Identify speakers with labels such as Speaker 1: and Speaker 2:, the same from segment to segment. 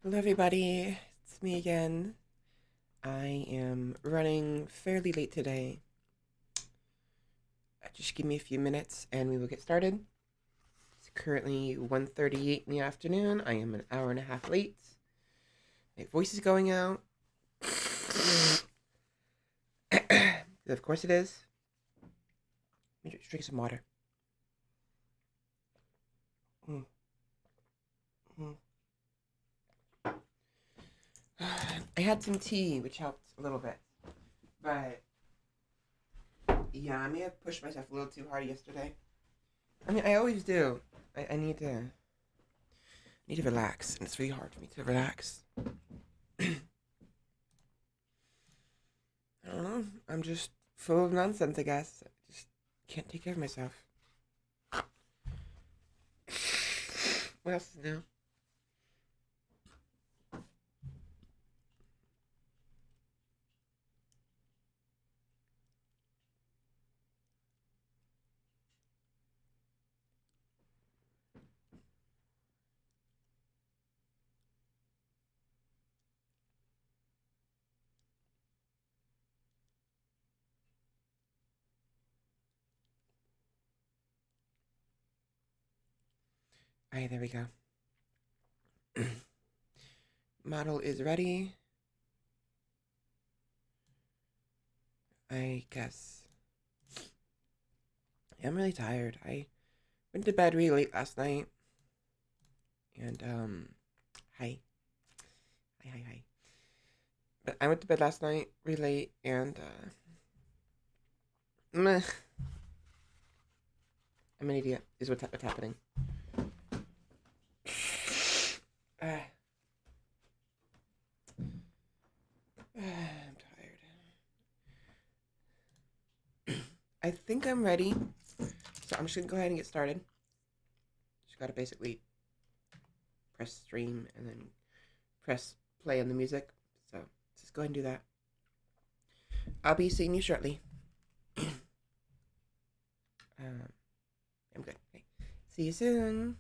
Speaker 1: Hello, everybody. It's me again. I am running fairly late today. Just give me a few minutes and we will get started. It's currently 1:38 in the afternoon. I am an hour and a half late. My voice is going out. Of course it is. Let me just drink some water. Mm. Mm. I had some tea, which helped a little bit. But yeah, I may have pushed myself a little too hard yesterday. I mean, I always do. I need to relax, and it's really hard for me to relax. I don't know. I'm just full of nonsense, I guess. I just can't take care of myself. What else is new? Alright, there we go. Model is ready. I guess. Yeah, I'm really tired. I went to bed really late last night. And, hi. Hi. But I went to bed last night really late and, meh. I'm an idiot, is what's happening. I'm tired. I think I'm ready. So I'm just gonna go ahead and get started. Just gotta basically press stream and then press play on the music. So let's just go ahead and do that. I'll be seeing you shortly. I'm good. Okay. See you soon.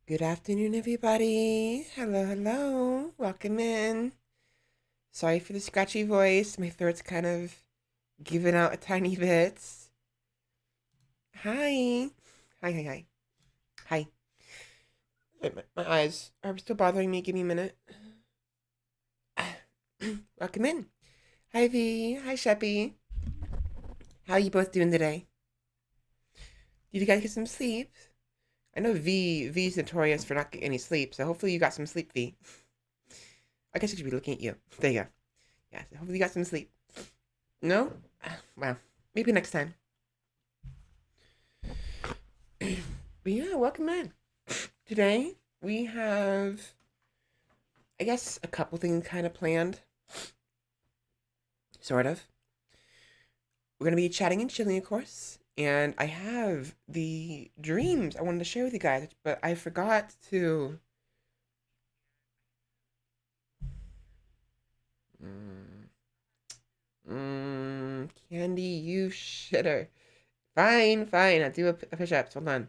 Speaker 1: Good afternoon, everybody. Hello, hello. Welcome in. Sorry for the scratchy voice. My throat's kind of giving out a tiny bit. Hi. Hi, hi, hi. Hi. My eyes are still bothering me. Give me a minute. Welcome in. Hi, V. Hi, Sheppy. How are you both doing today? Did you guys get some sleep? I know V's notorious for not getting any sleep, so hopefully you got some sleep, V. I guess I should be looking at you. There you go. Yeah, so hopefully you got some sleep. No? Well, maybe next time. But yeah, welcome in. Today, we have, I guess, a couple things kind of planned. Sort of. We're going to be chatting and chilling, of course. And I have the dreams I wanted to share with you guys, but I forgot to. Candy, you shitter. Fine, fine. I'll do a push-ups. Hold on.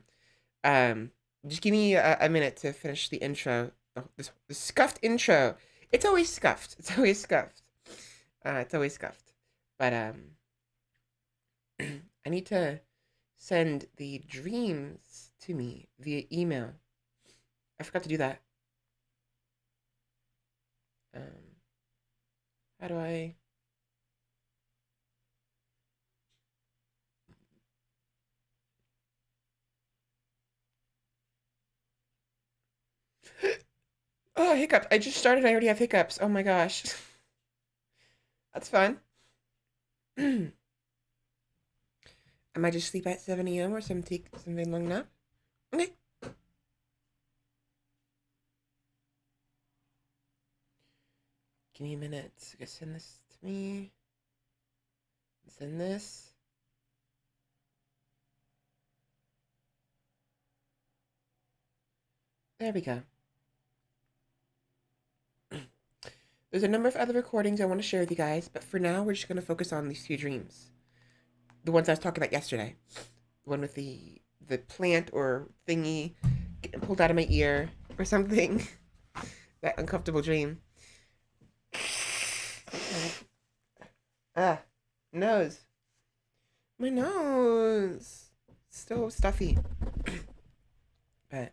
Speaker 1: Um, just give me a minute to finish the intro. Oh, this scuffed intro. It's always scuffed. It's always scuffed. It's always scuffed. But I need to send the dreams to me via email. I forgot to do that. Um, how do I? Oh, hiccups. I just started. I already have hiccups. Oh my gosh. That's fun. I might just sleep at 7 a.m. or take something long nap. Okay. Give me a minute. Okay, send this to me. Send this. There we go. There's a number of other recordings I want to share with you guys, but for now, we're just going to focus on these two dreams. The ones I was talking about yesterday. The one with the plant or thingy getting pulled out of my ear or something. That uncomfortable dream. Ah, nose. My nose. Still stuffy. But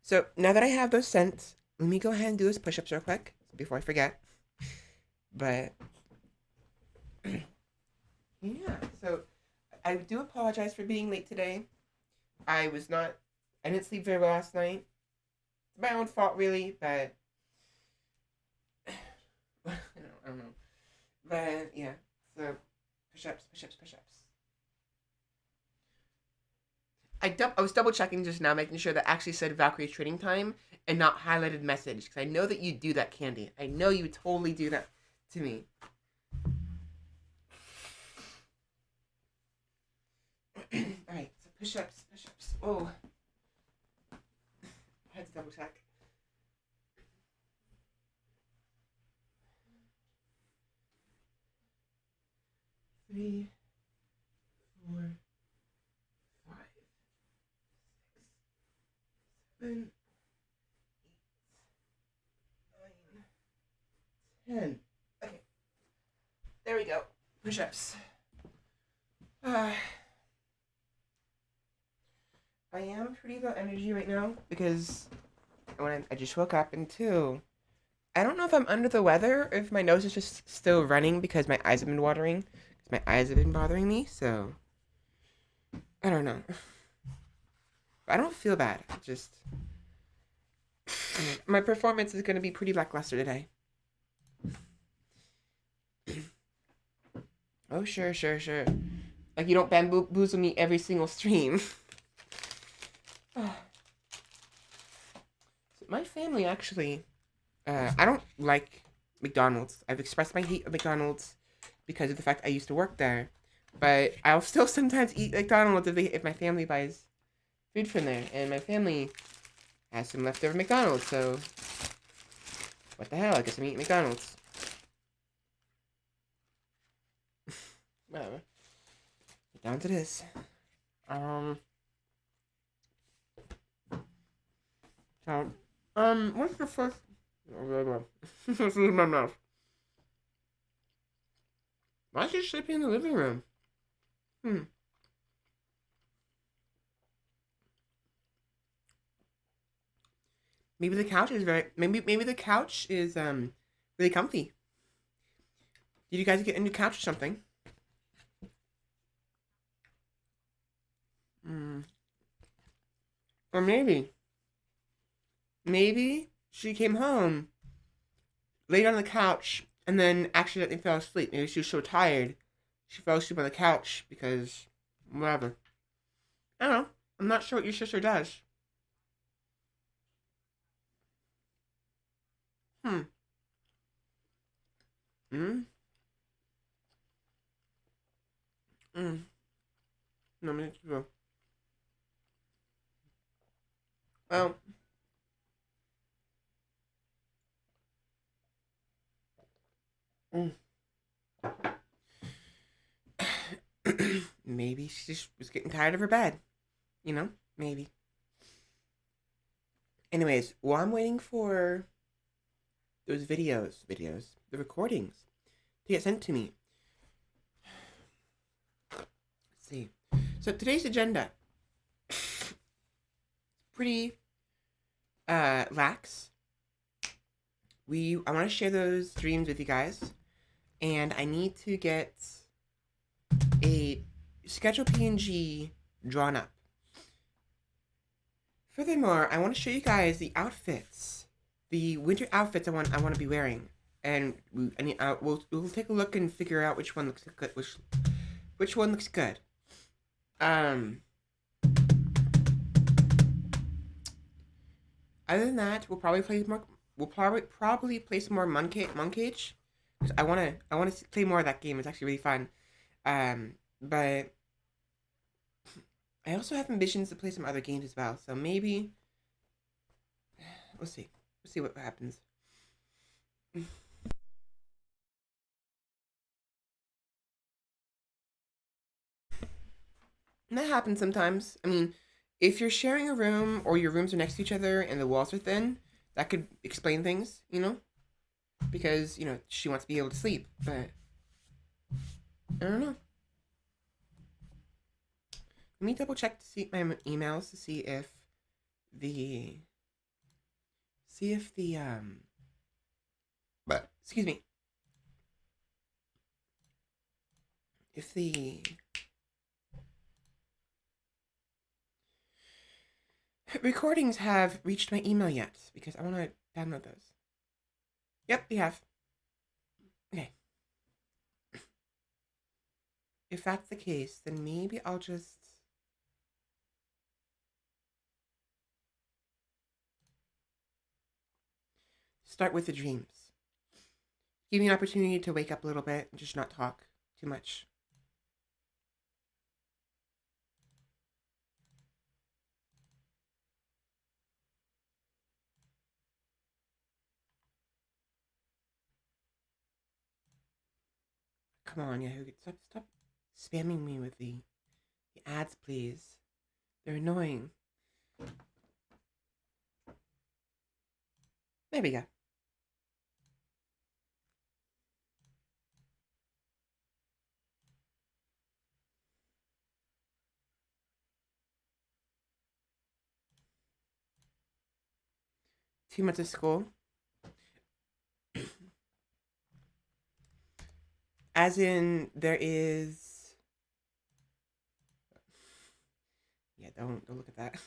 Speaker 1: so now that I have those sent, let me go ahead and do those push-ups real quick before I forget. But yeah, so I do apologize for being late today. I didn't sleep very well last night. It's my own fault, really, but I don't know. But yeah, so push-ups, push-ups, push-ups. I was double checking just now, making sure that actually said Valkyrie trading time and not highlighted message because I know that you do that, Candy. I know you totally do that to me. All right, so push-ups, push-ups. Oh, I had to double check. 3, 4, 5, 6, 7, 8, 9, 10. Okay, there we go. Push-ups. I am pretty low energy right now because I just woke up, and two, I don't know if I'm under the weather or if my nose is just still running because my eyes have been watering. My eyes have been bothering me, so I don't know. I don't feel bad. Just my performance is going to be pretty lackluster today. Oh, sure, sure, sure. Like you don't bamboozle me every single stream. So my family actually, I don't like McDonald's. I've expressed my hate of McDonald's because of the fact I used to work there. But I'll still sometimes eat McDonald's if my family buys food from there. And my family has some leftover McDonald's, so what the hell? I guess I'm eating McDonald's. Whatever. McDonald's it is. Um. So, what's the first? This is my mouth. Why is she sleeping in the living room? Hmm. Maybe the couch is maybe the couch is really comfy. Did you guys get a new couch or something? Hmm. Or maybe she came home, laid on the couch, and then accidentally fell asleep. Maybe she was so tired, she fell asleep on the couch because whatever. I don't know. I'm not sure what your sister does. Hmm. Hmm. Hmm. No, me too. Well, mm. Maybe she just was getting tired of her bed. You know, maybe. Anyways, while I'm waiting for those the recordings to get sent to me. Let's see. So today's agenda, pretty lax. I want to share those dreams with you guys, and I need to get a schedule PNG drawn up. Furthermore, I want to show you guys the outfits, the winter outfits I want to be wearing, and we'll take a look and figure out which one looks good. Which one looks good. Um. Other than that, we'll probably play more. We'll probably play some more Monkage. Cause I wanna play more of that game. It's actually really fun. But I also have ambitions to play some other games as well. So maybe we'll see. We'll see what happens. And that happens sometimes. I mean, if you're sharing a room or your rooms are next to each other and the walls are thin, that could explain things. Because she wants to be able to sleep. But I don't know. Let me double check to see my emails to the see if the but excuse me, if the recordings have reached my email yet, because I want to download those. Yep, we have. Okay. If that's the case, then maybe I'll just start with the dreams. Give me an opportunity to wake up a little bit and just not talk too much. Come on, Yahoo, stop spamming me with the ads, please. They're annoying. There we go. Too much of school. As in, there is. Yeah, don't look at that.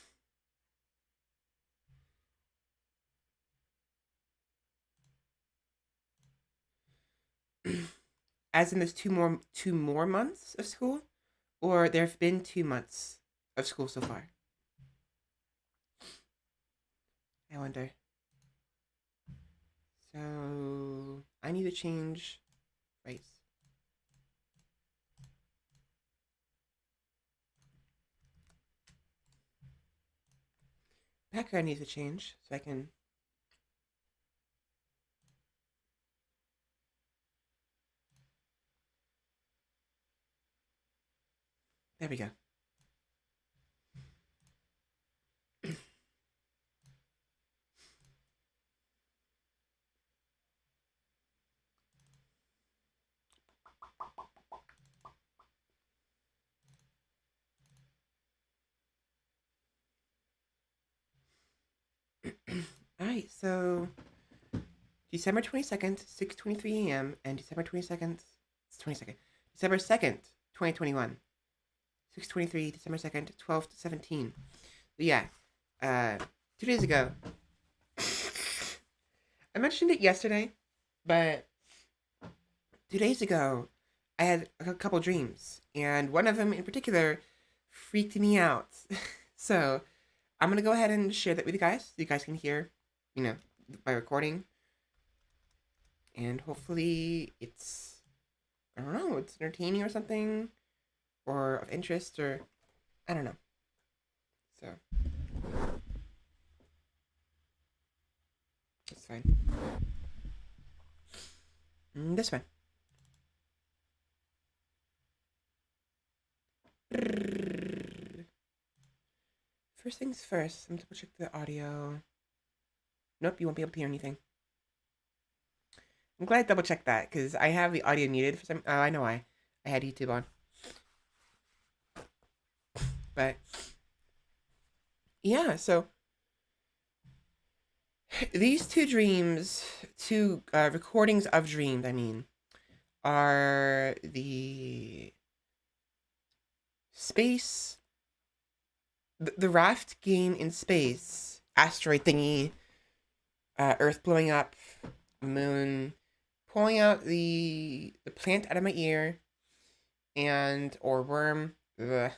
Speaker 1: As in, there's two more months of school, or there have been 2 months of school so far. I wonder. So I need to change race. Background needs to change so I can. There we go. All right, so December 22nd, 6:23 a.m. and December 22nd, it's 22nd, December 2nd, 2021, 6:23, December 2nd, 12 to 17. But yeah, uh, 2 days ago, I mentioned it yesterday, but 2 days ago, I had a couple dreams, and one of them in particular freaked me out. So I'm gonna go ahead and share that with you guys. So you guys can hear, you know, by recording, and hopefully it's, I don't know, it's entertaining or something, or of interest, or I don't know. So it's fine. This one. First things first. I'm gonna double check the audio. Nope, you won't be able to hear anything. I'm glad I double checked that because I have the audio muted for some. Oh, I know why. I had YouTube on. But yeah, so these two recordings of dreams, I mean, are the space, the raft game in space, asteroid thingy, Earth blowing up, moon, pulling out the plant out of my ear, and or worm, ugh,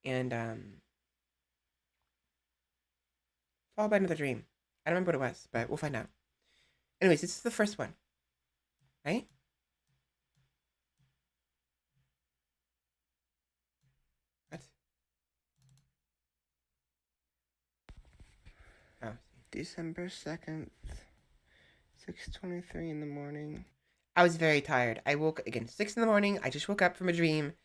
Speaker 1: and followed by another dream. I don't remember what it was, but we'll find out. Anyways, this is the first one, right? What? Oh, December 2nd, 6:23 in the morning. I was very tired. I woke again 6 in the morning. I just woke up from a dream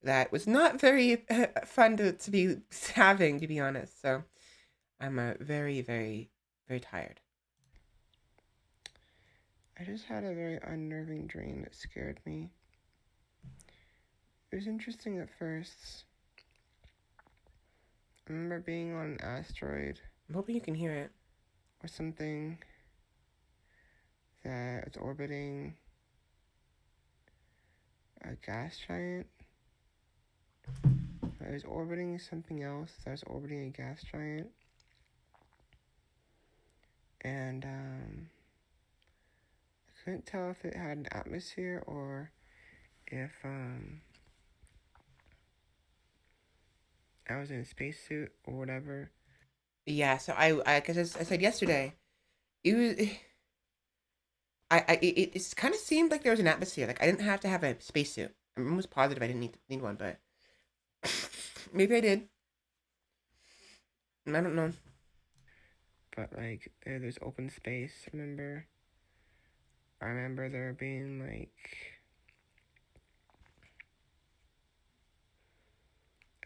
Speaker 1: that was not very fun to be having, to be honest. So I'm very, very, very tired. I just had a very unnerving dream that scared me. It was interesting at first. I remember being on an asteroid. I'm hoping you can hear it. Or something that was orbiting a gas giant. I was orbiting something else that was orbiting a gas giant. And I couldn't tell if it had an atmosphere or if I was in a spacesuit or whatever. Yeah, so because I said yesterday, it was, it kind of seemed like there was an atmosphere. Like I didn't have to have a spacesuit. I'm almost positive I didn't need one, but maybe I did. I don't know. But like there's open space. I remember there being like,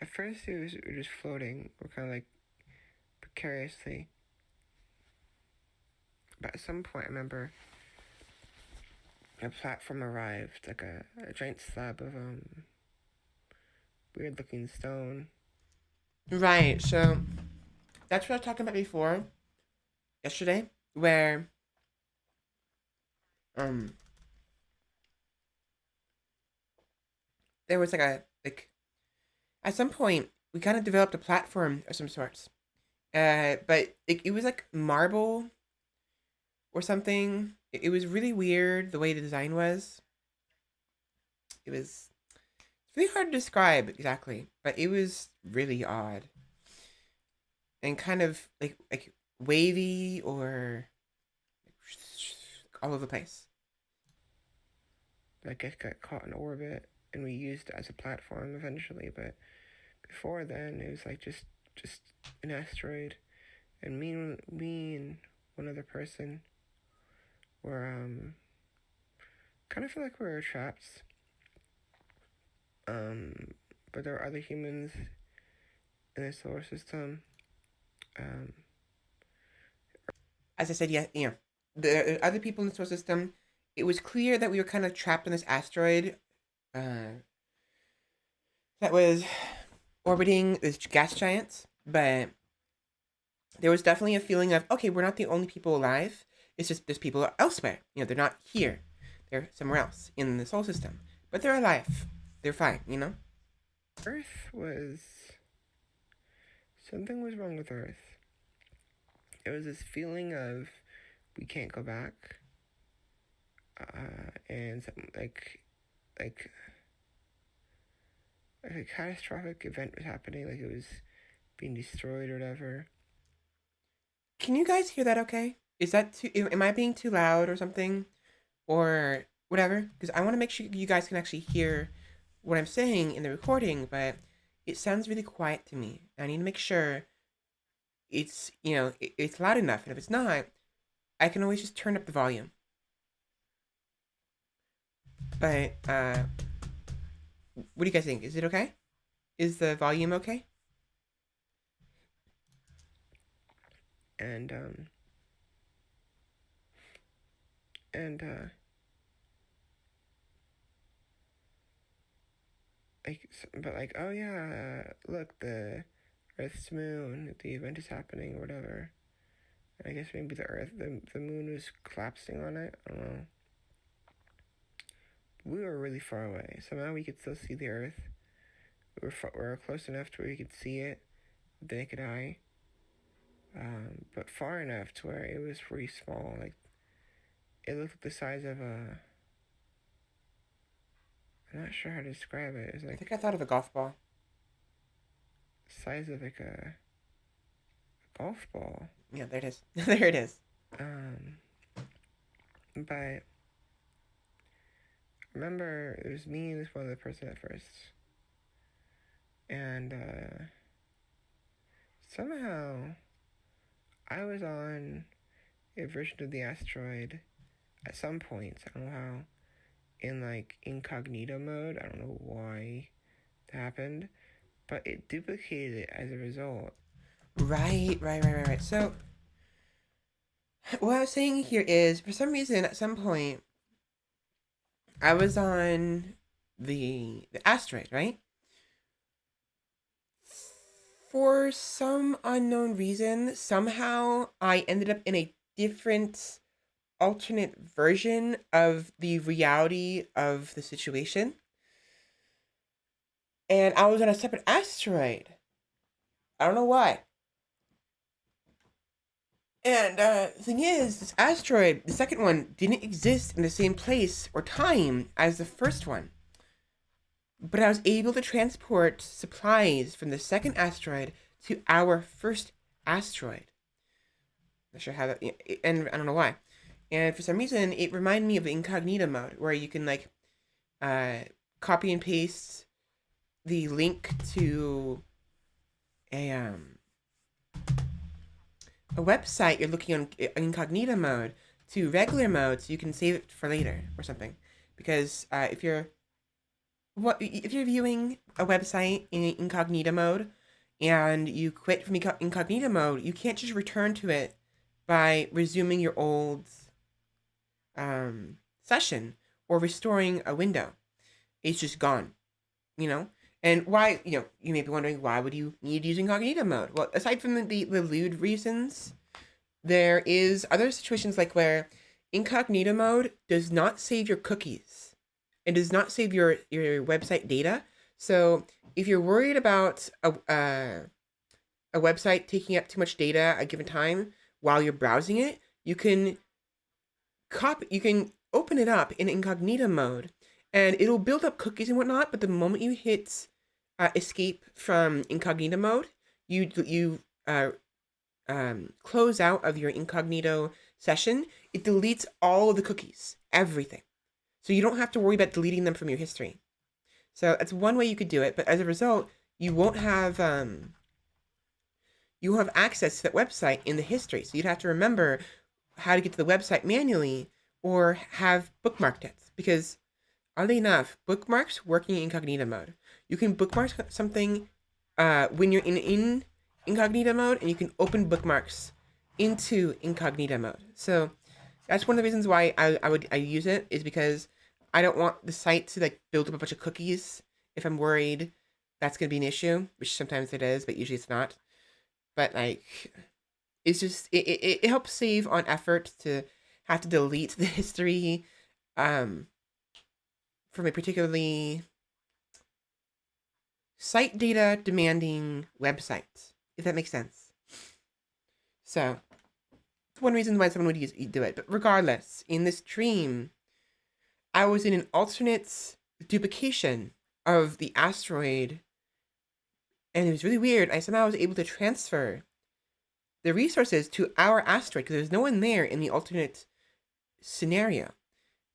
Speaker 1: at first it was just floating, or kind of like precariously. But at some point, I remember a platform arrived, like a giant slab of weird looking stone. Right. So that's what I was talking about before, yesterday, where um there was like at some point we kind of developed a platform of some sorts. But it was like marble or something. It was really weird the way the design was. It was It's really hard to describe exactly, but it was really odd and kind of like wavy or all over the place. I guess got caught in orbit, and we used it as a platform eventually. But before then, it was like just an asteroid, and me and one other person were kind of feel like we were trapped. But there were other humans in the solar system. Um, as I said, yeah, the other people in the solar system. It was clear that we were kind of trapped on this asteroid that was orbiting this gas giants, but there was definitely a feeling of, okay, we're not the only people alive. It's just there's people elsewhere. They're not here. They're somewhere else in the solar system. But they're alive. They're fine.
Speaker 2: Earth was. Something was wrong with Earth. It was this feeling of we can't go back. And something like a catastrophic event was happening, like it was being destroyed or whatever.
Speaker 1: Can you guys hear that okay? Is that too, am I being too loud or something? Or whatever? Because I want to make sure you guys can actually hear what I'm saying in the recording, but it sounds really quiet to me. I need to make sure it's loud enough. And if it's not, I can always just turn up the volume. But, what do you guys think? Is it okay? Is the volume okay?
Speaker 2: And and but like, oh yeah, look, the Earth's moon, the event is happening or whatever. And I guess maybe the moon was collapsing on it. I don't know. We were really far away. Somehow we could still see the Earth. We were close enough to where we could see it with the naked eye. But far enough to where it was pretty small. Like, it looked like the size of a. I'm not sure how to describe it. It was
Speaker 1: I
Speaker 2: like
Speaker 1: think I thought of a golf ball.
Speaker 2: size of like a golf ball.
Speaker 1: Yeah, there it is. There it is.
Speaker 2: But remember, it was me and this one other person at first, and somehow I was on a version of the asteroid at some point. I don't know how, in like incognito mode. I don't know why that happened, but it duplicated it as a result.
Speaker 1: Right. So, what I was saying here is, for some reason, at some point, I was on the asteroid, right? For some unknown reason, somehow I ended up in a different alternate version of the reality of the situation. And I was on a separate asteroid. I don't know why. And the thing is, this asteroid, the second one, didn't exist in the same place or time as the first one. But I was able to transport supplies from the second asteroid to our first asteroid. Not sure how that, and I don't know why. And for some reason, it reminded me of incognito mode, where you can like uh, copy and paste the link to a um, a website you're looking on incognito mode to regular mode, so you can save it for later or something. Because if you're viewing a website in incognito mode and you quit from incognito mode, you can't just return to it by resuming your old session or restoring a window. It's just gone, you know? And why, you may be wondering, why would you need to use incognito mode? Well, aside from the lewd reasons, there is other situations like where incognito mode does not save your cookies. It does not save your website data. So if you're worried about a website taking up too much data at a given time while you're browsing it, you can open it up in incognito mode, and it'll build up cookies and whatnot. But the moment you hit escape from incognito mode, you close out of your incognito session. It deletes all of the cookies, everything. So you don't have to worry about deleting them from your history. So that's one way you could do it. But as a result, you won't have access to that website in the history. So you'd have to remember how to get to the website manually or have bookmarked it. Because oddly enough, bookmarks working in incognito mode. You can bookmark something when you're in incognito mode, and you can open bookmarks into incognito mode. So that's one of the reasons why I use it, is because I don't want the site to like build up a bunch of cookies if I'm worried that's gonna be an issue, which sometimes it is, but usually it's not. But like, it's just it helps save on effort to have to delete the history um, from a particularly site data demanding website, if that makes sense. So it's one reason why someone would do it. But regardless, in this dream, I was in an alternate duplication of the asteroid, and it was really weird. I somehow was able to transfer the resources to our asteroid because there's no one there in the alternate scenario.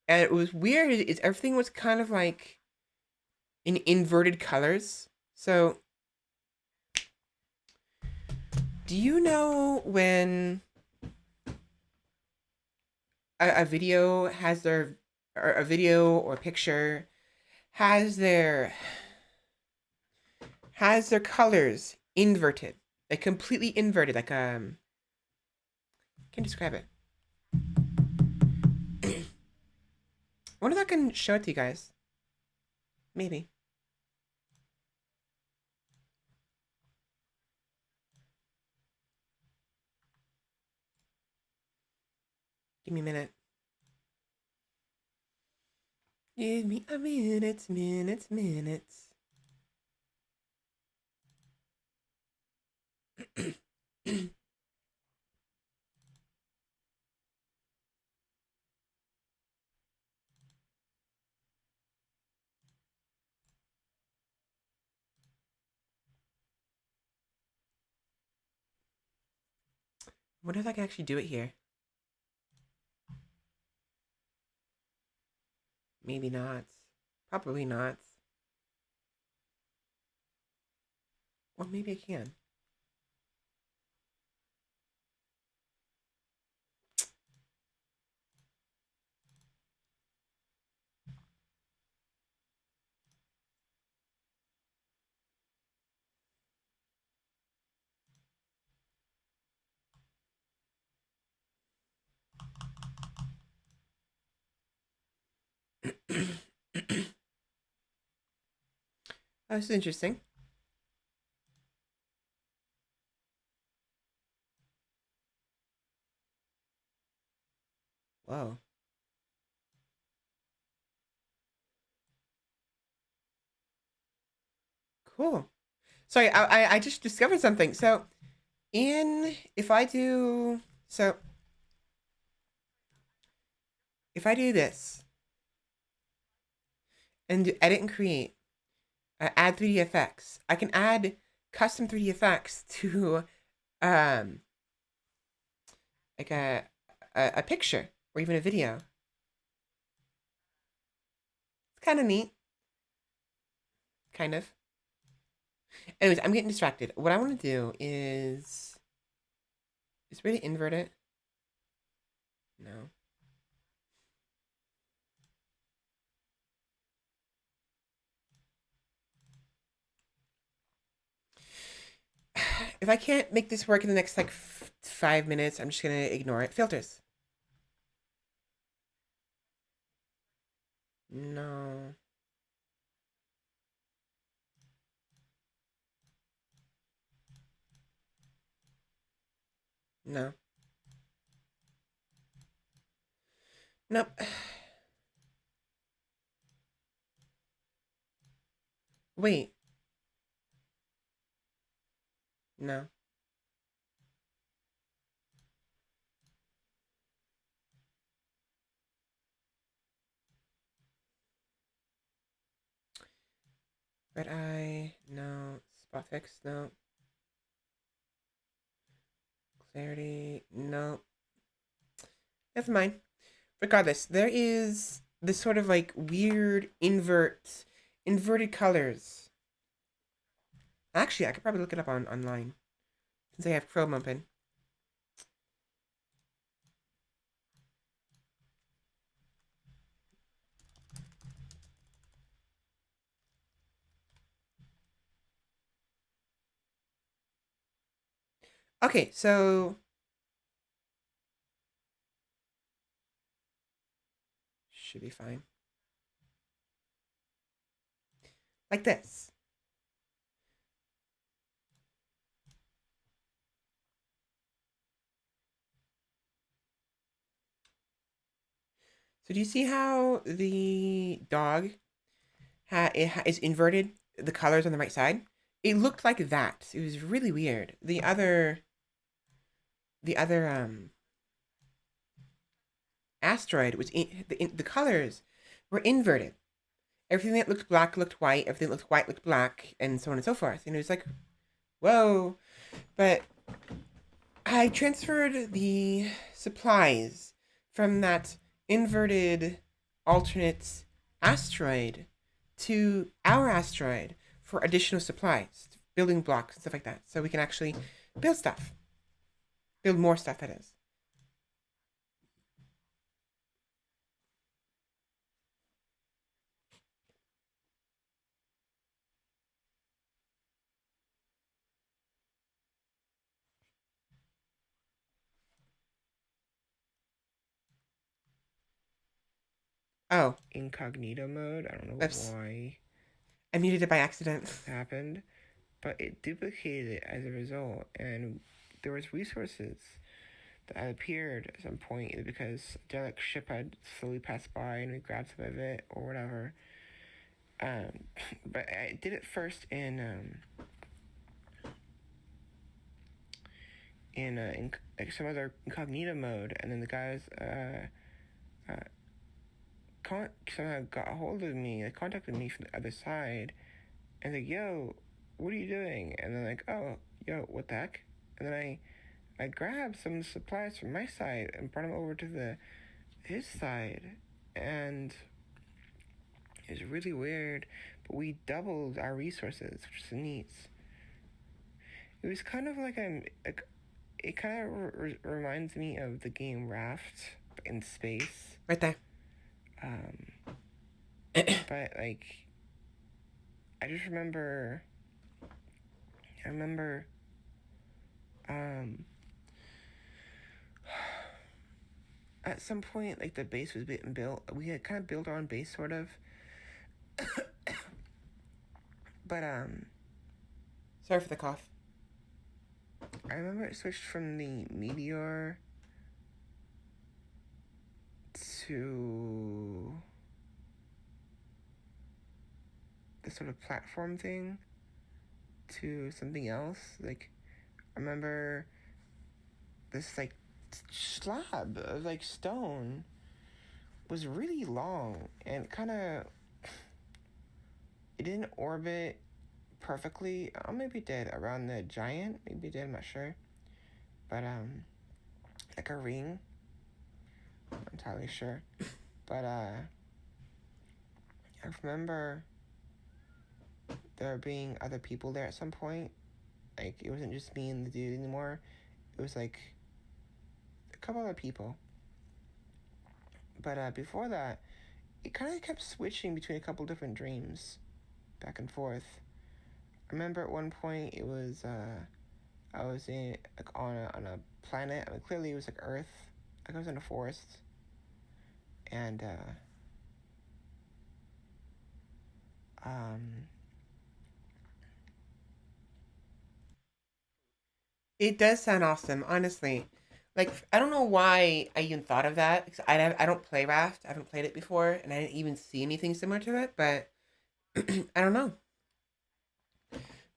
Speaker 1: And it was weird. Everything was kind of like in inverted colors. So, do you know when a video has their or a video or picture has their colors inverted, like completely inverted, like I can't describe it. I wonder if I can show it to you guys. Maybe. Give me a minute. Give me a minute, minutes. Wonder if I can actually do it here. Maybe not. Probably not. Or maybe I can. Oh, this is interesting. Whoa. Cool. Sorry, I just discovered something. So in so if I do this and do edit and create, add 3D effects, I can add custom 3D effects to um like a picture or even a video. It's kind of neat, kind of. Anyways, I'm getting distracted. What I want to do is really invert it. No. If I can't make this work in the next like 5 minutes, I'm just gonna ignore it. Filters. No. No. Nope. Wait. No. Red eye. No. Spot fix. No. Clarity. No. Never mind. Regardless, there is this sort of like weird inverted colors. Actually, I could probably look it up online since I have Chrome open. Okay, so should be fine. Like this. So do you see how the dog is inverted? The colors on the right side. It looked like that. It was really weird. The other asteroid was the colors were inverted. Everything that looked black looked white. Everything that looked white looked black, and so on and so forth. And it was like, whoa. But I transferred the supplies from that inverted alternate asteroid to our asteroid for additional supplies, building blocks and stuff like that, so we can actually build stuff, build more stuff. That is. Oh,
Speaker 2: incognito mode. I don't know
Speaker 1: oops!
Speaker 2: why
Speaker 1: I muted it by accident.
Speaker 2: it happened, but it duplicated it as a result, and there was resources that had appeared at some point, either because a derelict ship had slowly passed by and we grabbed some of it or whatever. But I did it first in like some other incognito mode, and then the guys somehow got a hold of me. They contacted me from the other side, and like, "Yo, what are you doing?" And then like, "Oh, yo, what the heck?" And then I grabbed some supplies from my side and brought them over to his side, and it was really weird. But we doubled our resources, which is neat. It was kind of like it kind of reminds me of the game Raft in space.
Speaker 1: Right there.
Speaker 2: But like, I just remember. I remember. At some point, like the base was being built. We had kind of built our own base, sort of. But
Speaker 1: Sorry for the cough.
Speaker 2: I remember it switched from the meteor to the sort of platform thing to something else. Like, I remember this like slab of like stone was really long and kind of it didn't orbit perfectly. Maybe it did around the giant. Maybe it did. I'm not sure. But like a ring. I'm not entirely sure. But I remember there being other people there at some point. Like, it wasn't just me and the dude anymore. It was like a couple other people. But before that, it kind of kept switching between a couple different dreams, back and forth. I remember at one point it was I was in like on a planet. I mean, clearly it was like Earth. Like I was in a forest, and um,
Speaker 1: It does sound awesome, honestly. Like I don't know why I even thought of that because I don't play Raft. I haven't played it before, and I didn't even see anything similar to it. But I don't know.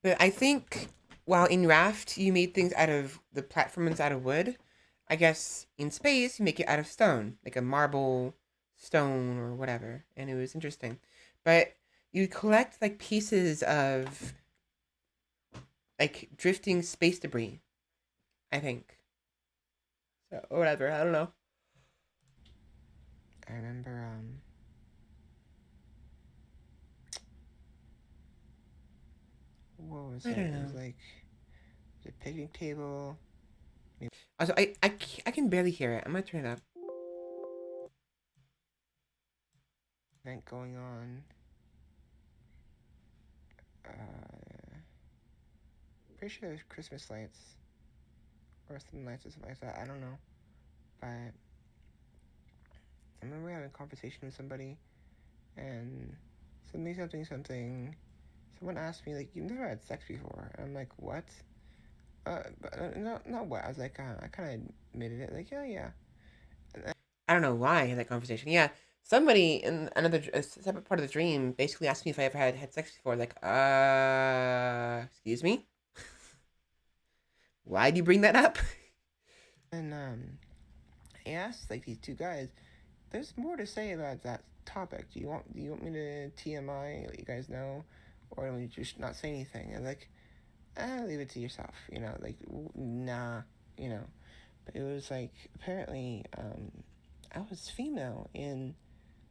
Speaker 1: But I think while in Raft you made things out of the platforms out of wood, I guess in space you make it out of stone, like a marble stone or whatever, and it was interesting. But you collect like pieces of like drifting space debris, I think. So or whatever, I don't know.
Speaker 2: I remember what was
Speaker 1: I
Speaker 2: it?
Speaker 1: don't
Speaker 2: It
Speaker 1: know.
Speaker 2: was like the picnic table.
Speaker 1: Also, I can barely hear it. I'm gonna turn it up.
Speaker 2: Event going on. Pretty sure there's Christmas lights or some lights or something like that. I don't know, but I remember having a conversation with somebody and something. Someone asked me like, "You've never had sex before?" And I'm like, "What?" But not what. I was like, I kind of admitted it. Like, yeah, yeah.
Speaker 1: I don't know why I had that conversation. Yeah, somebody in another a separate part of the dream basically asked me if I ever had sex before. Like, excuse me, why do you bring that up?
Speaker 2: And I asked like these two guys, there's more to say about that topic. Do you want me to TMI, let you guys know, or do you just not say anything? And like, leave it to yourself, like nah, you know. But it was like apparently I was female in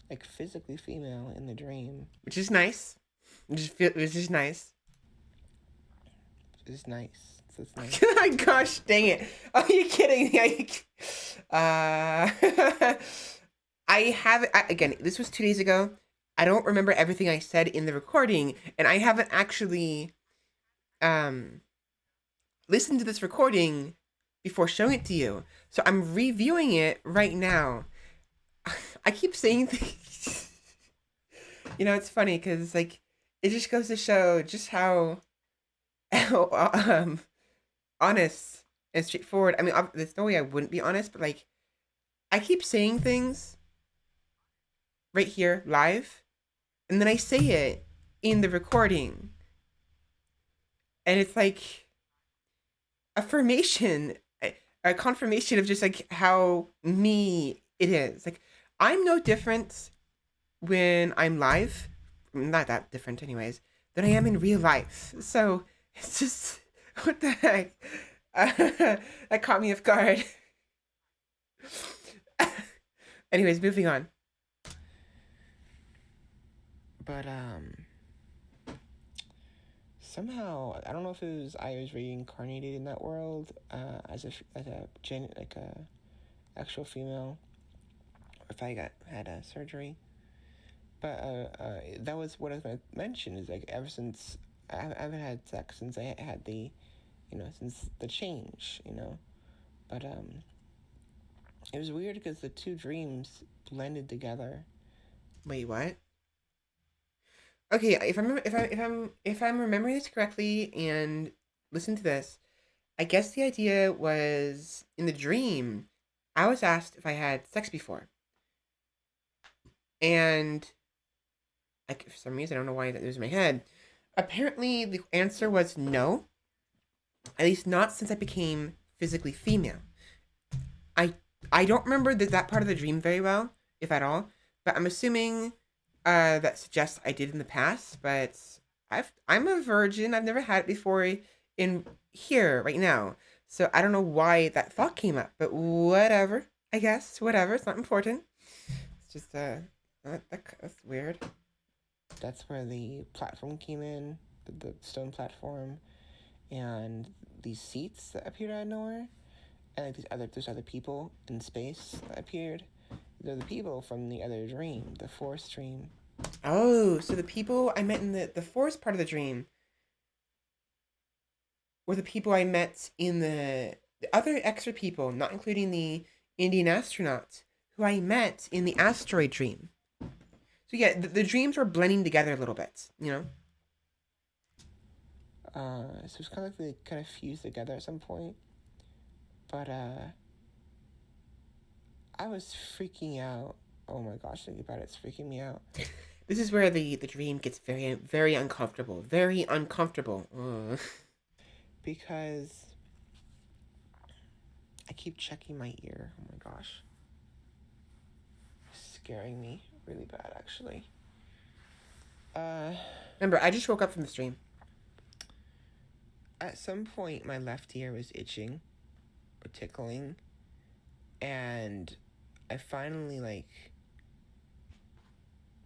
Speaker 2: like physically female in the dream.
Speaker 1: Which is nice. Which is nice.
Speaker 2: It's nice. So it's nice.
Speaker 1: Gosh, dang it! Are you kidding me? I have again. This was 2 days ago. I don't remember everything I said in the recording, and I haven't actually listened to this recording before showing it to you. So I'm reviewing it right now. I keep saying things. It's funny because it's like it just goes to show just how honest and straightforward. I mean, there's no way I wouldn't be honest, but like I keep saying things right here live, and then I say it in the recording, and it's like affirmation, a confirmation of just like how me it is. Like I'm no different when I'm live, not that different anyways, than I am in real life. So it's just what the heck. That caught me off guard. Anyways, moving on.
Speaker 2: But somehow I don't know if it was I was reincarnated in that world as a actual female, or if I had a surgery. But that was what I was going to mention is like ever since I haven't had sex since I had since the change, But it was weird because the two dreams blended together.
Speaker 1: Wait, what? Okay, if I'm remembering this correctly and listen to this, I guess the idea was in the dream, I was asked if I had sex before, and for some reason I don't know why that was in my head. Apparently, the answer was no. At least not since I became physically female. I I don't remember that part of the dream very well, if at all. But I'm assuming that suggests I did in the past. But I'm a virgin. I've never had it before in here right now. So I don't know why that thought came up. But whatever. I guess whatever. It's not important. It's just that's weird.
Speaker 2: That's where the platform came in, the stone platform, and these seats that appeared out of nowhere, and like there's other people in space that appeared. They're the people from the other dream, the forest dream.
Speaker 1: Oh, so the people I met in the forest part of the dream were the people I met in the other extra people, not including the Indian astronaut, who I met in the asteroid dream. So yeah, the dreams were blending together a little bit.
Speaker 2: So it's kind of like they kind of fused together at some point. But I was freaking out. Oh my gosh, think about it. It's freaking me out.
Speaker 1: This is where the dream gets very, very uncomfortable. Very uncomfortable.
Speaker 2: Because I keep checking my ear. Oh my gosh. It's scaring me really bad, actually.
Speaker 1: Remember, I just woke up from the stream.
Speaker 2: At some point, my left ear was itching or tickling. And I finally,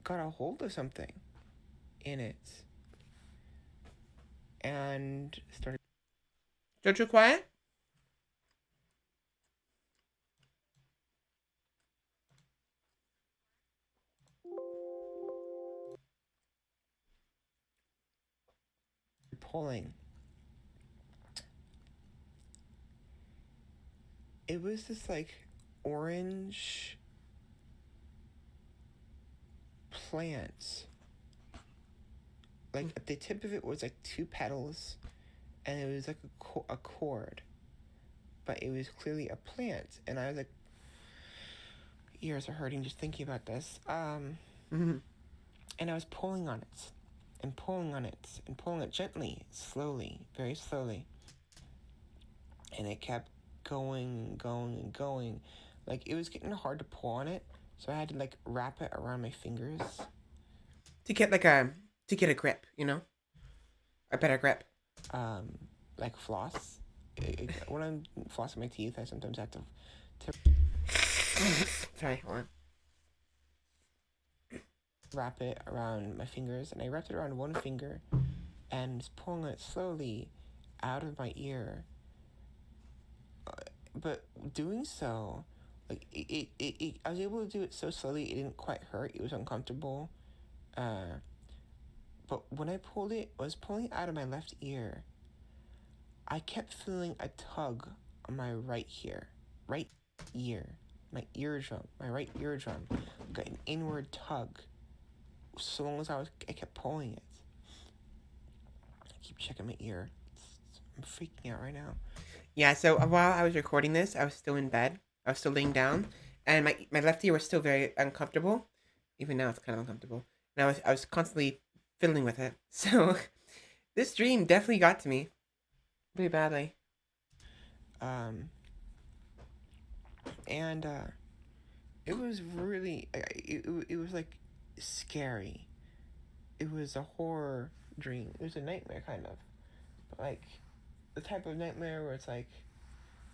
Speaker 2: got a hold of something in it. And started...
Speaker 1: Jojo, quiet?
Speaker 2: pulling. It was this, orange plant. At the tip of it was, two petals, and it was, a cord. But it was clearly a plant, and I was ears are hurting just thinking about this.
Speaker 1: Mm-hmm.
Speaker 2: And I was pulling on it, and pulling on it, and pulling it gently, slowly, very slowly. And it kept going, going, and going. Like, it was getting hard to pull on it, so I had to, like, wrap it around my fingers.
Speaker 1: To get a grip, you know? A better grip.
Speaker 2: Like floss. When I'm flossing my teeth, I sometimes have to
Speaker 1: Sorry, hold on.
Speaker 2: wrap it around my fingers, and I wrapped it around one finger and was pulling it slowly out of my ear. But doing so, like, I was able to do it so slowly it didn't quite hurt. It was uncomfortable. But when I was pulling it out of my left ear, I kept feeling a tug on my right ear, my eardrum, my right eardrum, like an inward tug. So long as I kept pulling it. I keep checking my ear. I'm freaking out right now.
Speaker 1: Yeah, so while I was recording this, I was still in bed. I was still laying down, and my left ear was still very uncomfortable. Even now, it's kind of uncomfortable. And I was constantly fiddling with it. So this dream definitely got to me pretty badly.
Speaker 2: And it was really, it was like scary. It was a horror dream. It was a nightmare, kind of. But like the type of nightmare where it's like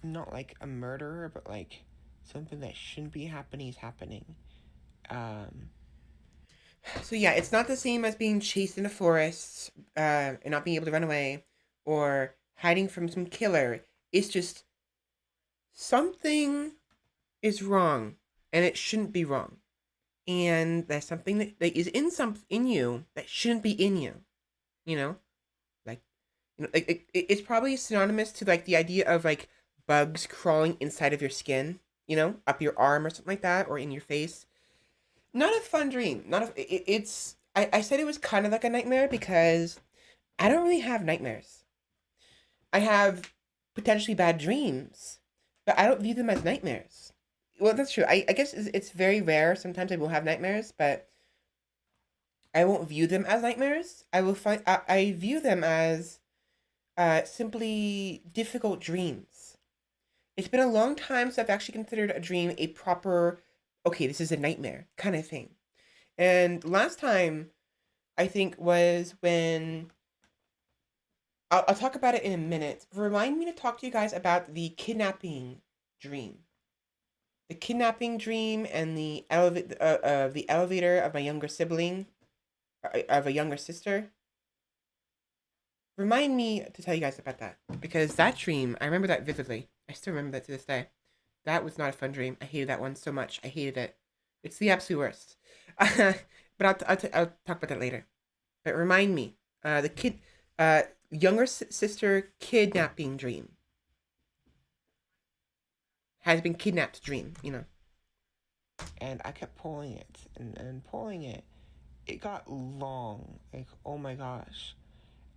Speaker 2: not like a murderer, but like something that shouldn't be happening is happening.
Speaker 1: So yeah, it's not the same as being chased in a forest and not being able to run away or hiding from some killer. It's just something is wrong and it shouldn't be wrong. And there's something that is in you that shouldn't be in you. You know? Like it's probably synonymous to like the idea of like bugs crawling inside of your skin, you know, up your arm or something like that, or in your face. Not a fun dream. Not a. It's. I said it was kind of like a nightmare because I don't really have nightmares. I have potentially bad dreams, but I don't view them as nightmares. Well, that's true. I guess it's very rare. Sometimes I will have nightmares, but I won't view them as nightmares. I view them as simply difficult dreams. It's been a long time since I've actually considered a dream a proper, okay, this is a nightmare kind of thing. And last time, I think, was when I'll talk about it in a minute. Remind me to talk to you guys about the kidnapping dream. The kidnapping dream and the elevator of my younger sibling, of a younger sister. Remind me to tell you guys about that because that dream, I remember that vividly. I still remember that to this day. That was not a fun dream. I hated that one so much. I hated it. It's the absolute worst. But I'll talk about that later. But remind me, younger sister kidnapping dream has been kidnapped dream. You know.
Speaker 2: And I kept pulling it and pulling it. It got long, like, oh my gosh.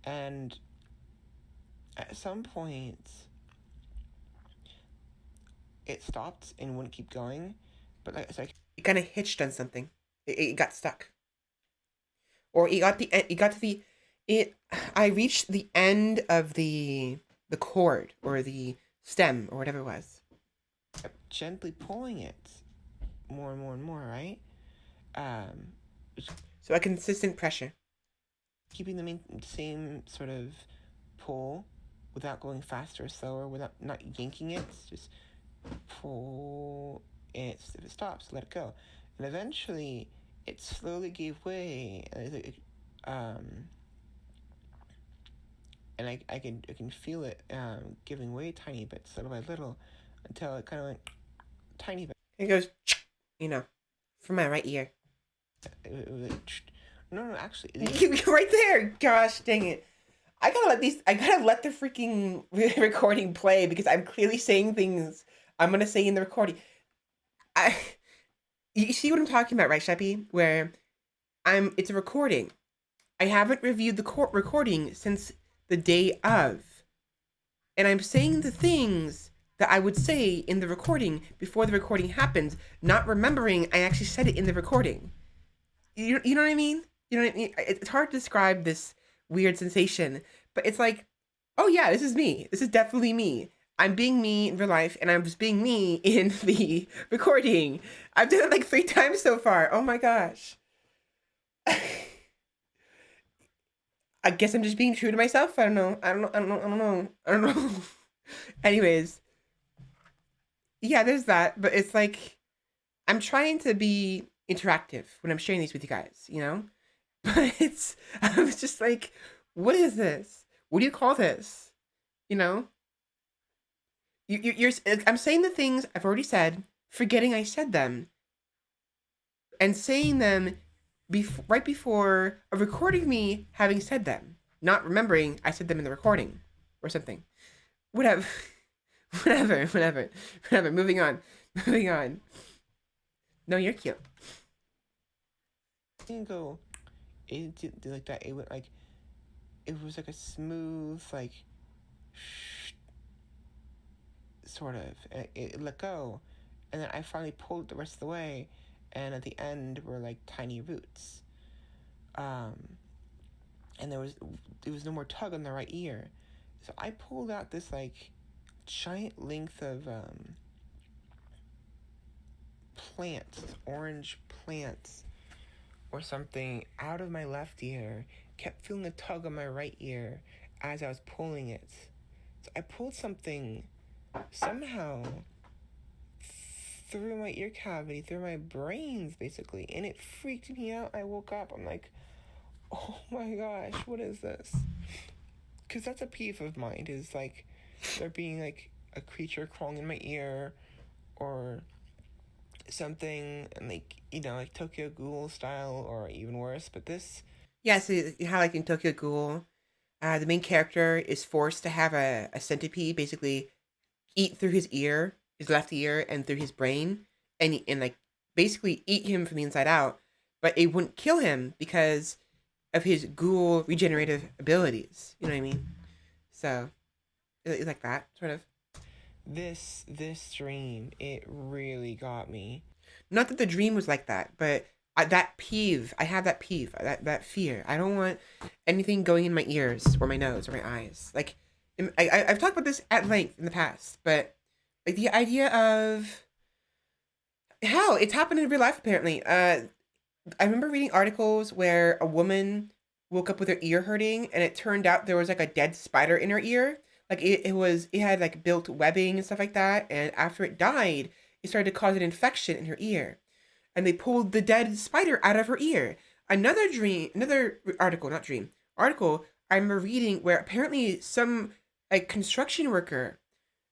Speaker 2: And at some point, it stopped and wouldn't keep going. But like, so
Speaker 1: it kind of hitched on something. It got stuck. Or it got to the, it, I reached the end of the cord or the stem or whatever it was.
Speaker 2: I kept gently pulling it more and more and more, right?
Speaker 1: So a consistent pressure.
Speaker 2: Keeping the same sort of pull without going faster or slower, without not yanking it, just pull it. If it stops, let it go. And eventually, it slowly gave way. And I can feel it giving way tiny bits, little by little, until it kind of went tiny bit.
Speaker 1: It goes, you know, from my right ear.
Speaker 2: No, actually,
Speaker 1: right there. Gosh, dang it! I gotta let the freaking recording play because I'm clearly saying things I'm gonna say in the recording. You see what I'm talking about, right, Sheppy? Where it's a recording. I haven't reviewed the recording since the day of, and I'm saying the things that I would say in the recording before the recording happens, not remembering I actually said it in the recording. You know what I mean? You know what I mean? It's hard to describe this weird sensation, but it's like, oh yeah, this is me. This is definitely me. I'm being me in real life, and I'm just being me in the recording. I've done it like 3 times so far. Oh my gosh. I guess I'm just being true to myself. I don't know. I don't know. I don't know. I don't know. I don't know. Anyways, yeah, there's that. But it's like I'm trying to be interactive when I'm sharing these with you guys, you know? But I was just like, what is this? What do you call this? You know? You're, I'm saying the things I've already said, forgetting I said them, and saying them right before a recording me having said them, not remembering I said them in the recording or something. Whatever. Whatever. Moving on. Moving on. No, you're cute.
Speaker 2: Didn't go. It did like that. It went like. It was like a smooth like. Sort of. It let go, and then I finally pulled it the rest of the way, and at the end were like tiny roots. And there was no more tug on the right ear, so I pulled out this like giant length of plants, orange plants or something out of my left ear, kept feeling a tug on my right ear as I was pulling it. So I pulled something somehow through my ear cavity, through my brains basically, and it freaked me out. I woke up, I'm like, oh my gosh, what is this? Because that's a peeve of mine, is like there being like a creature crawling in my ear or something, and like, you know, like Tokyo Ghoul style or even worse. But this,
Speaker 1: Yeah, so how like in Tokyo Ghoul, the main character is forced to have a centipede basically eat through his left ear, and through his brain, and like basically eat him from the inside out, but it wouldn't kill him because of his ghoul regenerative abilities. You know what I mean? So it's like that sort of.
Speaker 2: this dream, it really got me.
Speaker 1: Not that the dream was like that, but that peeve. I have that peeve, that fear. I don't want anything going in my ears or my nose or my eyes. Like, I've talked about this at length in the past, but like the idea of hell, it's happened in real life apparently. I remember reading articles where a woman woke up with her ear hurting, and it turned out there was like a dead spider in her ear. Like it had like built webbing and stuff like that, and after it died, it started to cause an infection in her ear, and they pulled the dead spider out of her ear. Another article, not dream, article I remember reading where apparently some like construction worker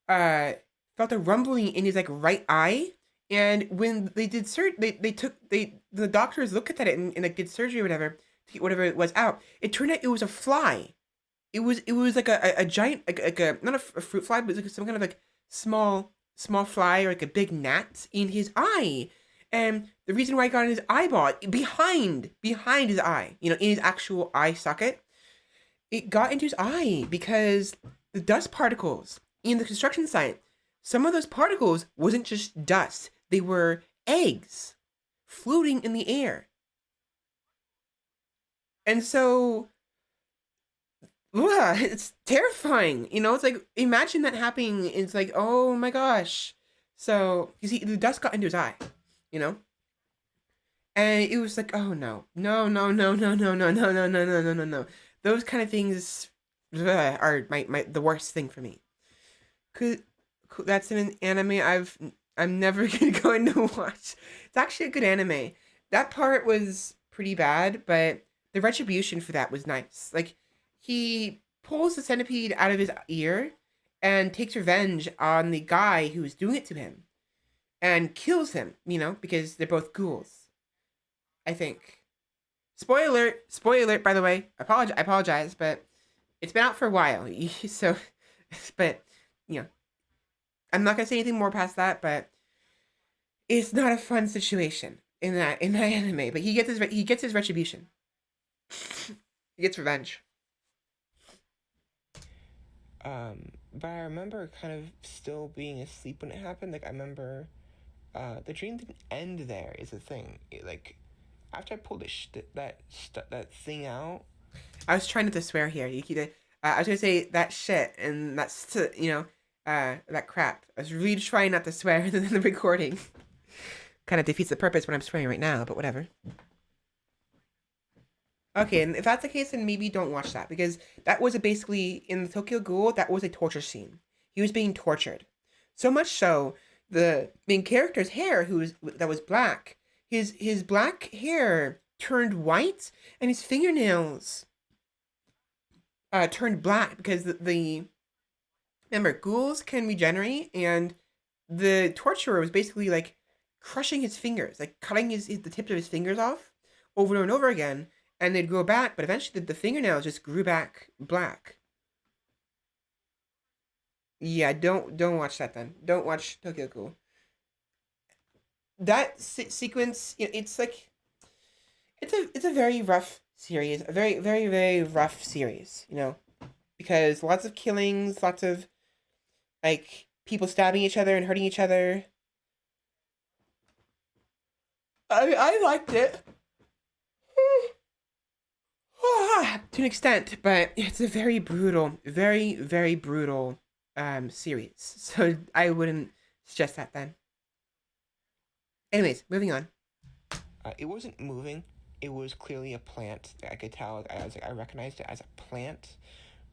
Speaker 1: uh felt a rumbling in his like right eye, and when they did the doctors looked at it, and like did surgery or whatever to get whatever it was out. It turned out it was a fly. It was like a giant, like a not a fruit fly, but it was like some kind of like small fly, or like a big gnat in his eye. And the reason why it got in his eyeball, behind his eye, you know, in his actual eye socket, it got into his eye because the dust particles in the construction site, some of those particles wasn't just dust, they were eggs floating in the air. And so, it's terrifying. You know, it's like, imagine that happening. It's like, oh my gosh. So, you see, the dust got into his eye, you know? And it was like, oh no, no. Those kind of things are the worst thing for me. Cause that's an anime I'm never going to watch. It's actually a good anime. That part was pretty bad, but the retribution for that was nice. Like, he pulls the centipede out of his ear and takes revenge on the guy who was doing it to him, and kills him. You know, because they're both ghouls. I think. Spoiler alert. By the way, I apologize, but it's been out for a while. So, but you know, I'm not gonna say anything more past that. But it's not a fun situation in that anime. But he gets his retribution. He gets revenge.
Speaker 2: But I remember kind of still being asleep when it happened. Like I remember, the dream didn't end there. Is the thing. Like after I pulled that thing out.
Speaker 1: I was trying not to swear here. You keep it. I was gonna say that shit and that's that crap. I was really trying not to swear in the recording. Kind of defeats the purpose when I'm swearing right now, but whatever. Okay, and if that's the case, then maybe don't watch that because that was basically in the Tokyo Ghoul. That was a torture scene. He was being tortured, so much so the main character's hair, that was black. His black hair turned white, and his fingernails turned black because the remember ghouls can regenerate, and the torturer was basically like crushing his fingers, like cutting the tips of his fingers off over and over again, and they'd grow back, but eventually the fingernails just grew back black. Yeah, don't watch that then. Don't watch Tokyo Ghoul. That sequence, it's like it's a very rough series, a very rough series, because lots of killings, lots of like people stabbing each other and hurting each other. I liked it. To an extent, but it's a very brutal series. So I wouldn't suggest that then. Anyways, moving on.
Speaker 2: It wasn't moving. It was clearly a plant. I could tell. I recognized it as a plant,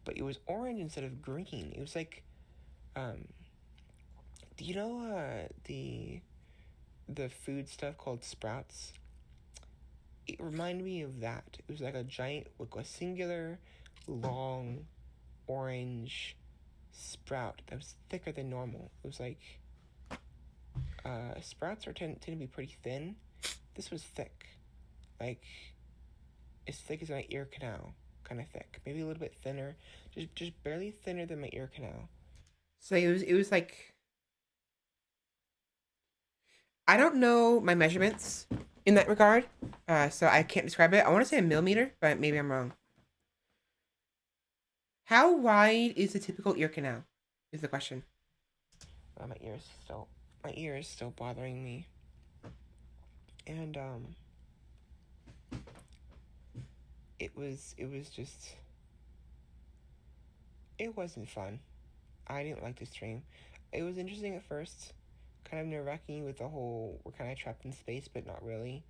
Speaker 2: but it was orange instead of green. It was like, um, do you know the food stuff called sprouts? It reminded me of that. It was like a giant, like a singular, long, orange sprout that was thicker than normal. It was like, sprouts tend to be pretty thin. This was thick, like as thick as my ear canal, kind of thick. Maybe a little bit thinner, just barely thinner than my ear canal.
Speaker 1: So it was like I don't know my measurements in that regard, so I can't describe it. I want to say a millimeter, but maybe I'm wrong. How wide is the typical ear canal? Is the question.
Speaker 2: My ear is still bothering me, and it was just, it wasn't fun. I didn't like this dream. It was interesting at first, kind of nerve-wracking with the whole we're kind of trapped in space, but not really,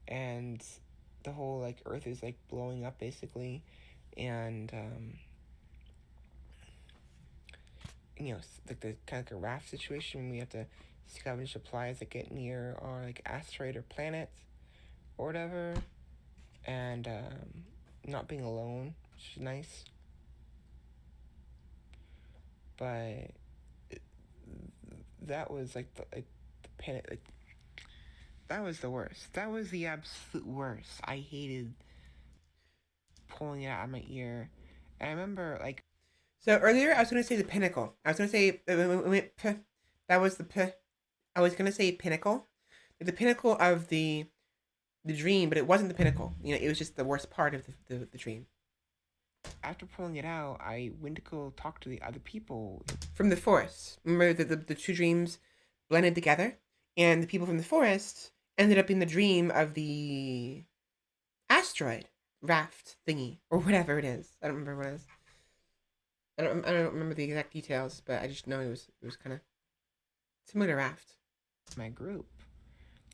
Speaker 2: and the whole like Earth is like blowing up basically, and like the kind of like a raft situation when we have to scavenge supplies that get near our like asteroid or planet or whatever, and not being alone, which is nice. But that was like the panic, like that was the worst. That was the absolute worst. I hated pulling it out of my ear. And I remember like
Speaker 1: So earlier I was gonna say the pinnacle. I was gonna say that was the p. I was gonna say pinnacle, like the pinnacle of the dream, but it wasn't the pinnacle. It was just the worst part of the dream.
Speaker 2: after pulling it out, I went to go talk to the other people.
Speaker 1: From the forest. Remember the two dreams blended together, and the people from the forest ended up in the dream of the asteroid raft thingy or whatever it is. I don't remember what it is. I don't remember the exact details, but I just know it was kind of similar to raft.
Speaker 2: My group,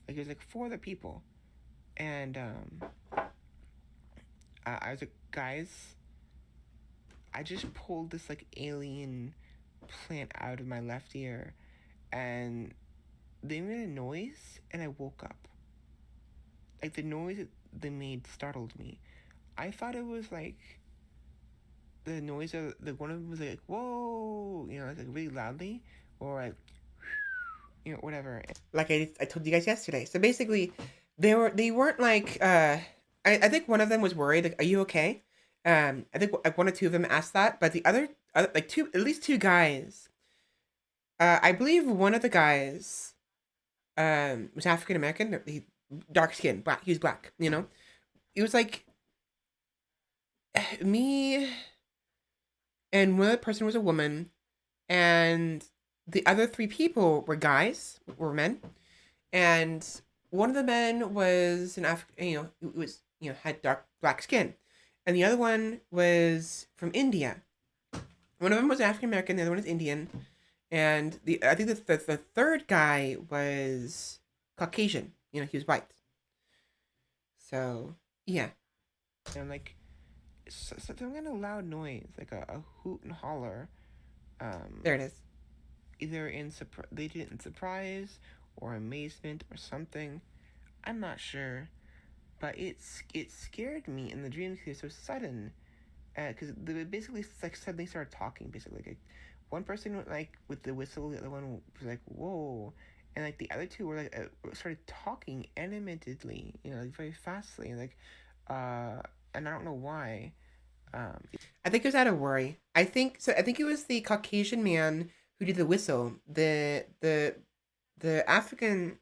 Speaker 2: like it was like four other people, and I was like, guys, I just pulled this like alien plant out of my left ear, and they made a noise, and I woke up. Like the noise that they made startled me. I thought it was like the noise of the one of them was like whoa, like really loudly, or like whatever.
Speaker 1: Like I told you guys yesterday. So basically, they weren't like I think one of them was worried. Like, are you okay? I think like one or two of them asked that, but the other like two, at least two guys. I believe one of the guys was African American. He dark skin, black. He was black. It was like me. and one other person was a woman, and the other three people were guys, were men, and one of the men was an African, it was had dark black skin, and the other one was from India. One of them was African American, the other one is Indian, and the I think the third guy was Caucasian. He was white. So yeah,
Speaker 2: And like some kind of loud noise, like a hoot and holler.
Speaker 1: there it is.
Speaker 2: Either they did it in surprise or amazement or something. I'm not sure, but it scared me in the dream because it was so sudden. Because they basically like suddenly started talking. Basically, like one person went like with the whistle, the other one was like whoa, and like the other two were like started talking animatedly, like very fastly, like and I don't know why.
Speaker 1: I think it was out of worry. I think so. I think it was the Caucasian man who did the whistle. The African.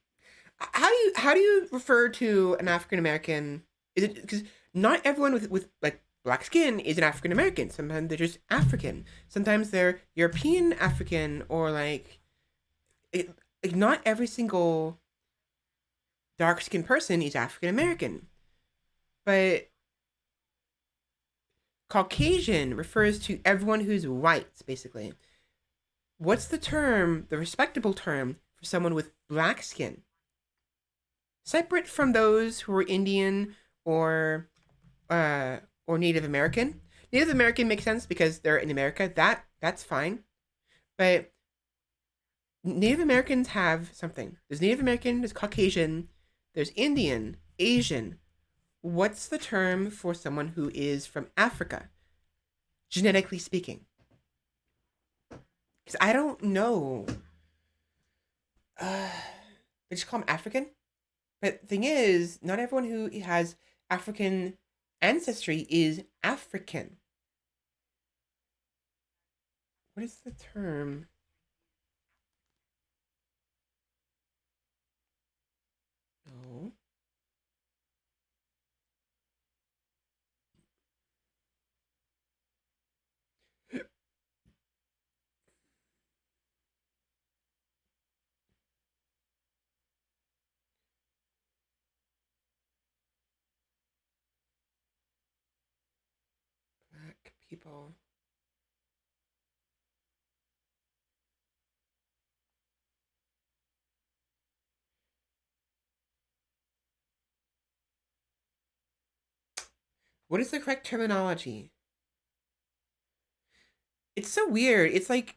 Speaker 1: How do you refer to an African American? Is it because not everyone with like black skin is an African American? Sometimes they're just African. Sometimes they're European African or like not every single dark skinned person is African American. But Caucasian refers to everyone who's white, basically. What's the respectable term for someone with black skin? Separate from those who are Indian or or Native American. Native American makes sense because they're in America. That's fine. But Native Americans have something. There's Native American, there's Caucasian, there's Indian, Asian. What's the term for someone who is from Africa, genetically speaking? Because I don't know. They just call them African. But the thing is, not everyone who has African ancestry is African. What is the term? No. Black people. What is the correct terminology? It's so weird. It's like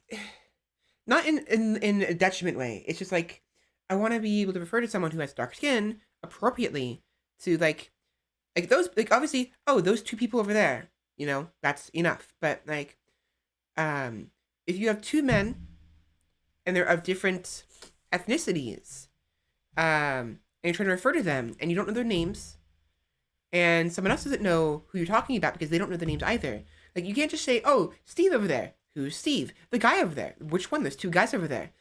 Speaker 1: not in a detriment way. It's just like I want to be able to refer to someone who has dark skin appropriately to like those like obviously those two people over there, that's enough. But like if you have two men and they're of different ethnicities, and you're trying to refer to them and you don't know their names and someone else doesn't know who you're talking about because they don't know the names either. Like you can't just say, "Oh, Steve over there." Who's Steve? The guy over there. Which one? There's two guys over there.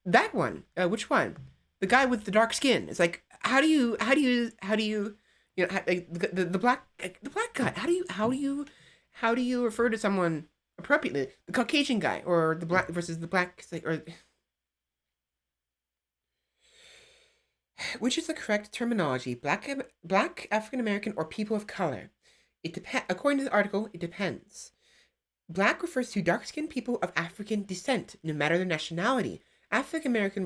Speaker 1: That one. Which one? The guy with the dark skin. It's like like the black guy. How do you refer to someone appropriately? The Caucasian guy or the black versus the black or which is the correct terminology? Black African American or people of color? It depends. According to the article, it depends. Black refers to dark-skinned people of African descent, no matter their nationality. African American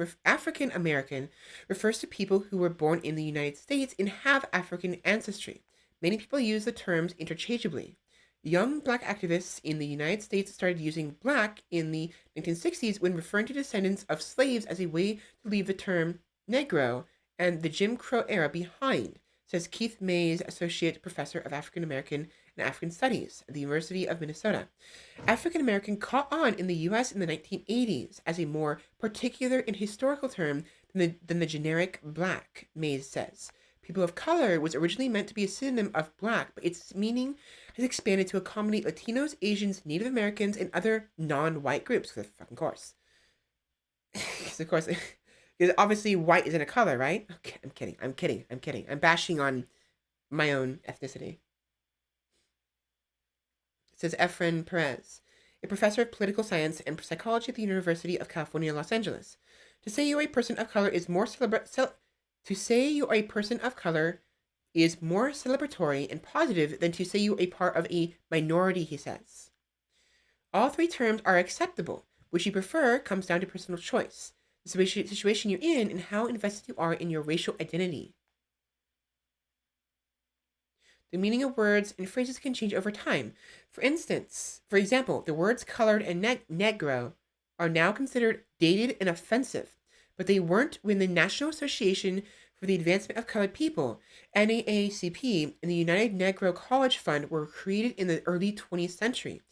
Speaker 1: refers to people who were born in the United States and have African ancestry. Many people use the terms interchangeably. Young black activists in the United States started using black in the 1960s when referring to descendants of slaves as a way to leave the term Negro and the Jim Crow era behind, says Keith Mays, Associate Professor of African American and African Studies at the University of Minnesota. African American caught on in the U.S. in the 1980s as a more particular and historical term than the generic black, Mays says. People of color was originally meant to be a synonym of black, but its meaning has expanded to accommodate Latinos, Asians, Native Americans, and other non-white groups. Of fucking course. Because of course, because obviously white isn't a color, right? Okay, I'm kidding. I'm bashing on my own ethnicity. It says Efren Perez. a professor of political science and psychology at the University of California, Los Angeles. To say you're a person of color is more to say you're a person of color is more celebratory and positive than to say you're a part of a minority, he says. All three terms are acceptable. Which you prefer comes down to personal choice, the situation you're in, and how invested you are in your racial identity. The meaning of words and phrases can change over time. For example, the words colored and negro are now considered dated and offensive, but they weren't when the National Association for the Advancement of Colored People, NAACP, and the United Negro College Fund were created in the early 20th century.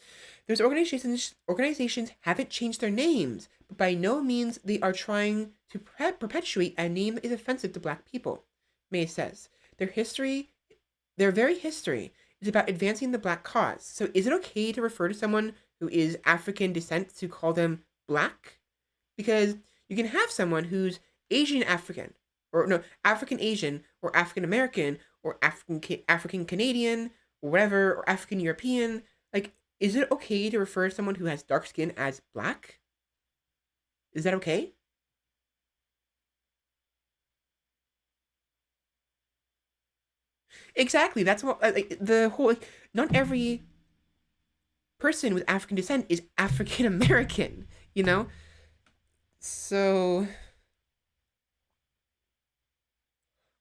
Speaker 1: Those organizations haven't changed their names, but by no means they are trying to perpetuate a name that is offensive to black people, May says. Their very history is about advancing the black cause. So is it okay to refer to someone who is African descent to call them black? Because you can have someone who's Asian African, or no, African Asian, or African American, or African Canadian, or whatever, or African European. Like, is it okay to refer to someone who has dark skin as black? Is that okay? Exactly. That's what like the whole like, not every person with African descent is African American, you know? So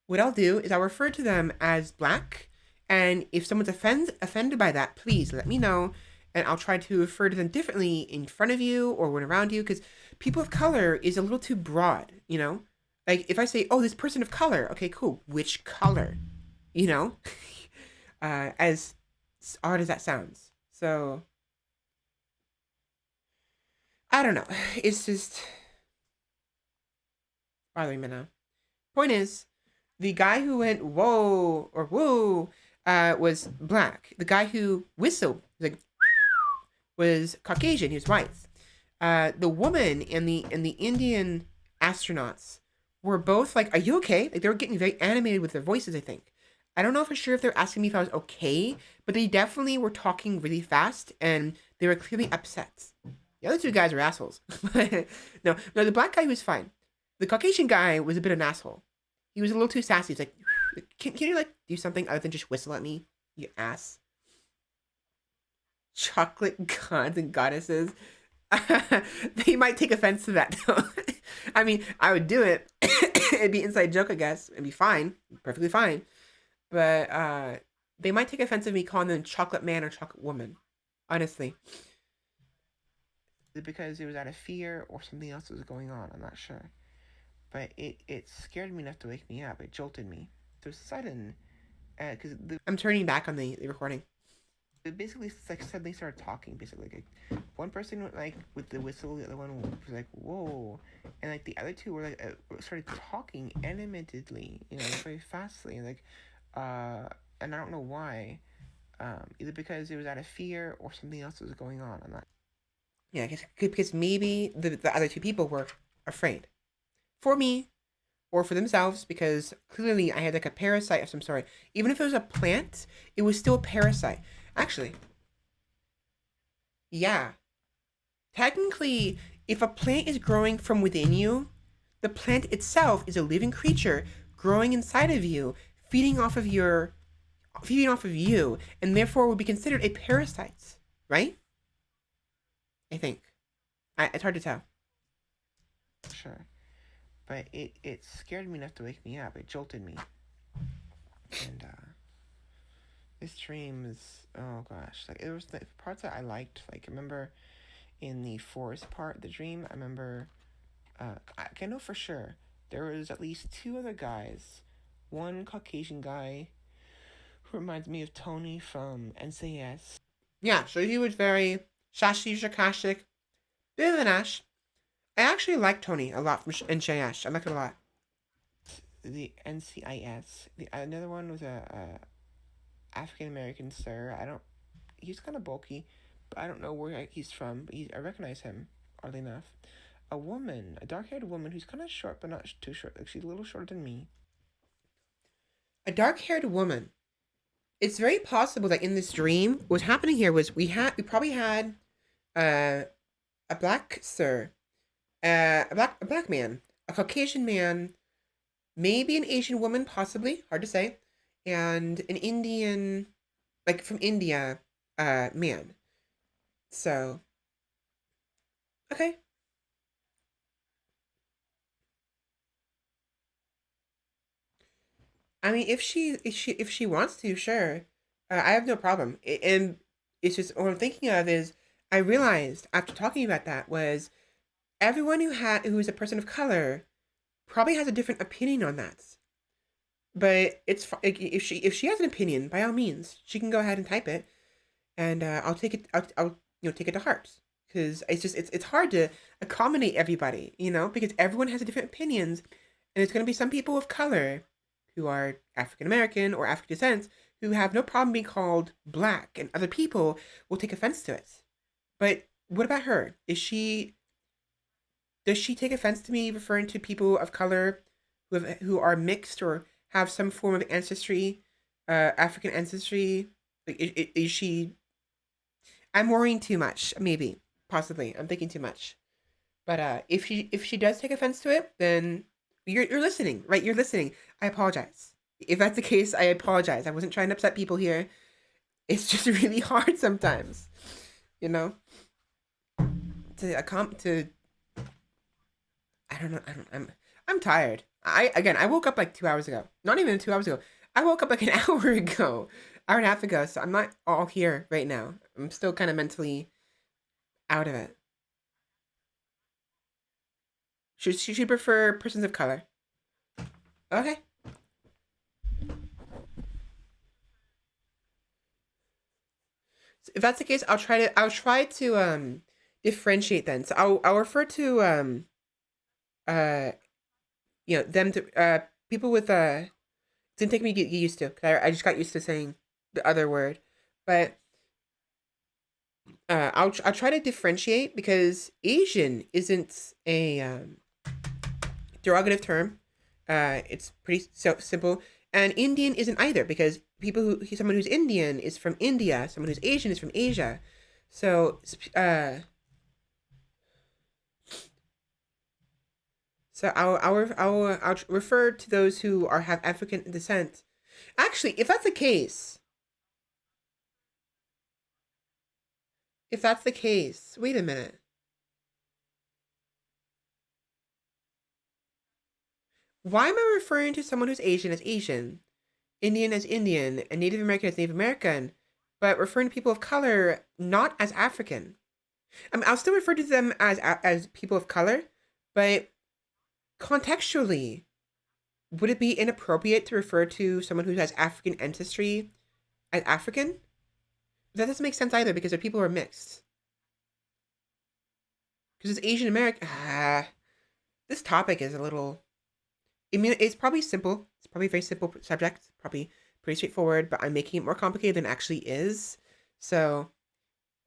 Speaker 1: what I'll do is I'll refer to them as black, and if someone's offended by that, please let me know, and I'll try to refer to them differently in front of you or when around you, because people of color is a little too broad, you know? Like if I say, oh, this person of color, okay, cool. Which color? You know? As odd as that sounds. So I don't know. It's just bothering me now. Point is, the guy who went whoa or woo was black. The guy who whistled like was Caucasian. He was white. The woman and the Indian astronauts were both like, "Are you okay?" Like they were getting very animated with their voices. I think. I don't know for sure if they're asking me if I was okay, but they definitely were talking really fast and they were clearly upset. The other two guys were assholes. No, the black guy was fine. The Caucasian guy was a bit of an asshole. He was a little too sassy. He's like, can you like do something other than just whistle at me, you ass? Chocolate gods and goddesses. They might take offense to that though. I mean, I would do it. It'd be inside joke, I guess. It'd be fine, perfectly fine. But they might take offense of me calling them chocolate man or chocolate woman. Honestly, because it was out of fear or something else was going on. I'm not sure, but it scared me enough to wake me up. It jolted me. It was sudden, because I'm turning back on the recording. It basically like suddenly started talking. Basically, like one person went like with the whistle, the other one was like whoa, and like the other two were like started talking animatedly, you know, very fastly, like and I don't know why, either because it was out of fear or something else was going on. I'm not. Yeah, I guess because maybe the other two people were afraid for me or for themselves because clearly I had like a parasite of some sort. Even if it was a plant, it was still a parasite. Actually, yeah. Technically, if a plant is growing from within you, the plant itself is a living creature growing inside of you, feeding off of you, and therefore would be considered a parasite, right? I think. It's hard to tell. Sure. But it scared me enough to wake me up. It jolted me. And this dream is, oh gosh, like it was the parts that I liked. Like I remember in the forest part of the dream, I remember I know for sure there was at least two other guys. One Caucasian guy who reminds me of Tony from NCIS. Yeah, so he was very sassy, sarcastic, bit of an ass. I actually like Tony a lot from NCIS. I like it a lot. The NCIS. The another one was a African American sir. I don't. He's kind of bulky, but I don't know where he's from. But I recognize him, oddly enough. A woman, a dark-haired woman who's kind of short, but not too short. Like she's a little shorter than me. A dark-haired woman. It's very possible that in this dream, what's happening here was we probably had Uh, a black sir, a black man, a Caucasian man, maybe an Asian woman, possibly hard to say, and an Indian, like from India, man. So okay. I mean, if she wants to, sure. I have no problem. And it's just what I'm thinking of is I realized after talking about that was everyone who's a person of color probably has a different opinion on that. But like, if she has an opinion, by all means, she can go ahead and type it, and I'll take it. I'll take it to heart because it's hard to accommodate everybody, because everyone has different opinions, and it's going to be some people of color who are African American or African descent who have no problem being called black, and other people will take offense to it. But what about her? Does she take offense to me referring to people of color who are mixed or have some form of ancestry, African ancestry? Like, is she? I'm worrying too much. Maybe, possibly, I'm thinking too much. But if she does take offense to it, then you're listening, right? You're listening. I apologize. If that's the case, I apologize. I wasn't trying to upset people here. It's just really hard sometimes, you know, to I don't know. I'm tired. I woke up like 2 hours ago. Not even 2 hours ago. I woke up like an hour ago, hour and a half ago. So I'm not all here right now. I'm still kind of mentally out of it. She should prefer persons of color. Okay. So if that's the case, I'll try to differentiate then. So I'll refer to uh them to people with it didn't take me to get used to. 'Cause I just got used to saying the other word, but I'll try to differentiate because Asian isn't a derogative term. It's pretty simple, and Indian isn't either because someone who's Indian is from India, someone who's Asian is from Asia. So I'll refer to those who have African descent. Actually, if that's the case, wait a minute. Why am I referring to someone who's Asian as Asian, Indian as Indian, and Native American as Native American, but referring to people of color not as African? I mean, I'll still refer to them as people of color, but contextually, would it be inappropriate to refer to someone who has African ancestry as African? That doesn't make sense either because the people are mixed. Because it's Asian American. This topic is a little. I mean, it's probably simple. It's probably a very simple subject. Probably pretty straightforward, but I'm making it more complicated than it actually is. So,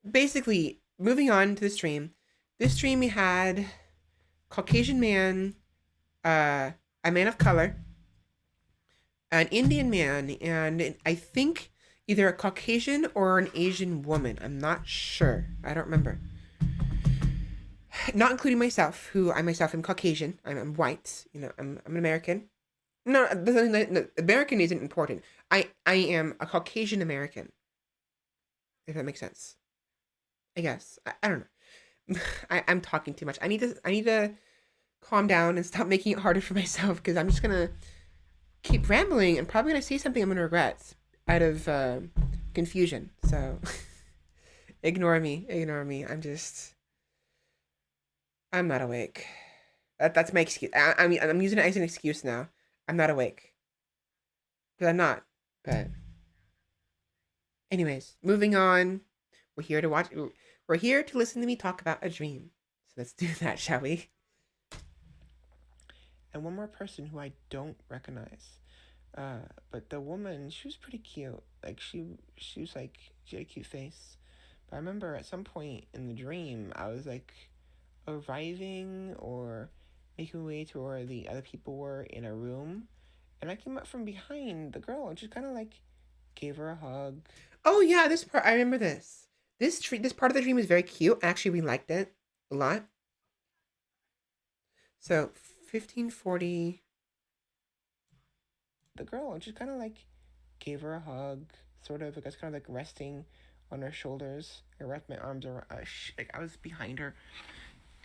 Speaker 1: basically, moving on to the stream. This stream we had Caucasian man, a man of color, an Indian man, and I think either a Caucasian or an Asian woman. I'm not sure. I don't remember. Not including myself, who I myself am Caucasian. I'm white. I'm an American. No, no, American isn't important. I am a Caucasian American. If that makes sense. I guess. I don't know. I'm talking too much. I need to calm down and stop making it harder for myself because I'm just gonna keep rambling and probably gonna say something I'm gonna regret out of confusion. So ignore me. Ignore me. I'm not awake. That's my excuse. I mean, I'm using it as an excuse now. I'm not awake because I'm not. But anyways, moving on. We're here to watch. We're here to listen to me talk about a dream. So let's do that, shall we? And one more person who I don't recognize. But the woman, she was pretty cute. Like she was like she had a cute face. But I remember at some point in the dream, I was like arriving or making my way to where the other people were in a room, and I came up from behind the girl and just kind of like gave her a hug. Oh yeah, this part I remember this. this part of the dream is very cute. Actually, we liked it a lot. So 1540.
Speaker 2: The girl just kind of like gave her a hug, sort of. Like I was kind of like resting on her shoulders. I wrapped my arms around. Like I was behind her,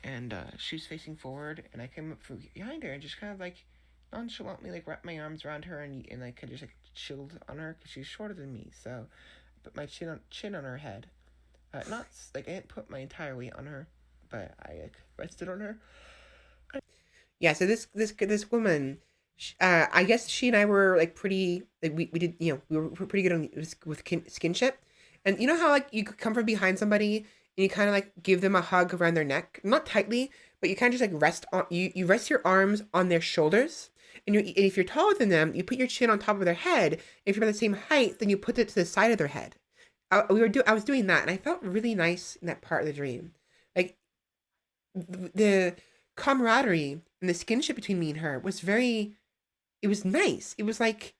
Speaker 2: and she was facing forward, and I came up from behind her and just kind of like nonchalantly like wrapped my arms around her and like just like chilled on her because she's shorter than me. So I put my chin on her head. Not like I didn't put my entire weight on her, but I like rested on her.
Speaker 1: Yeah. So this woman, I guess she and I were like pretty like we did we were pretty good on with skinship, and you know how like you could come from behind somebody and you kind of like give them a hug around their neck, not tightly, but you kind of just like you rest your arms on their shoulders, and if you're taller than them, you put your chin on top of their head. If you're about the same height, then you put it to the side of their head. I was doing that, and I felt really nice in that part of the dream, like the camaraderie and the skinship between me and her was very. It was nice. It was like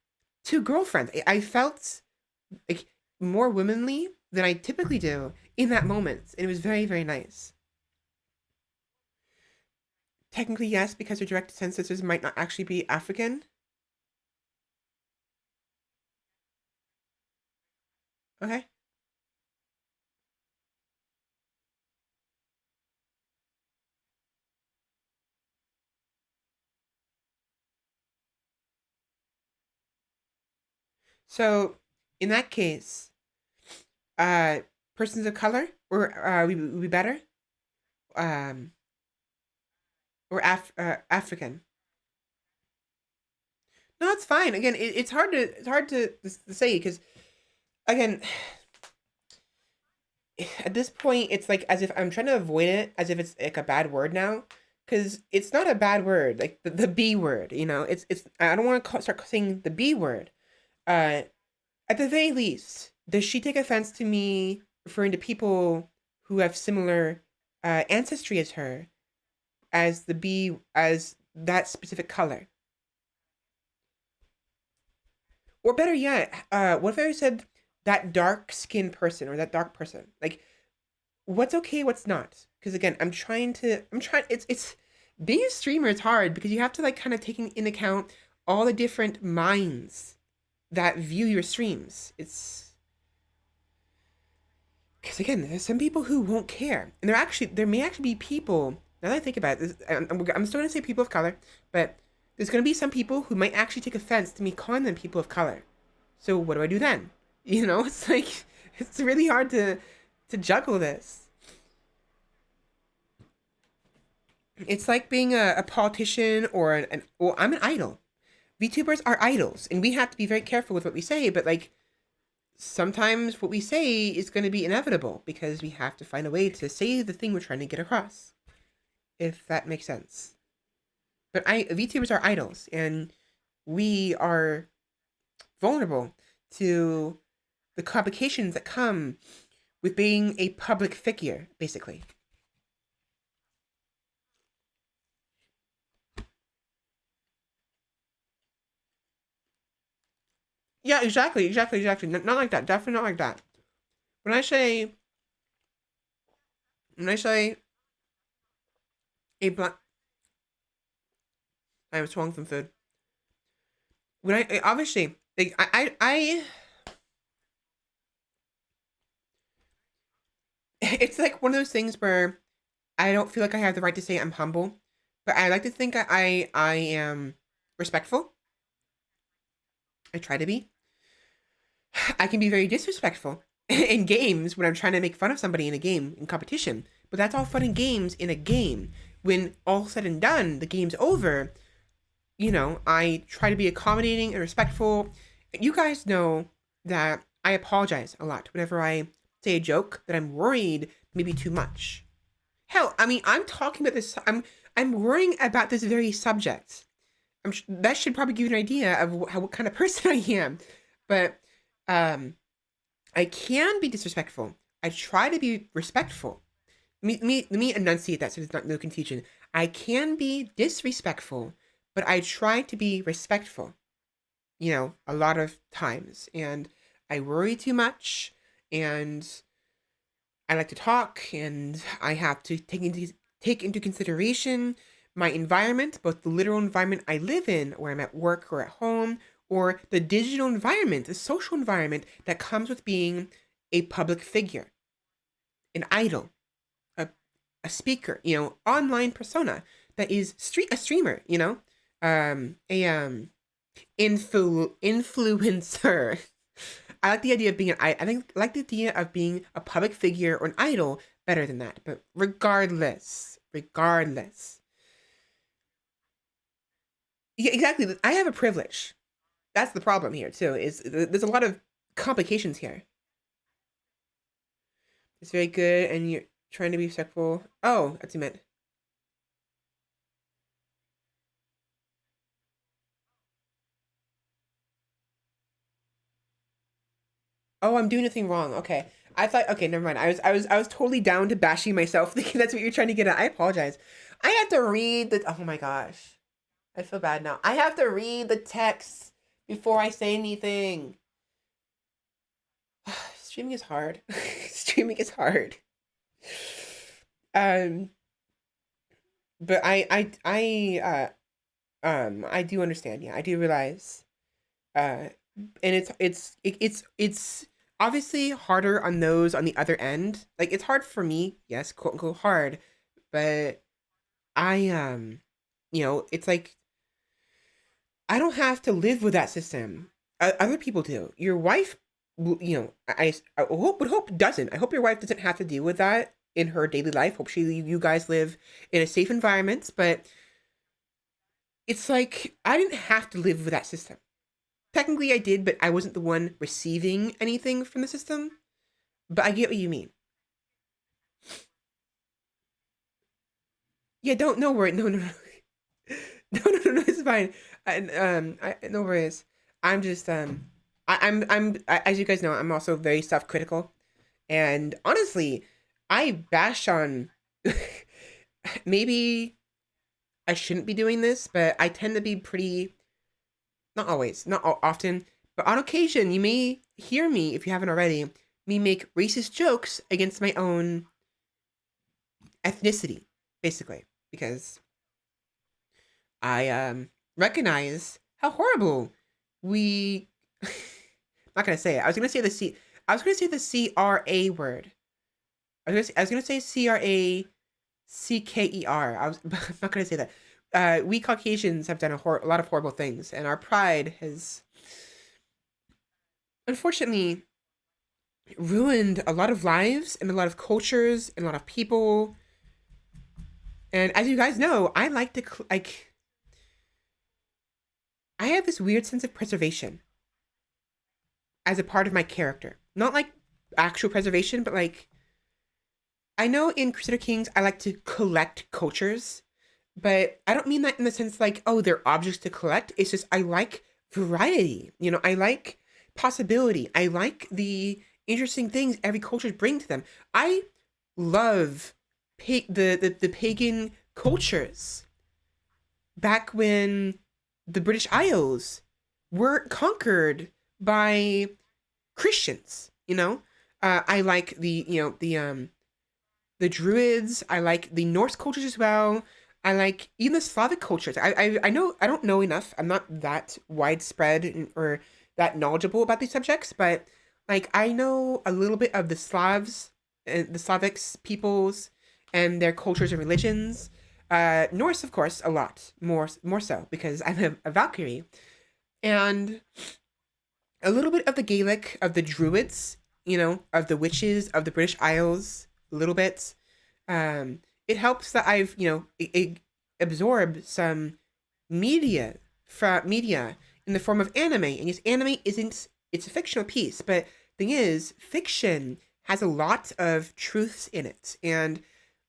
Speaker 1: two girlfriends. I felt like more womanly than I typically do in that moment, and it was very very nice. Technically, yes, because her direct ancestors might not actually be African. Okay. So in that case, uh, persons of color or would be better. Um, or African. No, it's fine. Again, it's hard to say because again, at this point, it's like as if I'm trying to avoid it, as if it's like a bad word now, because it's not a bad word. Like the B word, it's. I don't want to start saying the B word. Uh, at the very least, does she take offense to me referring to people who have similar ancestry as her as the B as that specific color? Or better yet, what if I said that dark skinned person or that dark person? Like, what's okay, what's not? Because again, I'm trying. It's being a streamer is hard because you have to like kind of taking in account all the different minds that view your streams. It's because again, there's some people who won't care, and there may actually be people. Now that I think about it, I'm still gonna say people of color, but there's gonna be some people who might actually take offense to me calling them people of color. So what do I do then? It's like it's really hard to juggle this. It's like being a politician or well, I'm an idol. VTubers are idols, and we have to be very careful with what we say. But like sometimes what we say is going to be inevitable because we have to find a way to say the thing we're trying to get across. If that makes sense. But VTubers are idols, and we are vulnerable to the complications that come with being a public figure, basically. Yeah, exactly. Not like that. Definitely not like that. When I say when I say a black, I am swallowing some food. When obviously like it's like one of those things where I don't feel like I have the right to say I'm humble, but I like to think I am respectful. I try to be. I can be very disrespectful in games when I'm trying to make fun of somebody in a game in competition. But that's all fun and games in a game. When all said and done, the game's over. I try to be accommodating and respectful. You guys know that I apologize a lot whenever I say a joke that I'm worried maybe too much. Hell, I mean, I'm talking about this. I'm worrying about this very subject. That should probably give you an idea of what kind of person I am. But um, I can be disrespectful. I try to be respectful. Let me enunciate that so there's not no confusion. I can be disrespectful, but I try to be respectful. A lot of times, and I worry too much, and I like to talk, and I have to take into consideration my environment, both the literal environment I live in, where I'm at work or at home, or the digital environment, the social environment that comes with being a public figure, an idol, a, a speaker, online persona that is a streamer, a influencer. I like the idea of being I think I like the idea of being a public figure or an idol better than that. But regardless, yeah, exactly. I have a privilege. That's the problem here too. Is there's a lot of complications here. It's very good, and you're trying to be respectful. Oh, that's what you meant. Oh, I'm doing nothing wrong. Okay. I thought okay, never mind. I was totally down to bashing myself thinking that's what you're trying to get at. I apologize. I have to read the oh my gosh. I feel bad now. I have to read the text before I say anything. Streaming is hard. Streaming is hard. Um but I do understand. Yeah, I do realize uh and it's obviously harder on those on the other end. Like it's hard for me, yes, quote unquote hard, but I it's like I don't have to live with that system. Other people do. Your wife, I would hope doesn't. I hope your wife doesn't have to deal with that in her daily life. Hope you guys live in a safe environment. But it's like I didn't have to live with that system. Technically, I did, but I wasn't the one receiving anything from the system. But I get what you mean. Yeah, don't no worry, no no no no, it's fine. No worries. I'm just as you guys know, I'm also very self-critical, and honestly, I bash on. Maybe I shouldn't be doing this, but I tend to be pretty. Not always, not often, but on occasion, you may hear me if you haven't already. Me make racist jokes against my own ethnicity, basically, because I recognize how horrible we. Not gonna say it. I was gonna say the C. I was gonna say the CRA word. I was gonna say CRACKER. I'm not gonna say that. We Caucasians have done a lot of horrible things, and our pride has unfortunately ruined a lot of lives and a lot of cultures and a lot of people. And as you guys know, I like to like. I have this weird sense of preservation as a part of my character. Not like actual preservation, but like I know in Crusader Kings I like to collect cultures, but I don't mean that in the sense like, oh, they're objects to collect. It's just I like variety. I like possibility. I like the interesting things every culture bring to them. I love the pagan cultures back when the British Isles were conquered by Christians. I like the Druids. I like the Norse cultures as well. I like even the Slavic cultures. I know I don't know enough. I'm not that widespread or that knowledgeable about these subjects, but like I know a little bit of the Slavs, the Slavics peoples, and their cultures and religions. Norse, of course, a lot more so because I'm a Valkyrie, and a little bit of the Gaelic of the Druids, of the witches of the British Isles, a little bit. It helps that I've absorbed some media in the form of anime, and yes, anime isn't it's a fictional piece, but thing is, fiction has a lot of truths in it, and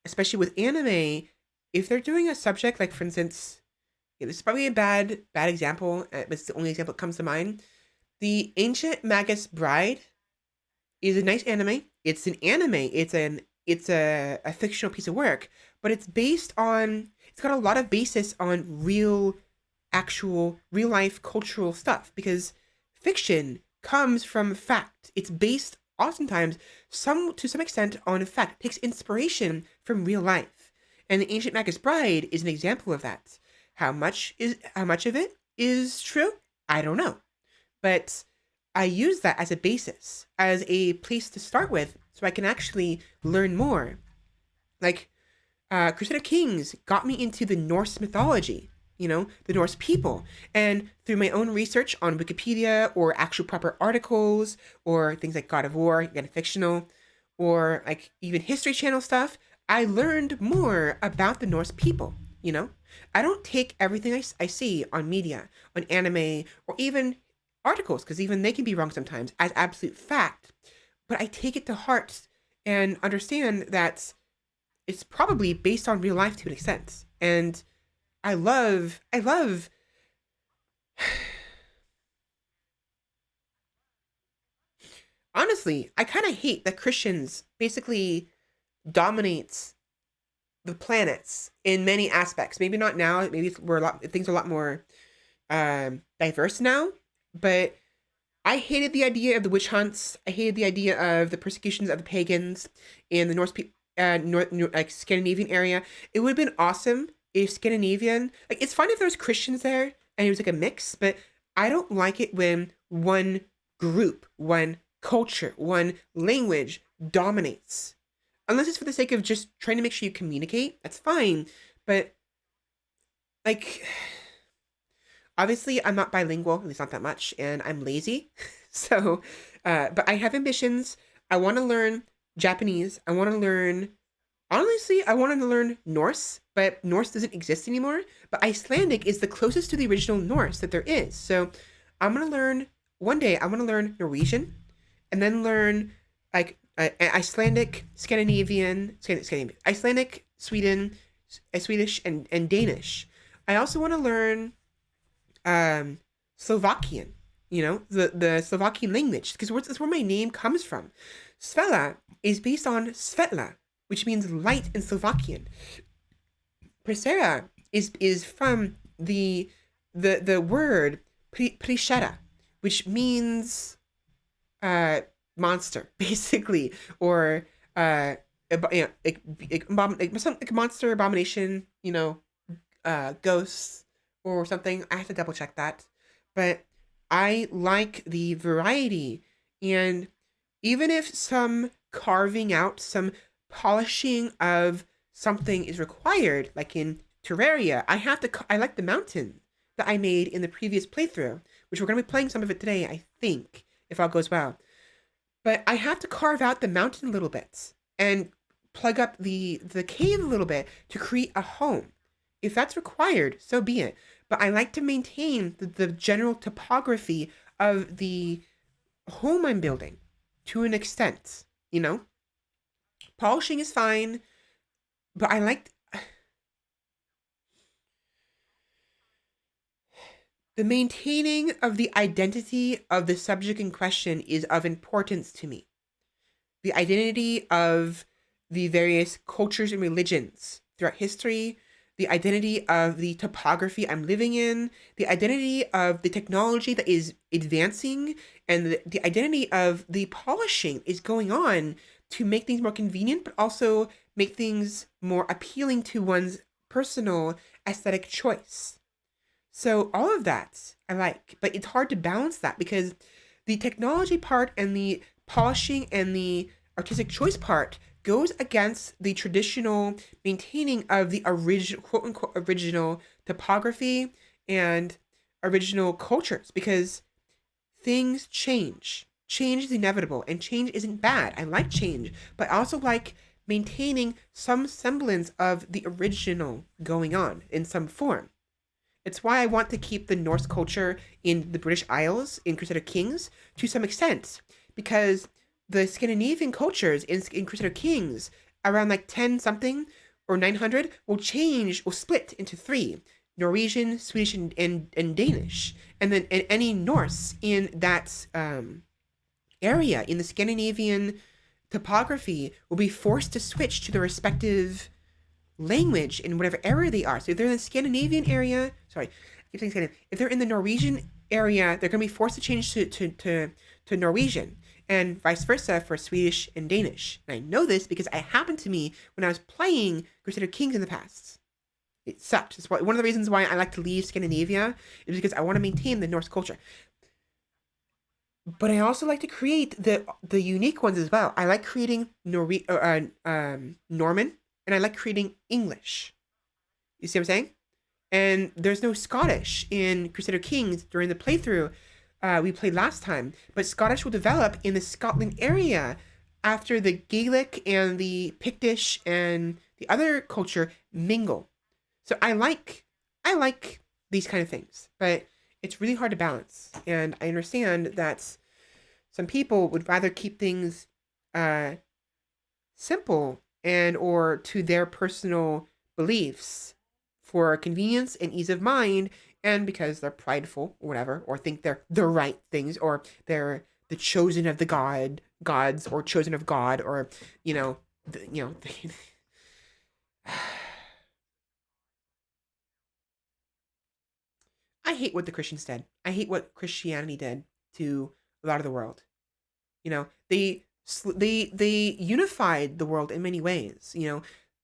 Speaker 1: especially with anime, if they're doing a subject like, for instance, this is probably a bad example, but it's the only example that comes to mind. The Ancient Magus Bride is a nice anime. It's an anime. It's a fictional piece of work, but it's got a lot of basis on actual real life cultural stuff because fiction comes from fact. It's based oftentimes, to some extent, on fact, takes inspiration from real life. And the Ancient Magus Bride is an example of that. How much of it is true? I don't know. But I use that as a basis, as a place to start with, so I can actually learn more. Like, Crusader Kings got me into the Norse mythology, the Norse people. And through my own research on Wikipedia or actual proper articles or things like God of War, again, fictional, or like even History Channel stuff, I learned more about the Norse people. I don't take everything I see on media, on anime, or even articles, because even they can be wrong sometimes, as absolute fact. But I take it to heart and understand that it's probably based on real life to an extent. And I love, honestly, I kind of hate that Christians basically dominates the planets in many aspects. Maybe not now. Maybe things are a lot more diverse now. But I hated the idea of the witch hunts. I hated the idea of the persecutions of the pagans in the like Scandinavian area. It would have been awesome if Scandinavian, like, it's fine if there's Christians there and it was like a mix, but I don't like it when one group, one culture, one language dominates. Unless it's for the sake of just trying to make sure you communicate, that's fine. But like, obviously, I'm not bilingual, at least not that much, and I'm lazy. So, but I have ambitions. I want to learn Japanese. I want to learn, honestly, I wanted to learn Norse, but Norse doesn't exist anymore. But Icelandic is the closest to the original Norse that there is. So, I'm going to learn, one day, I want to learn Norwegian, and then learn like Icelandic, Icelandic, Swedish, and Danish. I also want to learn Slovakian, the Slovakian language, because that's where my name comes from. Svela is based on Svetla, which means light in Slovakian. Persera is from the word Prishera, which means monster, basically, or like monster, abomination, ghosts or something. I have to double check that. But I like the variety. And even if some carving out, some polishing of something is required, like in Terraria, I like the mountain that I made in the previous playthrough, which we're going to be playing some of it today, I think, if all goes well. But I have to carve out the mountain a little bit and plug up the cave a little bit to create a home. If that's required, so be it. But I like to maintain the general topography of the home I'm building to an extent. Polishing is fine, but I like the maintaining of the identity of the subject in question is of importance to me. The identity of the various cultures and religions throughout history, the identity of the topography I'm living in, the identity of the technology that is advancing, and the identity of the polishing is going on to make things more convenient, but also make things more appealing to one's personal aesthetic choice. So all of that I like, but it's hard to balance that because the technology part and the polishing and the artistic choice part goes against the traditional maintaining of the original, quote unquote, original topography and original cultures, because things change. Change is inevitable and change isn't bad. I like change, but I also like maintaining some semblance of the original going on in some form. It's why I want to keep the Norse culture in the British Isles in Crusader Kings to some extent, because the Scandinavian cultures in Crusader Kings around like 10 something or 900 will split into three: Norwegian, Swedish, and Danish. And then any Norse in that area in the Scandinavian topography will be forced to switch to the respective language in whatever area they are. So if they're in the Scandinavian area, sorry, I keep saying Scandinavian. If they're in the Norwegian area, they're going to be forced to change to Norwegian. and vice versa for Swedish and Danish. And I know this because it happened to me when I was playing Crusader Kings in the past. It sucked. It's one of the reasons why I like to leave Scandinavia is because I want to maintain the Norse culture. But I also like to create the unique ones as well. I like creating Norman, and I like creating English. You see what I'm saying? And there's no Scottish in Crusader Kings during the playthrough we played last time, but Scottish will develop in the Scotland area after the Gaelic and the Pictish and the other culture mingle. So I like these kind of things, but it's really hard to balance. And I understand that some people would rather keep things uh, simple and or to their personal beliefs for convenience and ease of mind, and because they're prideful or whatever, or think they're the right things, or they're the chosen of the gods, or chosen of God, or you know, the, you know. I hate what the Christians did. I hate what Christianity did to a lot of the world. You know, they unified the world in many ways.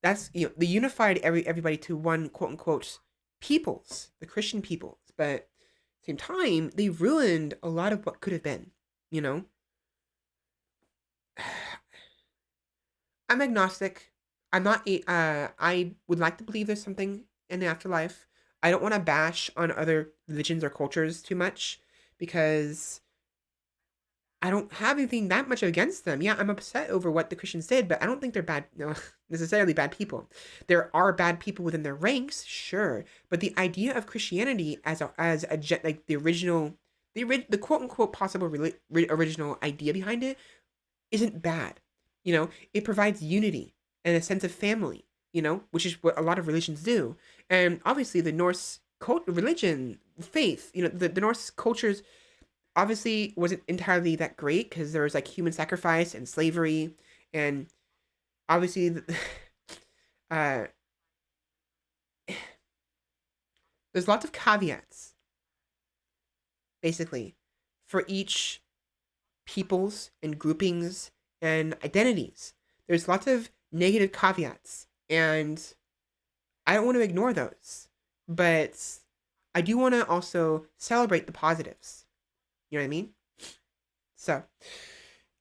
Speaker 1: That's they unified everybody to one quote unquote peoples, the Christian peoples. But at the same time, they ruined a lot of what could have been. You know, I'm agnostic. I'm not. I would like to believe there's something in the afterlife. I don't want to bash on other religions or cultures too much because I don't have anything that much against them. Yeah, I'm upset over what the Christians did, but I don't think they're bad, no, necessarily bad people. There are bad people within their ranks, sure, but the idea of Christianity like the original, the quote unquote possible original idea behind it isn't bad. It provides unity and a sense of family. Which is what a lot of religions do, and obviously the Norse religion, faith. The Norse cultures obviously wasn't entirely that great because there was like human sacrifice and slavery, and obviously uh, there's lots of caveats basically for each peoples and groupings and identities. There's lots of negative caveats, and I don't want to ignore those, but I do want to also celebrate the positives. You know what I mean? So,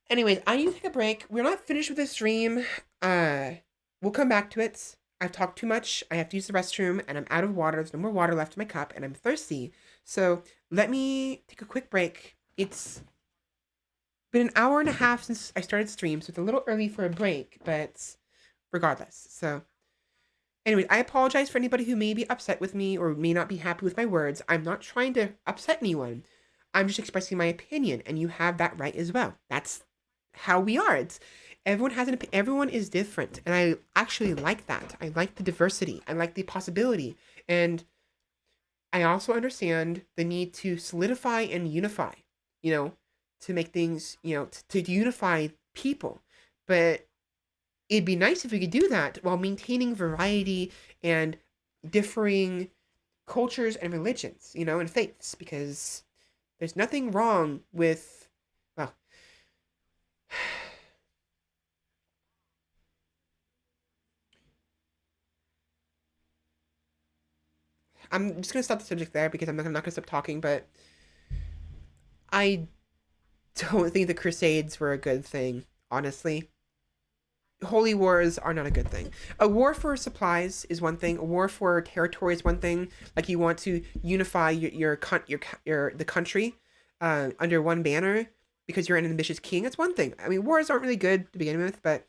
Speaker 1: anyways, I need to take a break. We're not finished with this stream. We'll come back to it. I've talked too much. I have to use the restroom, and I'm out of water. There's no more water left in my cup, and I'm thirsty. So let me take a quick break. It's been an hour and a half since I started stream, so it's a little early for a break, but regardless. So, anyways, I apologize for anybody who may be upset with me or may not be happy with my words. I'm not trying to upset anyone. I'm just expressing my opinion, and you have that right as well. That's how we are. Everyone is different, and I actually like that. I like the diversity. I like the possibility, and I also understand the need to solidify and unify. To make things, to unify people. But it'd be nice if we could do that while maintaining variety and differing cultures and religions, and faiths, because there's nothing wrong with, well, I'm just gonna stop the subject there because I'm not gonna stop talking. But I don't think the Crusades were a good thing, honestly. Holy wars are not a good thing. A war for supplies is one thing. A war for territory is one thing. Like you want to unify the country under one banner because you're an ambitious king. That's one thing. I mean, wars aren't really good to begin with, but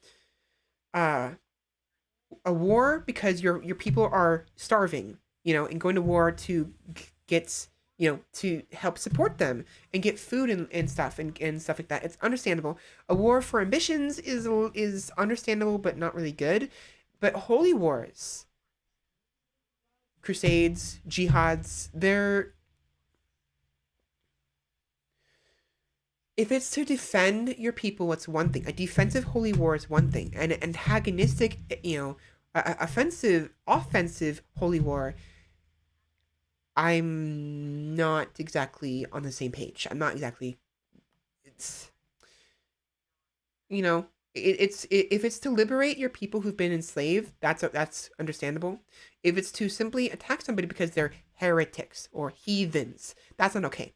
Speaker 1: uh, a war because your people are starving, and going to war to get to help support them and get food and stuff and stuff like that. It's understandable. A war for ambitions is understandable but not really good. But holy wars, crusades, jihads, they're if it's to defend your people, it's one thing. A defensive holy war is one thing. An antagonistic, offensive holy war, I'm not exactly on the same page. I'm not exactly. It's You know, if it's to liberate your people who've been enslaved, that's understandable. If it's to simply attack somebody because they're heretics or heathens, that's not okay.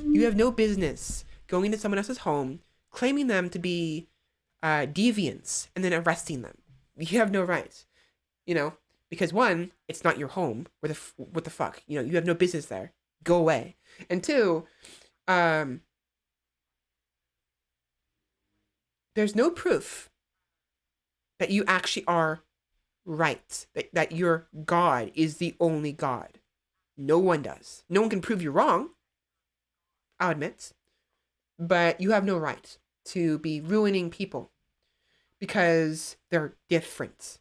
Speaker 1: You have no business going into someone else's home, claiming them to be deviants, and then arresting them. You have no right. You know, because one, it's not your home. What the fuck? You know, you have no business there. Go away. And two, um, there's no proof that you actually are right. That your God is the only God. No one does. No one can prove you're wrong. I'll admit, but you have no right to be ruining people because they're different.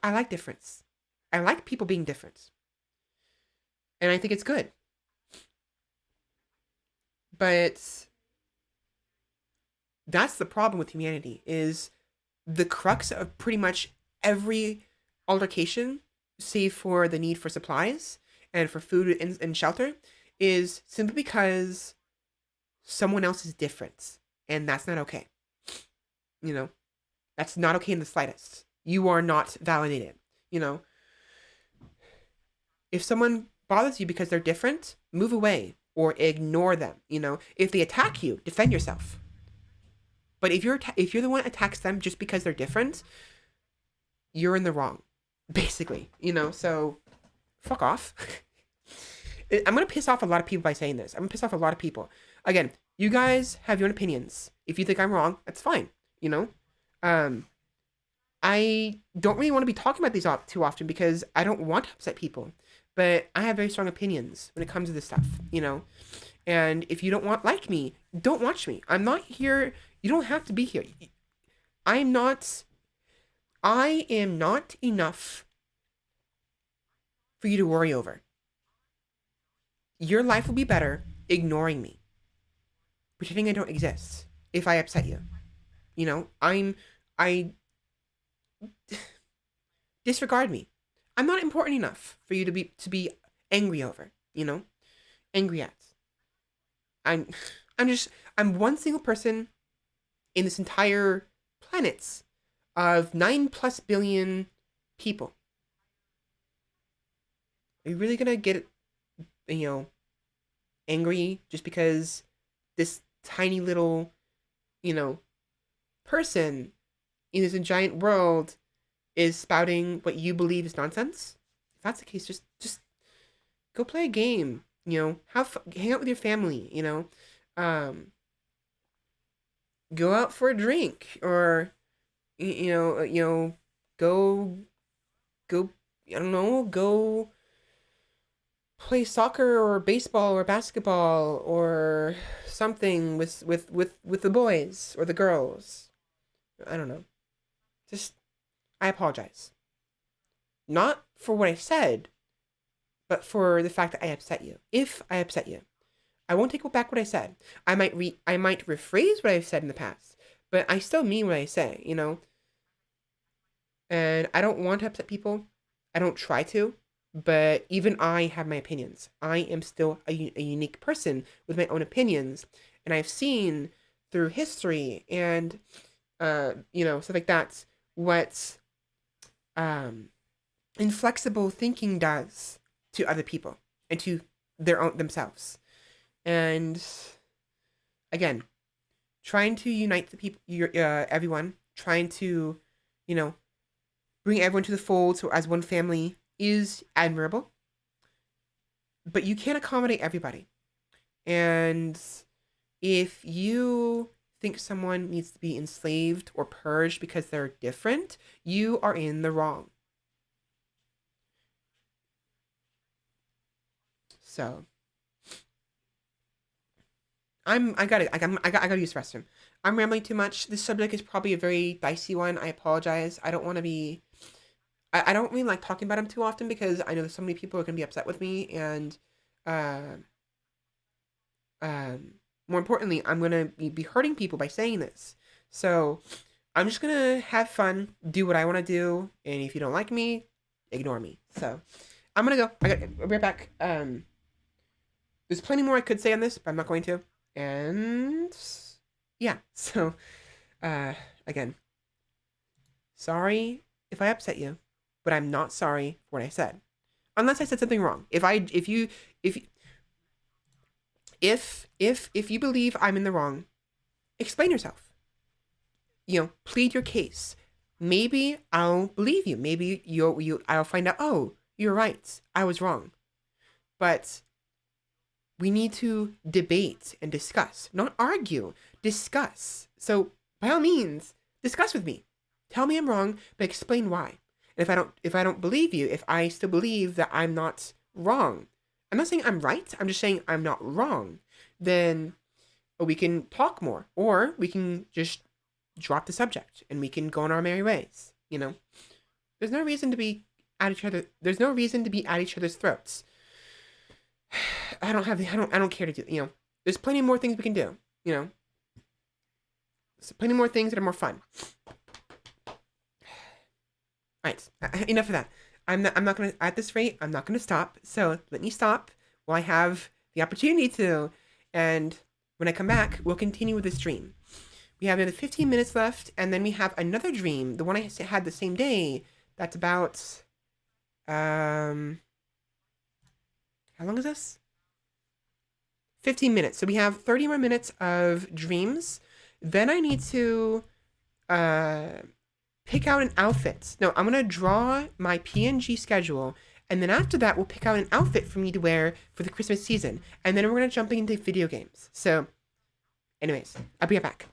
Speaker 1: I like difference. I like people being different. And I think it's good. But that's the problem with humanity is the crux of pretty much every altercation, save for the need for supplies and for food and shelter, is simply because someone else is different. And that's not okay. You know, that's not okay in the slightest. You are not validated. You know, if someone bothers you because they're different, move away or ignore them. You know, if they attack you, defend yourself. But if you're the one that attacks them just because they're different, you're in the wrong, basically. You know, so fuck off. I'm gonna piss off a lot of people by saying this. I'm gonna piss off a lot of people. Again, you guys have your own opinions. If you think I'm wrong, that's fine. You know, um, I don't really want to be talking about these too often because I don't want to upset people. But I have very strong opinions when it comes to this stuff. You know, and if you don't like me, don't watch me. I'm not here. You don't have to be here. I'm not. I am not enough for you to worry over. Your life will be better ignoring me, pretending I don't exist if I upset you. You know, I disregard me. I'm not important enough for you to be angry over. You know, angry at. I'm I'm just I'm one single person in this entire planet of 9+ billion people. Are you really gonna get, you know, angry just because this tiny little, you know, person in this giant world is spouting what you believe is nonsense? If that's the case, just go play a game. You know, hang out with your family. You know, um, go out for a drink or go go. I don't know, go play soccer or baseball or basketball or something with the boys or the girls. I don't know. Just I apologize. Not for what I said, but for the fact that I upset you. If I upset you, I won't take back what I said. I might rephrase what I've said in the past, but I still mean what I say, you know? And I don't want to upset people. I don't try to, but even I have my opinions. I am still a unique person with my own opinions, and I've seen through history and stuff like that what um, inflexible thinking does to other people and to their own themselves. And again, trying to unite the people, everyone, trying to, you know, bring everyone to the fold so as one family is admirable, but you can't accommodate everybody. And if you think someone needs to be enslaved or purged because they're different, you are in the wrong. So I gotta use the restroom. I'm rambling too much. This subject is probably a very dicey one. I apologize. I don't want to be. I don't really like talking about them too often because I know that so many people are gonna be upset with me, and uh, more importantly, I'm gonna be hurting people by saying this. So I'm just gonna have fun, do what I want to do, and if you don't like me, ignore me. So I'm gonna go. I'll be right back. There's plenty more I could say on this, but I'm not going to. And yeah. yeah. So, uh, again, sorry if I upset you, but I'm not sorry for what I said, unless I said something wrong. If if you believe I'm in the wrong, explain yourself. Plead your case. Maybe I'll believe you. Maybe I'll find out, oh, you're right. I was wrong. But we need to debate and discuss, not argue, discuss. So by all means, discuss with me. Tell me I'm wrong, but explain why. And if I don't believe you, if I still believe that I'm not wrong, I'm not saying I'm right, I'm just saying I'm not wrong, then we can talk more, or we can just drop the subject and we can go on our merry ways. There's no reason to be at each other. There's no reason to be at each other's throats. I don't care to do. There's plenty more things we can do. There's plenty more things that are more fun. All right, enough of that. I'm not gonna, at this rate, I'm not gonna stop. So let me stop while I have the opportunity to, and when I come back, we'll continue with this dream. We have another 15 minutes left, and then we have another dream, the one I had the same day. That's about, how long is this? 15 minutes. So we have 30 more minutes of dreams. Then I need to uh, pick out an outfit. No, I'm going to draw my PNG schedule. And then after that, we'll pick out an outfit for me to wear for the Christmas season. And then we're going to jump into video games. So, anyways, I'll be right back.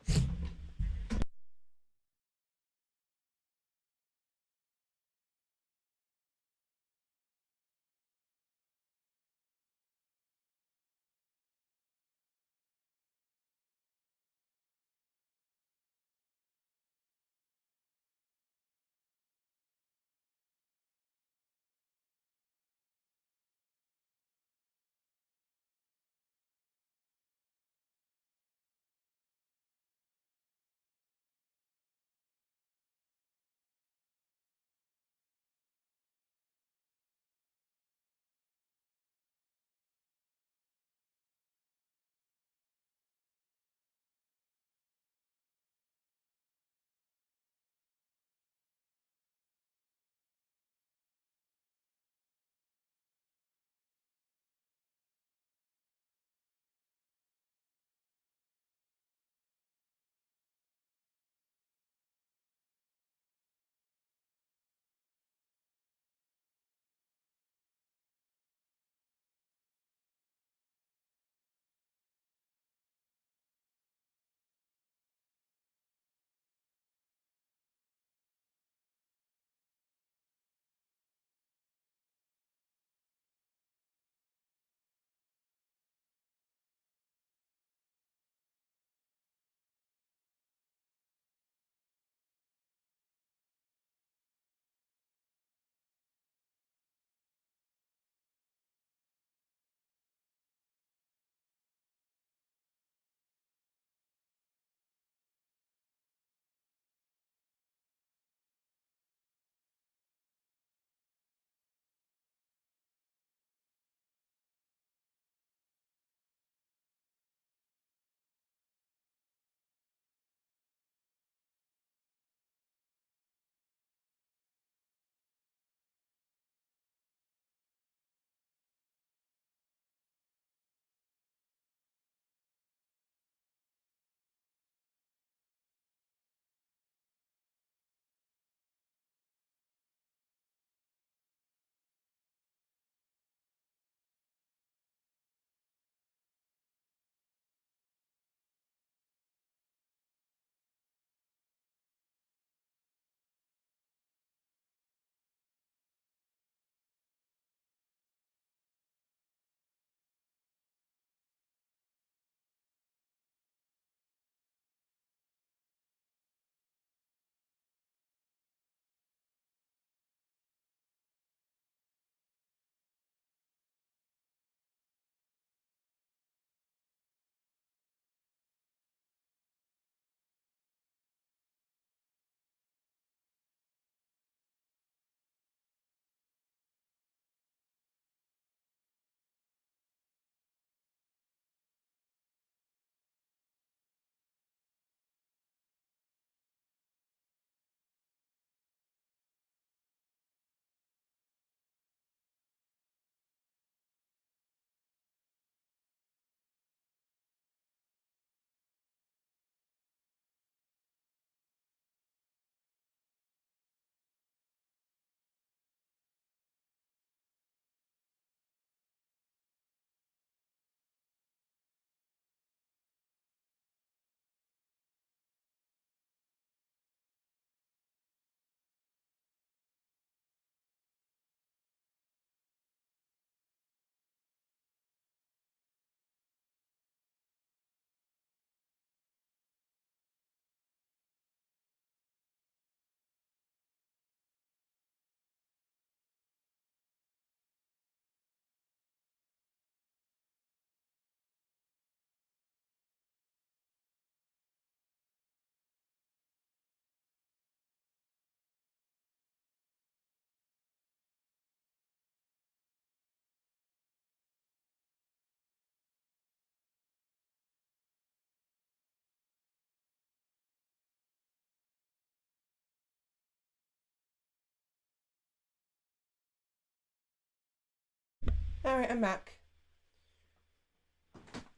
Speaker 1: Alright, I'm back.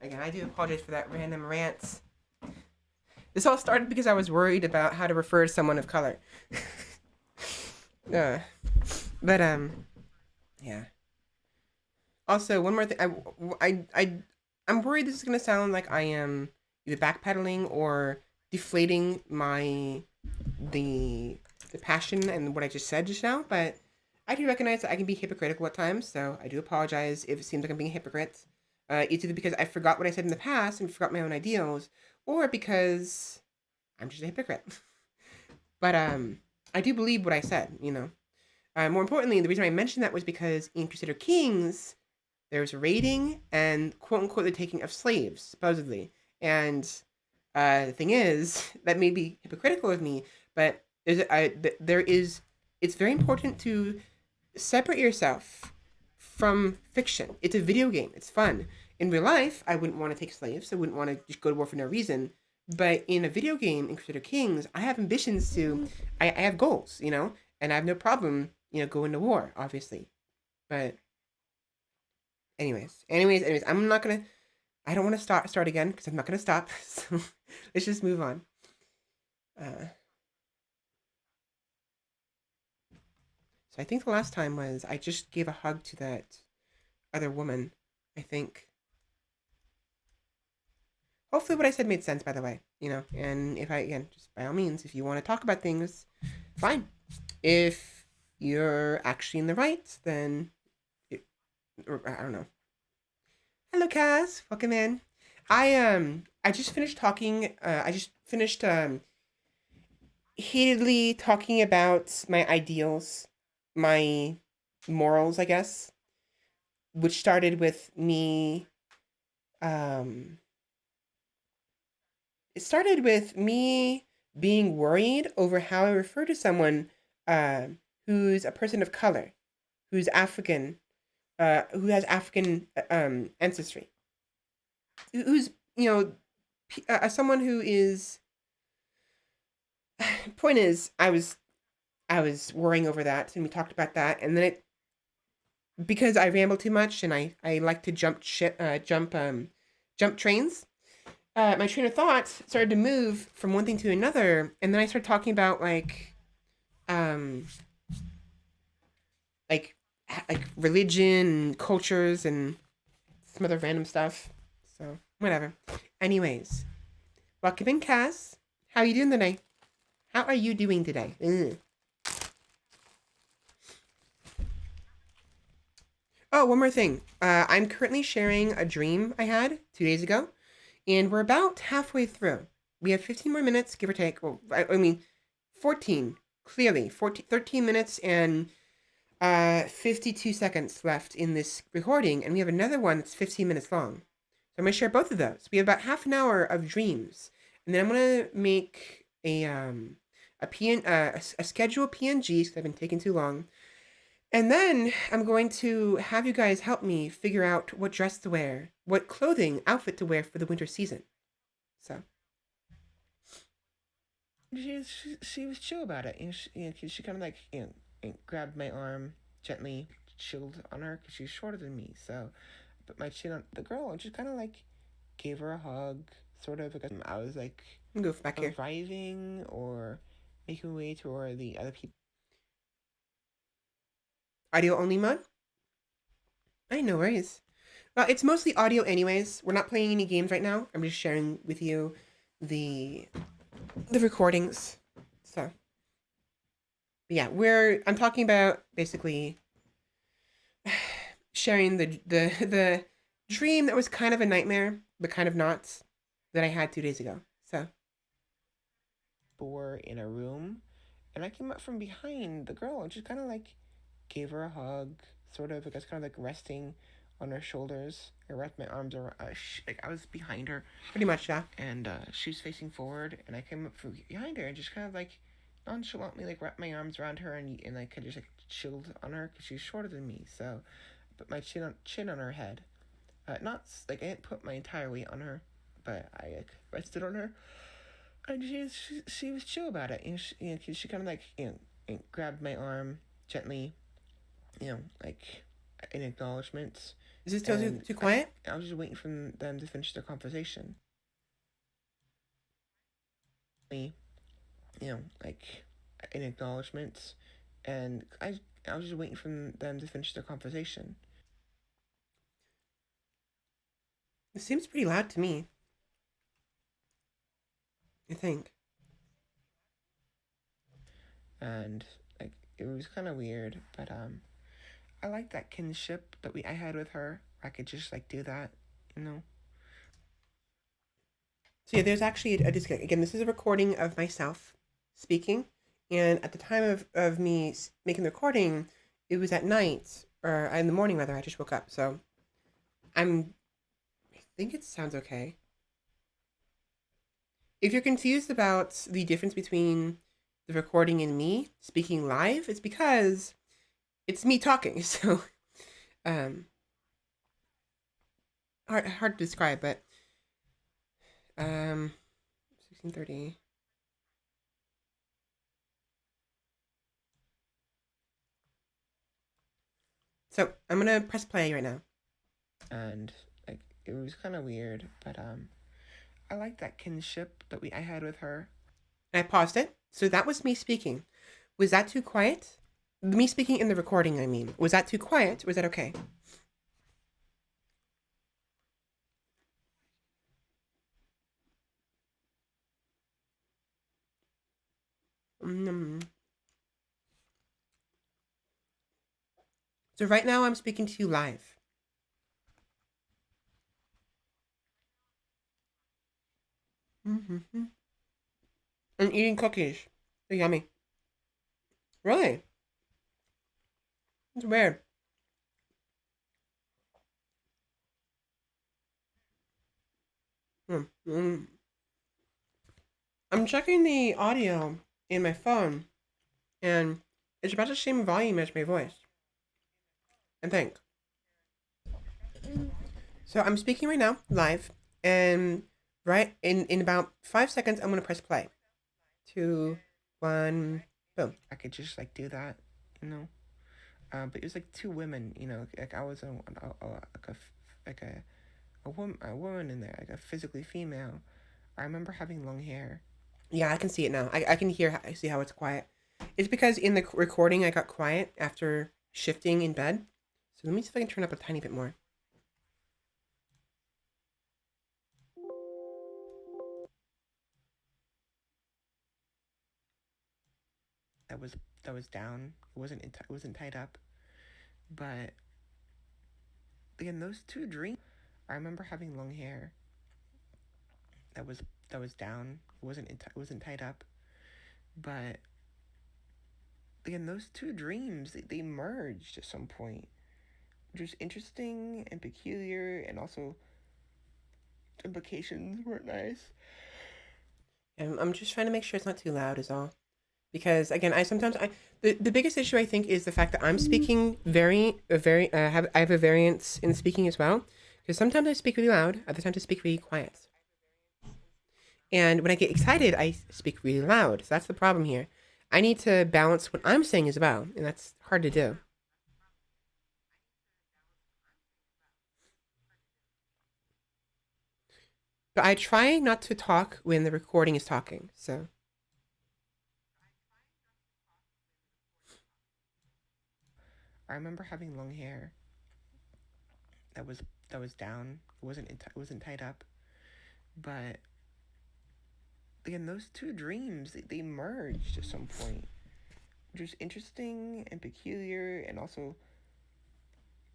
Speaker 1: Again, I do apologize for that random rant. This all started because I was worried about how to refer to someone of color. uh, but, yeah. Also, one more thing. I'm worried this is going to sound like I am either backpedaling or deflating the the passion and what I just said just now, but I do recognize that I can be hypocritical at times, so I do apologize if it seems like I'm being a hypocrite. It's either because I forgot what I said in the past and forgot my own ideals, or because I'm just a hypocrite. But I do believe what I said, you know. More importantly, the reason I mentioned that was because in Crusader Kings, there's raiding and quote unquote the taking of slaves, supposedly. And the thing is, that may be hypocritical of me, but there is, it's very important to separate yourself from fiction. It's a video game. It's fun. In real life, I wouldn't want to take slaves. I wouldn't want to just go to war for no reason. But in a video game, in Crusader Kings, I have ambitions to. I have goals, you know, and I have no problem, you know, going to war, obviously. But anyways, I'm not gonna. I don't want to start again because I'm not gonna stop. So let's just move on. Uh, so I think the last time was I just gave a hug to that other woman. I think. Hopefully, what I said made sense. By the way, you know, and if I again, just by all means, if you want to talk about things, fine. If you're actually in the right, then or I don't know. Hello, Kaz. Welcome in. I just finished talking. I just finished heatedly talking about my ideals, my morals, I guess, which started with me. Um, it started with me being worried over how I refer to someone uh, who's a person of color, who's African, who has African ancestry, who's you know someone who is. Point is, I was worrying over that, and we talked about that, and then it because I ramble too much and I like to jump trains. My train of thought started to move from one thing to another, and then I started talking about um like like religion and cultures and some other random stuff. So whatever. Anyways, welcome in, Cass. How are you doing today? How are you doing today? Ugh. Oh, one more thing. I'm currently sharing a dream I had 2 days ago, and we're about halfway through. We have 15 more minutes, give or take. Well, I mean, 14, clearly. 14, 13 minutes and 52 seconds left in this recording, and we have another one that's 15 minutes long. So I'm going to share both of those. We have about half an hour of dreams, and then I'm going to make a schedule PNG because I've been taking too long. And then I'm going to have you guys help me figure out what dress to wear, what clothing, outfit to wear for the winter season. So,
Speaker 2: She was chill about it. She kind of like grabbed my arm gently, chilled on her because she's shorter than me. So, I put my chin on the girl and just kind of like gave her a hug, sort of because I was like
Speaker 1: goof back here.
Speaker 2: arriving or making my way to where the other people.
Speaker 1: Audio only mode? I no worries. Well, it's mostly audio anyways. We're not playing any games right now. I'm just sharing with you the recordings. So, but yeah, I'm talking about basically sharing the dream that was kind of a nightmare, but kind of not, that I had 2 days ago. So,
Speaker 2: Were in a room, and I came up from behind the girl and just kind of like gave her a hug, sort of, like I was kind of like resting on her shoulders. I wrapped my arms around, like I was behind her,
Speaker 1: pretty much, yeah.
Speaker 2: and she was facing forward, and I came up from behind her and just kind of like nonchalantly like wrapped my arms around her and like just like chilled on her because she's shorter than me. So I put my chin on her head. Not like I didn't put my entire weight on her, but I like rested on her. And she was chill about it. She kind of like grabbed my arm gently, like in acknowledgements.
Speaker 1: Is it still too quiet?
Speaker 2: I was just waiting for them to finish their conversation. Like in acknowledgements, and I was just waiting for them to finish their conversation.
Speaker 1: It seems pretty loud to me. I think.
Speaker 2: And like it was kind of weird, but I like that kinship that I had with her. I could just like do that, you know.
Speaker 1: So yeah, there's actually a disconnect. Again, this is a recording of myself speaking, and at the time of me making the recording, it was at night or in the morning rather. I just woke up, so I think it sounds okay. If you're confused about the difference between the recording and me speaking live, it's because it's me talking. So, um, hard to describe, but 16:30. So I'm gonna press play right now.
Speaker 2: And like it was kind of weird, but I like that kinship that I had with her.
Speaker 1: And I paused it. So that was me speaking. Was that too quiet? Me speaking in the recording, I mean. Was that too quiet? Or was that okay? Mm. So right now I'm speaking to you live. Mm-hmm. I'm eating cookies. They're yummy. Really? It's weird. Mm. I'm checking the audio in my phone, and it's about the same volume as my voice. I think. So I'm speaking right now, live, and right in about 5 seconds, I'm gonna press play. 2, 1, boom.
Speaker 2: I could just like do that, you know. But it was like two women, you know. Like I was a woman in there, like a physically female. I remember having long hair.
Speaker 1: Yeah, I can see it now. I can I see how it's quiet. It's because in the recording I got quiet after shifting in bed. So let me see if I can turn up a tiny bit more.
Speaker 2: That was that was down. It wasn't tied up. But again, those two dreams. I remember having long hair. That was that was down. It wasn't tied up. But again, those two dreams they merged at some point, which was interesting and peculiar, and also implications weren't nice.
Speaker 1: And I'm just trying to make sure it's not too loud is all. Because again, the biggest issue I think is the fact that I'm speaking I have a variance in speaking as well. Because sometimes I speak really loud, other times I speak really quiet. And when I get excited, I speak really loud. So that's the problem here. I need to balance what I'm saying as well, and that's hard to do. But I try not to talk when the recording is talking. So
Speaker 2: I remember having long hair. That was that was down. It wasn't tied up. But again, those two dreams they merged at some point, which was interesting and peculiar, and also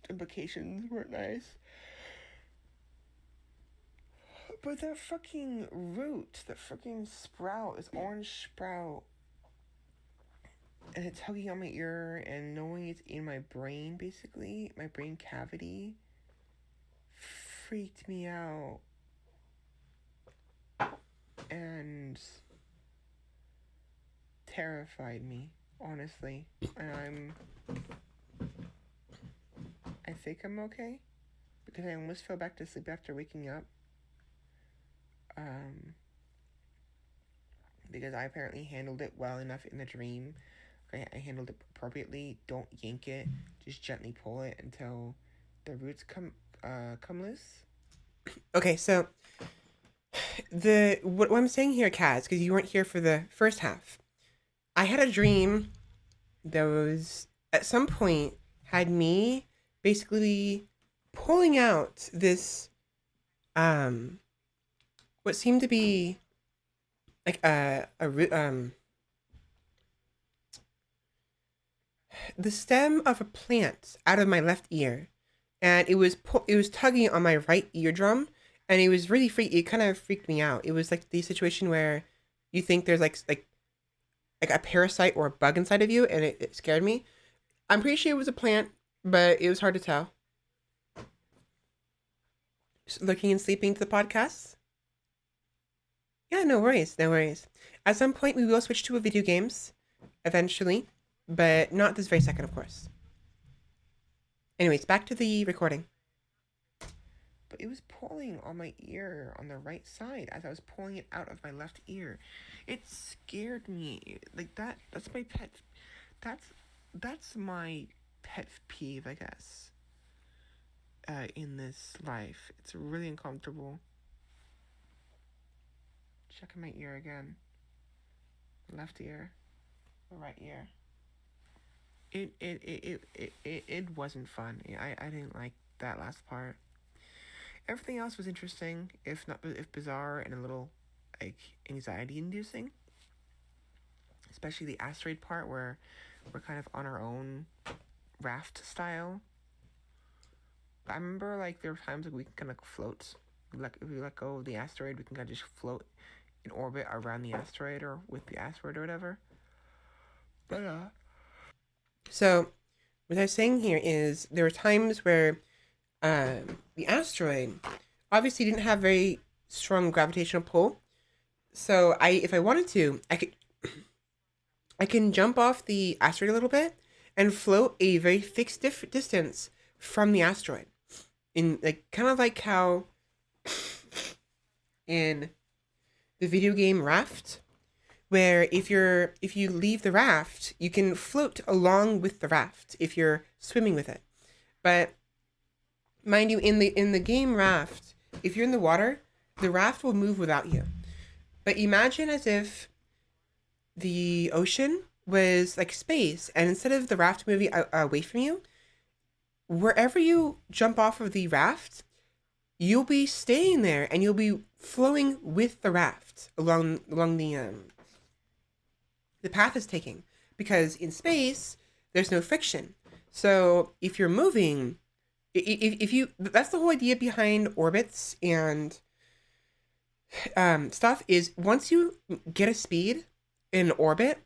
Speaker 2: implications weren't nice. But that fucking root, that fucking sprout, this orange sprout, and it's tugging on my ear, and knowing it's in my brain, basically, my brain cavity, freaked me out. And terrified me, honestly. And I think I'm okay, because I almost fell back to sleep after waking up. Because I apparently handled it well enough in the dream. I handled it appropriately. Don't yank it. Just gently pull it until the roots come loose.
Speaker 1: Okay, so what I'm saying here, Kaz, because you weren't here for the first half. I had a dream that was at some point had me basically pulling out this what seemed to be like the stem of a plant out of my left ear, and it was tugging on my right eardrum, and it was really freak. It kind of freaked me out. It was like the situation where you think there's like a parasite or a bug inside of you, and it scared me. I'm pretty sure it was a plant, but it was hard to tell. Just looking and sleeping to the podcast. Yeah, no worries, no worries. At some point, we will switch to a video games eventually, but not this very second, of course. Anyways, back to the recording.
Speaker 2: But it was pulling on my ear on the right side as I was pulling it out of my left ear. It scared me. Like that's my pet. That's my pet peeve, I guess. In this life, it's really uncomfortable. Checking my ear again. Left ear, right ear. It wasn't fun. I didn't like that last part. Everything else was interesting, if bizarre and a little like anxiety inducing. Especially the asteroid part where we're kind of on our own raft style. I remember like there were times like we can kind of float. Like if we let go of the asteroid, we can kind of just float in orbit around the asteroid or with the asteroid or whatever. But
Speaker 1: So, what I was saying here is there were times where the asteroid obviously didn't have very strong gravitational pull. So if I wanted to, I can jump off the asteroid a little bit and float a very fixed distance from the asteroid. In like kind of like how in the video game Raft, where if you leave the raft, you can float along with the raft if you're swimming with it. But mind you, in the game Raft, if you're in the water, the raft will move without you. But imagine as if the ocean was like space, and instead of the raft moving away from you, wherever you jump off of the raft, you'll be staying there, and you'll be flowing with the raft along the path is taking, because in space there's no friction. So if you're moving, if you that's the whole idea behind orbits and stuff is once you get a speed in orbit,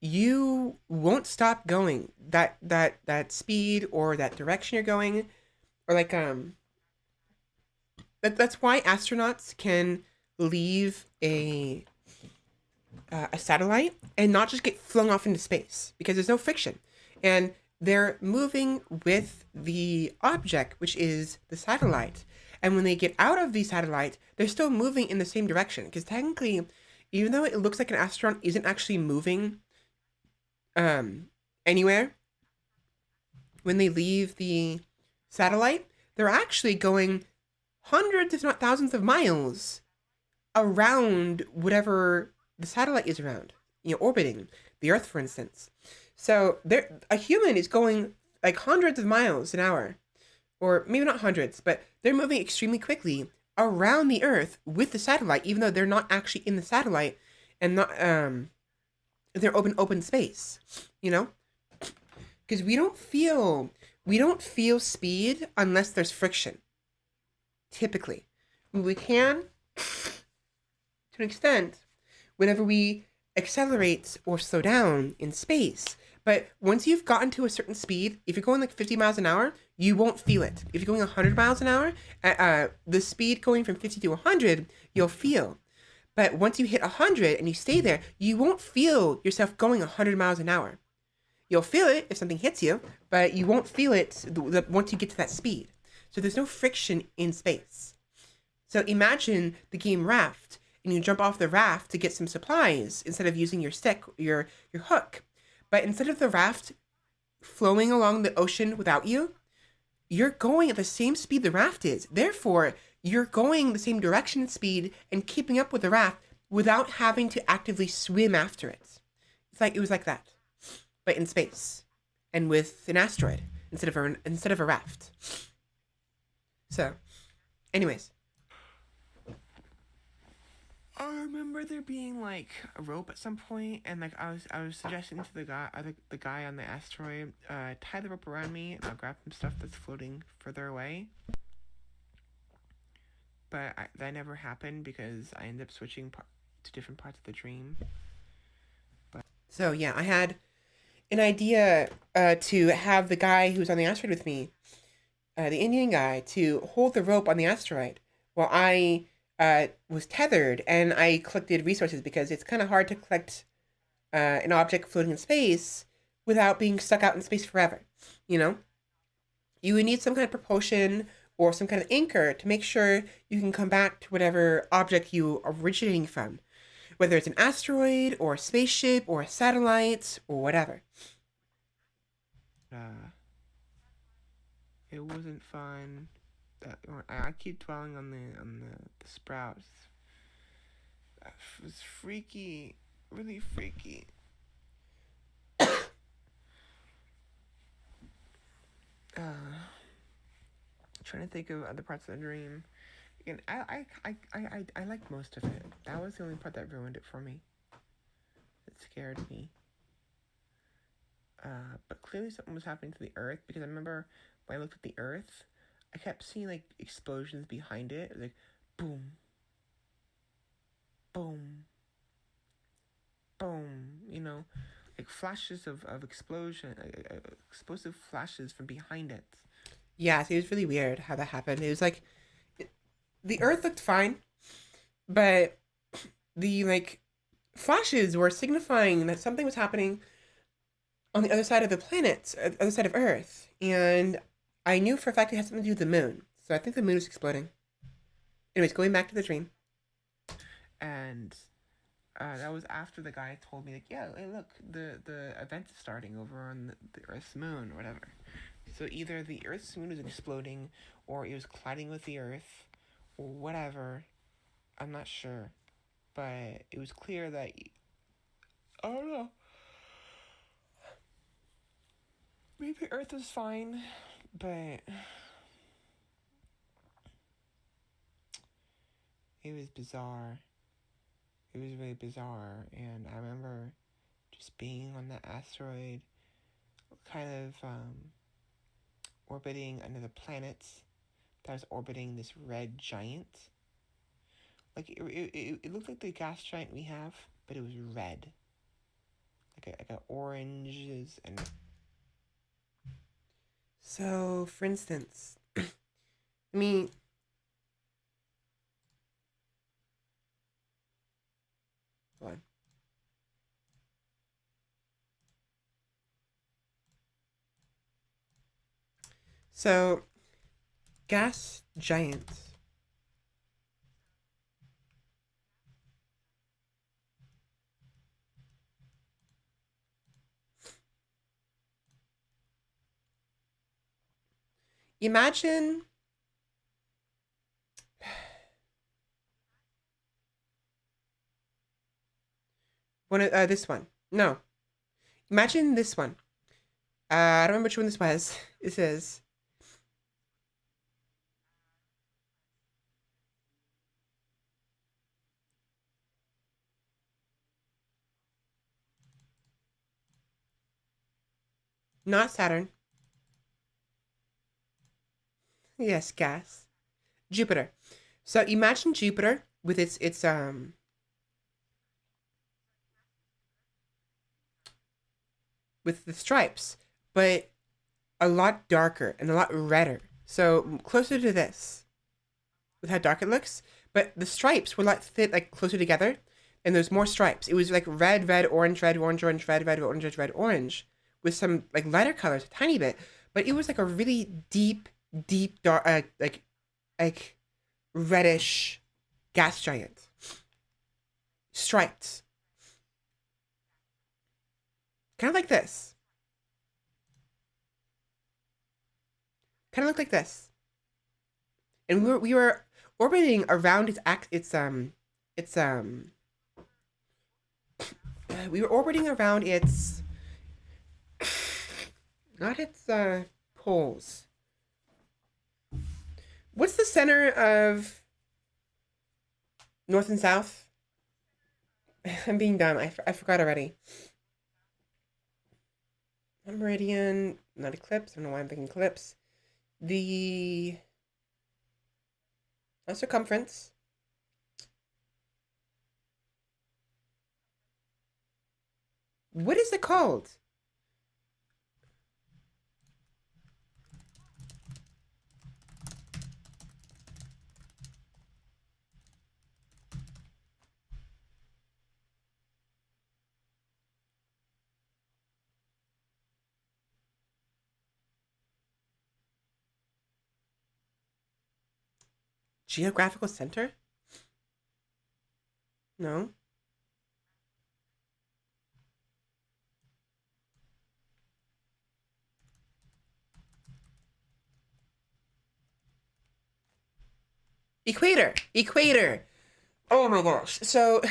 Speaker 1: you won't stop going that speed or that direction you're going, or like that's why astronauts can leave a satellite and not just get flung off into space, because there's no friction, and they're moving with the object, which is the satellite. And when they get out of the satellite, they're still moving in the same direction, because technically, even though it looks like an astronaut isn't actually moving anywhere, when they leave the satellite, they're actually going hundreds, if not thousands of miles around whatever the satellite is around, orbiting the Earth, for instance. So a human is going like hundreds of miles an hour, or maybe not hundreds, but they're moving extremely quickly around the Earth with the satellite, even though they're not actually in the satellite, and not they're open space, because we don't feel speed unless there's friction. Typically, we can, to an extent, whenever we accelerate or slow down in space. But once you've gotten to a certain speed, if you're going like 50 miles an hour, you won't feel it. If you're going 100 miles an hour, the speed going from 50 to 100, you'll feel. But once you hit 100 and you stay there, you won't feel yourself going 100 miles an hour. You'll feel it if something hits you, but you won't feel it once you get to that speed. So there's no friction in space. So imagine the game Raft, and you jump off the raft to get some supplies instead of using your stick, your hook. But instead of the raft flowing along the ocean without you, you're going at the same speed the raft is. Therefore, you're going the same direction and speed and keeping up with the raft without having to actively swim after it. It was like that, but in space and with an asteroid instead of a raft. So, anyways,
Speaker 2: I remember there being like a rope at some point, and like I was suggesting to the guy on the asteroid, tie the rope around me, and I'll grab some stuff that's floating further away. But that never happened because I ended up switching to different parts of the dream.
Speaker 1: So yeah, I had an idea to have the guy who was on the asteroid with me, the Indian guy, to hold the rope on the asteroid while I was tethered and I collected resources because it's kind of hard to collect an object floating in space without being stuck out in space forever. You know, you would need some kind of propulsion or some kind of anchor to make sure you can come back to whatever object you are originating from, whether it's an asteroid or a spaceship or a satellite or whatever.
Speaker 2: It wasn't fun. I keep dwelling on the sprouts. That was freaky, really freaky. Trying to think of other parts of the dream. And I liked most of it. That was the only part that ruined it for me. It scared me. But clearly something was happening to the Earth, because I remember when I looked at the Earth, I kept seeing like explosions behind it. It was like boom, boom, boom. You know, like flashes of explosion, explosive flashes from behind it.
Speaker 1: Yeah, so it was really weird how that happened. It was like the Earth looked fine, but the like flashes were signifying that something was happening on the other side of the planet, other side of Earth, and I knew for a fact it had something to do with the moon. So I think the moon is exploding. Anyways, going back to the dream.
Speaker 2: And that was after the guy told me, like, yeah, hey, look, the event is starting over on the Earth's moon or whatever. So either the Earth's moon was exploding, or it was colliding with the Earth, or whatever. I'm not sure. But it was clear that, I don't know, maybe Earth was fine, but it was bizarre. It was really bizarre, and I remember just being on that asteroid, kind of orbiting another planet that was orbiting this red giant. Like it looked like the gas giant we have, but it was red. Like a oranges and.
Speaker 1: So, for instance, I mean, hold on. So, gas giants. Imagine this one. No, imagine this one. I don't remember which one this was. It says not Saturn. Yes, gas. Jupiter. So imagine Jupiter with its with the stripes, but a lot darker and a lot redder. So closer to this, with how dark it looks. But the stripes were like fit, like closer together, and there's more stripes. It was like red, red, orange, red, orange, orange, red, red, orange, red, red, orange, with some like lighter colors, a tiny bit. But it was like a really deep, deep dark, like reddish gas giant, striped. kind of like this. Kind of looked like this. And we were orbiting around we were orbiting around its not its poles. What's the center of North and South? I'm being dumb. I forgot already. Not meridian, not eclipse. I don't know why I'm thinking eclipse. The circumference. What is it called? Geographical center? No. Equator. Equator. Oh my gosh. So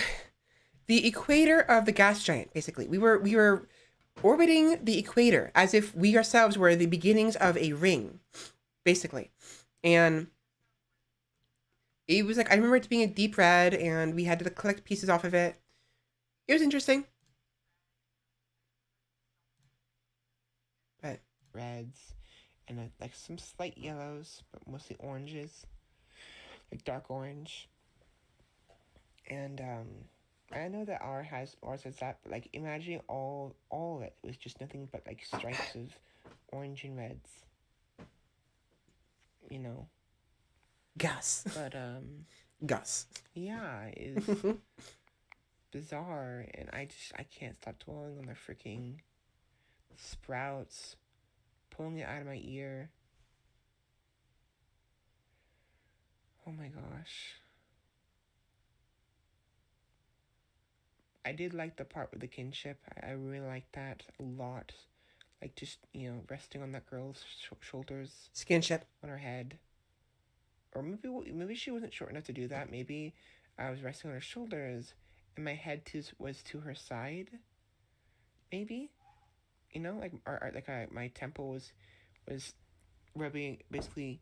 Speaker 1: the equator of the gas giant, basically. We were orbiting the equator as if we ourselves were the beginnings of a ring, basically. And it was like I remember it being a deep red and we had to collect pieces off of it. It was interesting. But
Speaker 2: reds, and like some slight yellows, but mostly oranges, like dark orange. And I know that ours has that, but like imagine all of it was just nothing but like stripes of orange and reds. You know.
Speaker 1: Gus.
Speaker 2: But
Speaker 1: Gus.
Speaker 2: yeah, it's bizarre, and I can't stop dwelling on the freaking sprouts, pulling it out of my ear. Oh my gosh. I did like the part with the kinship. I really liked that a lot. Like just, resting on that girl's shoulders.
Speaker 1: Skinship.
Speaker 2: On her head. Or maybe she wasn't short enough to do that. Maybe I was resting on her shoulders and my head was to her side. Maybe. My temple was basically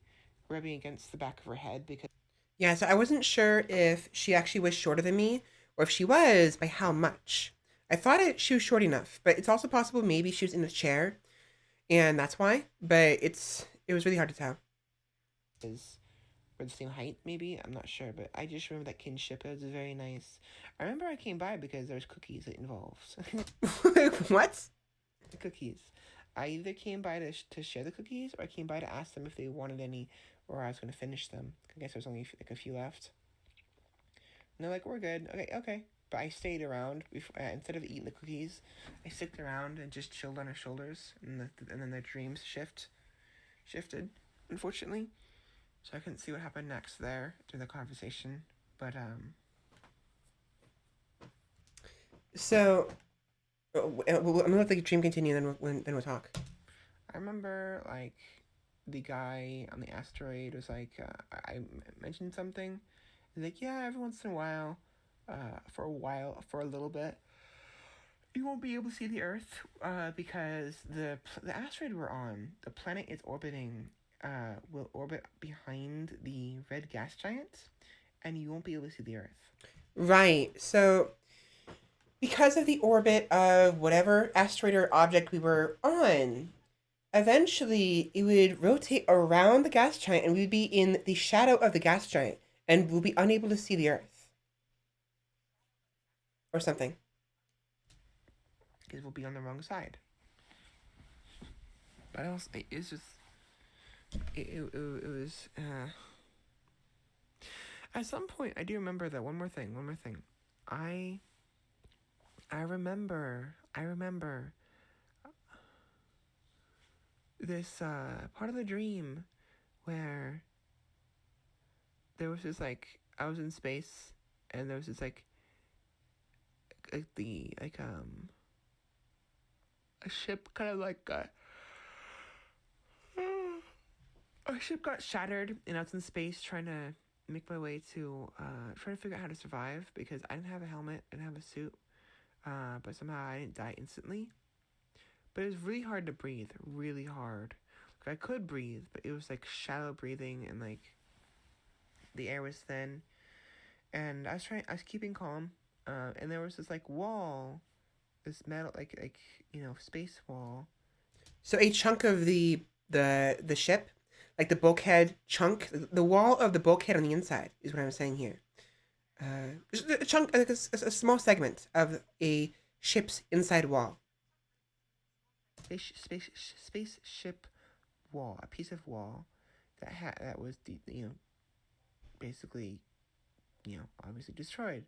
Speaker 2: rubbing against the back of her head because...
Speaker 1: Yeah, so I wasn't sure if she actually was shorter than me, or if she was, by how much. I thought she was short enough, but it's also possible maybe she was in a chair, and that's why. But it was really hard to tell.
Speaker 2: We're the same height, maybe? I'm not sure, but I just remember that kinship. It was very nice. I remember I came by because there was cookies involved.
Speaker 1: What?
Speaker 2: The cookies. I either came by to share the cookies, or I came by to ask them if they wanted any, or I was going to finish them. I guess there's only like a few left. And they're like, we're good. Okay. But I stayed around. Instead of eating the cookies, I stuck around and just chilled on her shoulders, and then their dreams shifted, unfortunately. So I couldn't see what happened next there during the conversation. But,
Speaker 1: So, I'm gonna let the dream continue, then we'll talk.
Speaker 2: I remember, like, the guy on the asteroid was like, I mentioned something. He's like, yeah, every once in a while, for a little bit, you won't be able to see the Earth, because the asteroid we're on, the planet it's orbiting, will orbit behind the red gas giant, and you won't be able to see the Earth.
Speaker 1: Right. So, because of the orbit of whatever asteroid or object we were on, eventually it would rotate around the gas giant, and we would be in the shadow of the gas giant, and we'll be unable to see the Earth. Or something.
Speaker 2: Because we'll be on the wrong side. But else, it's just... It was... At some point, I do remember that. One more thing. I remember this part of the dream where there was this, like, I was in space, and there was this, like a ship kind of like a ship got shattered, and I was in space trying to make my way to trying to figure out how to survive because I didn't have a helmet, I didn't have a suit, but somehow I didn't die instantly. But it was really hard to breathe, really hard. Like, I could breathe, but it was like shallow breathing, and like the air was thin. And I was keeping calm, and there was this like wall, this metal like space wall.
Speaker 1: So a chunk of the ship, like the bulkhead chunk, the wall of the bulkhead on the inside is what I'm saying here. Just a chunk, like a small segment of a ship's inside wall.
Speaker 2: Spaceship wall, a piece of wall that was basically obviously destroyed.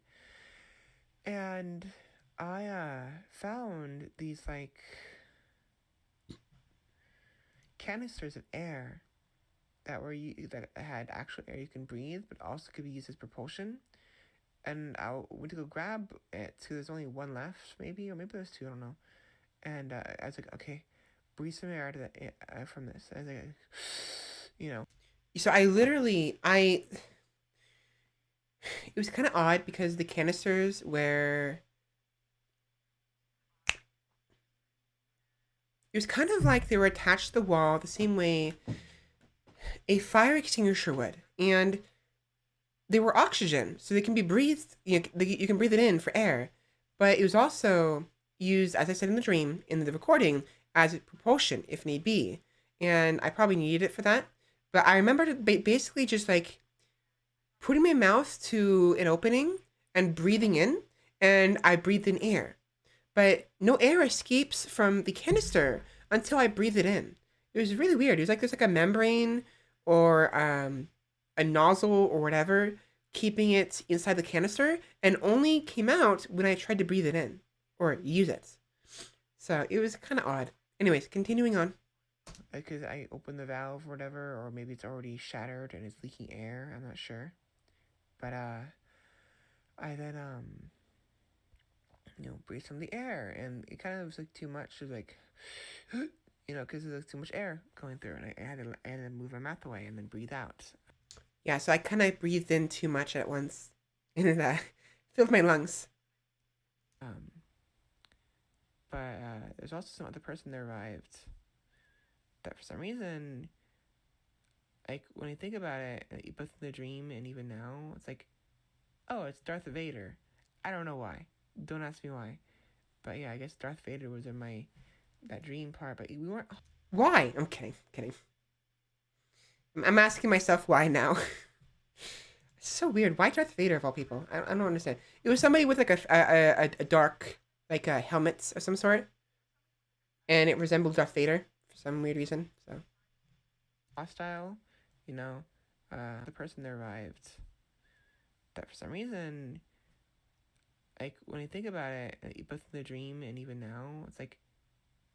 Speaker 2: And I found these like canisters of air that had actual air you can breathe, but also could be used as propulsion. And I went to go grab it because there's only one left, maybe, or maybe there's two, I don't know. And I was like, okay, breathe some air out of from this. I was like,
Speaker 1: So it was kind of odd because the canisters were. It was kind of like they were attached to the wall the same way a fire extinguisher would, and they were oxygen, so they can be breathed. You can breathe it in for air, but it was also used, as I said in the dream, in the recording, as propulsion if need be. And I probably needed it for that. But I remember basically just like putting my mouth to an opening and breathing in, and I breathed in air. But no air escapes from the canister until I breathe it in. It was really weird. It was like there's like a membrane or a nozzle or whatever keeping it inside the canister, and only came out when I tried to breathe it in or use it. So it was kind of odd. Anyways, continuing on.
Speaker 2: Because I opened the valve or whatever, or maybe it's already shattered and it's leaking air. I'm not sure. But I then breathed some of the air, and it kind of was like too much. It was like, because there was too much air going through, and I had to move my mouth away and then breathe out.
Speaker 1: Yeah, so I kind of breathed in too much at once, and it filled my lungs.
Speaker 2: But there's also some other person that arrived that for some reason, like when I think about it, both in the dream and even now, it's like, oh, it's Darth Vader. I don't know why. Don't ask me why. But yeah, I guess Darth Vader was in that dream part, but we weren't.
Speaker 1: Why? I'm kidding. I'm asking myself why now. It's so weird. Why Darth Vader of all people? I don't understand. It was somebody with like a dark like a helmet of some sort, and it resembled Darth Vader for some weird reason. So
Speaker 2: hostile, the person that arrived that for some reason, like when I think about it, both in the dream and even now, it's like,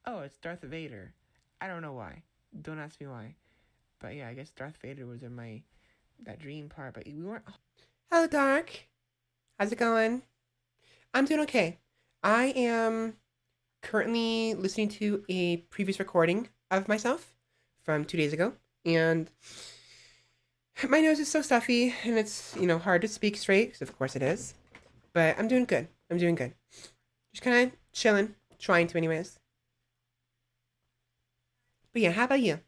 Speaker 2: oh, it's Darth Vader. I don't know why. Don't ask me why. But yeah, I guess Darth Vader was in that dream part, but we weren't.
Speaker 1: Hello, Dark. How's it going? I'm doing okay. I am currently listening to a previous recording of myself from 2 days ago, and my nose is so stuffy, and it's hard to speak straight, because of course it is. But I'm doing good. Just kind of chilling, trying to, anyways. But yeah, how about you?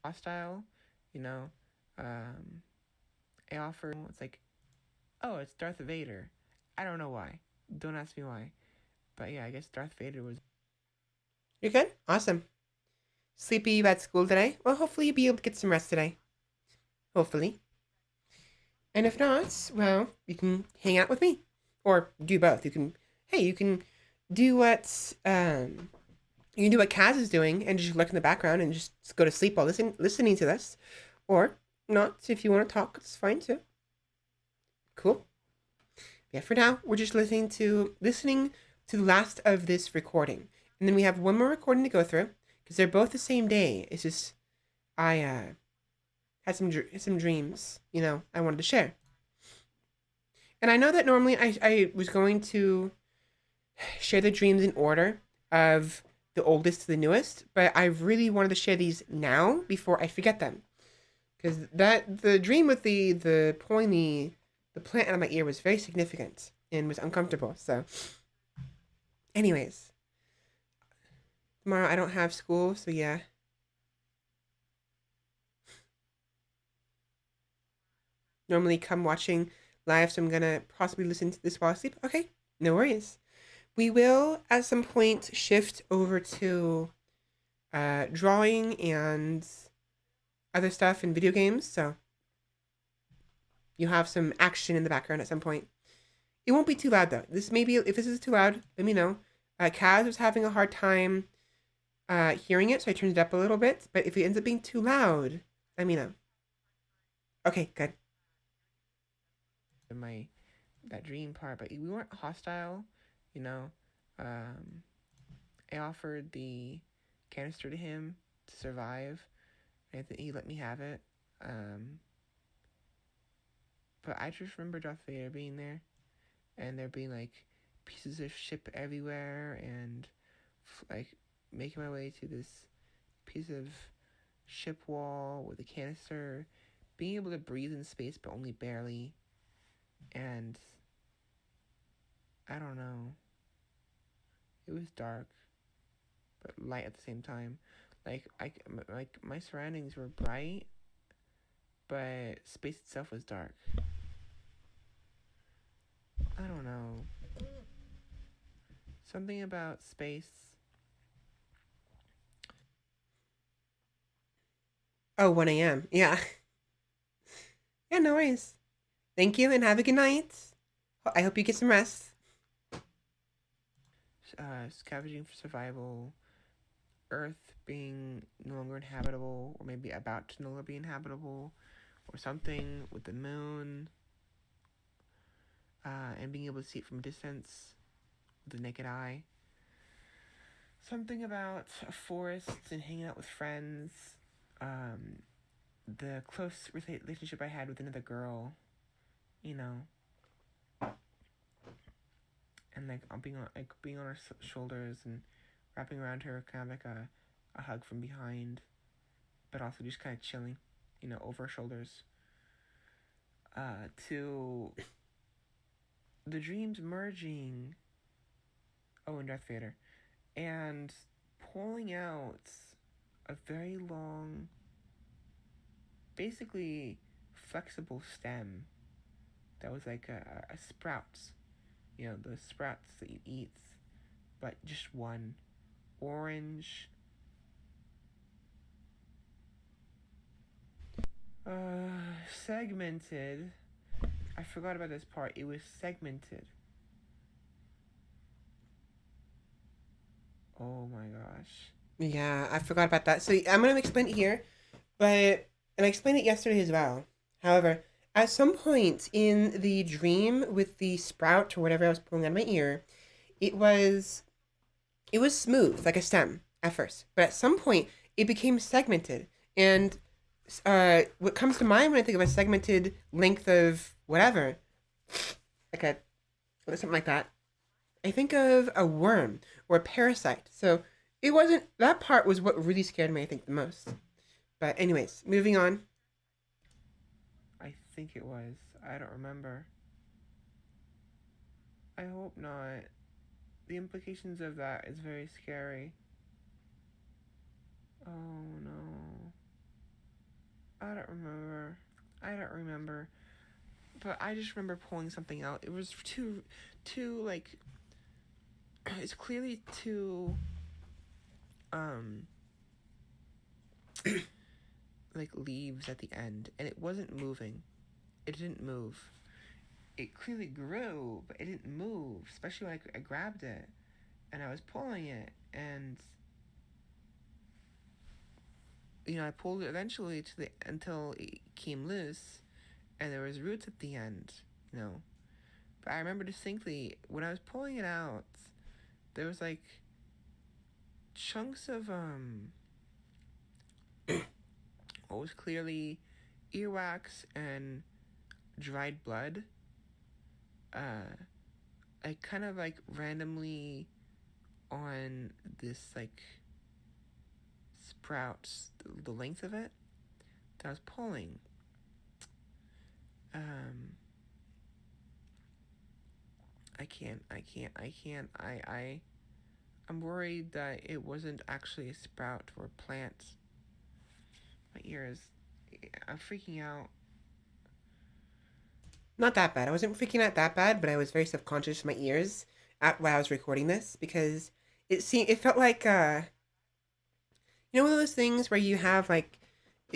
Speaker 2: Hostile, you know. I offered. It's like, oh, it's Darth Vader. I don't know why. Don't ask me why. But yeah, I guess Darth Vader was.
Speaker 1: You're good? Awesome. Sleepy you at school today? Well, hopefully you'll be able to get some rest today. Hopefully. And if not, well, you can hang out with me. Or do both. You can do what Kaz is doing and just look in the background and just go to sleep while listening to this. Or not, if you want to talk, it's fine too. Cool. Yeah, for now, we're just listening to the last of this recording. And then we have one more recording to go through, because they're both the same day. It's just, I had some dreams, I wanted to share. And I know that normally I was going to share the dreams in order of the oldest to the newest, but I really wanted to share these now before I forget them. Because that the dream with the pulling the plant out of my ear was very significant and was uncomfortable. So, anyways, tomorrow I don't have school, so yeah. Normally come watching live, so I'm gonna possibly listen to this while asleep. Okay, no worries. We will at some point shift over to drawing and other stuff in video games. So you have some action in the background at some point. It won't be too loud though. This maybe if this is too loud, let me know. Kaz was having a hard time hearing it, so I turned it up a little bit. But if it ends up being too loud, let me know. Okay, good.
Speaker 2: My that dream part, but we weren't hostile, you know. Um, I offered the canister to him to survive. I think he let me have it. But I just remember Darth Vader being there, and there being like pieces of ship everywhere, and like making my way to this piece of ship wall with a canister, being able to breathe in space but only barely, and I don't know. It was dark, but light at the same time. Like my surroundings were bright, but space itself was dark. I don't know. Something about space.
Speaker 1: Oh, 1 a.m. Yeah. Yeah, no worries. Thank you and have a good night. I hope you get some rest.
Speaker 2: Scavenging for survival. Earth being no longer inhabitable, or maybe about to no longer be inhabitable, or something with the moon, and being able to see it from a distance with the naked eye. Something about a forest and hanging out with friends. The close relationship I had with another girl, you know, and like being on her shoulders and wrapping around her, kind of like a hug from behind, but also just kind of chilling, you know, over her shoulders. To the dreams merging. Oh, and Darth Vader, and pulling out a very long, basically flexible stem that was like a sprouts, you know, the sprouts that you eat, but just one orange. Segmented. I forgot about this part. It was segmented. Oh my gosh.
Speaker 1: Yeah, I forgot about that. So I'm gonna explain it here, but and I explained it yesterday as well. However, at some point in the dream with the sprout or whatever I was pulling out of my ear, it was it was smooth like a stem at first, but at some point it became segmented. And what comes to mind when I think of a segmented length of whatever, like a something like that, I think of a worm or a parasite. So it wasn't that part was what really scared me. I think the most. But anyways, moving on.
Speaker 2: I think it was. I don't remember. I hope not. The implications of that is very scary. Oh no. I don't remember. I don't remember. But I just remember pulling something out. It was too like. It's clearly too. Um. Like leaves at the end, and it wasn't moving. It didn't move. It clearly grew, but it didn't move. Especially when I grabbed it, and I was pulling it, and you know I pulled it eventually to the until it came loose, and there was roots at the end. You know, but I remember distinctly when I was pulling it out, there was like chunks of what was clearly earwax and dried blood like kind of like randomly on this like sprouts, the length of it that I was pulling. I'm worried that it wasn't actually a sprout or a plant. My ears, I'm freaking out.
Speaker 1: Not that bad. I wasn't freaking out that bad, but I was very self-conscious of my ears while I was recording this because it felt like one of those things where you have like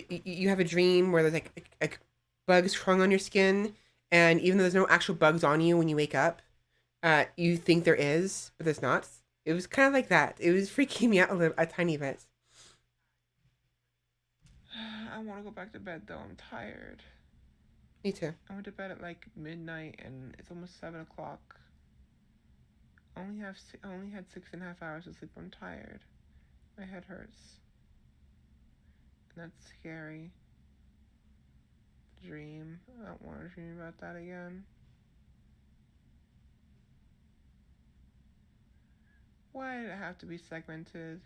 Speaker 1: you have a dream where there's like bugs crawling on your skin, and even though there's no actual bugs on you when you wake up, you think there is, but there's not. It was kind of like that. It was freaking me out a tiny bit.
Speaker 2: I want to go back to bed though. I'm tired.
Speaker 1: Me too.
Speaker 2: I went to bed at like midnight and it's almost 7 o'clock. I only had 6.5 hours of sleep. I'm tired. My head hurts. And that's scary. Dream. I don't want to dream about that again. Why did it have to be segmented?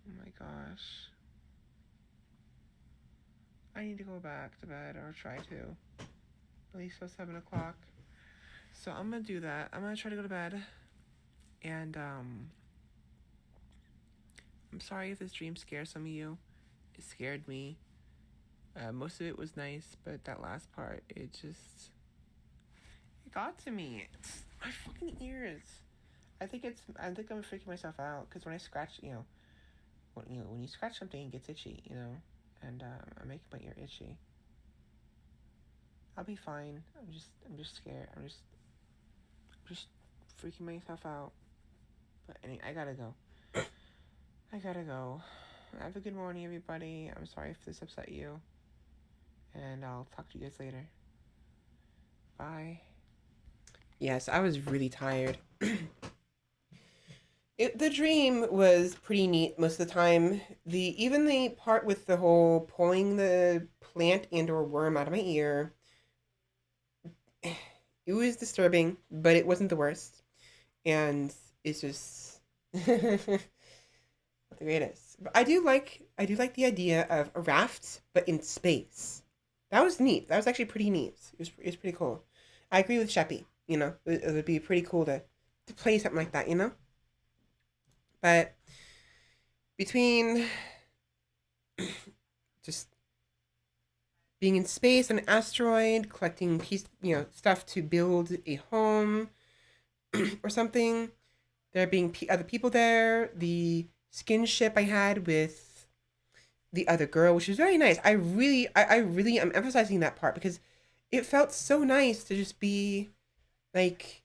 Speaker 2: Oh my gosh. I need to go back to bed, or try to. At least by 7 o'clock. So I'm gonna do that. I'm gonna try to go to bed. And I'm sorry if this dream scares some of you. It scared me. Most of it was nice, but that last part, it got to me. It's my fucking ears. I think I'm freaking myself out because when I scratch, when you scratch something, it gets itchy, and I'm making my ear itchy. I'll be fine. I'm just scared. I'm just freaking myself out. But anyway, I gotta go. Have a good morning, everybody. I'm sorry if this upset you. And I'll talk to you guys later. Bye.
Speaker 1: Yes, I was really tired. The dream was pretty neat most of the time. Even the part with the whole pulling the plant and or worm out of my ear, it was disturbing, but it wasn't the worst. And it's just not the greatest. But I do like the idea of a raft, but in space. That was neat. That was actually pretty neat. It was pretty cool. I agree with Sheppy. It would be pretty cool to play something like that. But between just being in space on an asteroid, collecting stuff to build a home or something, there being other people there, the skinship I had with the other girl, which was very nice. I really am emphasizing that part because it felt so nice to just be like,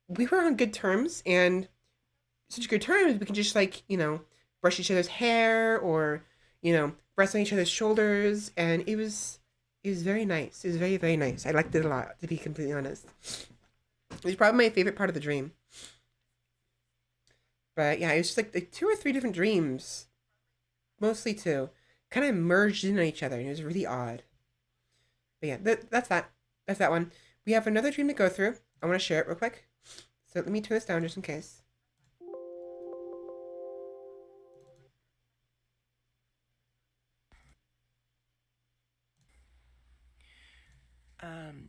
Speaker 1: we were on good terms, and such good terms we can just brush each other's hair or rest on each other's shoulders, and it was very nice. It was very, very nice. I liked it a lot, to be completely honest. It was probably my favorite part of the dream. But yeah, it was just like 2 or 3 different dreams, mostly 2, kind of merged in on each other, and it was really odd. But yeah, that's that one. We have another dream to go through. I want to share it real quick. So let me turn this down just in case.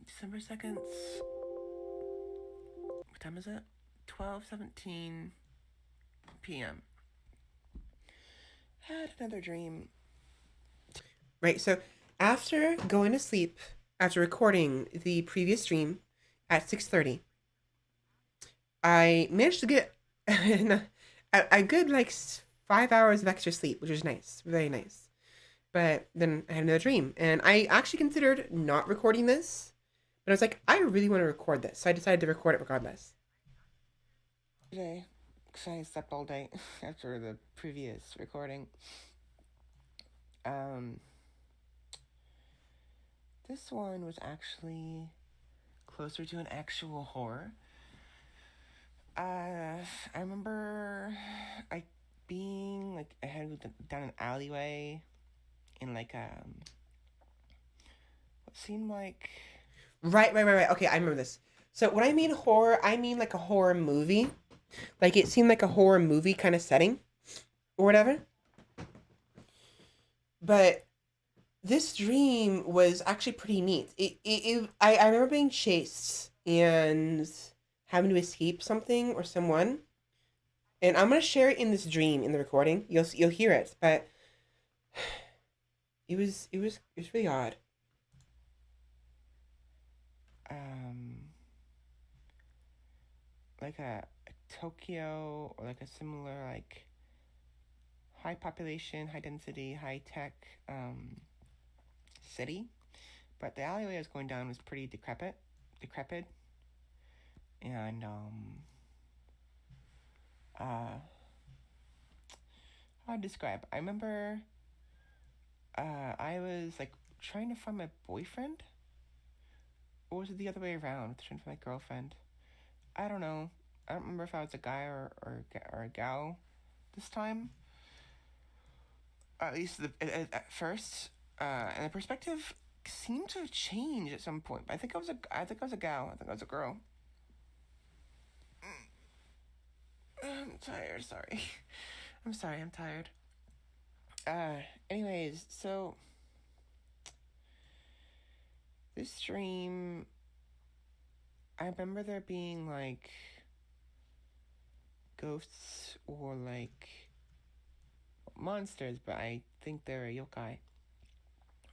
Speaker 2: December 2nd. What time is it? 12:17 p.m. Had another dream.
Speaker 1: Right, so after going to sleep, after recording the previous dream at 6:30, I managed to get a good 5 hours of extra sleep, which was nice, very nice. But then I had another dream, and I actually considered not recording this, but I was like, I really want to record this, so I decided to record it regardless.
Speaker 2: Today, because I slept all day after the previous recording. This one was actually closer to an actual horror. I remember being I had down an alleyway in what seemed like
Speaker 1: Right. Okay, I remember this. So when I mean horror, I mean like a horror movie. Like it seemed like a horror movie kind of setting or whatever. But this dream was actually pretty neat. I remember being chased and having to escape something or someone. And I'm gonna share it in this dream in the recording. You'll hear it, but it was really odd.
Speaker 2: Um, like a Tokyo or like a similar like high population, high density, high tech city, but the alleyway I was going down was pretty decrepit, and uh, how to describe? I remember I was like trying to find my boyfriend, or was it the other way around? Trying to find my girlfriend. I don't know. I don't remember if I was a guy or a gal this time. At least at first, and the perspective seemed to have changed at some point. But I think I was a gal. I think I was a girl. I'm tired. Sorry. I'm sorry. I'm tired. Anyways, so this stream, I remember there being like ghosts or like monsters, but I think they're yokai.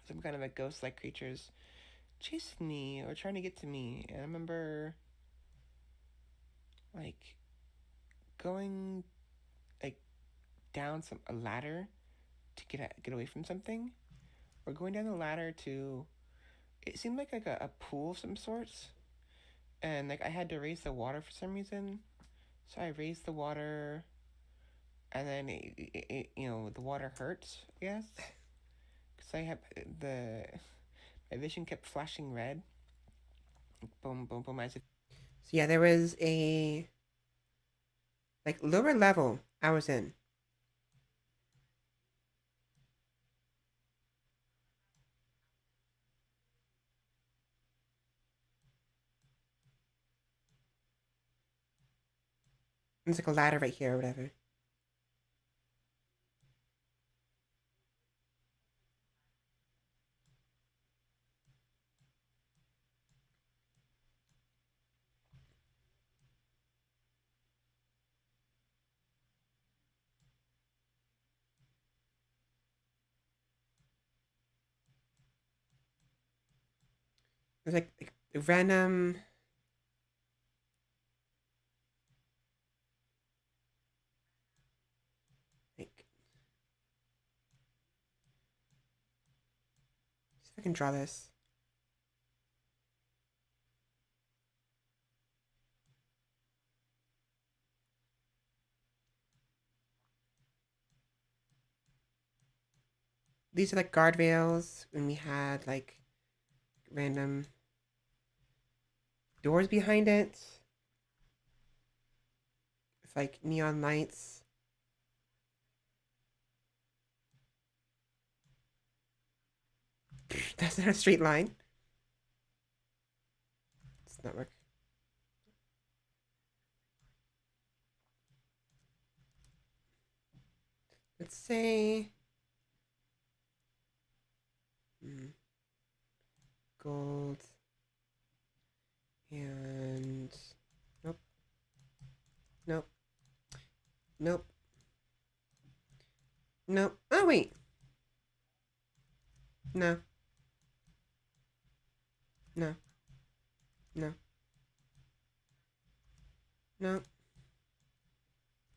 Speaker 2: Some kind of like ghost-like creatures chasing me or trying to get to me. And I remember like going like down a ladder to get away from something, or going down the ladder to. It seemed like a pool of some sorts, and like I had to raise the water for some reason. So I raised the water, and then the water hurts. I guess because I have the my vision kept flashing red. Boom, boom, boom. As if
Speaker 1: So yeah, there was a like lower level I was in. There's like a ladder right here or whatever. There's like random like see if I can draw this. These are like guardrails, and we had like random doors behind it with like neon lights. That's not a straight line. It's not work. Let's say hmm, gold and nope, nope, nope, nope. Oh wait, no, no, no, no,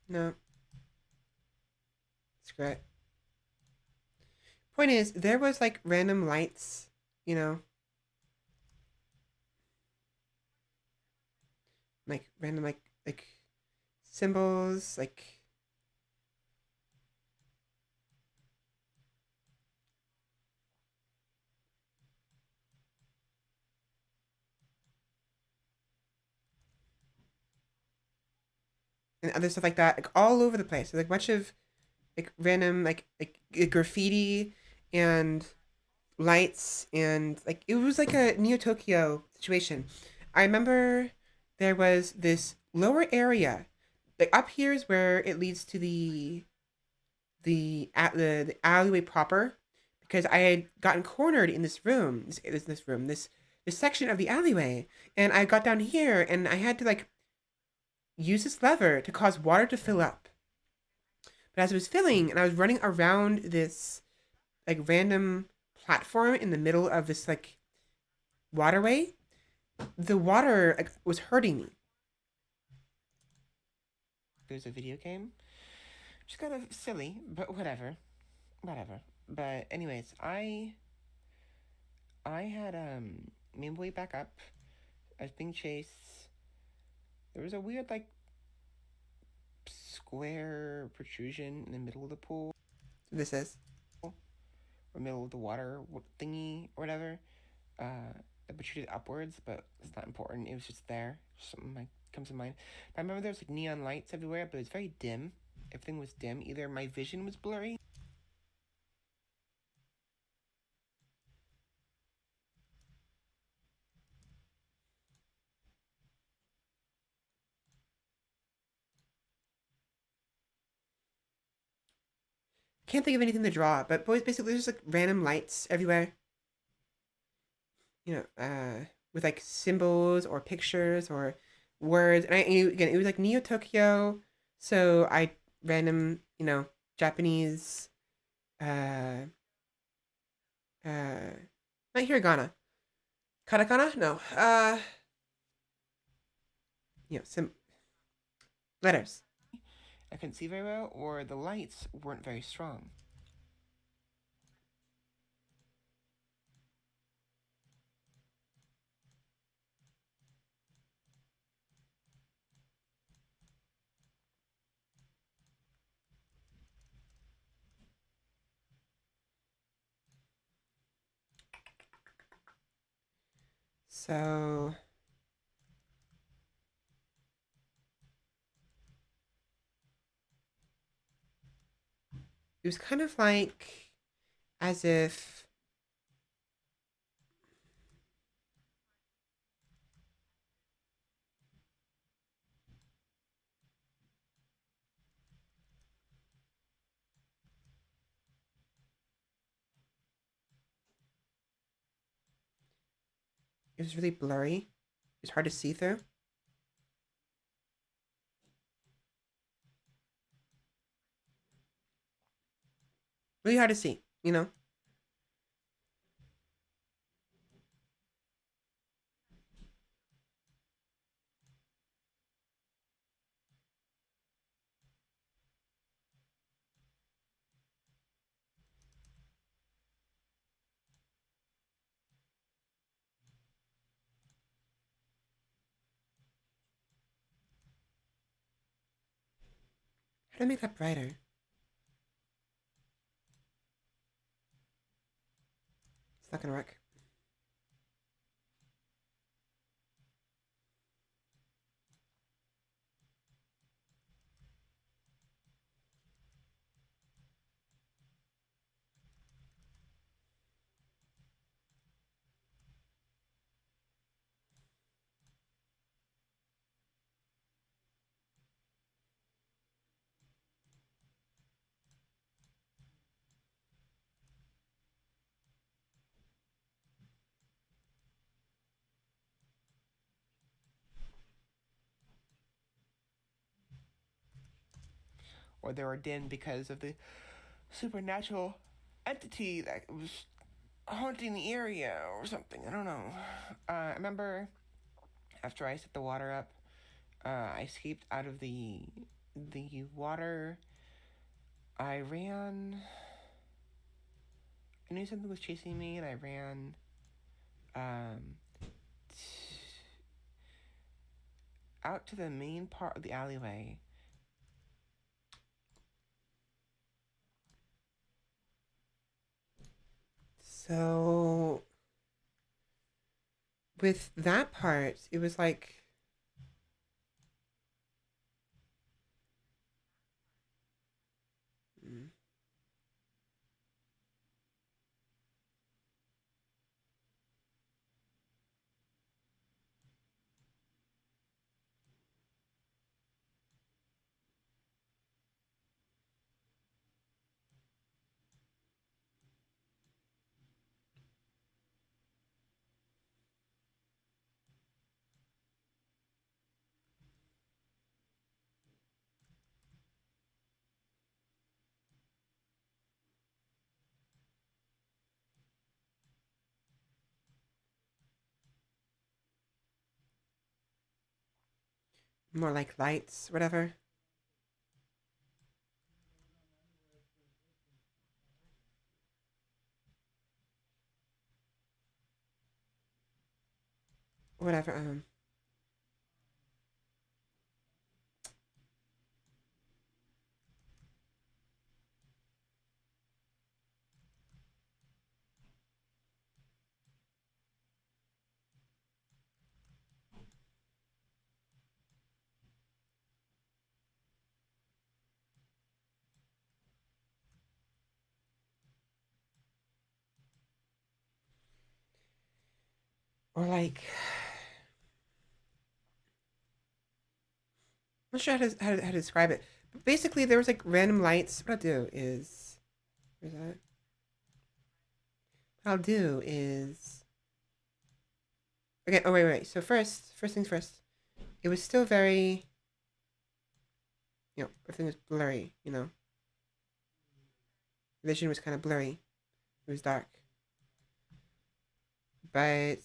Speaker 1: no. Screw it. Point is, there was like random lights, you know, like random like symbols, like and other stuff like that, like all over the place. There's like a bunch of like random like graffiti and lights and like it was like a Neo Tokyo situation. I remember there was this lower area, like up here is where it leads to the alleyway proper, because I had gotten cornered in this section of the alleyway, and I got down here and I had to like use this lever to cause water to fill up. But as it was filling and I was running around this like random platform in the middle of this like waterway, the water like was hurting me.
Speaker 2: There's a video game. Just kind of silly, but whatever. But anyways, I had made my way back up. I was being chased. There was a weird like square protrusion in the middle of the pool,
Speaker 1: This is
Speaker 2: or middle of the water thingy or whatever. That protruded upwards, but it's not important. It was just there. Something like comes to mind. But I remember there was like neon lights everywhere, but it was very dim. Everything was dim. Either my vision was blurry.
Speaker 1: can't think of anything to draw, but boys basically there's like random lights everywhere. With like symbols or pictures or words. And again, it was like Neo Tokyo, so I random Japanese, uh, uh, not hiragana, katakana, no, some letters.
Speaker 2: I couldn't see very well, or the lights weren't very strong.
Speaker 1: So it was kind of like as if it was really blurry. It's hard to see through. Really hard to see. How do I make that brighter? It's not gonna work.
Speaker 2: Or they were dim because of the supernatural entity that was haunting the area or something. I don't know. I remember after I set the water up, I escaped out of the water. I ran. I knew something was chasing me, and I ran um, out to the main part of the alleyway.
Speaker 1: So with that part, it was like mm, more like lights, whatever. Whatever. Or like, I'm not sure how to describe it. But basically, there was like random lights. What I'll do is, where's that? What I'll do is, okay. Oh wait. So first things first. It was still very, everything was blurry. Vision was kind of blurry. It was dark, but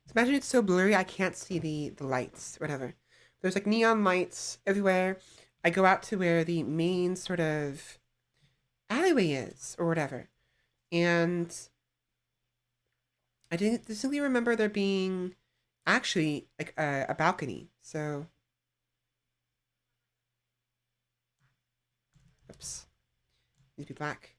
Speaker 1: but imagine it's so blurry I can't see the lights, whatever. There's like neon lights everywhere. I go out to where the main sort of alleyway is or whatever. And I didn't distinctly remember there being actually like a balcony. So, oops, needs to be black.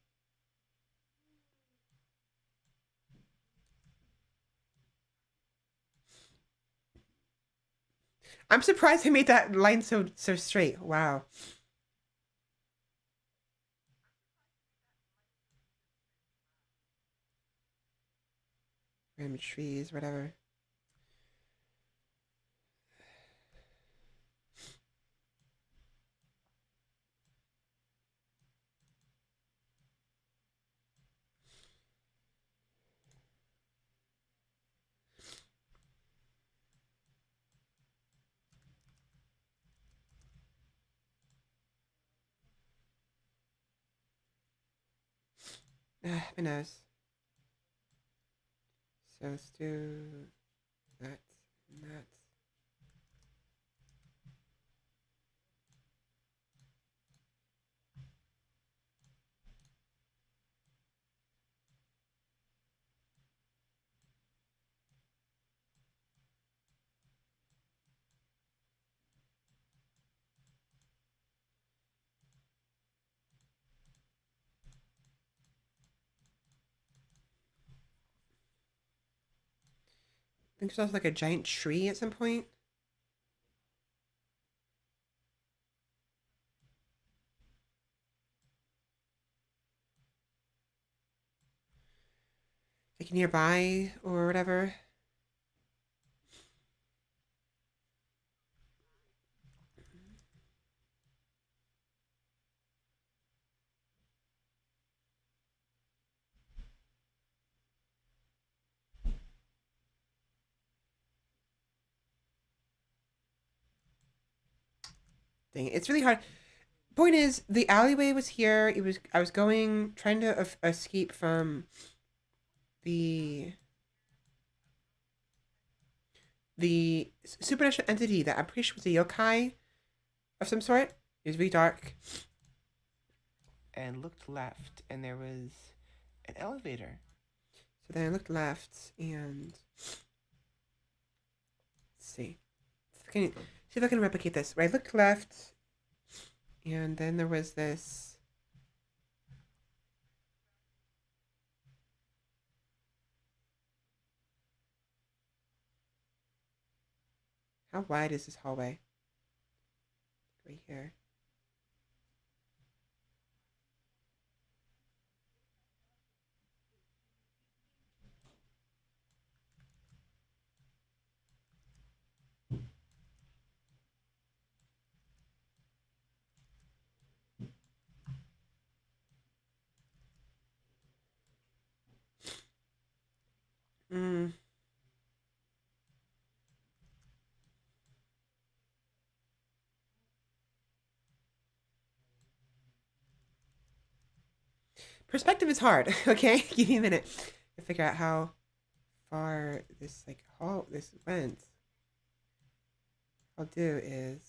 Speaker 1: I'm surprised I made that line so straight. Wow. Random trees, whatever. My nose. So let's do that and that. I think there's also like a giant tree at some point. Like nearby or whatever. Dang it. It's really hard. Point is, the alleyway was here. I was going, trying to escape from the the supernatural entity that I'm pretty sure was a yokai of some sort. It was really dark. And looked left, and there was an elevator. So then I looked left, and let's see. See if I can replicate this. Right, I looked left, and then there was this. How wide is this hallway? Right here. Perspective is hard. Okay, give me a minute to figure out how far this like hall this went. I'll do is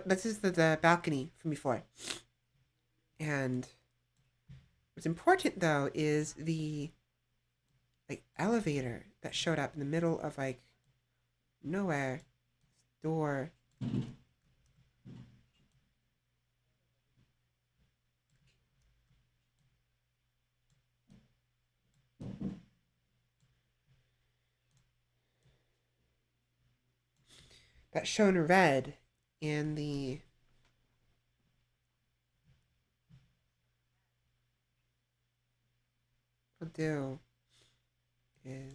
Speaker 1: this is the balcony from before, and what's important though is the like elevator that showed up in the middle of like nowhere door. That's shown red in the I'll do is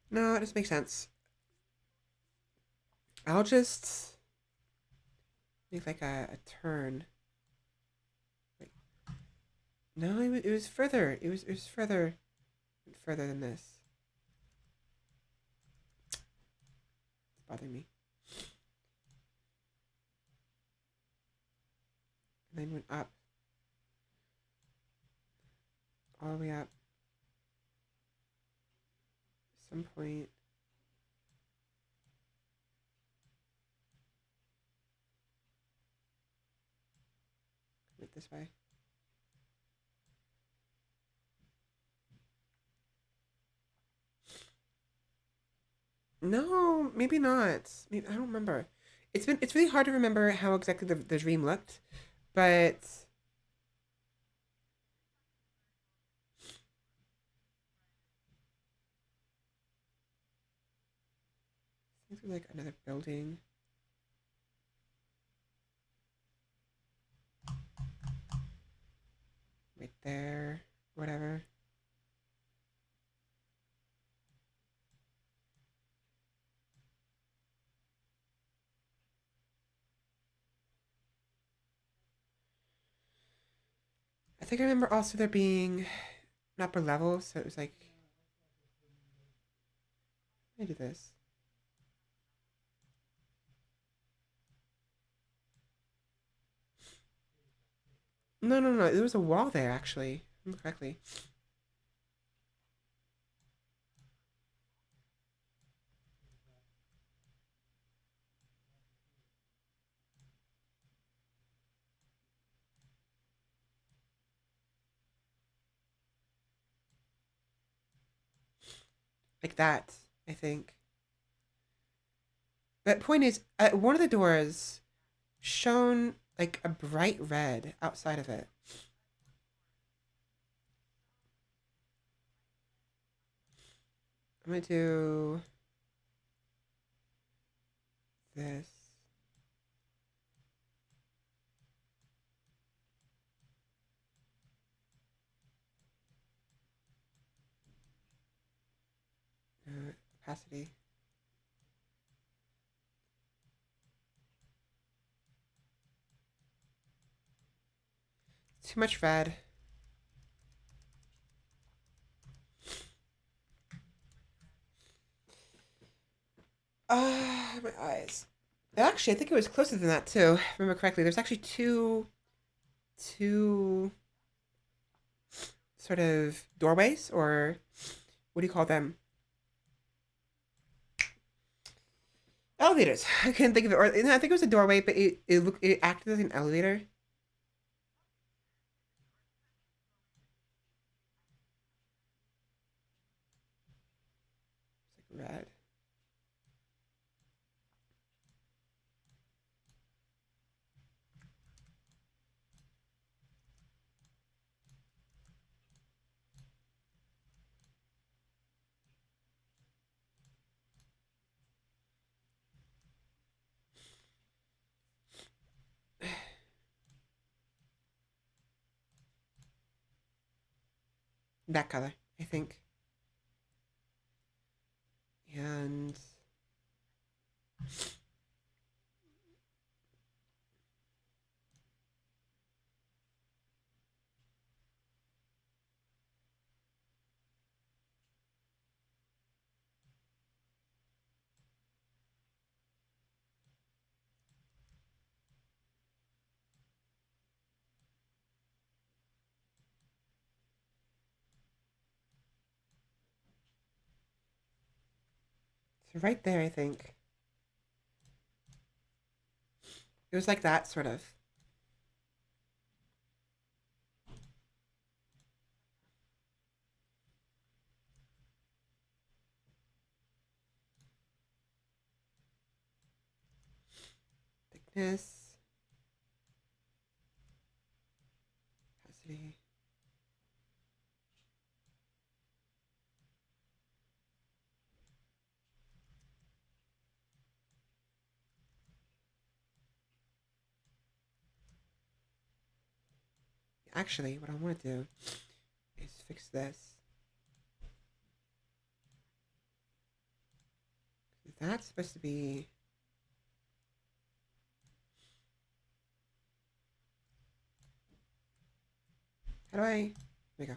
Speaker 1: no, it doesn't make sense. I'll just make like a turn. Wait. No, it was further. It was further than this. It's bothering me. And then went up. All the way up. At some point. Went this way. No, maybe not. Maybe, I don't remember. It's really hard to remember how exactly the dream looked, but I think there's like another building right there, whatever. I think I remember also there being an upper level, so it was like I do this. No, no, no. There was a wall there actually. If I remember correctly. Like that, I think. But point is, one of the doors shone like a bright red outside of it. I'm gonna do this. Opacity. Too much red. My eyes. Actually, I think it was closer than that too. If I remember correctly. There's actually two sort of doorways, or what do you call them? Elevators. I couldn't think of it. Or no, I think it was a doorway, but it acted as an elevator. It's like red. that color, I think. And so right there, I think. It was like that, sort of. Thickness. Opacity. Actually, what I want to do is fix this. That's supposed to be... How do I... There we go.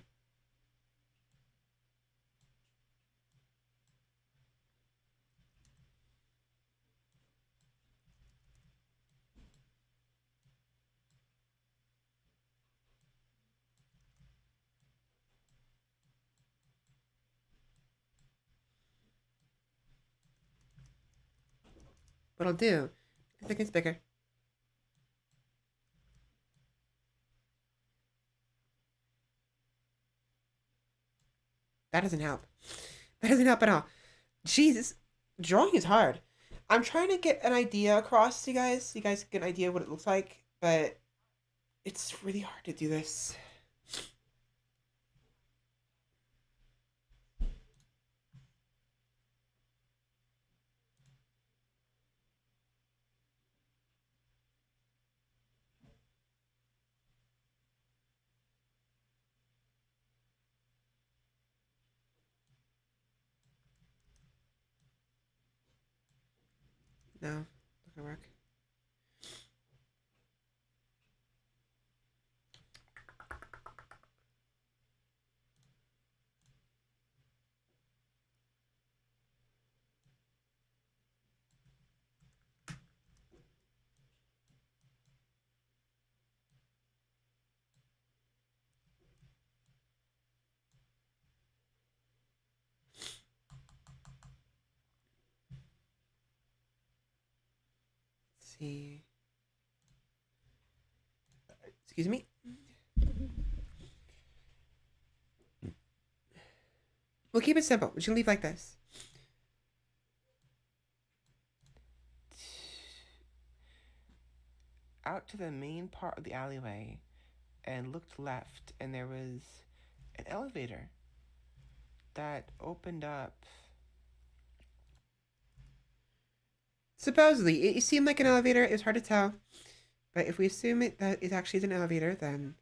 Speaker 1: What I'll do, I think it's bigger. That doesn't help. That doesn't help at all. Jesus, drawing is hard. I'm trying to get an idea across to you guys, so you guys get an idea of what it looks like, but it's really hard to do this. No, not gonna work. Let's see. Excuse me. We'll keep it simple. We should leave like this.
Speaker 2: Out to the main part of the alleyway and looked left, and there was an elevator that opened up.
Speaker 1: Supposedly, it seemed like an elevator. It was hard to tell. But if we assume that it actually is an elevator, then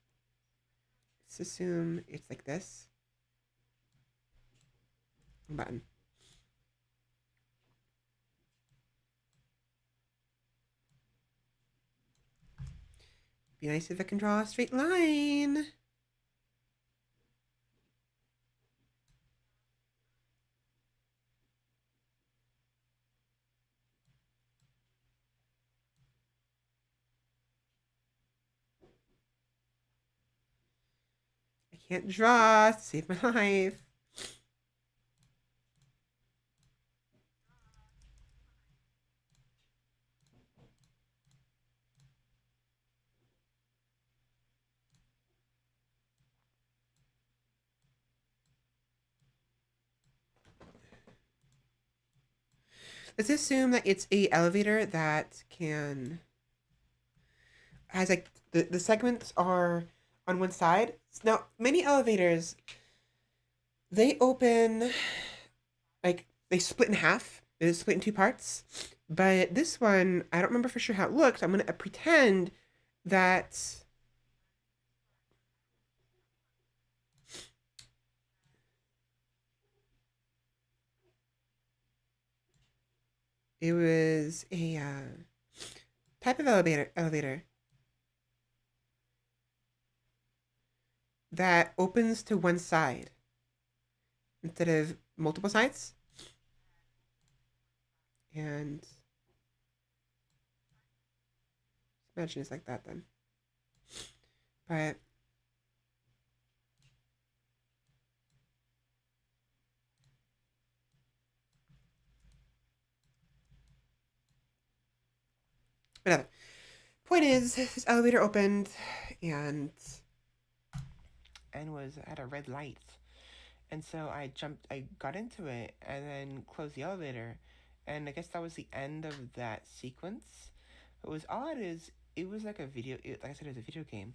Speaker 1: let's assume it's like this. Button. Be nice if I can draw a straight line. I can't draw to save my life. Let's assume that it's a elevator that can has like the segments are on one side. Now, many elevators they open like they split in half. They split in two parts. But this one, I don't remember for sure how it looks. I'm gonna pretend that It was a type of elevator that opens to one side instead of multiple sides. And imagine it's like that then. But whatever. Point is, this elevator opened and was at a red light. And so I got into it and then closed the elevator. And I guess that was the end of that sequence. What was odd is it was like a video, like I said, it was a video game.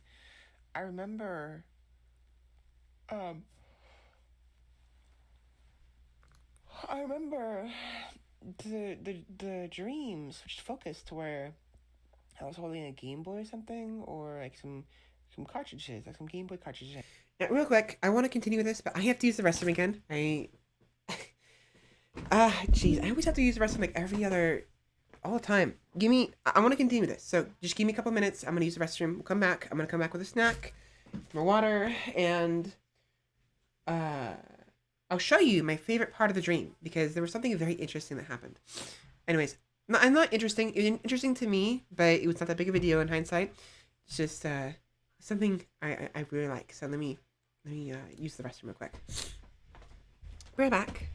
Speaker 1: I remember, um, I remember the dream switched focus to where I was holding a Game Boy or something, or like some cartridges, like some Game Boy cartridges. Now, real quick, I want to continue with this, but I have to use the restroom again. Jeez, I always have to use the restroom like every other, all the time. I want to continue this, so just give me a couple minutes. I'm gonna use the restroom. We'll come back. I'm gonna come back with a snack, more water, and uh, I'll show you my favorite part of the dream because there was something very interesting that happened. Anyways, I'm not interesting. It was interesting to me, but it was not that big of a deal in hindsight. It's just something I really like. So let me use the restroom real quick. We're back.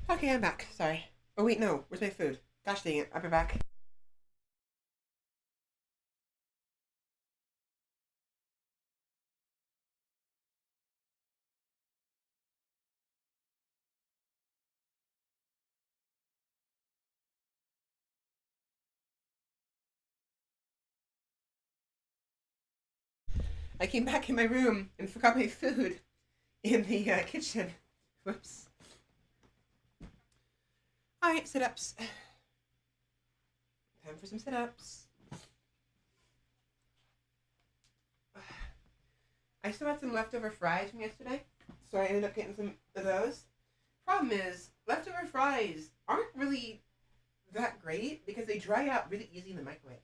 Speaker 1: Okay, I'm back. Sorry. Oh wait, no. Where's my food? Gosh dang it! I'll be back. I came back in my room and forgot my food in the kitchen. Whoops. All right, sit-ups. Time for some sit-ups. I still had some leftover fries from yesterday, so I ended up getting some of those. Problem is, leftover fries aren't really that great because they dry out really easy in the microwave.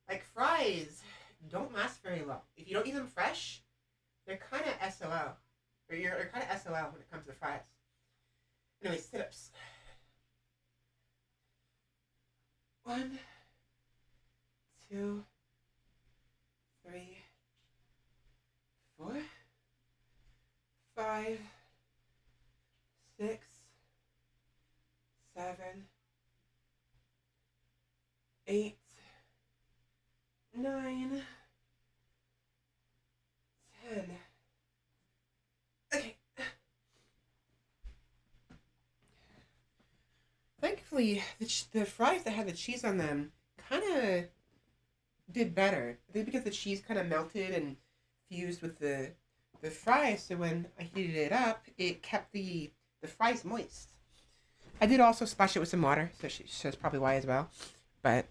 Speaker 1: Like fries don't last very long. If you don't eat them fresh, they're kind of SOL. Or you're kind of SOL when it comes to fries. Anyway, sit-ups. 1, 2, 3, 4, 5, 6, 7, 8, 9, 10. Okay. Thankfully, the fries that had the cheese on them kind of did better. I think because the cheese kind of melted and fused with the fries, so when I heated it up, it kept the fries moist. I did also splash it with some water, so that's probably why as well. But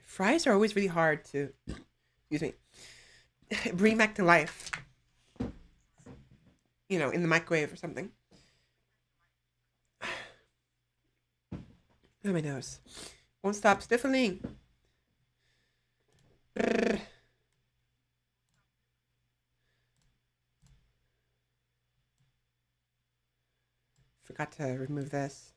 Speaker 1: fries are always really hard to, excuse me, bring back to life. You know, in the microwave or something. Oh, my nose. Won't stop sniffling. Brrr. Forgot to remove this.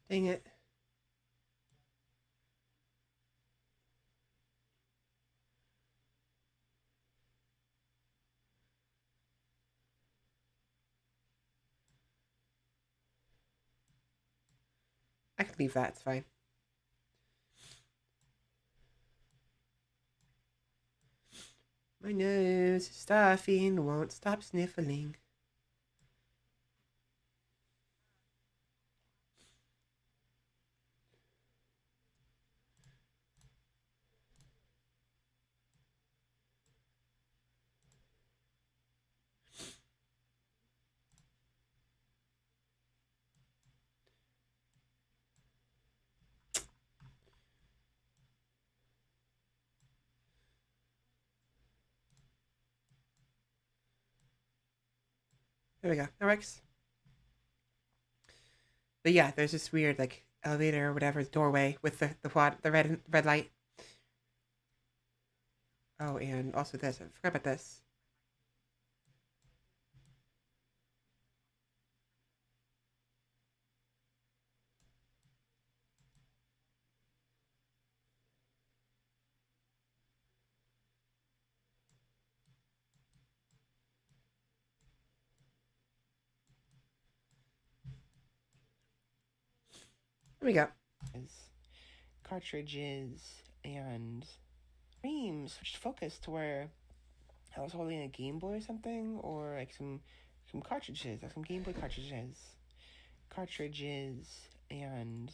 Speaker 1: Dang it. I can leave that. It's fine. My nose is stuffy and won't stop sniffling. There we go. That works. But yeah, there's this weird like elevator or whatever doorway with the red light. Oh, and also this. I forgot about this. There we go.
Speaker 2: Cartridges and streams switched focus to where I was holding a Game Boy or something, or like some cartridges, like some Game Boy cartridges, and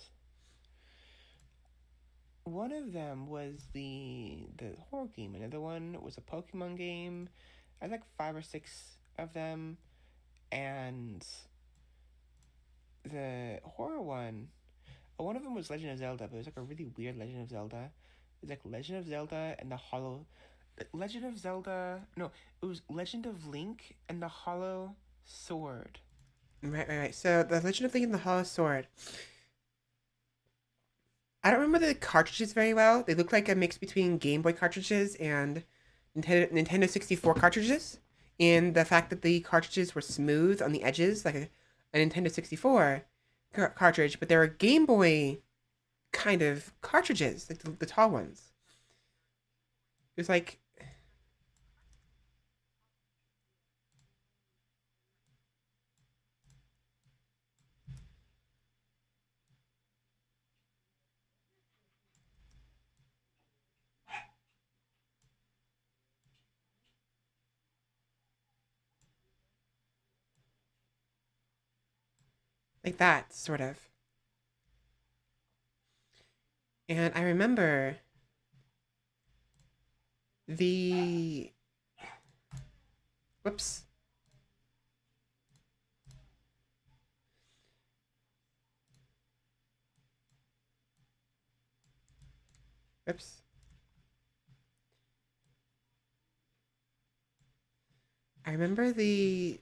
Speaker 2: one of them was the horror game. Another one was a Pokemon game. I had like 5 or 6 of them, and the horror one of them was Legend of Zelda, but it was like a really weird Legend of Zelda. It was like Legend of Zelda and the Hollow. Legend of Zelda. No, it was Legend of Link and the Hollow Sword.
Speaker 1: Right. So the Legend of Link and the Hollow Sword. I don't remember the cartridges very well. They look like a mix between Game Boy cartridges and Nintendo 64 cartridges. In the fact that the cartridges were smooth on the edges, like a Nintendo 64 cartridge, but they were Game Boy kind of cartridges, like the tall ones. It was like that, sort of. And I remember the whoops, whoops. I remember the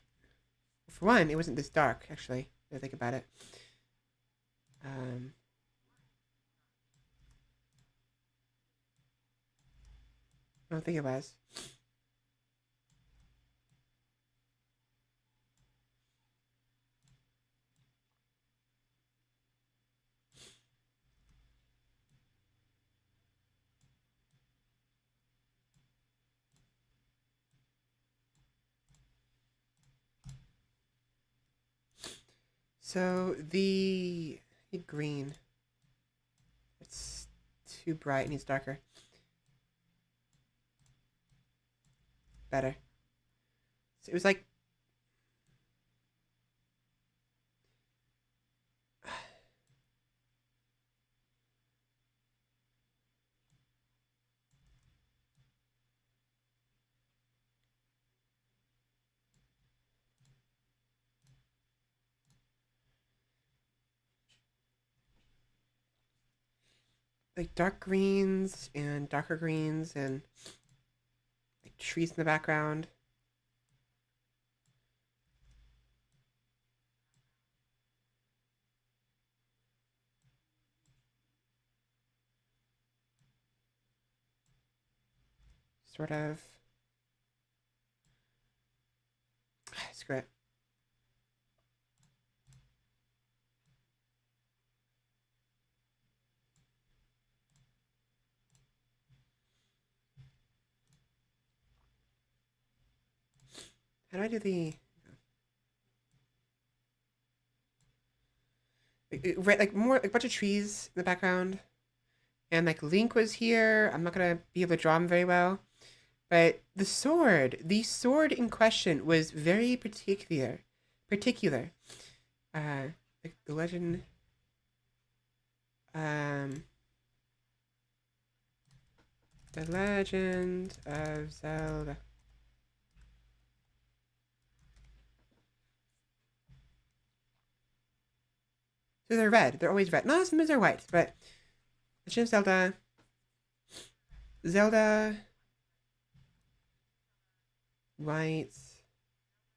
Speaker 1: for one, it wasn't this dark actually. If I think about it. Um, I don't think it was. So the green, it's too bright. It needs darker. Better. So it was like dark greens and darker greens and like trees in the background. Sort of. Screw it. How do I do the right? Like more like a bunch of trees in the background, and like Link was here. I'm not gonna be able to draw him very well, but the sword in question was very particular. Particular. Like the legend. Um, the Legend of Zelda. So they're red. They're always red. No, sometimes they're white, but Legend of Zelda. Zelda. White.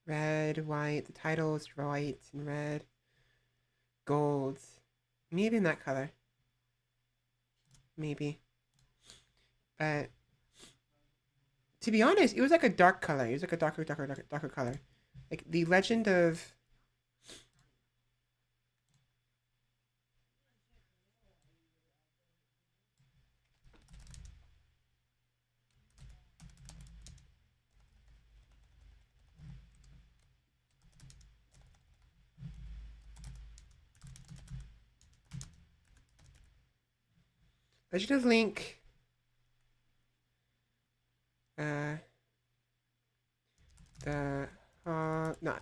Speaker 1: Red. White. The title is white and red. Gold. Maybe in that color. Maybe. But to be honest, it was like a dark color. It was like a darker color. Like the Legend of Legend of Link. Uh, the not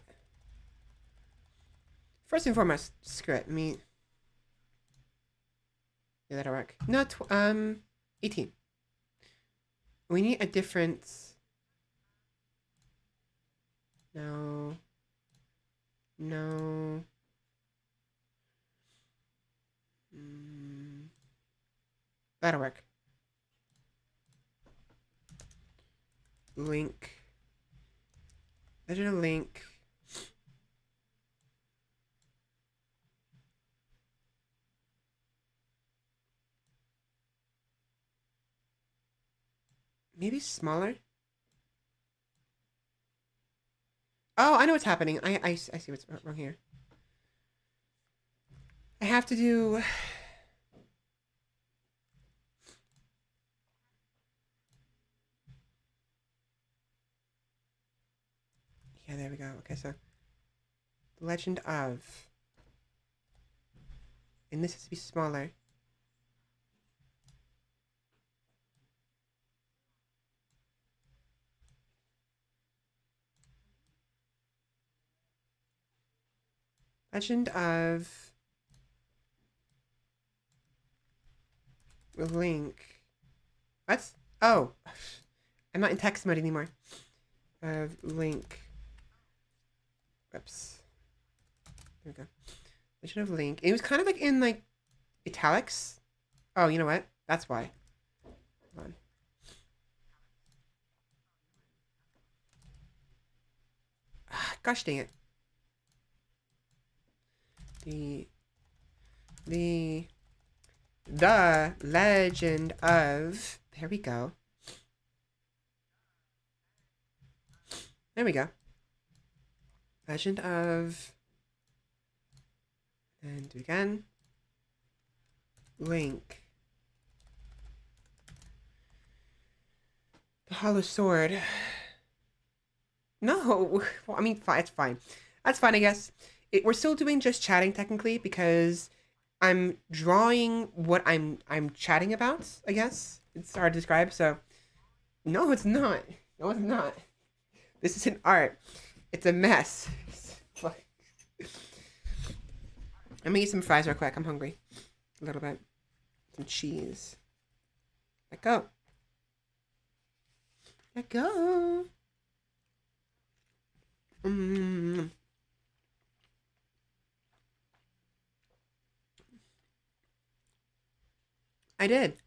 Speaker 1: first and foremost. Screw it. Me. Yeah, that'll work. No, 18. We need a different. No. No. Mm, that'll work. Link. Legend of Link. Maybe smaller? Oh, I know what's happening. I see what's wrong here. I have to do... Yeah, there we go. Okay, so... The Legend of... And this has to be smaller. Legend of... Link. What? Oh. I'm not in text mode anymore. Of Link. Whoops. There we go. Legend of Link. It was kind of like in like italics. Oh, you know what? That's why. Hold on. Gosh dang it. The the Legend of... There we go. There we go. Legend of... And do it again. Link. The Hollow Sword. No. Well, I mean, fine. It's fine. That's fine, I guess. We're still doing just chatting, technically, because I'm drawing what I'm chatting about, I guess. It's hard to describe, so... No, it's not. No, it's not. This isn't art. It's a mess. I'm gonna eat some fries real quick. I'm hungry. A little bit. Some cheese. Let go. Let go. Mm. I did.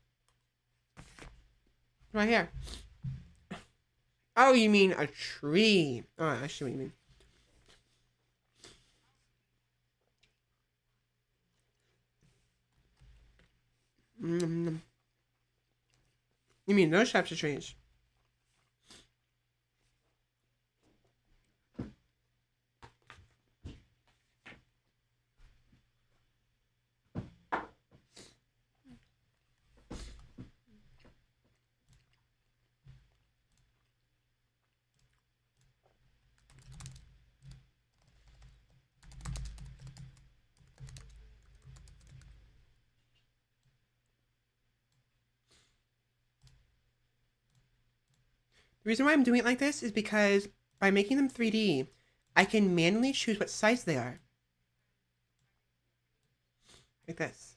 Speaker 1: Right here. Oh, you mean a tree. Oh, I see what you mean. Mm. You mean those types of trees? The reason why I'm doing it like this is because by making them 3D, I can manually choose what size they are. Like this.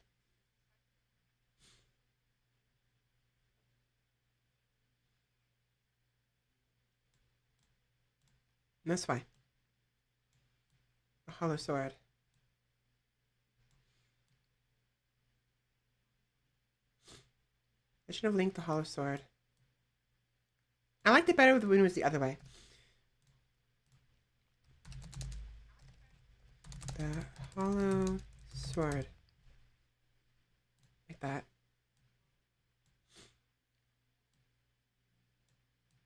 Speaker 1: And that's why. A hollow sword. I should have linked the hollow sword. I liked it better when it was the other way. The hollow sword. Like that.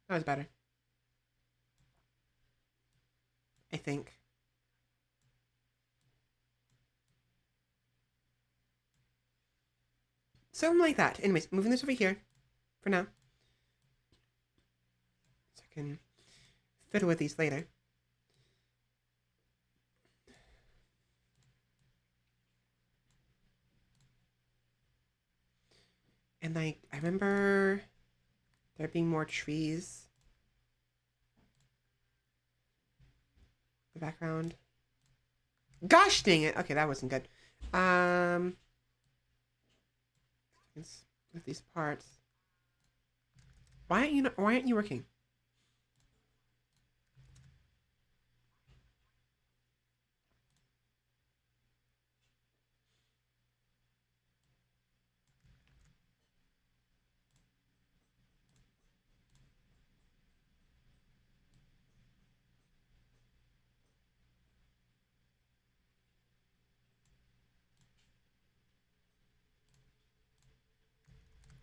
Speaker 1: That was better. I think. Something like that. Anyways, moving this over here for now. So I can fiddle with these later. And like, I remember there being more trees in the background. Gosh dang it! Okay, that wasn't good. With these parts. Why aren't you working?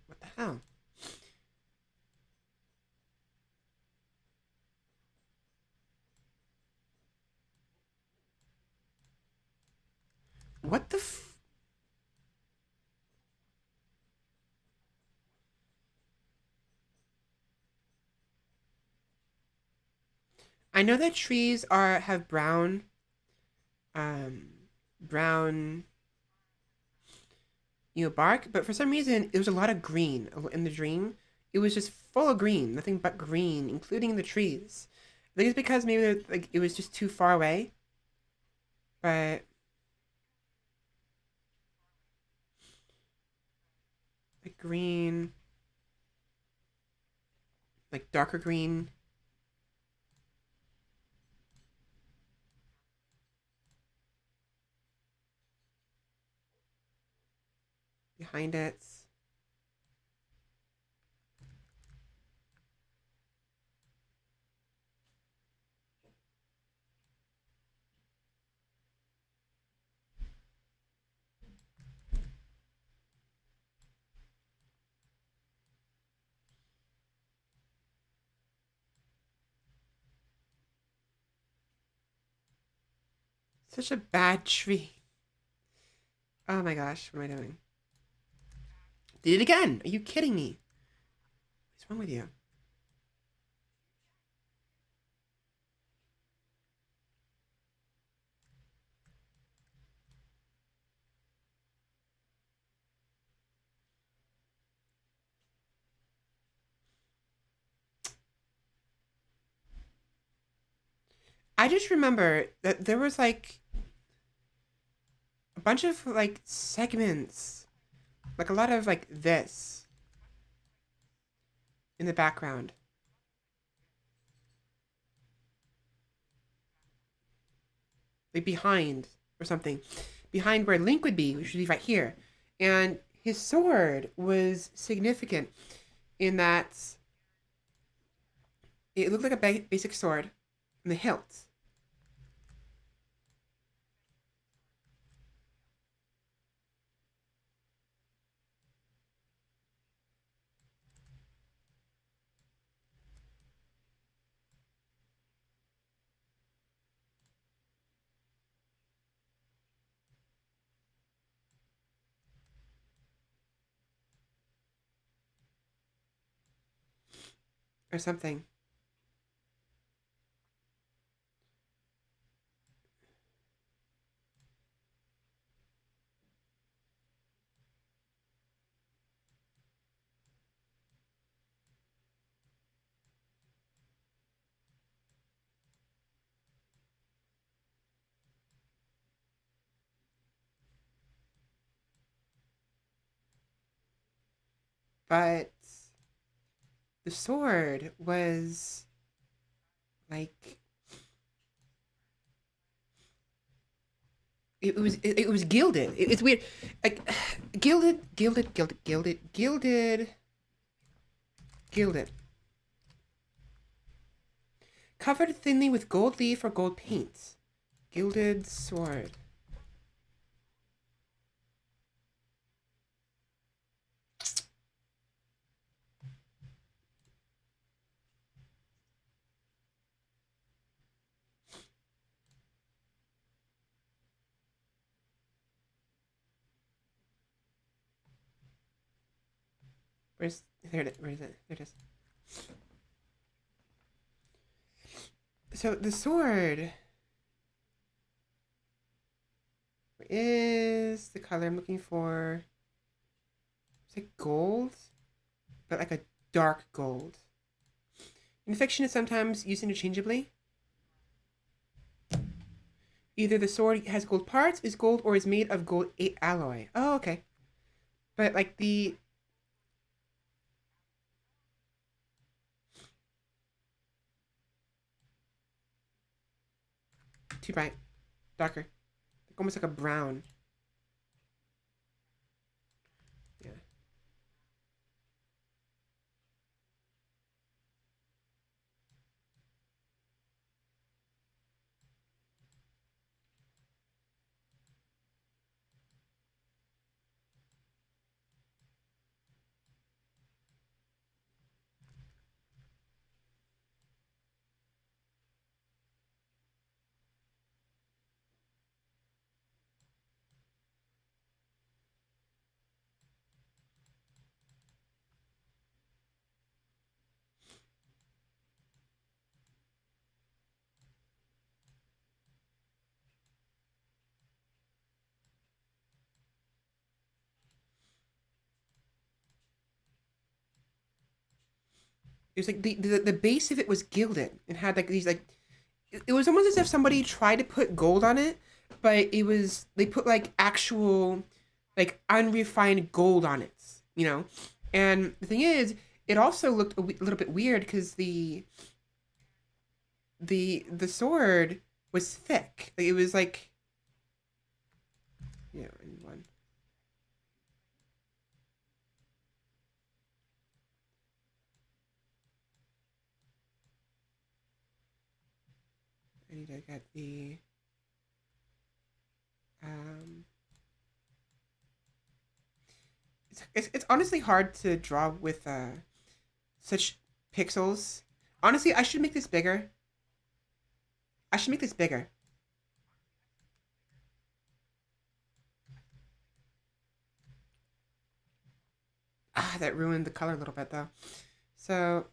Speaker 1: What the hell? What the f- I know that trees are have um brown bark, but for some reason it was a lot of green in the dream. It was just full of green, nothing but green, including the trees. I think it's because maybe like it was just too far away, but like green, like darker green behind it. Such a bad tree. Oh my gosh, what am I doing? Did it again? Are you kidding me? What's wrong with you? I just remember that there was like a bunch of like segments, like a lot of like this in the background, like behind or something, behind where Link would be, which would be right here. And his sword was significant in that it looked like a basic sword, and the hilt or something. But the sword was like it was gilded. It's weird, like gilded, covered thinly with gold leaf or gold paint. Gilded sword. Where's there? Where is it? There it is. So the sword is the color I'm looking for. It's like gold, but like a dark gold. In fiction, it's sometimes used interchangeably. Either the sword has gold parts, is gold, or is made of gold alloy. Oh, okay. But like the too bright, darker, like almost like a brown. Yeah. It was like the base of it was gilded and had like these like it was almost as if somebody tried to put gold on it, but it was they put like actual like unrefined gold on it, you know. And the thing is, it also looked little bit weird because the sword was thick. Like, it was like in one. I need to get the um. It's honestly hard to draw with such pixels. Honestly, I should make this bigger. I should make this bigger. Ah, that ruined the color a little bit though. So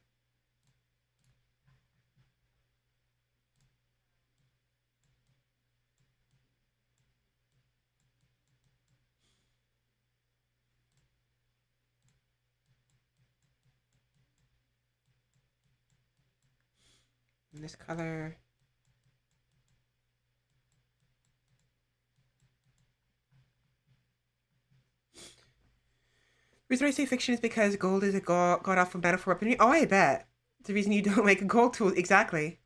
Speaker 1: in this color, the reason I say fiction is because gold is a god awful metaphor. Oh, I bet. It's the reason you don't like a gold tool. Exactly.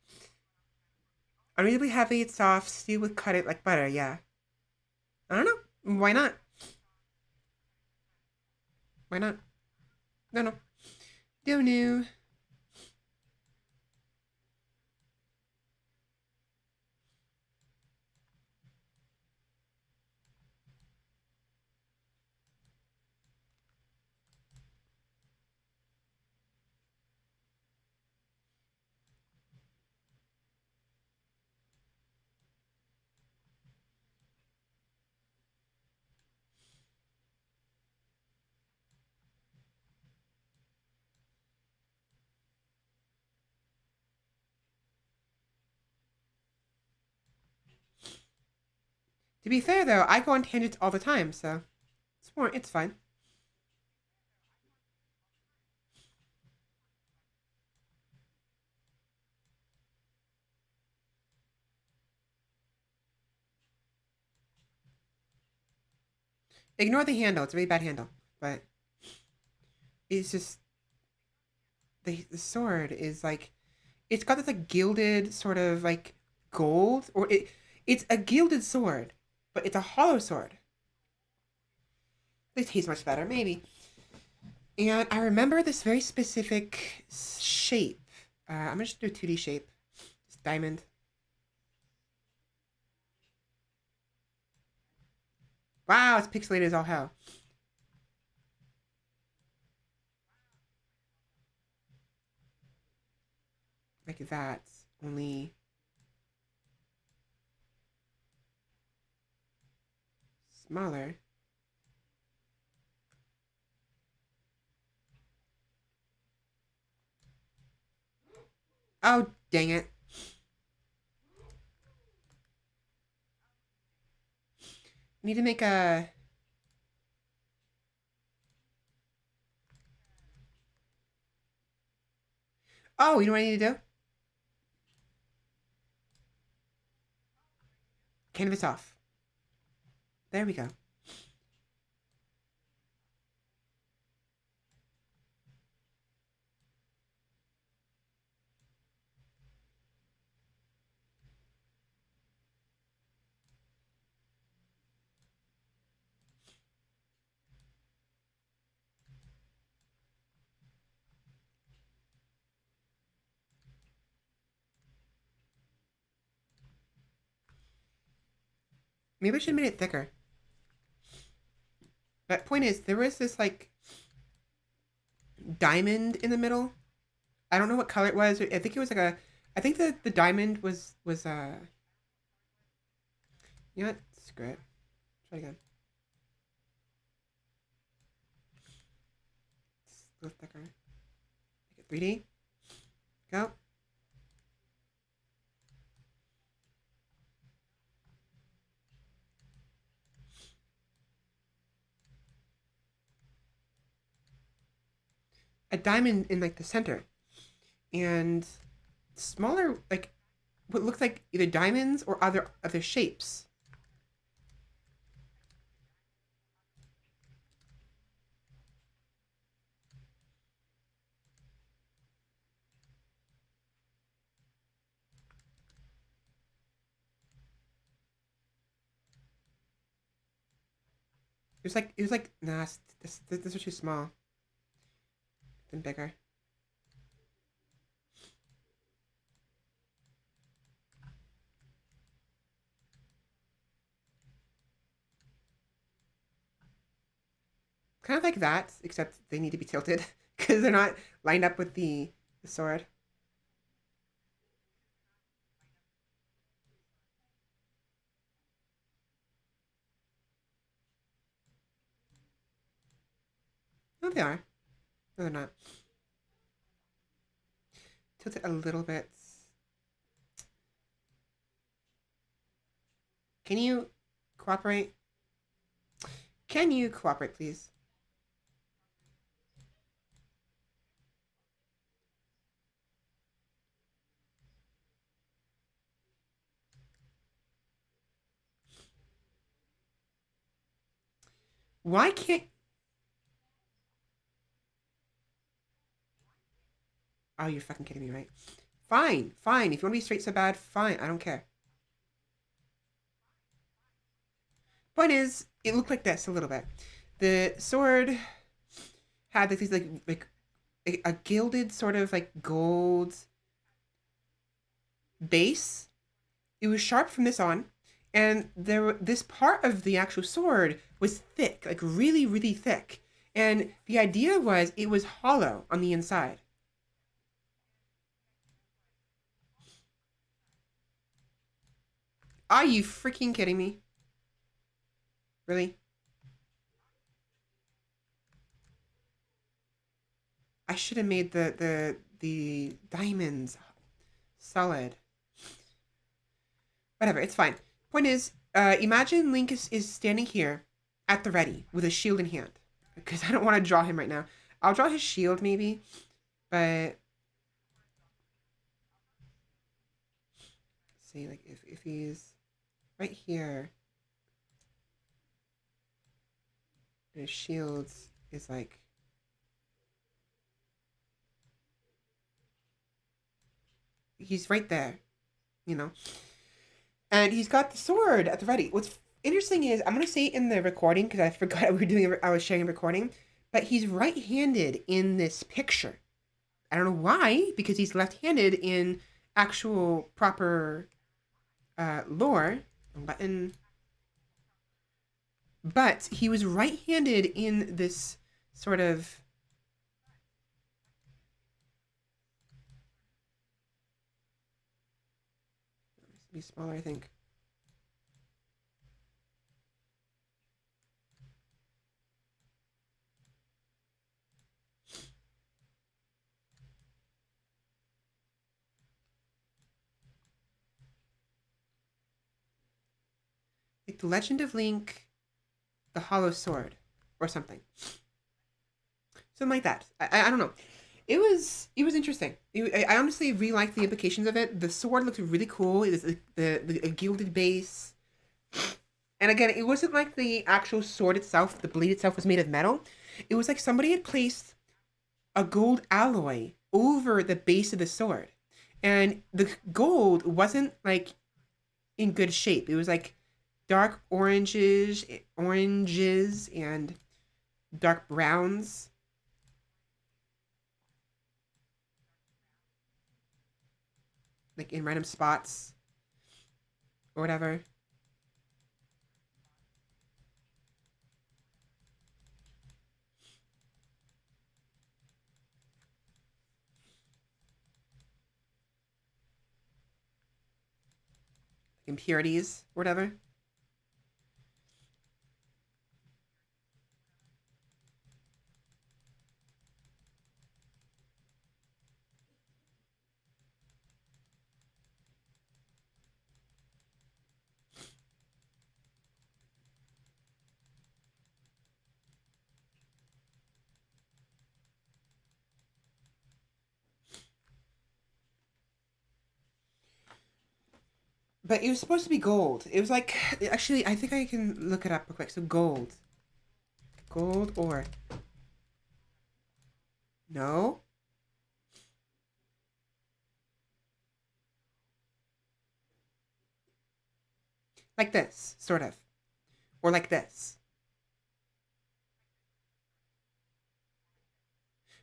Speaker 1: Unreasonably heavy, it's soft. Steel would cut it like butter. Yeah. I don't know. Why not? Why not? No, no. Don't know. To be fair though, I go on tangents all the time, so it's fine. Ignore the handle. It's a really bad handle, but it's just the sword is like it's got this like gilded sort of like gold or it's a gilded sword, but it's a hollow sword. It tastes much better, maybe. And I remember this very specific shape. I'm gonna just do a 2D shape. This diamond. Wow, it's pixelated as all hell. Like that. Only smaller. Oh, dang it. Need to make a. Oh, you know what I need to do? Canvas off. There we go. Maybe I should have made it thicker. But point is, there was this like diamond in the middle. I don't know what color it was. I think it was like a. I think the diamond was You know what? Screw it. Try again. It's a little thicker. Make it 3D. Go. A diamond in like the center. and smaller, like what looks like either diamonds or other shapes. It was like nah, this was too small. Then bigger. Kind of like that, except they need to be tilted because they're not lined up with the sword. No, they are. No, they're not. Tilt it a little bit. Can you cooperate? Can you cooperate, please? Why can't? Oh, you're fucking kidding me, right? Fine, fine. If you want to be straight so bad, fine. I don't care. Point is, it looked like this a little bit. The sword had like these like a gilded sort of like gold base. It was sharp from this on, and this part of the actual sword was thick, like really really thick. And the idea was it was hollow on the inside. Are you freaking kidding me? Really? I should have made the diamonds solid. Whatever, it's fine. Point is, imagine Link is standing here at the ready with a shield in hand. Because I don't want to draw him right now. I'll draw his shield maybe, but see, like if he's right here, and his shield is like he's right there, you know, and he's got the sword at the ready. What's interesting is I'm gonna say it in the recording because I forgot we were doing. I was sharing a recording, but he's right-handed in this picture. I don't know why, because he's left-handed in actual proper lore. Button, but he was right-handed in this sort of be smaller, I think. Like the Legend of Link, the Hollow Sword, or something, something like that. I don't know. It was interesting. I honestly really liked the implications of it. The sword looked really cool. It was the a gilded base, and again, it wasn't like the actual sword itself. The blade itself was made of metal. It was like somebody had placed a gold alloy over the base of the sword, and the gold wasn't like in good shape. It was like dark oranges and dark browns, like in random spots or whatever. Impurities or whatever. But it was supposed to be gold. It was like, actually, I think I can look it up real quick. So gold. Gold ore. No? Like this, sort of. Or like this.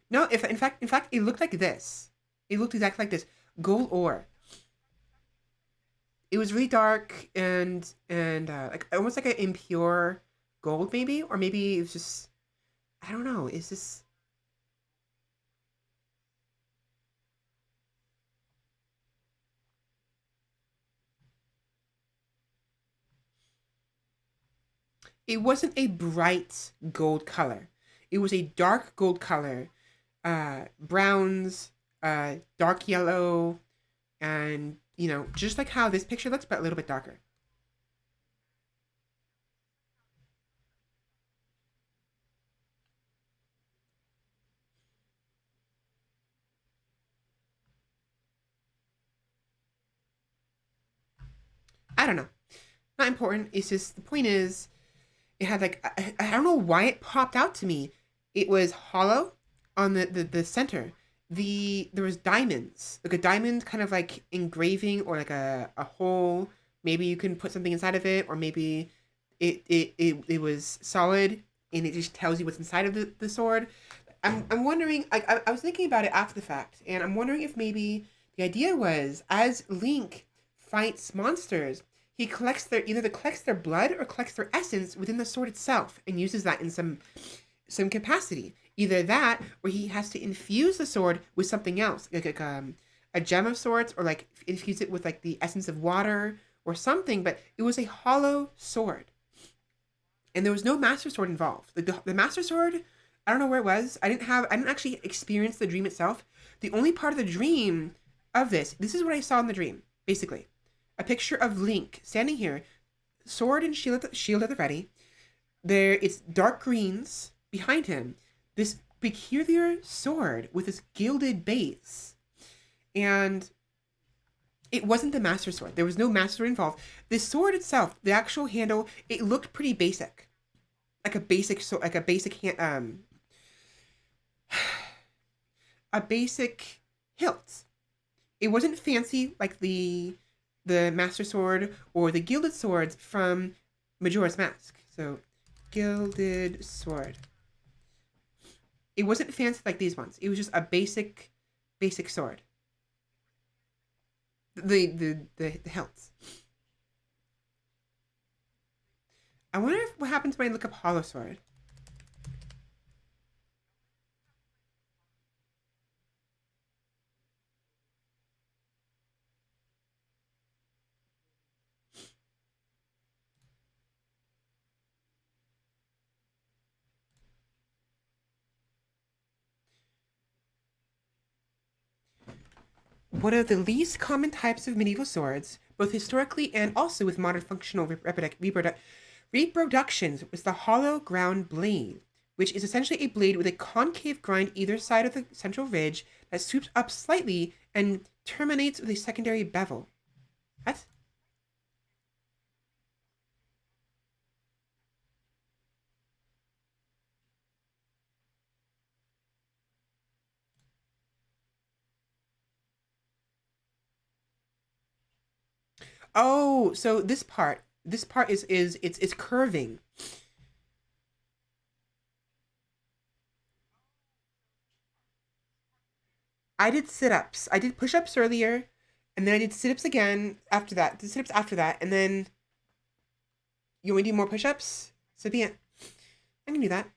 Speaker 1: No, if in fact, it looked like this. It looked exactly like this. Gold ore. It was really dark and like almost like an impure gold, maybe, or maybe it was just I don't know. Is this? It wasn't a bright gold color. It was a dark gold color, browns, dark yellow, and just like how this picture looks, but a little bit darker. I don't know. Not important. It's just the point is, it had like I don't know why it popped out to me. It was hollow on the center. There was diamonds, like a diamond kind of like engraving or like a hole. Maybe you can put something inside of it, or maybe it was solid and it just tells you what's inside of the sword. I'm wondering. I was thinking about it after the fact, and I'm wondering if maybe the idea was as Link fights monsters, he collects their either collects their blood or collects their essence within the sword itself and uses that in some capacity. Either that, or he has to infuse the sword with something else, like a gem of sorts, or like infuse it with like the essence of water or something. But it was a hollow sword, and there was no master sword involved. Like the master sword, I don't know where it was. I didn't actually experience the dream itself. The only part of the dream of this is what I saw in the dream, basically. A picture of Link standing here, sword and shield at the ready. There, it's dark greens behind him. This peculiar sword with this gilded base, and it wasn't the master sword. There was no master involved. The sword itself, the actual handle, it looked pretty basic, like a basic so like a basic a basic hilt. It wasn't fancy like the master sword or the gilded swords from Majora's Mask. So, gilded sword. It wasn't fancy like these ones. It was just a basic sword. The hilts. I wonder if what happens when I look up hollow sword. One of the least common types of medieval swords, both historically and also with modern functional reproductions, was the hollow ground blade, which is essentially a blade with a concave grind either side of the central ridge that swoops up slightly and terminates with a secondary bevel. What? Oh, so this part is it's curving. I did sit ups. I did push ups earlier, and then I did sit ups again after that. Did sit ups after that, and then you want me to do more push ups? So be it. I can do that.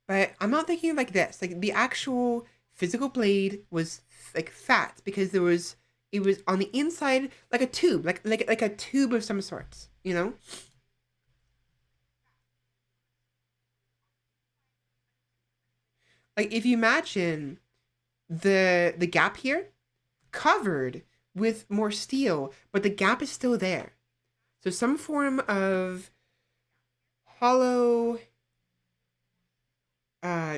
Speaker 1: But I'm not thinking like this. Like the actual physical blade was like fat because it was on the inside like a tube, like a tube of some sorts. Like if you imagine the gap here covered with more steel, but the gap is still there. So some form of hollow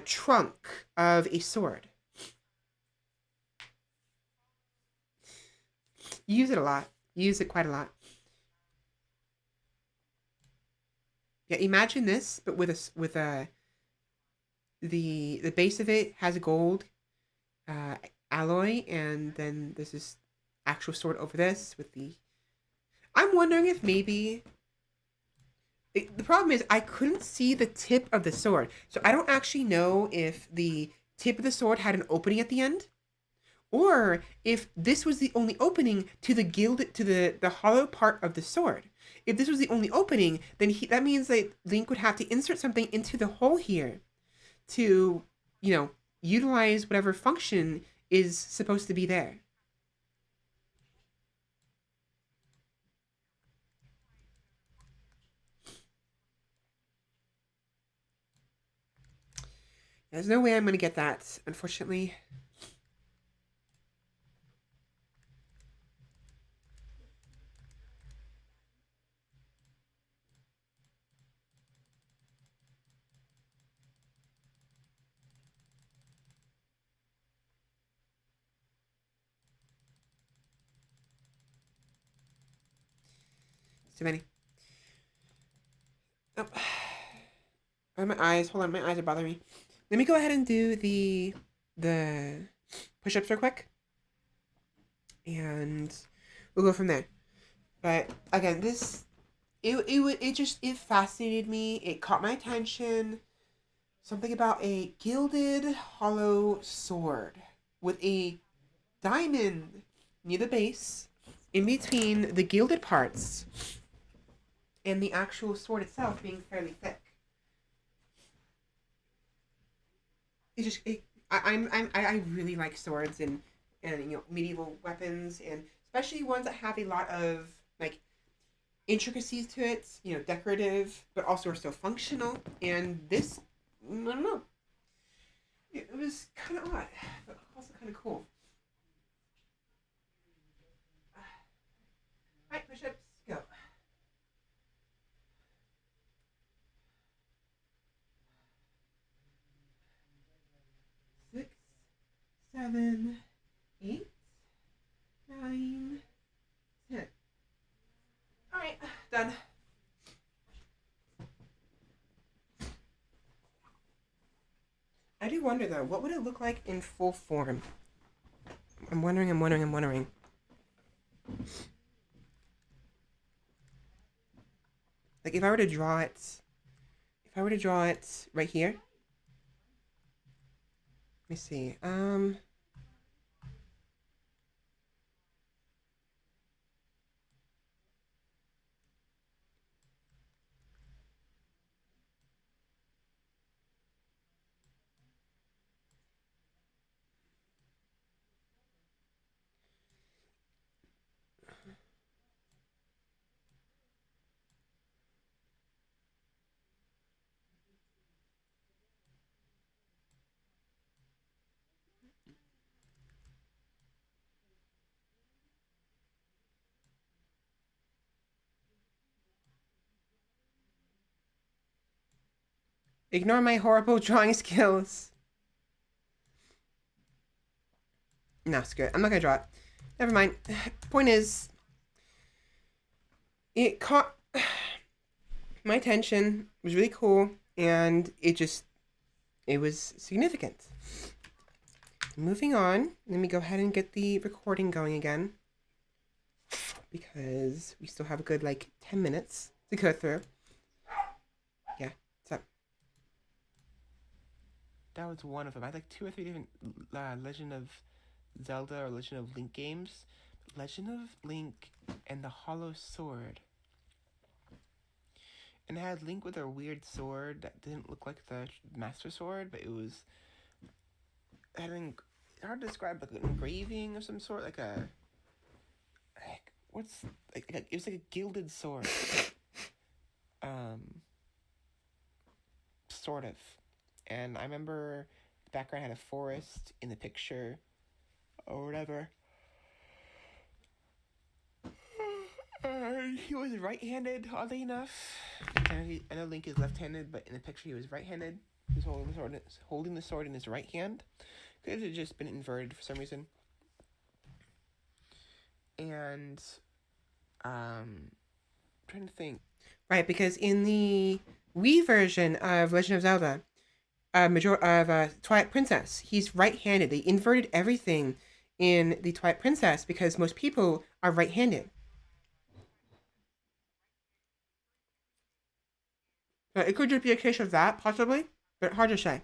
Speaker 1: trunk of a sword. You use it a lot. You use it quite a lot. Yeah, imagine this, but with a the base of it has a gold uh, alloy, and then there's this actual sword over this with the. I'm wondering if maybe the problem is I couldn't see the tip of the sword, so I don't actually know if the tip of the sword had an opening at the end, or if this was the only opening to the gilded to the hollow part of the sword. If this was the only opening, then that means that Link would have to insert something into the hole here to, you know, utilize whatever function is supposed to be there. There's no way I'm going to get that, unfortunately. Too many. Oh. Oh, my eyes. Hold on, my eyes are bothering me. Let me go ahead and do the push-ups real quick, and we'll go from there. But again, it fascinated me. It caught my attention. Something about a gilded hollow sword with a diamond near the base, in between the gilded parts, and the actual sword itself being fairly thick. It just I really like swords and medieval weapons, and especially ones that have a lot of like intricacies to it, decorative, but also are still functional. And this, I don't know, it was kind of odd, but also kind of cool. All right, push-ups, go. 6, 7, 8, 9, 10. All right, done. I do wonder though, what would it look like in full form? I'm wondering. Like if I were to draw it, right here, let me see. Ignore my horrible drawing skills. No, screw it. I'm not gonna draw it. Never mind. Point is, it caught my attention. It was really cool, and it was significant. Moving on. Let me go ahead and get the recording going again, because we still have a good 10 minutes to go through. Yeah, what's up? That was one of them. I had 2 or 3 different Legend of Zelda or Legend of Link games. Legend of Link and the Hollow Sword. And it had Link with a weird sword that didn't look like the Master Sword, but it was having hard to describe, like an engraving of some sort, like a what's it was like a gilded sword, sort of. And I remember the background had a forest in the picture, or whatever. He was right-handed, oddly enough. I know Link is left-handed, but in the picture he was right-handed. He was holding the sword in his right hand. Could have just been inverted for some reason.
Speaker 2: And trying to think.
Speaker 1: Right, because in the Wii version of Legend of Zelda, Twilight Princess, he's right-handed. They inverted everything in the Twilight Princess because most people are right-handed. So it could just be a case of that, possibly, but hard to say.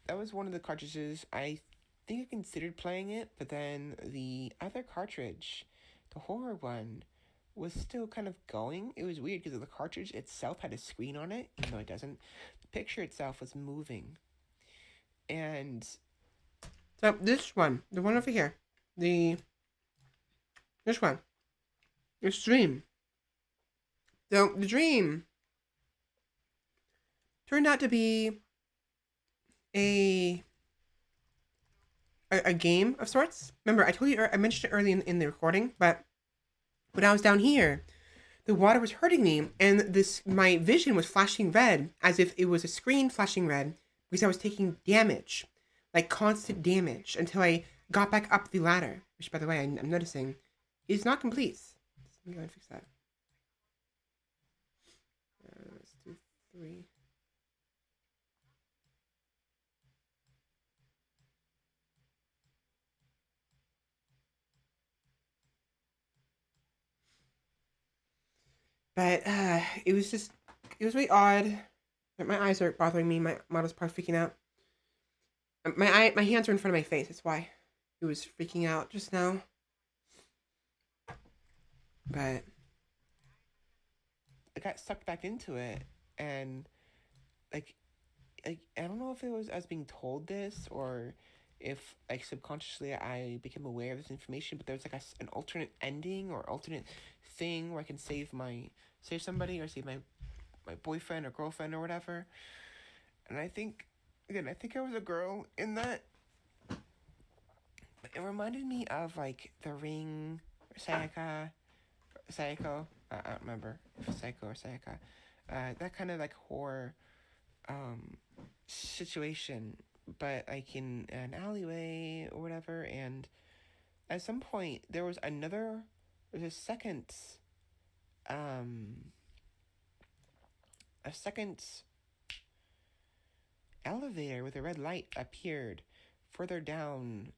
Speaker 2: That was one of the cartridges. I think I considered playing it, but then the other cartridge, the horror one, was still kind of going. It was weird because the cartridge itself had a screen on it, even though it doesn't. The picture itself was moving. And
Speaker 1: So this one, the one over here, this one, this Dream. So the Dream turned out to be a a game of sorts. Remember, I told you, I mentioned it early in the recording, but when I was down here, the water was hurting me, and my vision was flashing red as if it was a screen flashing red because I was taking damage, like constant damage, until I got back up the ladder. Which, by the way, I'm noticing is not complete. Let me go and fix that. Let's do 3. But it was really odd. My eyes are bothering me. My model's probably freaking out. My hands are in front of my face. That's why it was freaking out just now. But
Speaker 2: I got sucked back into it, and like I don't know if it was as being told this or if like subconsciously I became aware of this information, but there's like an alternate ending or alternate thing where I can save somebody or save my boyfriend or girlfriend or whatever. And I think I was a girl in that. It reminded me of like The Ring, or Sayako. I don't remember if it's Sayako or Sayaka. That kind of like horror situation, but like in an alleyway or whatever. And at some point, there's a second, um, a second elevator with a red light appeared further down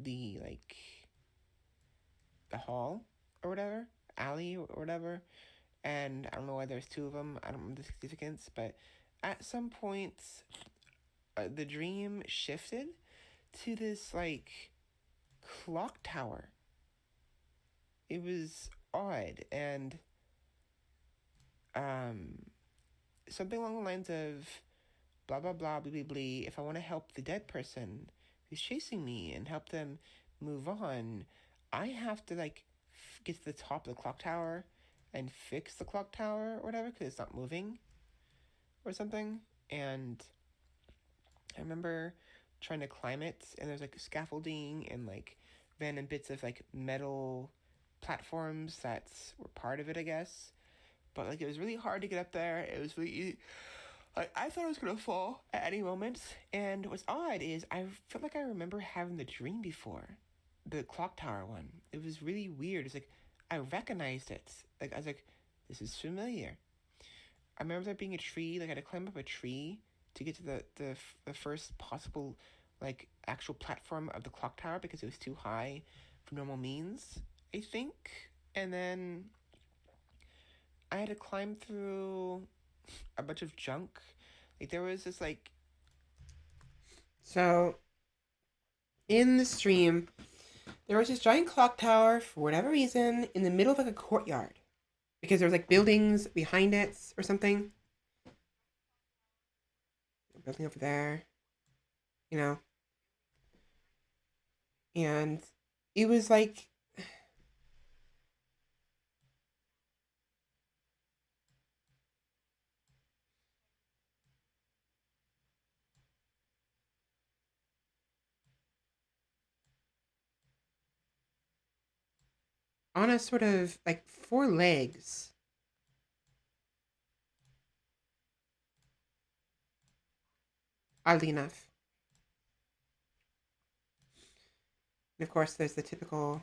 Speaker 2: the the hall or whatever, alley or whatever. And I don't know why there's two of them. I don't remember the significance, but at some point, the dream shifted to this like clock tower. It was odd and um something along the lines of blah blah blah blah blah blah. If I want to help the dead person who's chasing me and help them move on, I have to like get to the top of the clock tower and fix the clock tower or whatever because it's not moving or something. And I remember trying to climb it, and there's like scaffolding and like random bits of like metal platforms that were part of it, I guess. But like it was really hard to get up there. It was really easy. Like I thought I was gonna fall at any moment. And what's odd is I feel like I remember having the dream before, the clock tower one. It was really weird. It's like I recognized it. Like I was like, this is familiar. I remember there being a tree. Like I had to climb up a tree to get to the first possible like actual platform of the clock tower because it was too high for normal means, I think. And then I had to climb through a bunch of junk. Like there was this like
Speaker 1: so in the stream, there was this giant clock tower for whatever reason in the middle of like a courtyard because there was like buildings behind it or something. A building over there, you know, and it was like on a sort of like 4 legs. Oddly enough. And of course, there's the typical.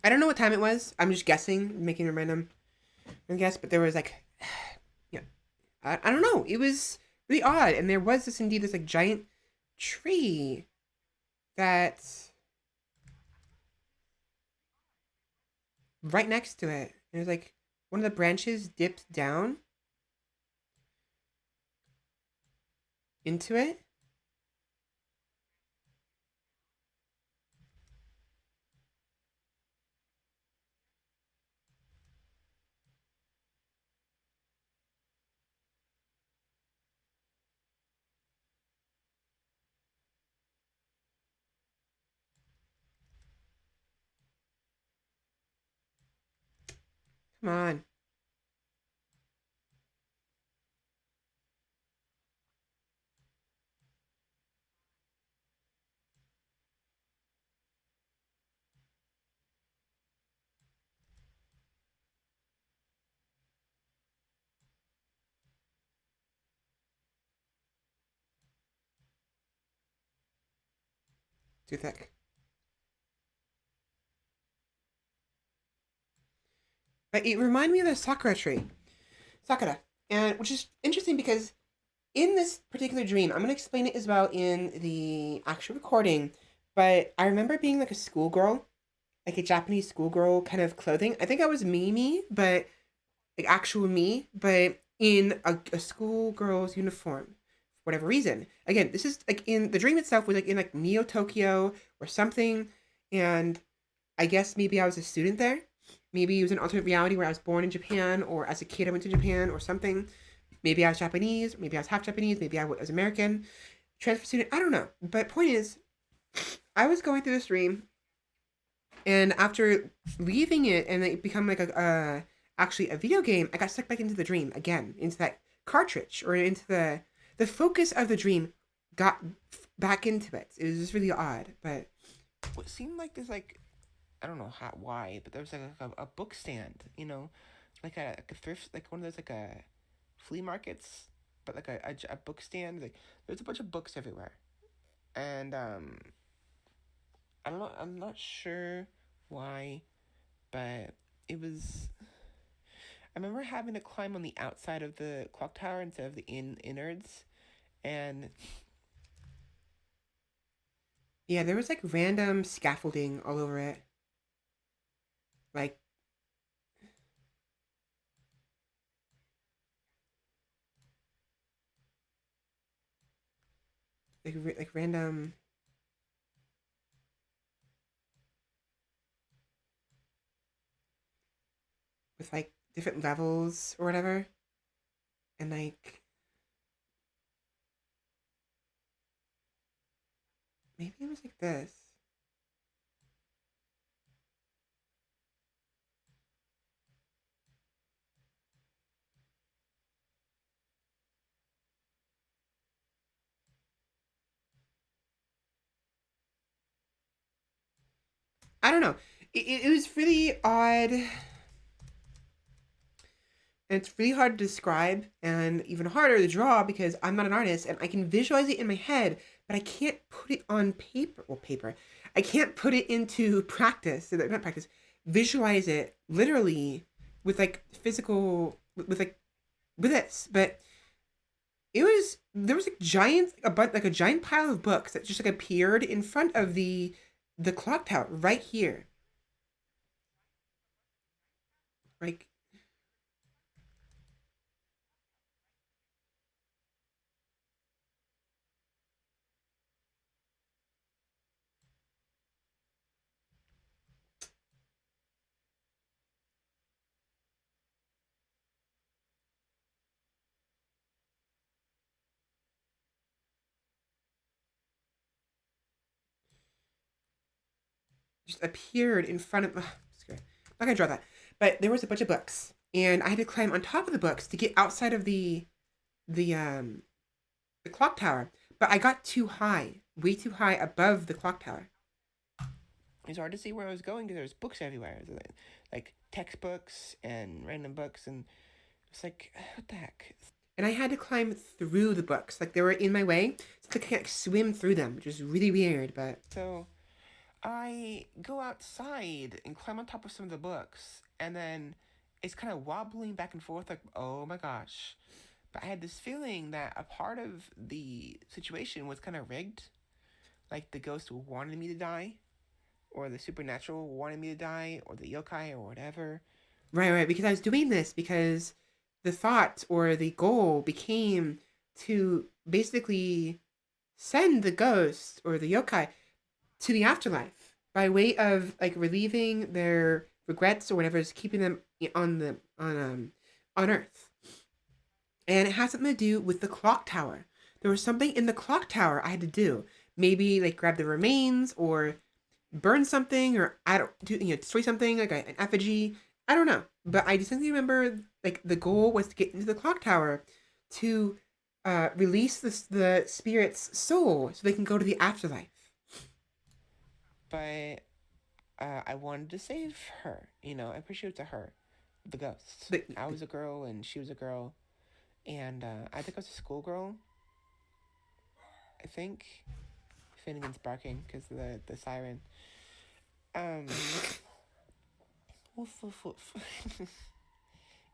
Speaker 1: I don't know what time it was. I'm just guessing, making a random guess, but there was like, yeah, I don't know. It was really odd, and there was this like giant tree that right next to it. And it was like one of the branches dipped down into it. Come on, too thick. But it reminded me of the sakura tree, sakura, and which is interesting because in this particular dream, I'm gonna explain it as well in the actual recording. But I remember being like a schoolgirl, like a Japanese schoolgirl kind of clothing. I think I was Mimi, but like actual me, but in a schoolgirl's uniform for whatever reason. Again, this is like in the dream itself was like in like Neo Tokyo or something, and I guess maybe I was a student there. Maybe it was an alternate reality where I was born in Japan, or as a kid I went to Japan, or something. Maybe I was Japanese, maybe I was half Japanese, maybe I was American, transfer student. I don't know. But point is, I was going through this dream, and after leaving it and it become like a actually a video game, I got sucked back into the dream again, into that cartridge or into the focus of the dream got back into it. It was just really odd, but
Speaker 2: What seemed like there's like, I don't know how why, but there was like a book stand, you know, like a thrift, like one of those like a flea markets, but like a book stand. Like there's a bunch of books everywhere, and I don't know. I'm not sure why, but it was. I remember having to climb on the outside of the clock tower instead of the innards, and
Speaker 1: yeah, there was like random scaffolding all over it, like like random with like different levels or whatever, and like maybe it was like this. I don't know. It was really odd, and it's really hard to describe and even harder to draw because I'm not an artist and I can visualize it in my head, but I can't put it on paper. Well, paper. I can't put it into practice. Not practice. Visualize it literally with like physical with like with this. But it was there was like giant like a giant pile of books that just like appeared in front of the clock tower right here. Like just appeared in front of. Ugh, I'm not gonna draw that, but there was a bunch of books, and I had to climb on top of the books to get outside of the um the clock tower. But I got too high, way too high above the clock tower.
Speaker 2: it's hard to see where I was going because there's books everywhere, like textbooks and random books, and it's like, what the heck?
Speaker 1: And I had to climb through the books, like they were in my way, so I can't swim through them, which is really weird. But
Speaker 2: so I go outside and climb on top of some of the books, and then it's kind of wobbling back and forth, like, oh my gosh. But I had this feeling that a part of the situation was kind of rigged, like the ghost wanted me to die, or the supernatural wanted me to die, or the yokai, or whatever.
Speaker 1: right, because I was doing this because the thought or the goal became to basically send the ghost or the yokai to the afterlife by way of like relieving their regrets or whatever is keeping them on Earth. And it has something to do with the clock tower. There was something in the clock tower I had to do. Maybe like grab the remains or burn something, or I don't do destroy something like an effigy. I don't know, but I distinctly remember like the goal was to get into the clock tower to release the spirit's soul so they can go to the afterlife.
Speaker 2: But I wanted to save her. I appreciate it to her, the ghost.
Speaker 1: The,
Speaker 2: I was a girl and she was a girl, and I think I was a schoolgirl. I think Finnegan's barking because of the siren. Woof woof woof.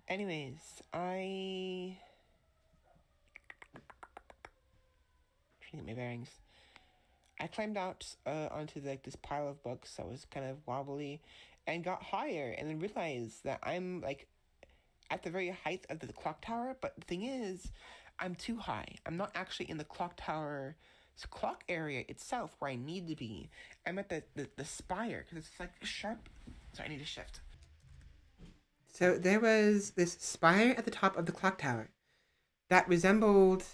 Speaker 2: Anyways, I trying to get my bearings. I climbed out onto like this pile of books that was kind of wobbly, and got higher, and then realized that I'm like at the very height of the clock tower. But the thing is, I'm too high. I'm not actually in the clock tower's clock area itself where I need to be. I'm at the spire because it's like sharp. So I need to shift.
Speaker 1: so there was this spire at the top of the clock tower that resembled.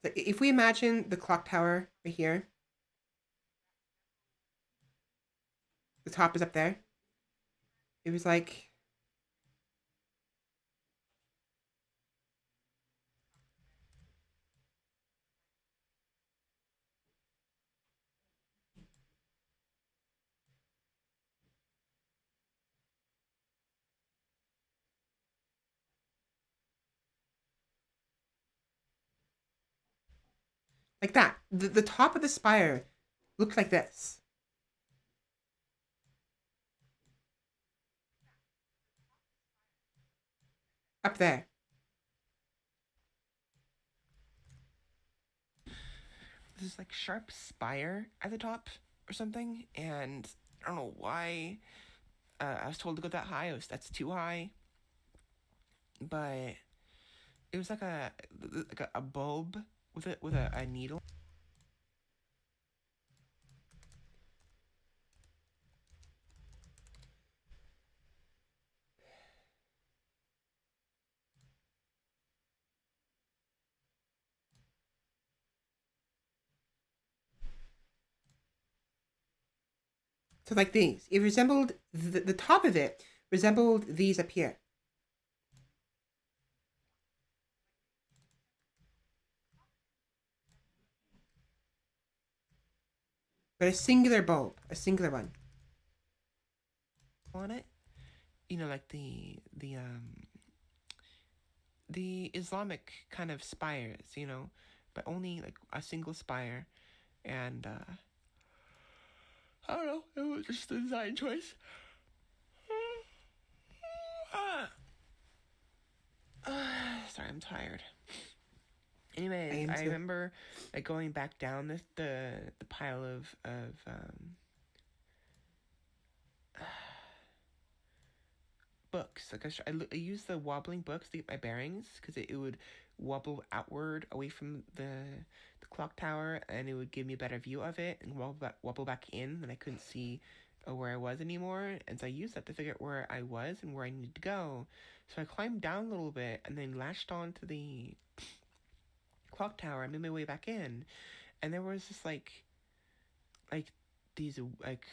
Speaker 1: Like, if we imagine the clock tower right here, the top is up there. It was like that. The top of the spire looked like this. Up there.
Speaker 2: This like sharp spire at the top or something, and I don't know why. I was told to go that high. That's too high. But it was like a bulb with a needle.
Speaker 1: So like these. It resembled the top of it resembled these up here. But a singular bulb, a singular one.
Speaker 2: On it, like the Islamic kind of spires, but only like a single spire, and I don't know, it was just a design choice. Sorry, I'm tired. Anyways, I remember like going back down the pile of books. Like I used the wobbling books to get my bearings because it would wobble outward away from the clock tower, and it would give me a better view of it, and wobble back in, and I couldn't see where I was anymore. And so I used that to figure out where I was and where I needed to go. So I climbed down a little bit and then latched onto the clock tower. I made my way back in, and there was just like these like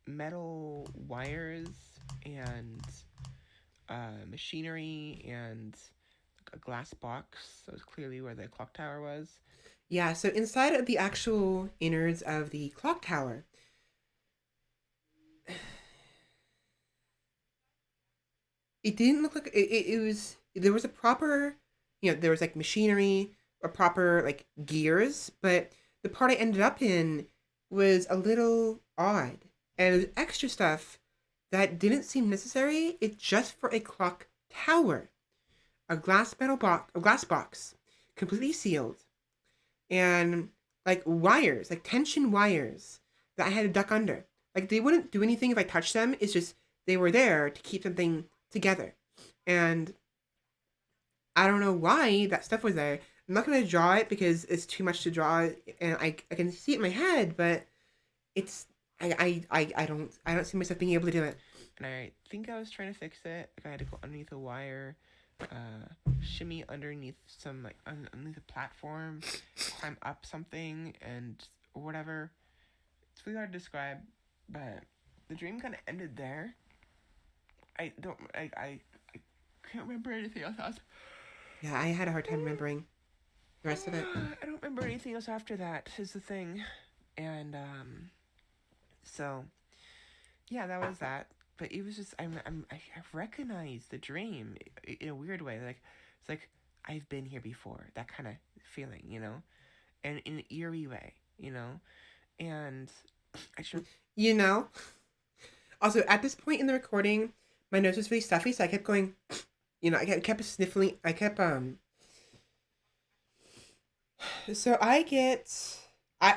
Speaker 2: metal wires and machinery and a glass box. That was clearly where the clock tower was.
Speaker 1: Yeah, so inside of the actual innards of the clock tower, it didn't look like it was. There was a proper, there was like machinery or proper like gears, but the part I ended up in was a little odd, and there's extra stuff that didn't seem necessary. It's just for a clock tower, a glass box, completely sealed, and like wires, like tension wires that I had to duck under. Like they wouldn't do anything if I touched them. It's just they were there to keep something together. And I don't know why that stuff was there. I'm not gonna draw it because it's too much to draw, and I can see it in my head, but it's I don't see myself being able to do it.
Speaker 2: And I think I was trying to fix it. Like I had to go underneath a wire, shimmy underneath some like underneath a platform, climb up something, and or whatever. It's really hard to describe, but the dream kind of ended there. I can't remember anything else.
Speaker 1: Yeah, I had a hard time remembering the rest of it.
Speaker 2: I don't remember anything else after that. Is the thing, and so yeah, that was that. But it was just I recognize the dream in a weird way. Like it's like I've been here before. That kind of feeling, and in an eerie way, and I should.
Speaker 1: You know. Also, at this point in the recording, my nose was really stuffy, so I kept going. I kept sniffling. I kept So I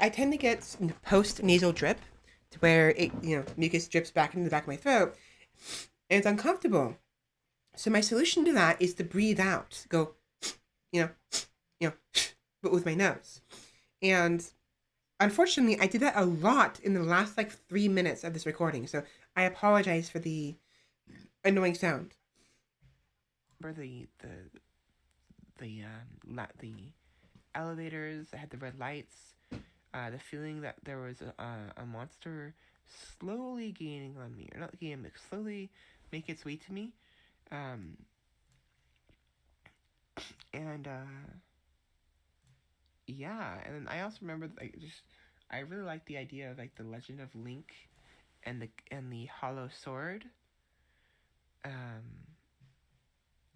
Speaker 1: tend to get post nasal drip, to where mucus drips back into the back of my throat, and it's uncomfortable. So my solution to that is to breathe out, go, you know, but with my nose. And unfortunately, I did that a lot in the last like 3 minutes of this recording. So I apologize for the annoying sound.
Speaker 2: For the elevators that had the red lights, the feeling that there was a monster slowly gaining on me, or not gaining, but slowly make its way to me, and yeah, and then I also remember I really liked the idea of like the Legend of Link and the hollow sword.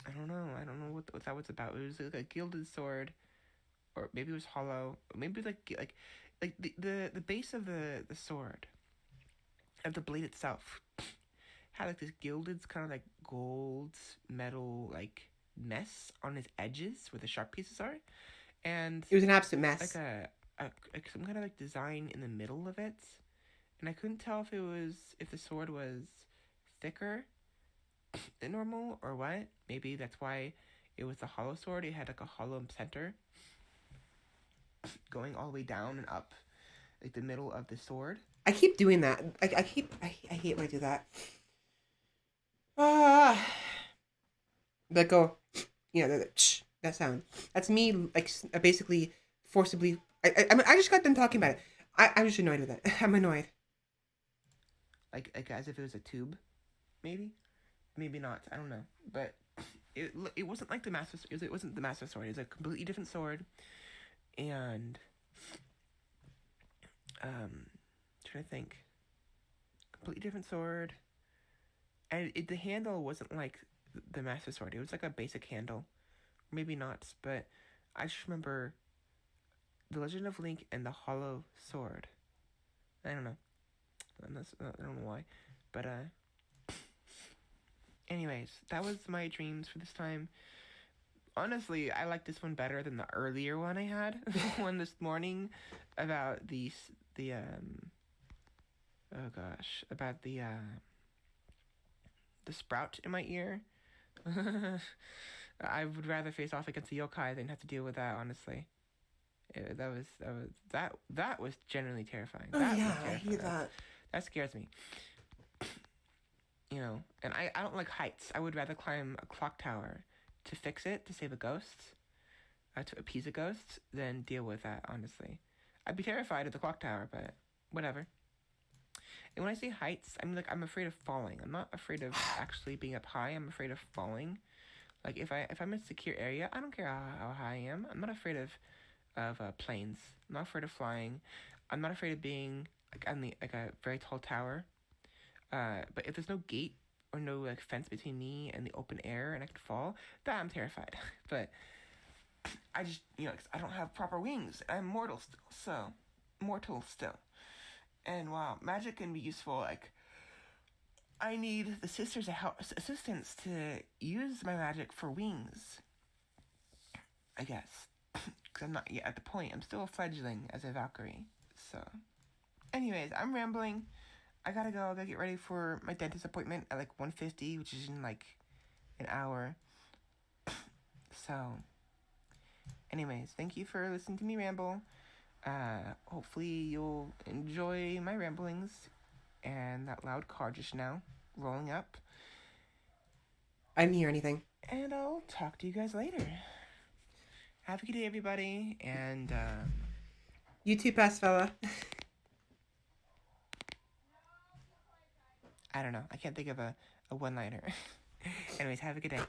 Speaker 2: I don't know what that was about. It was like a gilded sword, or maybe it was hollow. Maybe like the base of the sword, of the blade itself, had like this gilded kind of like gold metal like mess on its edges where the sharp pieces are, and
Speaker 1: It was an absolute mess.
Speaker 2: like like some kind of like design in the middle of it, and I couldn't tell if the sword was thicker than normal or what. Maybe that's why it was the hollow sword. It had like a hollow center going all the way down and up, like the middle of the sword.
Speaker 1: I keep doing that. I hate when I do that. Ah, let go. That sound. That's me, like basically forcibly. I just got done talking about it. I'm just annoyed with it. I'm annoyed.
Speaker 2: Like as if it was a tube, maybe not. I don't know, but it wasn't like the master. It wasn't the master sword. It was a completely different sword, and trying to think, completely different sword, and the handle wasn't like the master sword. It was like a basic handle, maybe not, but I just remember the Legend of Link and the hollow sword. I don't know. I don't know why, but anyways, that was my dreams for this time. Honestly, I like this one better than the earlier one I had, the one this morning about the oh gosh, about the sprout in my ear. I would rather face off against the yokai than have to deal with that. Honestly, that was genuinely terrifying.
Speaker 1: Oh
Speaker 2: That
Speaker 1: yeah,
Speaker 2: was terrifying.
Speaker 1: I hear that.
Speaker 2: That scares me. And I don't like heights. I would rather climb a clock tower to fix it, to save a ghost, to appease a ghost, than deal with that, honestly. I'd be terrified of the clock tower, but whatever. And when I say heights, I'm afraid of falling. I'm not afraid of actually being up high. I'm afraid of falling. Like if I'm in a secure area, I don't care how high I am. I'm not afraid of of planes. I'm not afraid of flying. I'm not afraid of being like on the like a very tall tower. But if there's no gate or no like fence between me and the open air and I could fall, that I'm terrified. But I just, you know, 'cause I don't have proper wings. I'm mortal still, so mortal still. And while magic can be useful, like I need the sisters' assistance to use my magic for wings. I guess, because I'm not yet at the point. I'm still a fledgling as a Valkyrie. So, anyways, I'm rambling. I gotta go. I gotta get ready for my dentist appointment at like 1:50, which is in like an hour. So, anyways, thank you for listening to me ramble. Hopefully you'll enjoy my ramblings and that loud car just now rolling up.
Speaker 1: I didn't hear anything.
Speaker 2: And I'll talk to you guys later. Have a good day, everybody, and
Speaker 1: You too, Svela.
Speaker 2: I don't know. I can't think of a one-liner. Anyways, have a good day.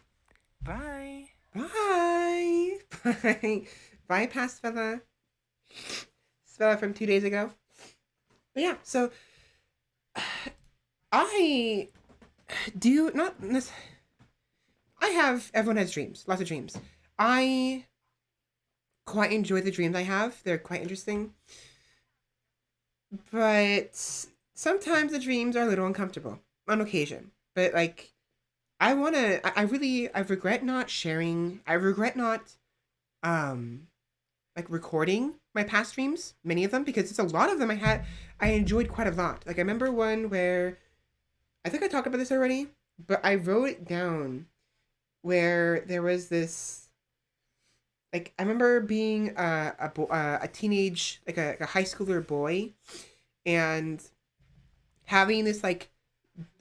Speaker 2: Bye.
Speaker 1: Bye. Bye. Bye, Svela. Svela from 2 days ago. But yeah, so I do not. Everyone has dreams, lots of dreams. I quite enjoy the dreams I have. They're quite interesting. But sometimes the dreams are a little uncomfortable on occasion. But like, I regret not sharing. I regret not, like recording my past dreams, many of them, because it's a lot of them I enjoyed quite a lot. Like I remember one where, I think I talked about this already, but I wrote it down where there was this, like I remember being a teenage, like a high schooler boy, and having this like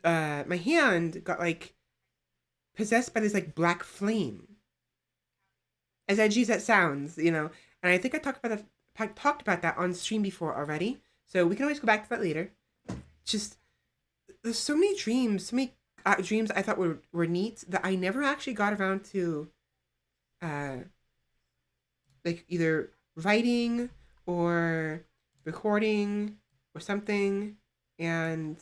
Speaker 1: my hand got like possessed by this like black flame. As edgy as that sounds, you know, and I think I talked about that on stream before already, so we can always go back to that later. Just there's so many dreams, dreams I thought were neat that I never actually got around to, uh, like either writing or recording or something, and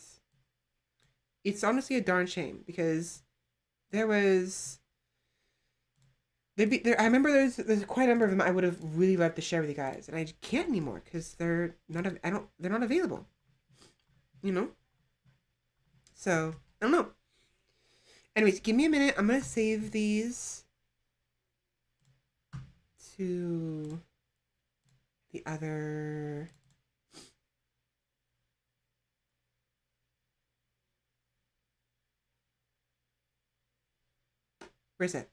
Speaker 1: it's honestly a darn shame because there was I remember there's quite a number of them I would have really loved to share with you guys, and I can't anymore because they're not available, you know. So I don't know. Anyways, give me a minute. I'm gonna save these to the other. Where's it?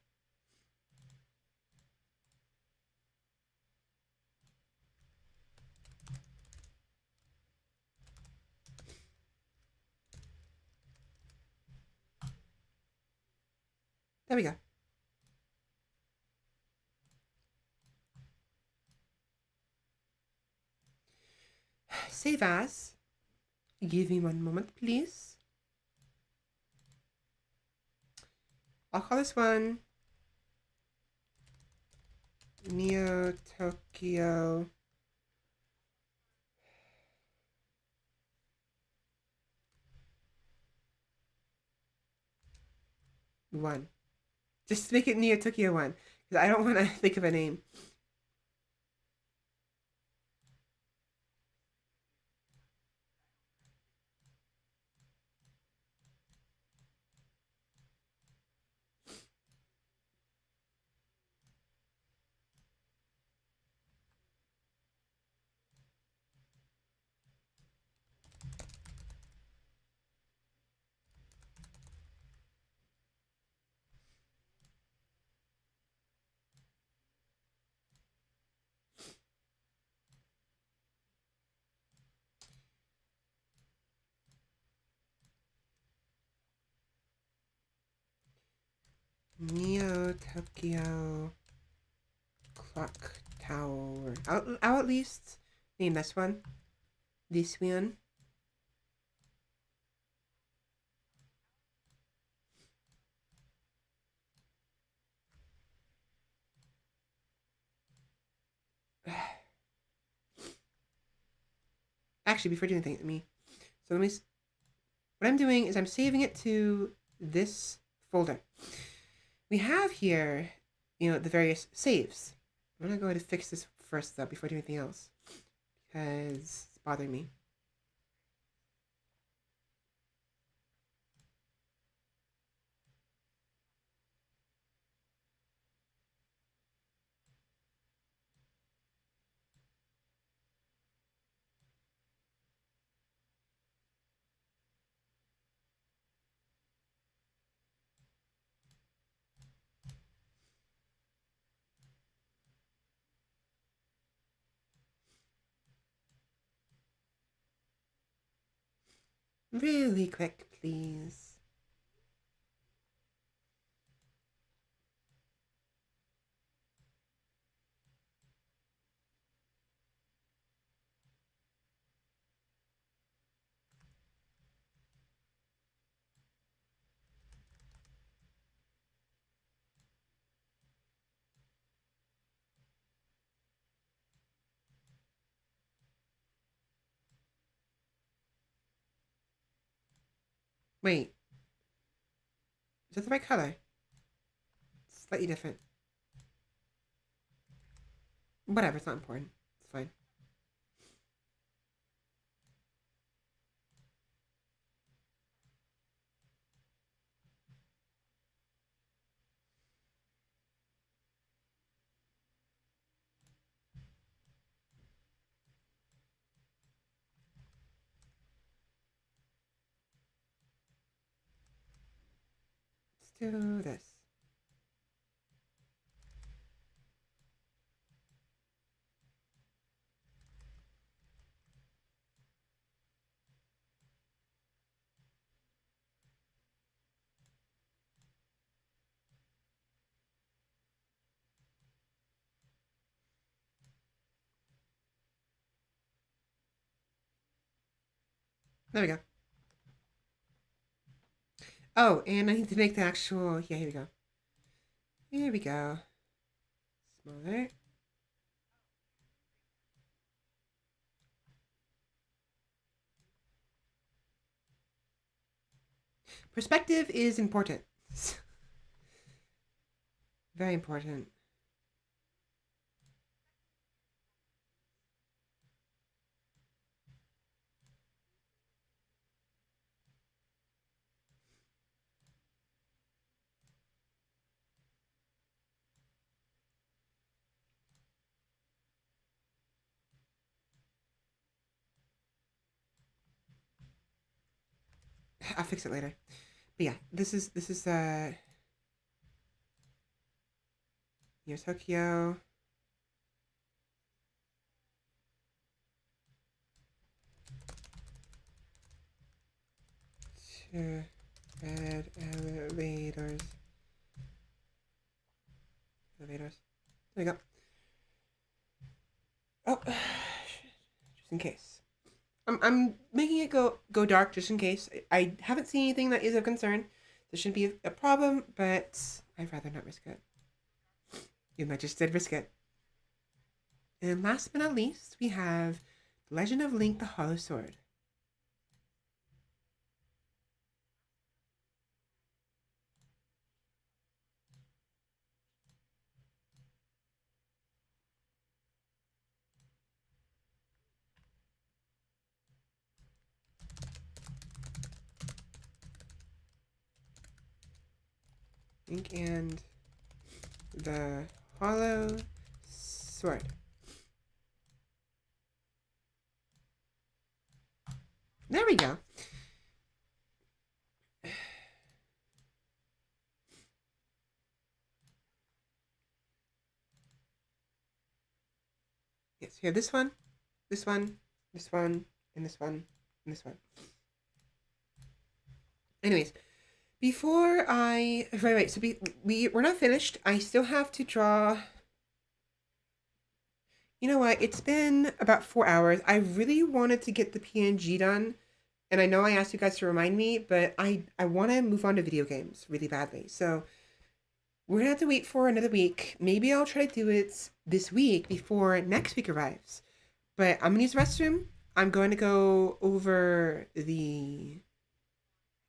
Speaker 1: There we go. Save as. Give me one moment, please. I'll call this one Neo Tokyo One. Just make it Neo Tokyo 1, because I don't want to think of a name. Neo Tokyo Clock Tower. I'll at least name this one. This one. Actually, before doing anything, what I'm doing is I'm saving it to this folder. We have here, the various saves. I'm gonna go ahead and fix this first though before doing anything else, because it's bothering me. Really quick, please. Wait, is that the right color? It's slightly different. Whatever, it's not important. It's fine. Let's do this. There we go. Oh, and I need to make the actual. Yeah, here we go. Here we go. Smaller. Perspective is important. Very important. I'll fix it later. But yeah, this is here's Tokyo. To red elevators. Elevators. There we go. Oh, just in case. I'm making it go dark just in case. I haven't seen anything that is of concern. This shouldn't be a problem, but I'd rather not risk it. You might just did risk it. And last but not least, we have The Legend of Link the Hollow Sword. Link and the Hollow Sword. There we go. Yes, we have this one, this one, this one, and this one, and this one. Anyways, before I wait, so we're not finished. I still have to draw. You know what? It's been about 4 hours. I really wanted to get the PNG done, and I know I asked you guys to remind me, but I want to move on to video games really badly. So we're gonna have to wait for another week. Maybe I'll try to do it this week before next week arrives. But I'm gonna use the restroom. I'm going to go over the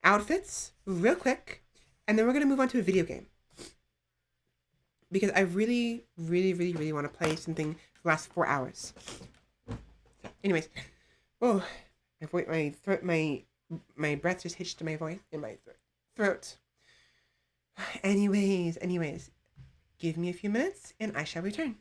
Speaker 1: outfits real quick, and then we're going to move on to a video game. Because I really, really, really, really want to play something for the last 4 hours. Anyways, oh, my throat, my breath just hitched to my voice in my throat. Anyways, give me a few minutes and I shall return.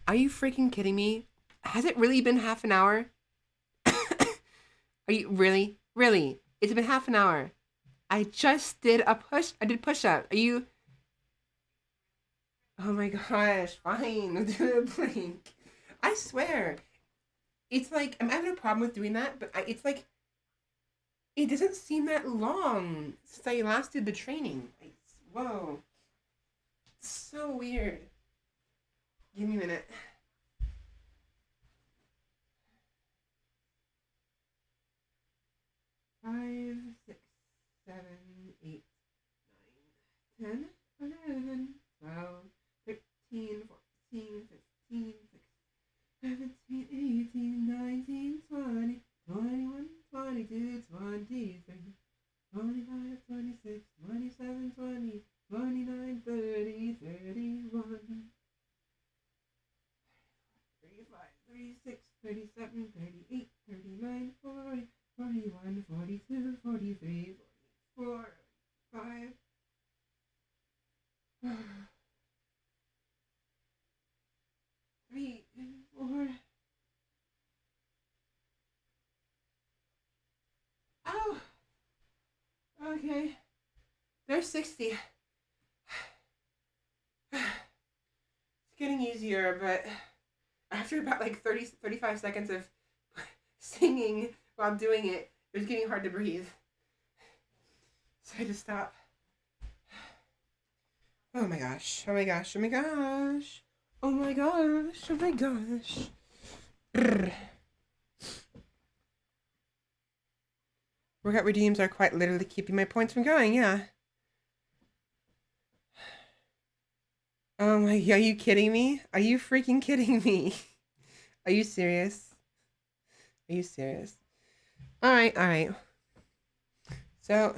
Speaker 1: Are you freaking kidding me? Has it really been half an hour? Are you really? Really? It's been half an hour. I just did a push. I did push up. Are you? Oh my gosh! Fine, I'll do a blink. I swear, it's like I'm having a problem with doing that, but it's like it doesn't seem that long since I last did the training. Whoa, it's so weird. Give me a minute. 5, 6, 7, 8, 9, 10, 11, 12, 13, 14, 15, 17, 18, 19, 20, 21, 22, 23, 25, 26, 27, 20, 29, 30, 31, 35, 36, 37, 38, 39, 40, 41, 42, 43, 44, 5. 3, 4. Oh, okay. There's 60. It's getting easier, but after about like 30, 35 seconds of singing while doing it, it was getting hard to breathe. So I had to stop. Oh my gosh. Oh my gosh. Oh my gosh. Oh my gosh. Oh my gosh. Brr. Workout redeems are quite literally keeping my points from going, yeah. Oh my, are you kidding me? Are you freaking kidding me? Are you serious? Are you serious? All right. So,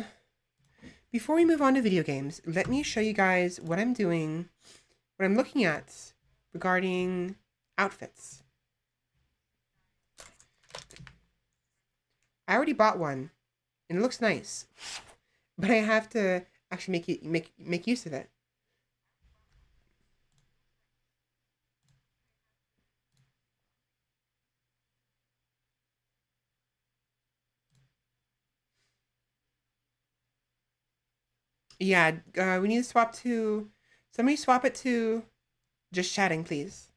Speaker 1: before we move on to video games, let me show you guys what I'm doing, what I'm looking at regarding outfits. I already bought one, and it looks nice, but I have to actually make use of it. Yeah, we need to swap to. Somebody swap it to just chatting, please.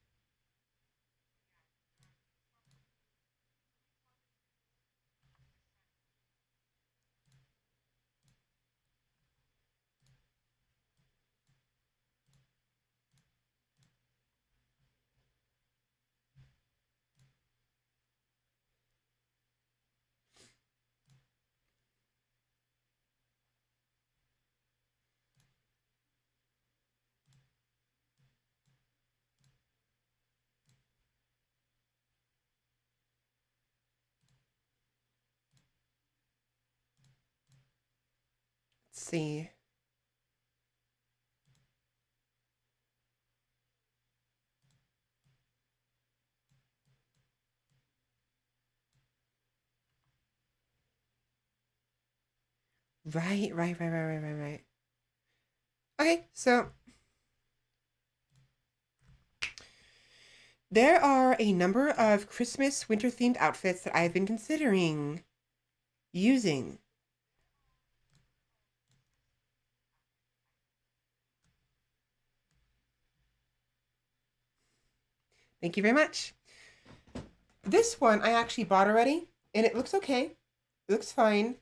Speaker 1: Let's see. Right. Okay, so there are a number of Christmas winter themed outfits that I've been considering using. Thank you very much. This one I actually bought already, and it looks okay. It looks fine,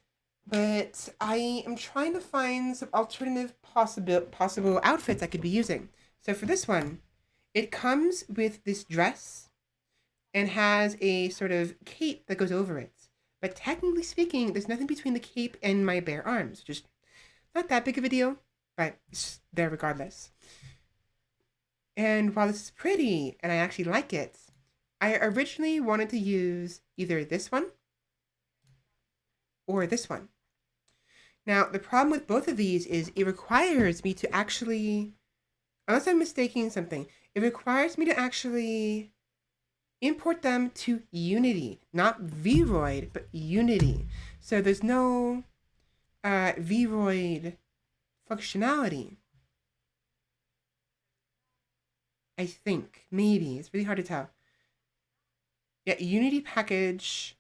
Speaker 1: but I am trying to find some alternative possible outfits I could be using. So for this one, it comes with this dress and has a sort of cape that goes over it. But technically speaking, there's nothing between the cape and my bare arms. Just not that big of a deal, but it's there regardless. And while this is pretty and I actually like it, I originally wanted to use either this one or this one. Now, the problem with both of these is it requires me to actually, unless I'm mistaking something, it requires me to actually import them to Unity, not Vroid, but Unity. So there's no Vroid functionality. I think maybe it's really hard to tell. Yeah, Unity package.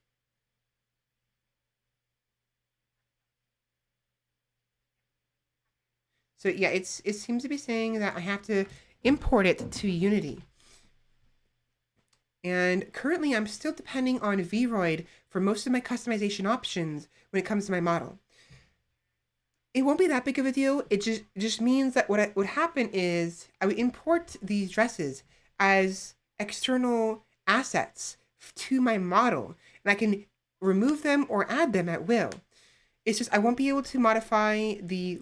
Speaker 1: So yeah, it seems to be saying that I have to import it to Unity. And currently, I'm still depending on Vroid for most of my customization options when it comes to my model. It won't be that big of a deal. It just means that what would happen is I would import these dresses as external assets to my model, and I can remove them or add them at will. It's just I won't be able to modify the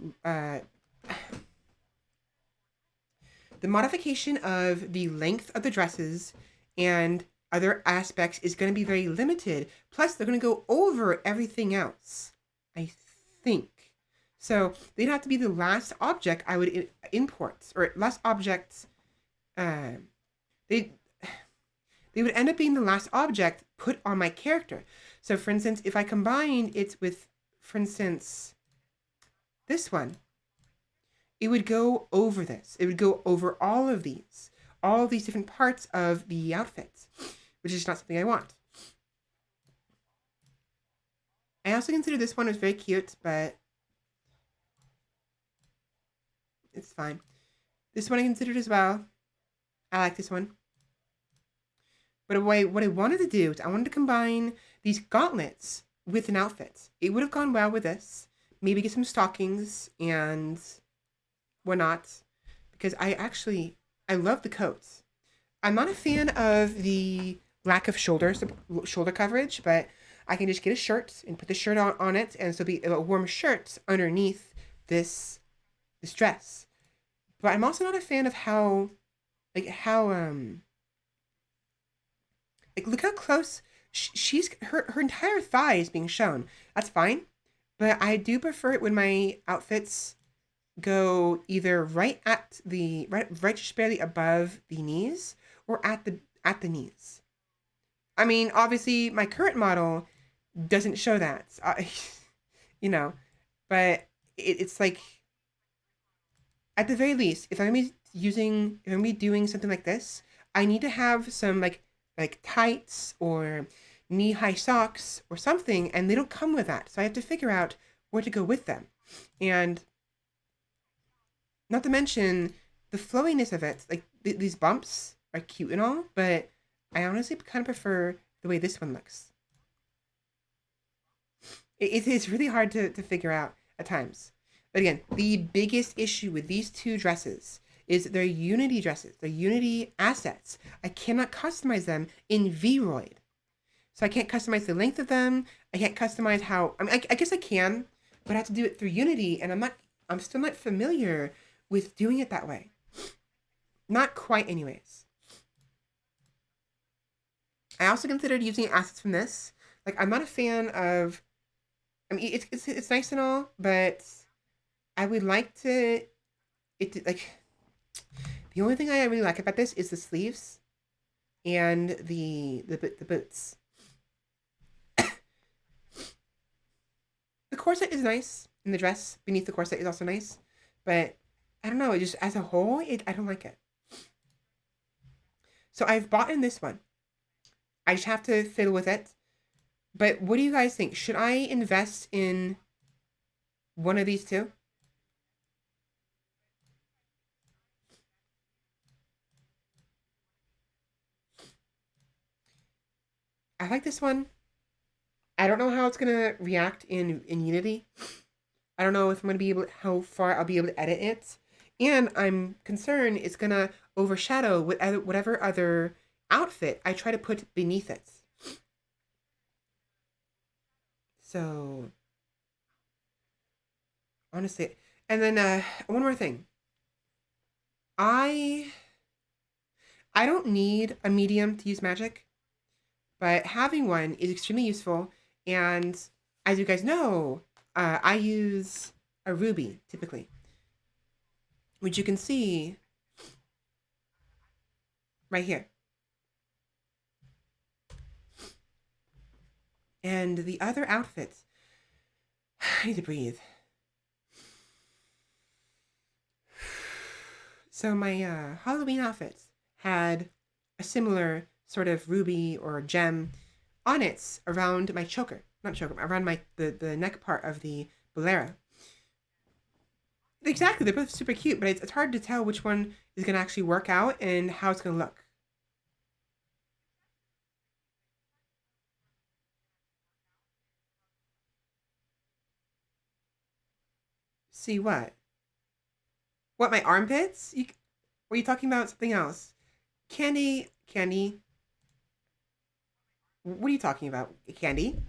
Speaker 1: modification of the length of the dresses and other aspects is going to be very limited. Plus, they're going to go over everything else, I think. So they'd have to be the last object I would import, or last object. Uh, they they would end up being the last object put on my character. So, for instance, if I combined it with, for instance, this one, it would go over this. It would go over all of these different parts of the outfits, which is not something I want. I also consider this one as very cute, but it's fine. This one I considered as well. I like this one. But what I wanted to do is I wanted to combine these gauntlets with an outfit. It would have gone well with this. Maybe get some stockings and whatnot. Because I love the coats. I'm not a fan of the lack of shoulder coverage, but I can just get a shirt and put the shirt on it, and so be a warm shirt underneath this dress. But I'm also not a fan of how like look how close she's her entire thigh is being shown. That's fine, but I do prefer it when my outfits go either right just barely above the knees or at the knees. I mean, obviously, my current model doesn't show that, you know, but it's like at the very least, if I'm gonna be doing something like this, I need to have some like tights or knee high socks or something, and they don't come with that, so I have to figure out where to go with them, and not to mention the flowiness of it. Like these bumps are cute and all, but I honestly kind of prefer the way this one looks. It is really hard to figure out at times. But again, the biggest issue with these two dresses is they're Unity dresses. They're Unity assets. I cannot customize them in Vroid. So I can't customize the length of them. I can't customize how. I mean, I guess I can, but I have to do it through Unity, and I'm still not familiar with doing it that way. Not quite, anyways. I also considered using assets from this. Like, I'm not a fan of. I mean, it's nice and all, but I would like to. Like the only thing I really like about this is the sleeves and the boots. The corset is nice, and the dress beneath the corset is also nice, but I don't know. It just as a whole, I don't like it. So I've bought in this one. I just have to fiddle with it. But what do you guys think? Should I invest in one of these two? I like this one. I don't know how it's gonna react in Unity. I don't know if I'm gonna be able how far I'll be able to edit it, and I'm concerned it's gonna overshadow whatever other outfit I try to put beneath it. So honestly, and then one more thing. I I don't need a medium to use magic, but having one is extremely useful. And as you guys know, I use a ruby typically, which you can see right here. And the other outfits, I need to breathe. So my Halloween outfits had a similar sort of ruby or gem on it around my choker, not choker, around my the neck part of the bolero. Exactly, they're both super cute, but it's hard to tell which one is gonna actually work out and how it's gonna look. See what? What my armpits? Were you talking about something else? Candy. What are you talking about? Candy.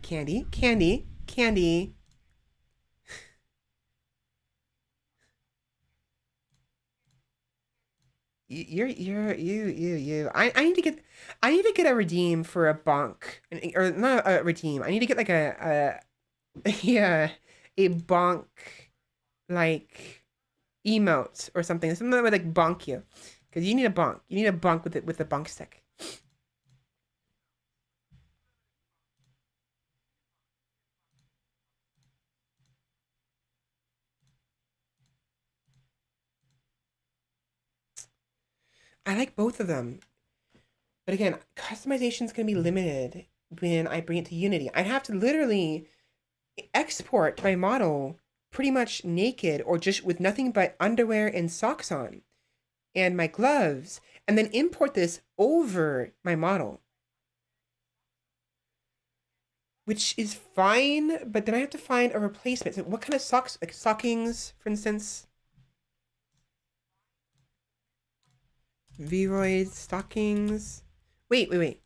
Speaker 1: You. I need to get a redeem for a bonk, or not a redeem. I need to get like yeah, a bonk like emote or something that would like bonk you, because you need a bonk. You need a bonk with it with the bonk stick. I like both of them, but again, customization is gonna be limited when I bring it to Unity. I have to literally export my model pretty much naked or just with nothing but underwear and socks on and my gloves, and then import this over my model, which is fine, but then I have to find a replacement. So what kind of socks, like stockings, for instance? Vroid stockings. Wait.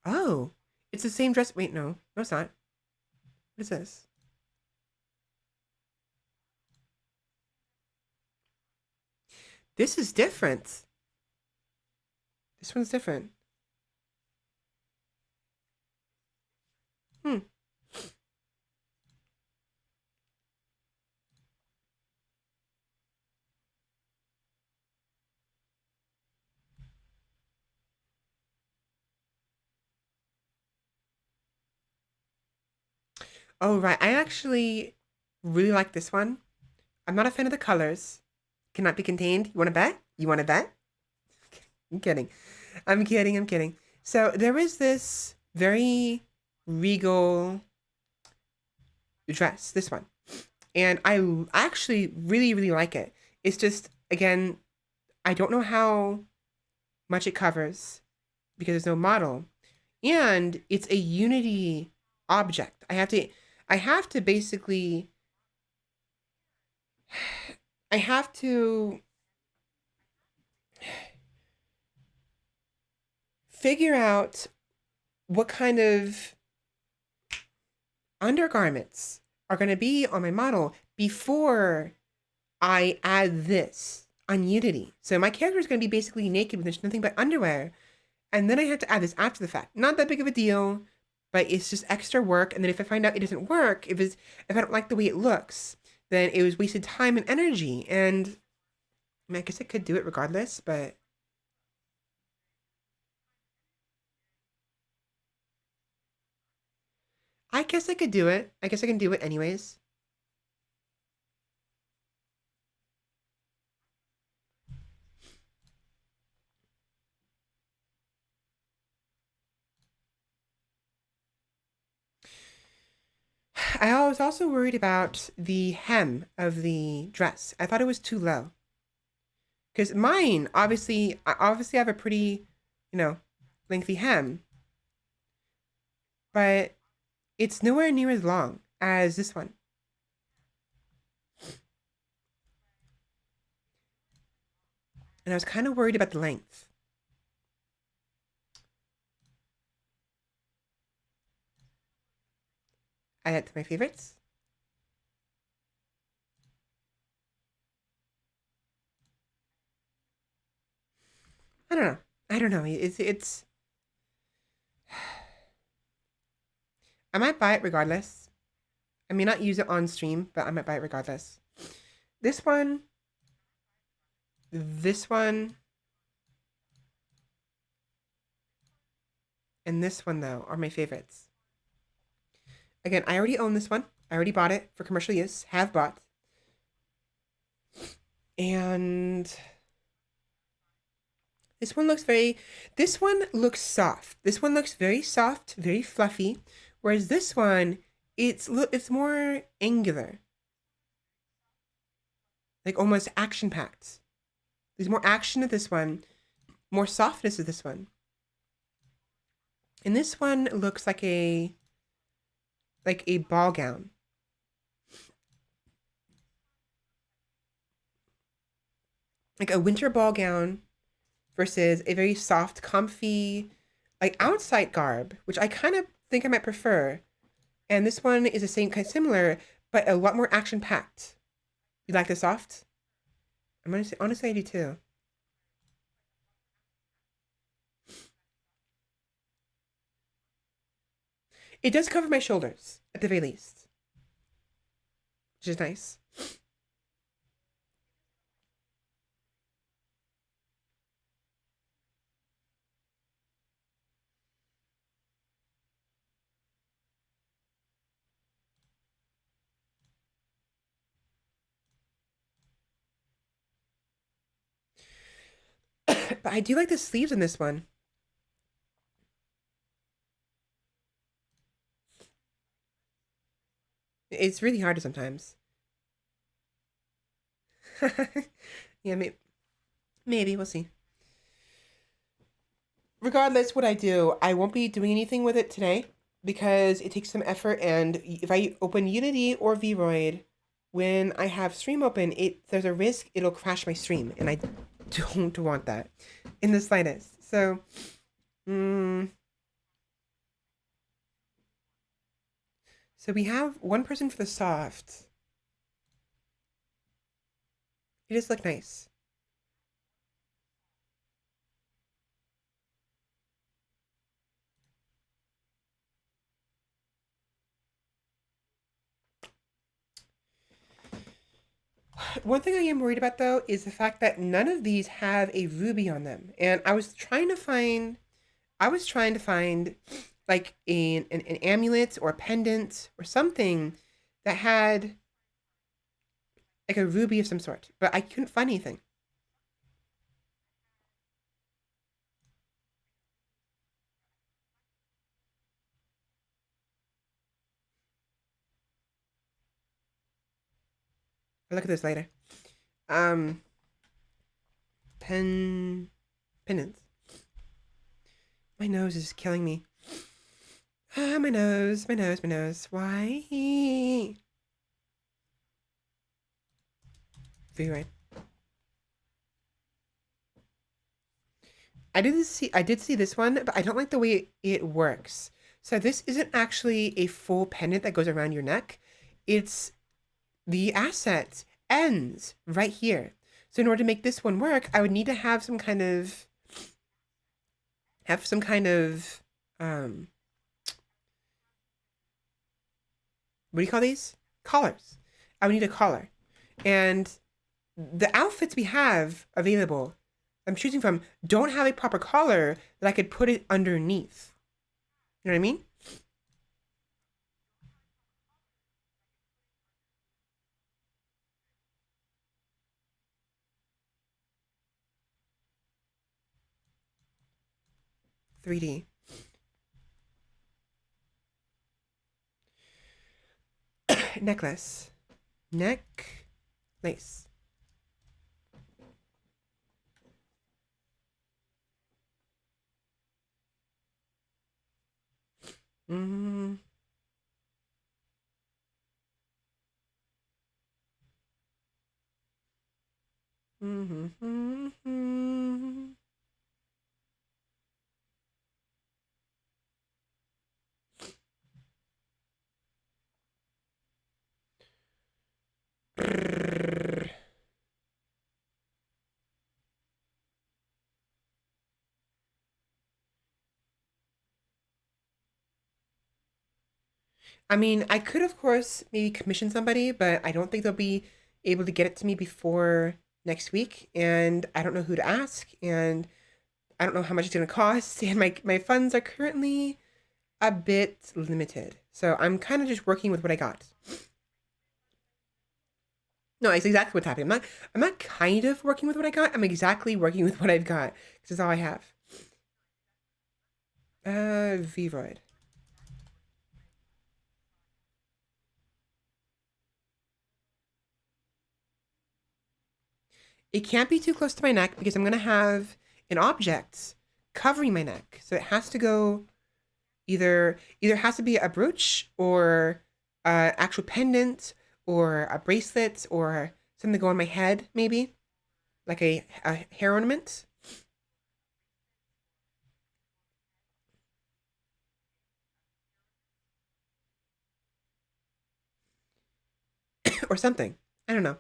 Speaker 1: Oh, it's the same dress. Wait, no, it's not. What is this? This is different. This one's different. Hmm. Oh, right. I actually really like this one. I'm not a fan of the colors. Cannot be contained. You want to bet? You want to bet? I'm kidding. I'm kidding. I'm kidding. So there is this very regal dress, this one. And I actually really, really like it. It's just, again, I don't know how much it covers because there's no model. And it's a Unity object. I have to basically, I have to figure out what kind of undergarments are going to be on my model before I add this on Unity. So my character is going to be basically naked with nothing but underwear. And then I have to add this after the fact. Not that big of a deal, but it's just extra work. And then if I find out it doesn't work, if I don't like the way it looks, then it was wasted time and energy. And I mean, I guess I could do it regardless, but I guess I could do it. I guess I can do it anyways. I was also worried about the hem of the dress. I thought it was too low. Because mine, obviously, I obviously have a pretty, you know, lengthy hem, but it's nowhere near as long as this one. And I was kind of worried about the length. Add it to my favorites. I don't know. I don't know. It's. I might buy it regardless. I may not use it on stream, but I might buy it regardless. This one, this one, and this one though are my favorites. Again, I already own this one. I already bought it for commercial use. Have bought. And this one looks very. This one looks soft. This one looks very soft, very fluffy. Whereas this one, it's more angular, like almost action packed. There's more action to this one, more softness to this one. And this one looks like a ball gown. Like a winter ball gown versus a very soft, comfy, like outside garb, which I kind of think I might prefer. And this one is the same kind of similar, but a lot more action packed. You like the soft? I'm gonna say honestly I do too. It does cover my shoulders, at the very least. Which is nice. But I do like the sleeves in this one. It's really hard sometimes. Yeah, maybe we'll see. Regardless, what I do, I won't be doing anything with it today because it takes some effort. And if I open Unity or VRoid, when I have stream open, there's a risk it'll crash my stream, and I don't want that in the slightest. So, mm, so we have one person for the soft. It just look nice. One thing I am worried about though is the fact that none of these have a ruby on them, and I was trying to find like an amulet or a pendant or something that had like a ruby of some sort, but I couldn't find anything. I'll look at this later. Um, pendants. My nose is killing me. Ah, my nose, my nose, my nose. Why? Very right. I did see this one, but I don't like the way it works. So this isn't actually a full pendant that goes around your neck. It's the asset ends right here. So in order to make this one work, I would need to have some kind of what do you call these? Collars. I would need a collar. And the outfits we have available, I'm choosing from, don't have a proper collar that I could put it underneath. You know what I mean? 3D. Necklace. Neck. Lace. Mm-hmm. Mm-hmm. Mm-hmm. I mean, I could, of course, maybe commission somebody, but I don't think they'll be able to get it to me before next week. And I don't know who to ask. And I don't know how much it's going to cost. And my funds are currently a bit limited. So I'm kind of just working with what I got. No, it's exactly what's happening. I'm not kind of working with what I got. I'm exactly working with what I've got. This is all I have. VOD. It can't be too close to my neck because I'm gonna have an object covering my neck. So it has to go either has to be a brooch or actual pendant or a bracelet or something to go on my head, maybe like a hair ornament or something. I don't know.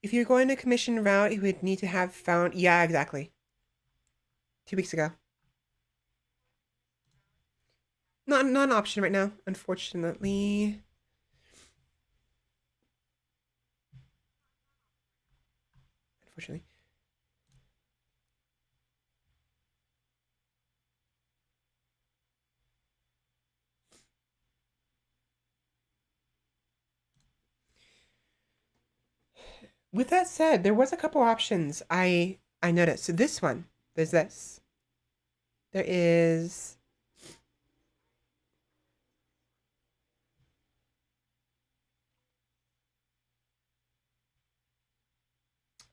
Speaker 1: If you're going to commission route, you would need to have found. Yeah, exactly. 2 weeks ago. Not an option right now, unfortunately. Unfortunately. With that said, there was a couple options I noticed. So this one, there's this. There is.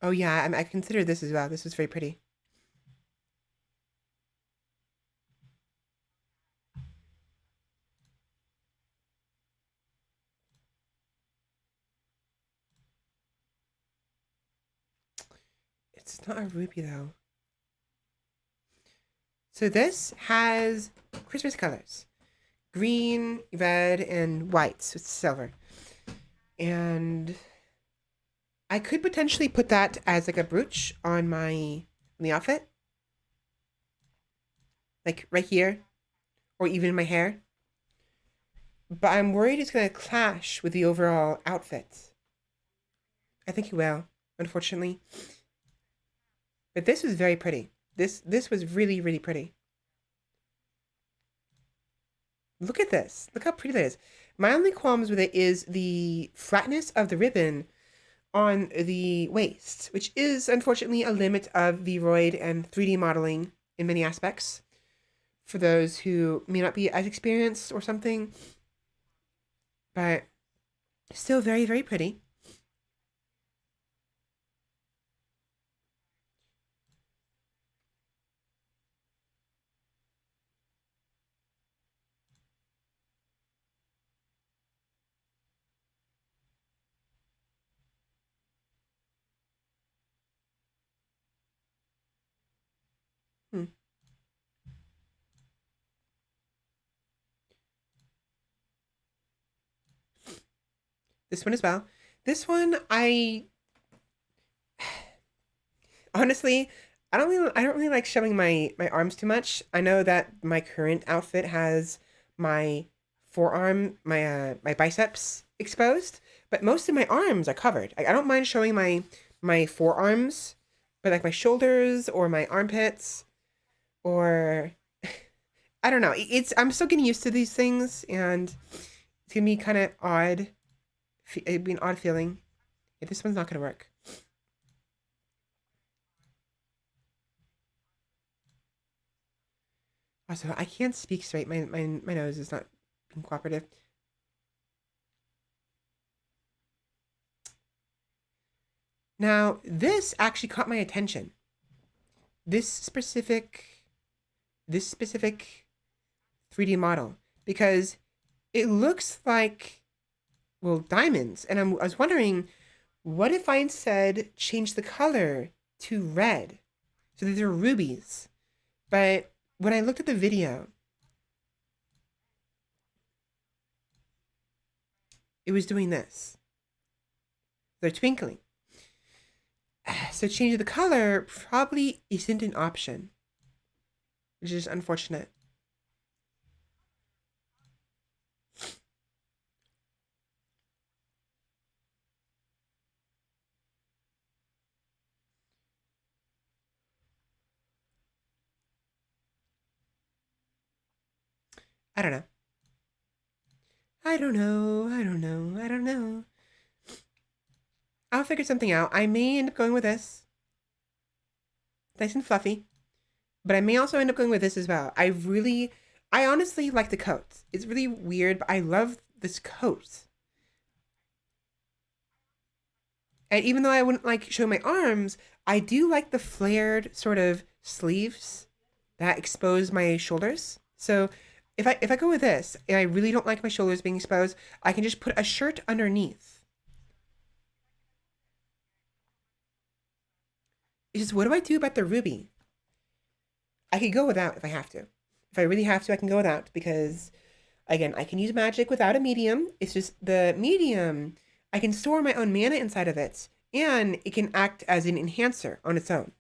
Speaker 1: Oh yeah, I consider this as well. This was very pretty. It's not a ruby though. So this has Christmas colors: green, red, and white. So it's silver. And I could potentially put that as like a brooch on the outfit. like right here, or even in my hair. But I'm worried it's gonna clash with the overall outfit. I think it will, unfortunately. But this was very pretty. This was really, really pretty. Look at this. Look how pretty that is. My only qualms with it is the flatness of the ribbon on the waist, which is unfortunately a limit of Vroid and 3D modeling in many aspects. For those who may not be as experienced or something, but still very, very pretty. Hmm. This one as well. This one, I honestly, I don't really like showing my arms too much. I know that my current outfit has my forearm, my biceps exposed, but most of my arms are covered. I don't mind showing my forearms, but like my shoulders or my armpits or I don't know. It's I'm still getting used to these things, and it's gonna be kind of odd. It'd be an odd feeling. Yeah, this one's not gonna work. Also, I can't speak straight. My nose is not being cooperative. Now, this actually caught my attention. This specific this specific 3D model because it looks like well diamonds, and I was wondering what if I instead changed the color to red so that they're rubies. But when I looked at the video, it was doing this. They're twinkling. So changing the color probably isn't an option, which is unfortunate. I don't know. I don't know. I don't know. I don't know. I'll figure something out. I may end up going with this. Nice and fluffy. But I may also end up going with this as well. I honestly like the coat. It's really weird, but I love this coat. And even though I wouldn't like show my arms, I do like the flared sort of sleeves that expose my shoulders. So if I go with this and I really don't like my shoulders being exposed, I can just put a shirt underneath. It's just what do I do about the ruby? I could go without if I have to. If I really have to, I can go without because again, I can use magic without a medium. It's just the medium I can store my own mana inside of it, and it can act as an enhancer on its own.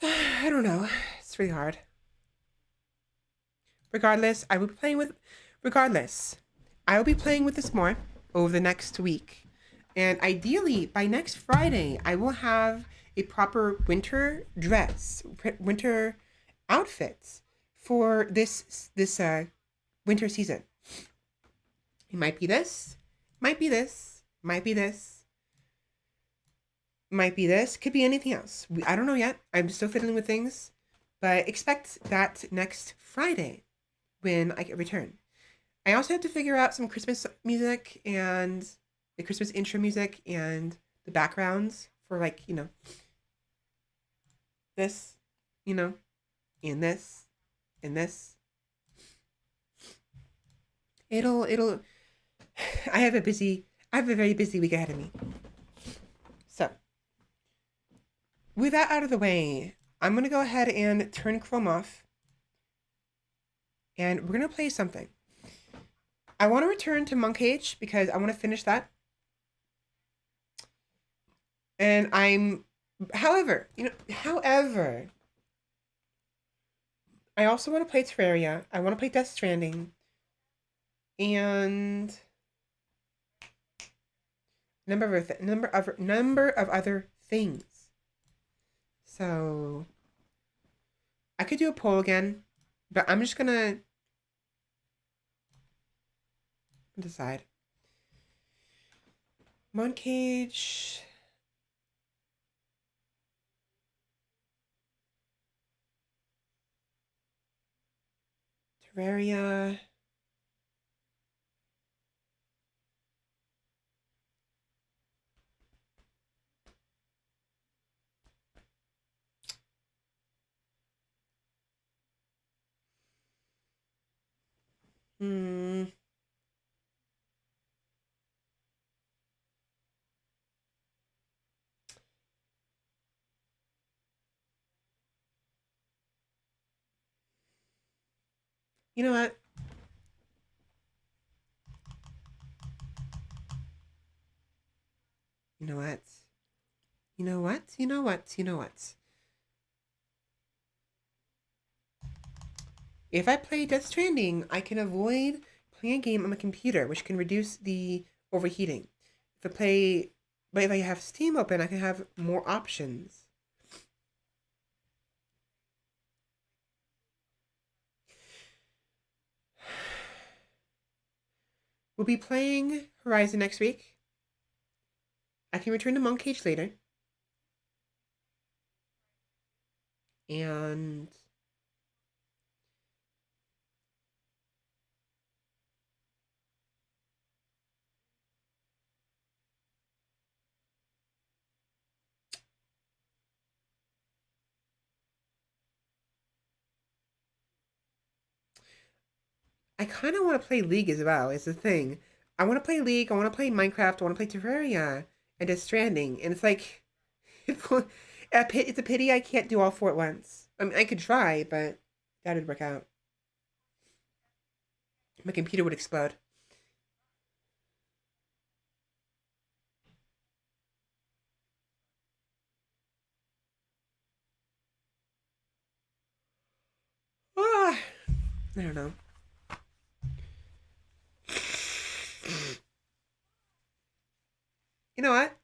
Speaker 1: I don't know. It's really hard. Regardless, I will be playing with. Regardless, I will be playing with this more over the next week, and ideally by next Friday, I will have a proper winter dress, winter outfits for this winter season. It might be this, might be this, might be this, might be this, could be anything else. I don't know yet. I'm still fiddling with things, but expect that next Friday when I get return. I also have to figure out some Christmas music and the Christmas intro music and the backgrounds for like, this, you know, in this, in this. It'll I have a very busy week ahead of me. So, with that out of the way, I'm going to go ahead and turn Chrome off. And we're going to play something. I want to return to Monk Age because I want to finish that. And I'm However, I also want to play Terraria. I want to play Death Stranding, and number of other things. So I could do a poll again, but I'm just gonna decide. Moncage. Terraria. Hmm. You know what? You know what? You know what? You know what? You know what? If I play Death Stranding, I can avoid playing a game on my computer, which can reduce the overheating. If I play, but if I have Steam open, I can have more options. We'll be playing Horizon next week. I can return to Monk Cage later. And I kind of want to play League as well, is the thing. I want to play League, I want to play Minecraft, I want to play Terraria, and Death Stranding. And it's like, it's a pity I can't do all four at once. I mean, I could try, but that would work out. My computer would explode. Ah, I don't know. You know what?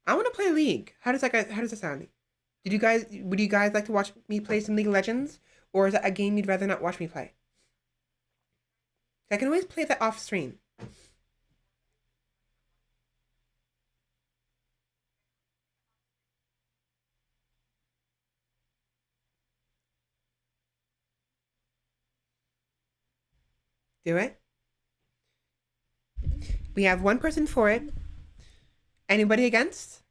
Speaker 1: I want to play League. How does that sound? Would you guys like to watch me play some League of Legends, or is that a game you'd rather not watch me play? I can always play that off stream. Do it. We have one person for it. Anybody against?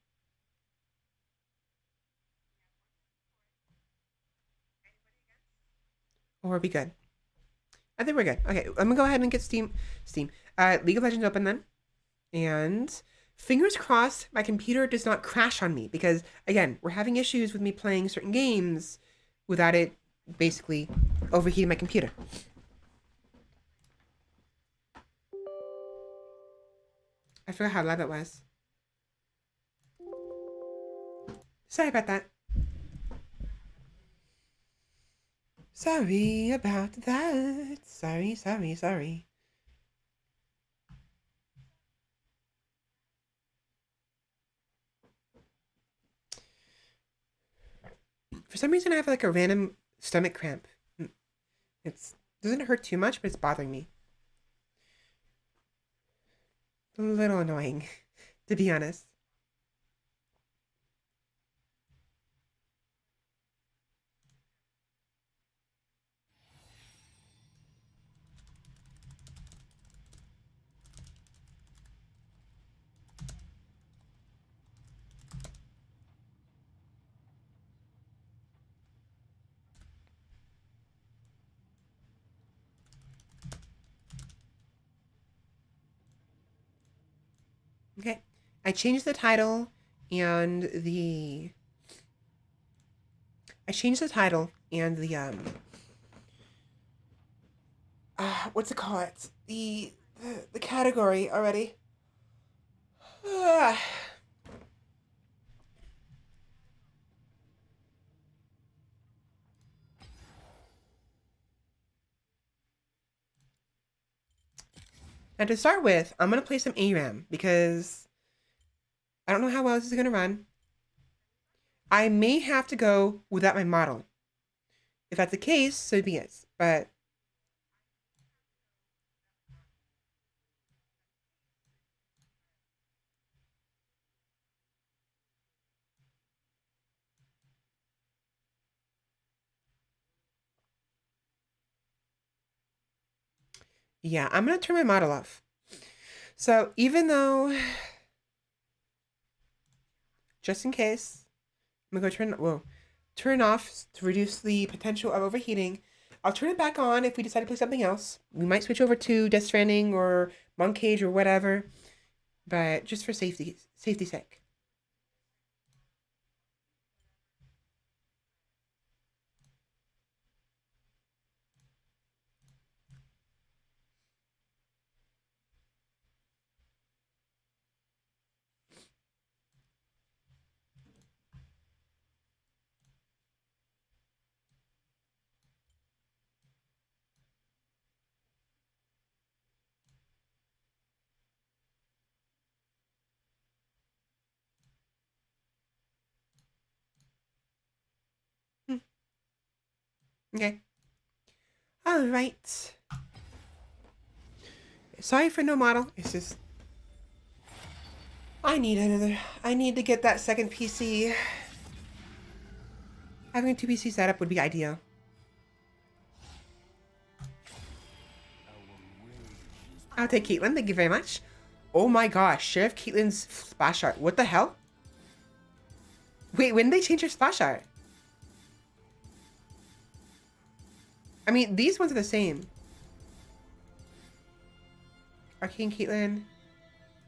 Speaker 1: Or we'll be good. I think we're good. Okay, I'm gonna go ahead and get Steam. League of Legends open then, and fingers crossed my computer does not crash on me because again we're having issues with me playing certain games without it basically overheating my computer. I forgot how loud that was. Sorry about that. Sorry about that. Sorry. For some reason, I have like a random stomach cramp. It's doesn't hurt too much, but it's bothering me. A little annoying, to be honest. Okay, I changed the title and the I changed the title and what's it called? The category already. Ah. And to start with, I'm going to play some ARAM because I don't know how well this is going to run. I may have to go without my model. If that's the case, so be it. But yeah, I'm going to turn my model off. So even though, just in case, I'm going to go turn off to reduce the potential of overheating. I'll turn it back on if we decide to play something else. We might switch over to Death Stranding or Monk Cage or whatever, but just for safety's sake. Hmm. Okay. All right. Sorry for no model. It's just I need to get that second PC. Having a 2 PC setup would be ideal. I'll take Caitlyn, thank you very much. Oh my gosh, Sheriff Caitlyn's splash art. What the hell? Wait, when did they change her splash art? I mean, these ones are the same. Arcane Caitlyn.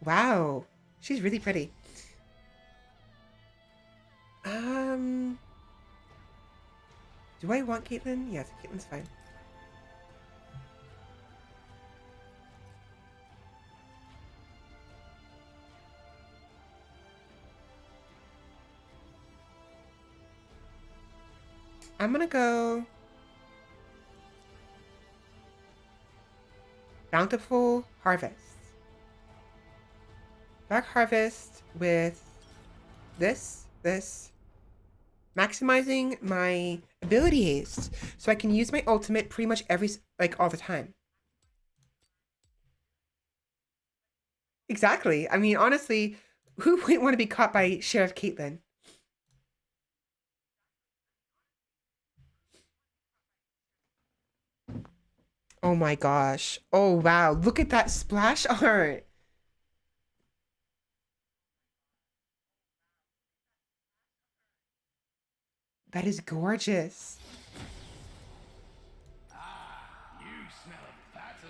Speaker 1: Wow. She's really pretty. Do I want Caitlyn? Yes, Caitlyn's fine. I'm gonna go Bountiful Harvest. Dark Harvest with this, maximizing my ability haste so I can use my ultimate pretty much all the time. Exactly. I mean, honestly, who wouldn't want to be caught by Sheriff Caitlyn? Oh my gosh. Oh wow, look at that splash art. That is gorgeous.
Speaker 3: You smell battle.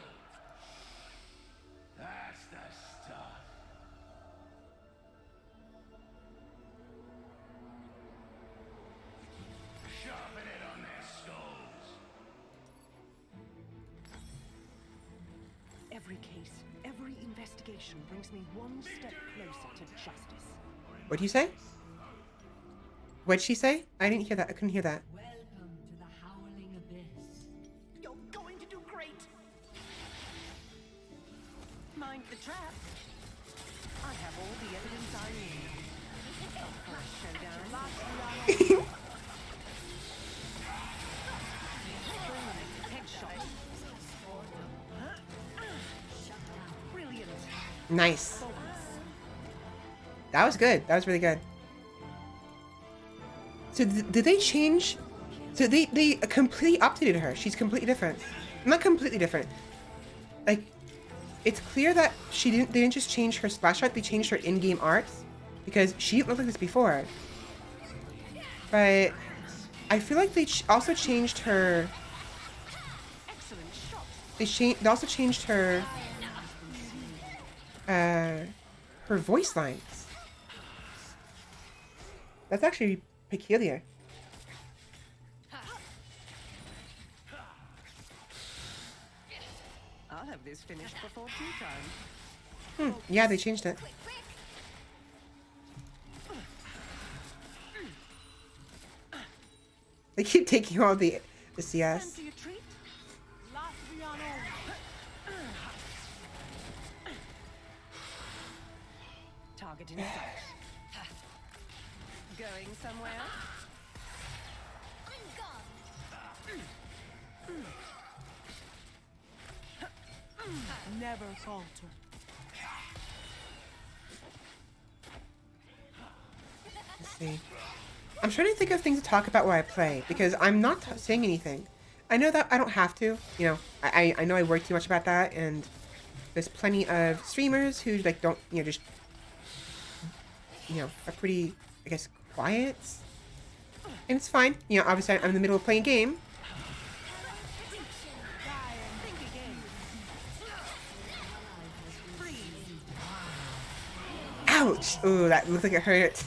Speaker 3: That's the stuff. Sharpen it on their skulls.
Speaker 4: Every case, every investigation brings me one step closer to justice.
Speaker 1: What'd you say? What'd she say? I didn't hear that. I couldn't hear that.
Speaker 5: Welcome to the Howling Abyss.
Speaker 4: You're going to do great! Mind the trap. I have all the evidence I need. Up for a showdown. Headshot. Brilliant.
Speaker 1: Nice. That was good. That was really good. So did they change? So they completely updated her. She's completely different. Not completely different. Like, it's clear that they didn't just change her splash art. They changed her in-game art because she didn't look like this before. But I feel like they also changed her.
Speaker 4: Excellent shot.
Speaker 1: They also changed her. Her voice lines. That's actually peculiar.
Speaker 4: I'll have this finished before tea time.
Speaker 1: Yeah, they changed it. They keep taking all the CS.
Speaker 4: Fancy a treat? target in sight. Going somewhere? Never falter.
Speaker 1: Let's see. I'm trying to think of things to talk about while I play because I'm not saying anything. I know that I don't have to. You know, I know I worry too much about that, and there's plenty of streamers who like don't, you know, just, you know, are pretty, I guess, quiet. And it's fine. You know, obviously I'm in the middle of playing a game. Ouch! Ooh, that looks like it hurt.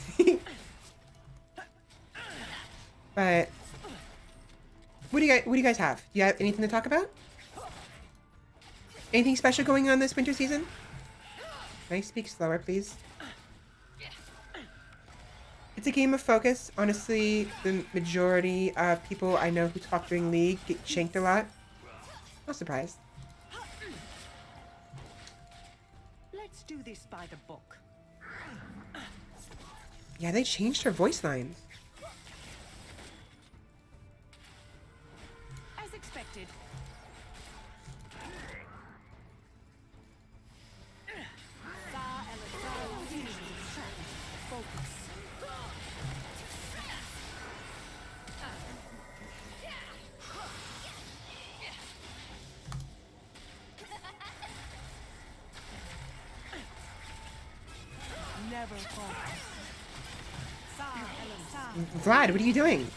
Speaker 1: But what do you guys have? Do you have anything to talk about? Anything special going on this winter season? Can I speak slower, please? It's a game of focus. Honestly, the majority of people I know who talk during League get shanked a lot. Not surprised.
Speaker 4: Let's do this by the book.
Speaker 1: Yeah, they changed her voice lines.
Speaker 4: As expected. Never falter.
Speaker 1: Vlad, what are you doing?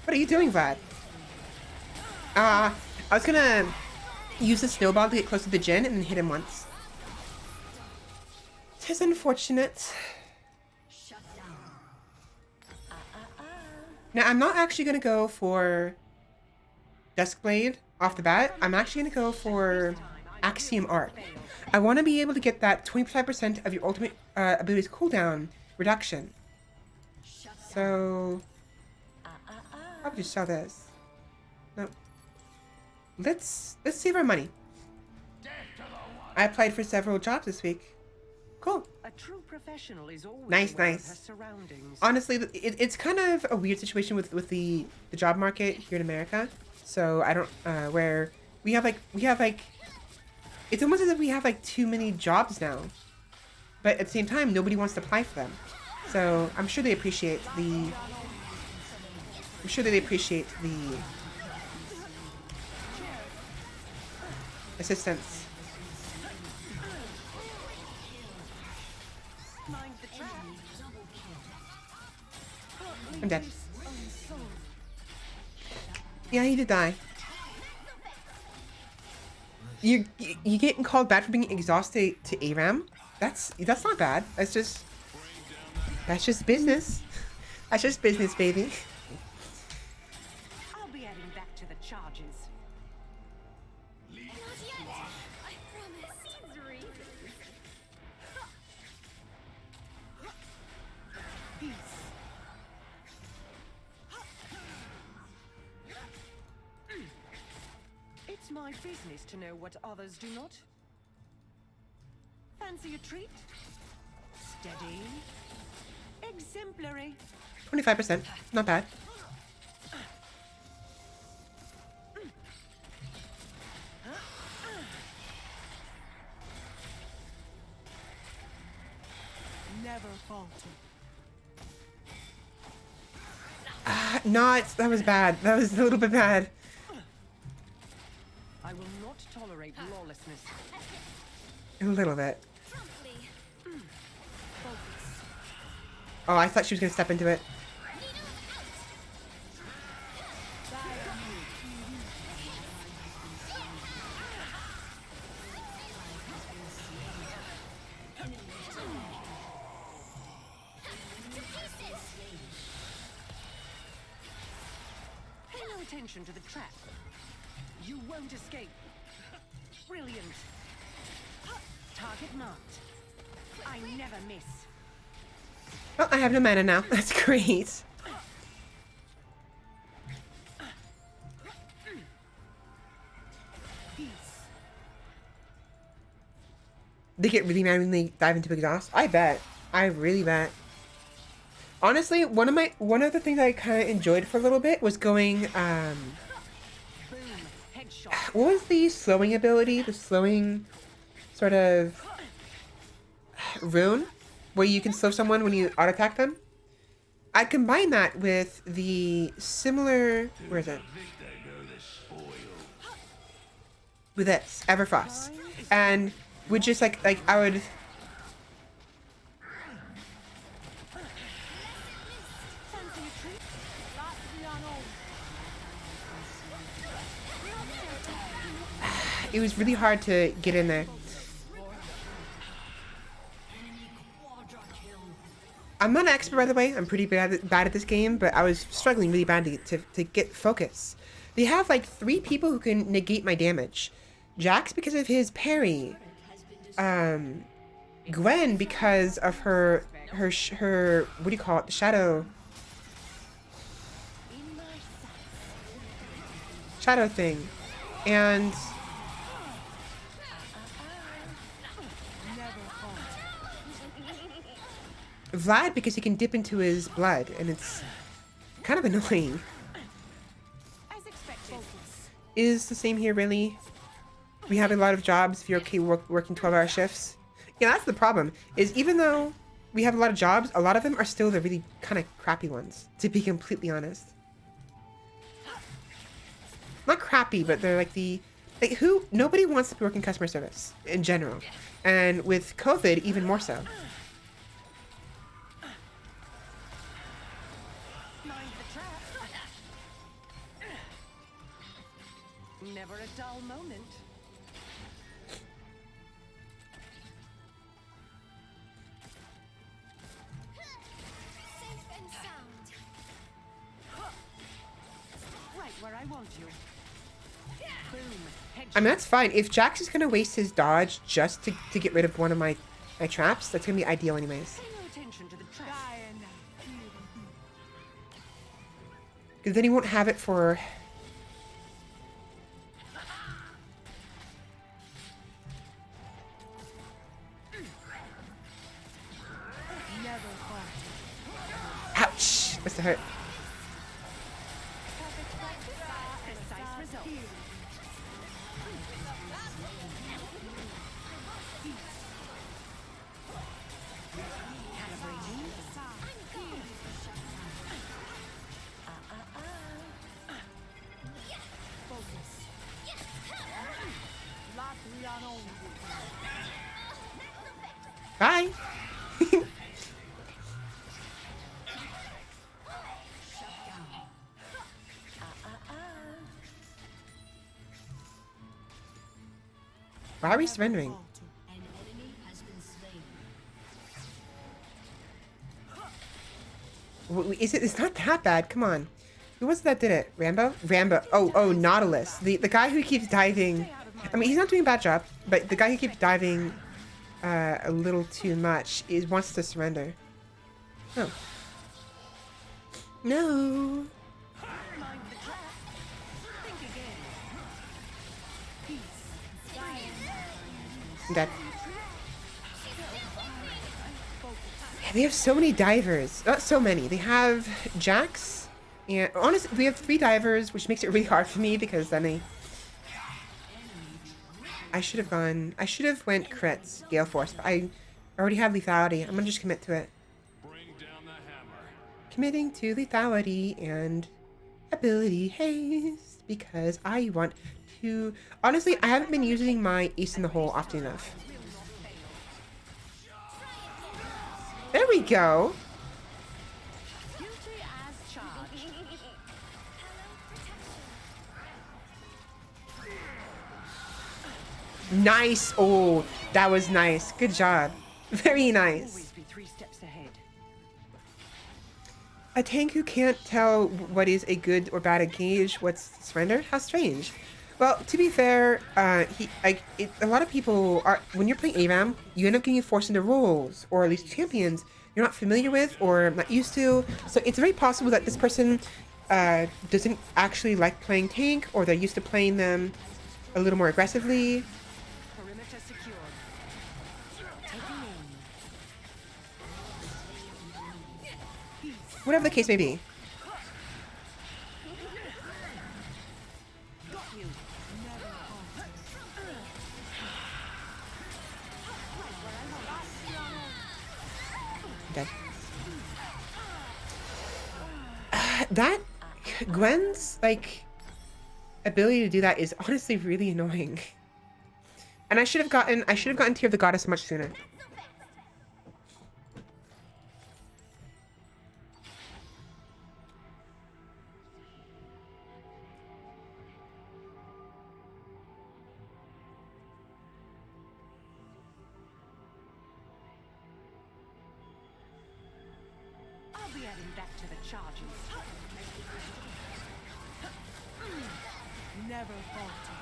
Speaker 1: What are you doing, Vlad? I was gonna use the snowball to get close to the Jin and then hit him once. Tis unfortunate.
Speaker 5: Shut down.
Speaker 1: Now, I'm not actually gonna go for Duskblade off the bat. I'm actually gonna go for Axiom Arc. I want to be able to get that 25% of your ultimate ability's cooldown reduction. So I'll just sell this. No. Let's save our money. I applied for several jobs this week. Cool.
Speaker 4: A true professional is always
Speaker 1: Nice,
Speaker 4: aware of
Speaker 1: nice.
Speaker 4: her surroundings.
Speaker 1: Honestly, it's kind of a weird situation with the job market here in America. So I don't where we have like it's almost as if we have like too many jobs now. But at the same time, nobody wants to apply for them. So I'm sure they appreciate the assistance.
Speaker 4: Mind the trap.
Speaker 1: I'm dead. Yeah, he did die. You getting called bad for being exhausted to ARAM? That's not bad. That's just business. That's just business, baby.
Speaker 4: I'll be adding back to the charges. Peace. It's my business to know what others do not. Fancy a treat? Steady. Exemplary.
Speaker 1: 25%. Not bad.
Speaker 4: Never falter.
Speaker 1: That was bad. That was a little bit bad.
Speaker 4: I will not tolerate lawlessness.
Speaker 1: A little bit. Oh, I thought she was gonna step into it.
Speaker 4: Pay no attention to the trap. You won't escape. Brilliant. Target marked. I never miss.
Speaker 1: Oh, I have no mana now. That's great.
Speaker 4: Peace.
Speaker 1: They get really mad when they dive into exhaust. I bet. I really bet. Honestly, one of the things I kind of enjoyed for a little bit was going.
Speaker 4: Boom. Headshot.
Speaker 1: What was the slowing ability? The slowing sort of rune, where you can slow someone when you auto attack them. I combined that with the similar. Where is it? With this Everfrost, and would just like I would.
Speaker 4: Fancy a treat?
Speaker 1: It was really hard to get in there. I'm not an expert, by the way. I'm pretty bad at this game, but I was struggling really bad to get focus. They have like 3 people who can negate my damage. Jax because of his parry. Gwen because of her what do you call it? The shadow thing. And Vlad because he can dip into his blood, and it's kind of annoying.
Speaker 4: As expected.
Speaker 1: Is the same here, really? We have a lot of jobs if you're okay working 12-hour shifts. Yeah, that's the problem, is even though we have a lot of jobs, a lot of them are still the really kind of crappy ones, to be completely honest. Not crappy, but they're like nobody wants to be working customer service in general. And with COVID, even more so.
Speaker 4: Mind the trap. Never a dull moment.
Speaker 5: Safe and sound.
Speaker 4: Right where I want you. Boom.
Speaker 1: I mean, that's fine. If Jax is going to waste his dodge just to get rid of one of my traps, that's going to be ideal anyways.
Speaker 4: Pay no attention to the trap.
Speaker 1: Because then he won't have it for... Ouch! Must have hurt.
Speaker 4: Precise result.
Speaker 1: Bye! Why are we surrendering?
Speaker 5: An enemy has been slain.
Speaker 1: It's not that bad. Come on. Who was it that did it? Rambo? Rambo. Oh, Nautilus. The guy who keeps diving. I mean, he's not doing a bad job, but the guy who keeps diving a little too much wants to surrender. Oh. No.
Speaker 4: Mind the trap. Think again.
Speaker 1: That. Yeah, they have so many divers. Not so many. They have Jax, and honestly, we have 3 divers, which makes it really hard for me because then I should have went crits, Gale Force, but I already had lethality. I'm gonna just commit to it.
Speaker 3: Bring down the hammer.
Speaker 1: Committing to lethality and ability haste because I want to. Honestly, I haven't been using my ace in the hole often enough. There we go.
Speaker 4: Guilty as charged.
Speaker 1: Nice. Oh, that was nice. Good job. Very nice.
Speaker 4: Always be 3 steps ahead.
Speaker 1: A tank who can't tell what is a good or bad engage, what's surrender? How strange. Well, to be fair, a lot of people are, when you're playing ARAM, you end up getting forced into roles, or at least champions you're not familiar with or not used to. So it's very possible that this person doesn't actually like playing tank, or they're used to playing them a little more aggressively.
Speaker 4: Perimeter secured. Taking aim.
Speaker 1: Whatever the case may be. Okay. That Gwen's like ability to do that is honestly really annoying. And I should have gotten Tear of the Goddess much sooner.
Speaker 4: I'll be adding that to the charges. Never falter.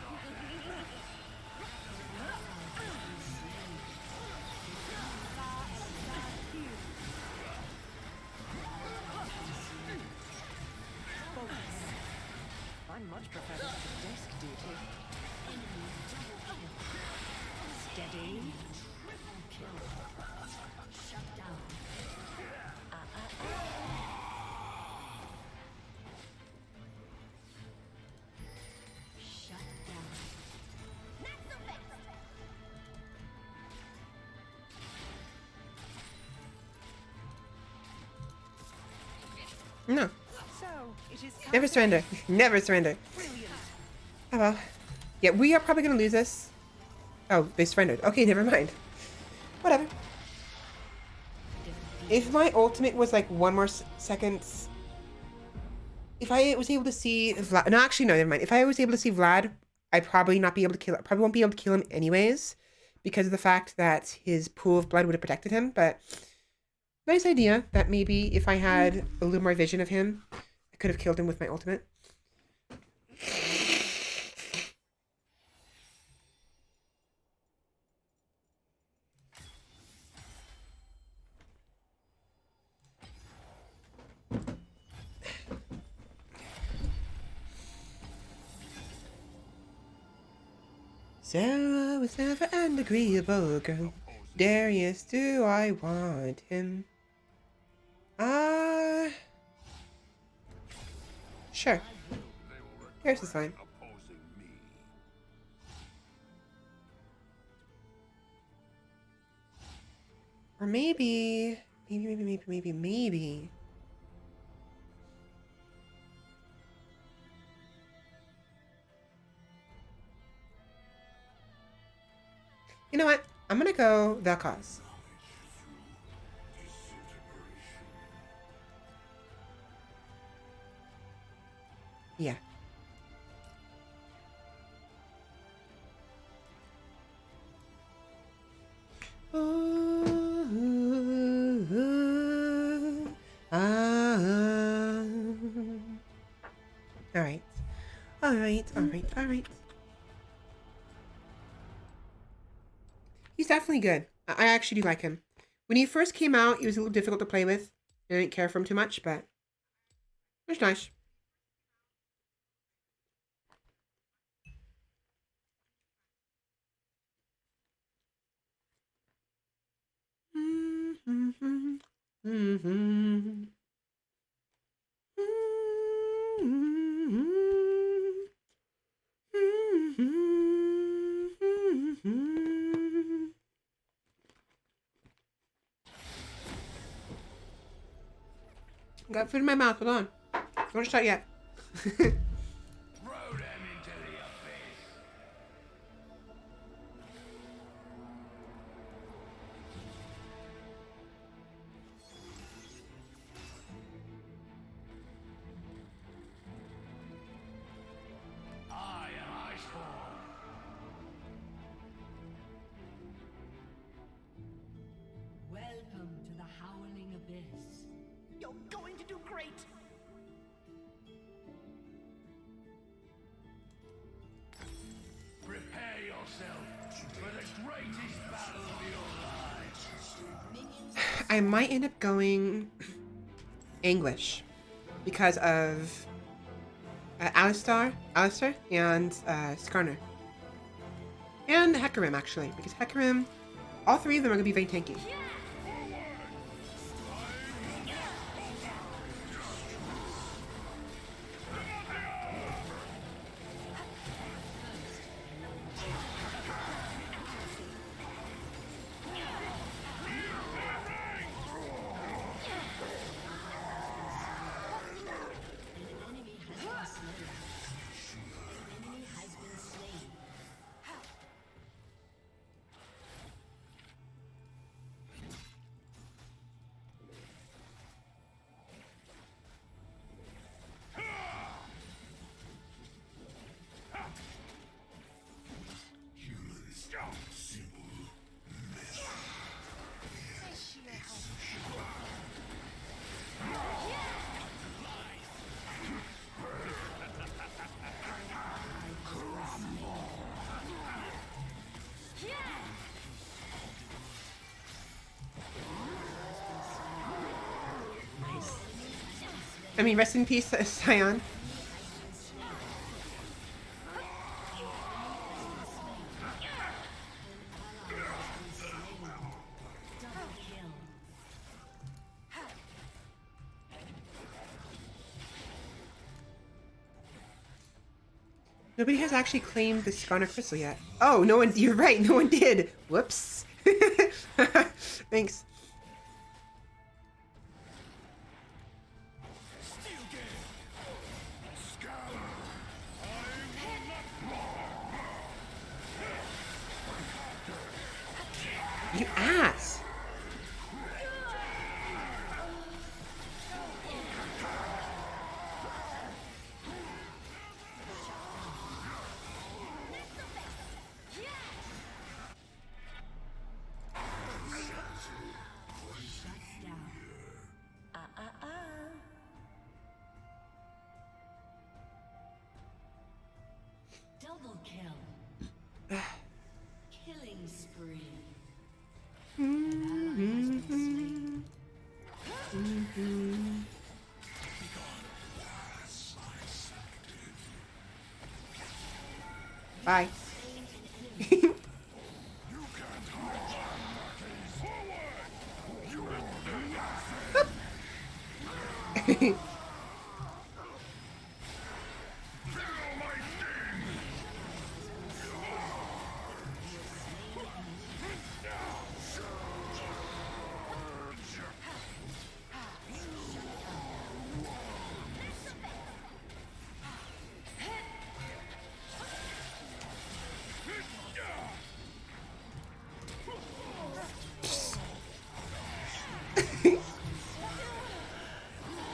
Speaker 4: I much prefer this to desk duty. Steady.
Speaker 5: Shut down. Shut down.
Speaker 1: No.
Speaker 4: So, it is
Speaker 1: Never surrender. Never surrender.
Speaker 4: brilliant.
Speaker 1: Oh well. Yeah, we are probably gonna lose this. Oh, they surrendered. Okay, never mind. Whatever. If my ultimate was like 1 more second, if I was able to see Vlad, no, actually no, never mind. If I was able to see Vlad, I'd probably not be able to kill. I probably won't be able to kill him anyways, because of the fact that his pool of blood would have protected him. But nice idea that maybe if I had a little more vision of him, I could have killed him with my ultimate. Sarah was never an agreeable girl. Darius, do I want him? Sure. Here's is fine. Or maybe. You know what? I'm gonna go the cause. Yeah. All right. He's definitely good. I actually do like him. When he first came out, he was a little difficult to play with. I didn't care for him too much, but it's nice. Got food in my mouth. Hold on. Don't start yet.
Speaker 3: Throw them into the abyss. I am Iceborne.
Speaker 5: Welcome to the Howling Abyss.
Speaker 4: You're going to do great.
Speaker 3: Prepare yourself for the greatest battle of your life.
Speaker 1: I might end up going Anguish because of Alistair, and Skarner. And Hecarim, actually, because Hecarim, all three of them are going to be very tanky. I mean, rest in peace, Scion. Nobody has actually claimed the Skarner Crystal yet. Oh, no one. You're right. No one did. Whoops. Thanks. You ass.
Speaker 5: Double kill. Killing spree.
Speaker 1: Bye.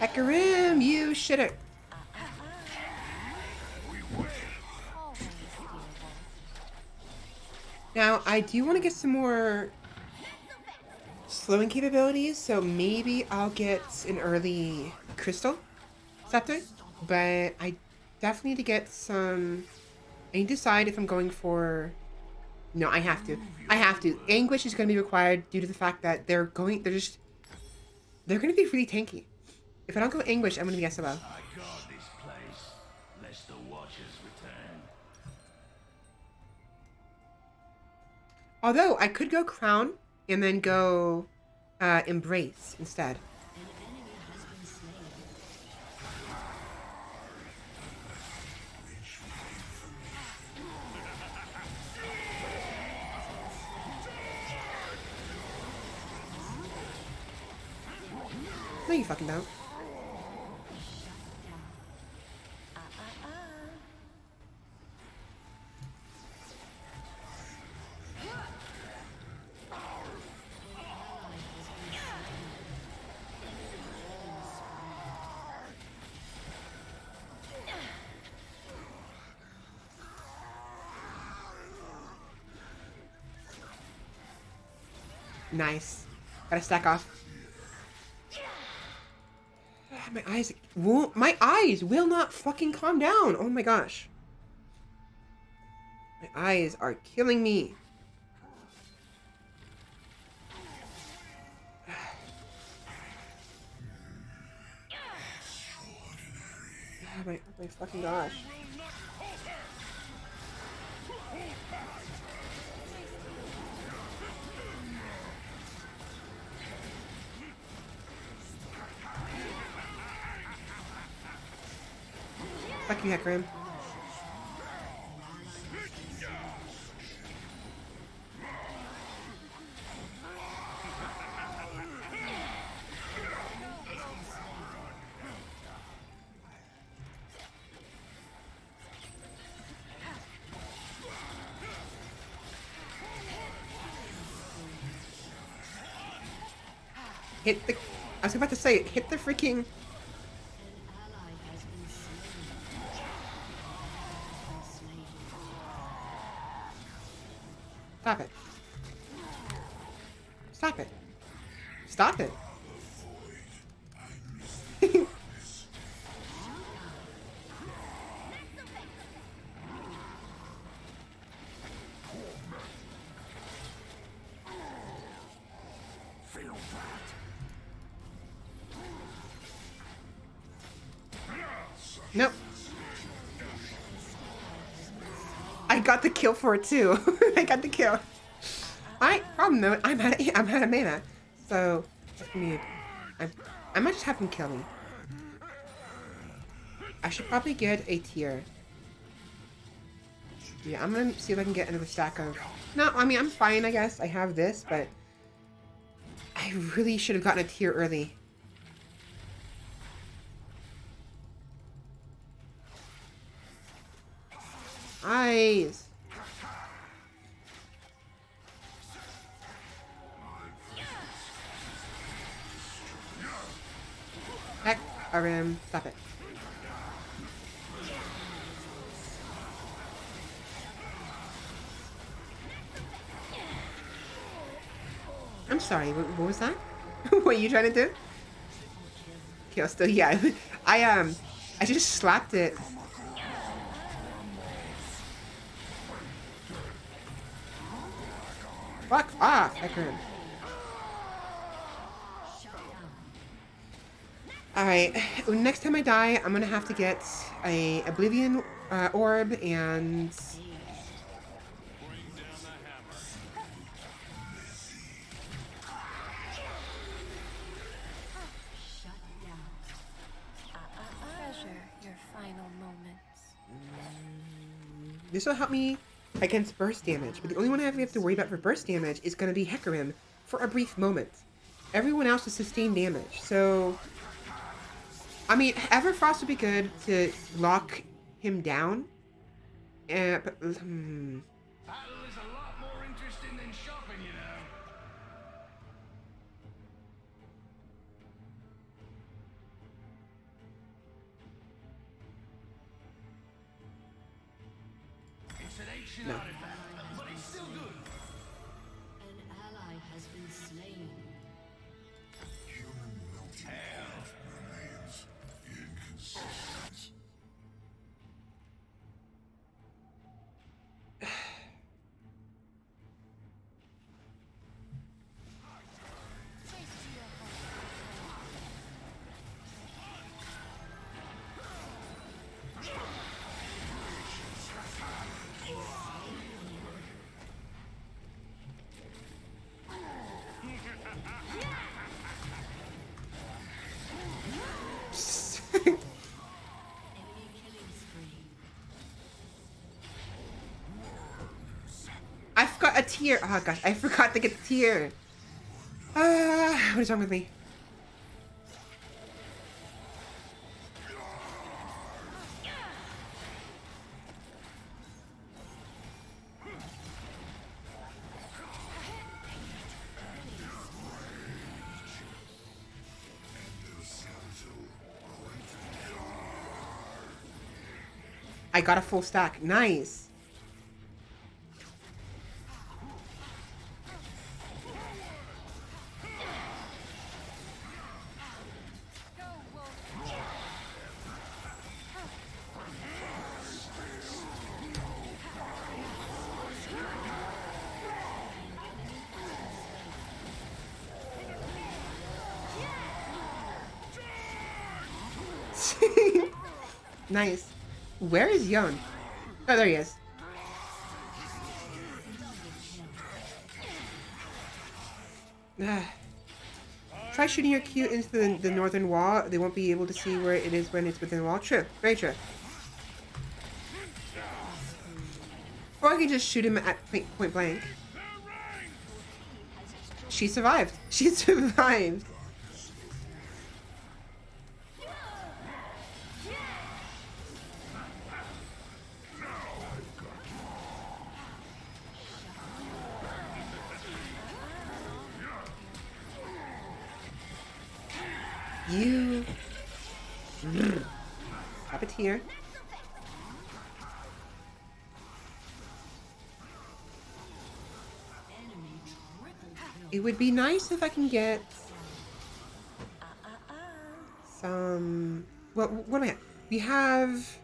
Speaker 1: Hecarim, you shitter. Now, I do want to get some more slowing capabilities, so maybe I'll get an early crystal scepter, but I definitely need to get some. I need to decide if I'm going for. No, I have to. I have to. Anguish is going to be required due to the fact that they're going to be really tanky. If I don't go Anguish, I'm going to be SOL.
Speaker 3: I guard this place, lest the Watchers return.
Speaker 1: Although, I could go Crown and then go Embrace instead.
Speaker 5: An enemy has been slain.
Speaker 1: No, you fucking don't. Nice. Gotta stack off. My eyes will not fucking calm down. Oh my gosh. My eyes are killing me. My fucking gosh. Fuck you, Hecarim. Hit the... I was about to say, hit the freaking...
Speaker 5: Ally has been slain.
Speaker 1: Stop it. Stop it. Stop it. Nope. I got the kill for it too. I got the kill. Alright, problem though, I'm out of mana. So I might just have him kill me. I should probably get a tier. Yeah, I'm gonna see if I can get another stack of... No, I mean, I'm fine, I guess. I have this, but... I really should have gotten a tier early. Nice! Heck, RM, stop it. I'm sorry, what was that? What are you trying to do? Kill still, yeah. I just slapped it. Fuck off, Ekron. Alright, next time I die, I'm gonna have to get a Oblivion orb and...
Speaker 6: Treasure your final moments.
Speaker 1: This will help me against burst damage, but the only one I have to worry about for burst damage is going to be Hecarim for a brief moment. Everyone else is sustained damage, so... I mean, Everfrost would be good to lock him down. But,
Speaker 3: Battle is a lot more interesting than shopping, you know. It's an ancient
Speaker 1: No.
Speaker 3: artifact, but it's still good.
Speaker 5: An ally has been slain.
Speaker 1: I've got a tier. Oh gosh, I forgot to get the tier. What is wrong with me? I got a full stack. Nice. Nice. Where is Yon? Oh, there he is. Try shooting your Q into the northern wall. They won't be able to see where it is when it's within the wall. True. Very true. Or I can just shoot him at point blank. She survived. She survived. You... Have it here. It would be nice if I can get... some... Well, what am I at? We have...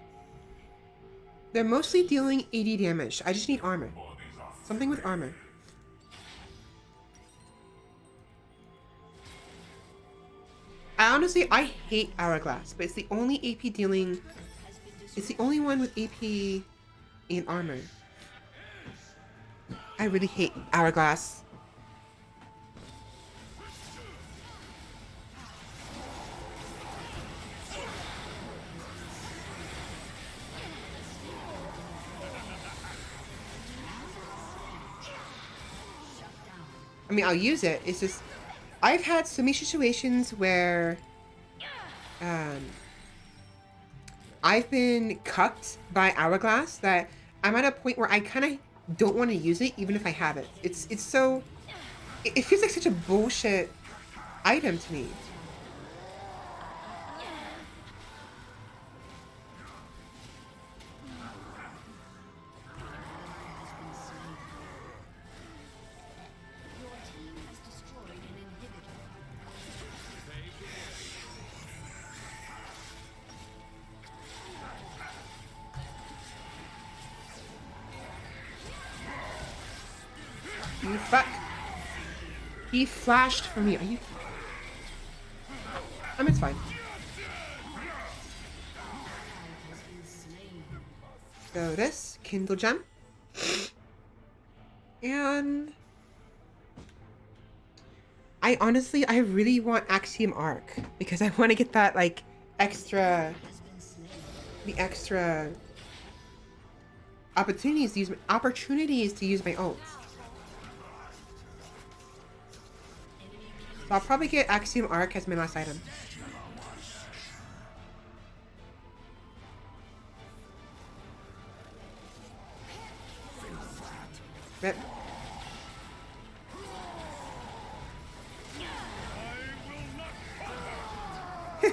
Speaker 1: They're mostly dealing 80 damage. I just need armor. Something with armor. I hate Hourglass, but it's the only AP dealing It's the only one with AP and armor. I really hate Hourglass. I mean, I'll use it. It's just, I've had so many situations where I've been cucked by Hourglass that I'm at a point where I kind of don't want to use it even if I have it. It's so, it feels like such a bullshit item to me. You fuck. He flashed for me. Are you? I mean, it's fine. So this Kindle Gem, and I really want Axiom Arc because I want to get that like extra, the extra opportunities to use my ult. So I'll probably get Axiom Arc as my last item. Rip.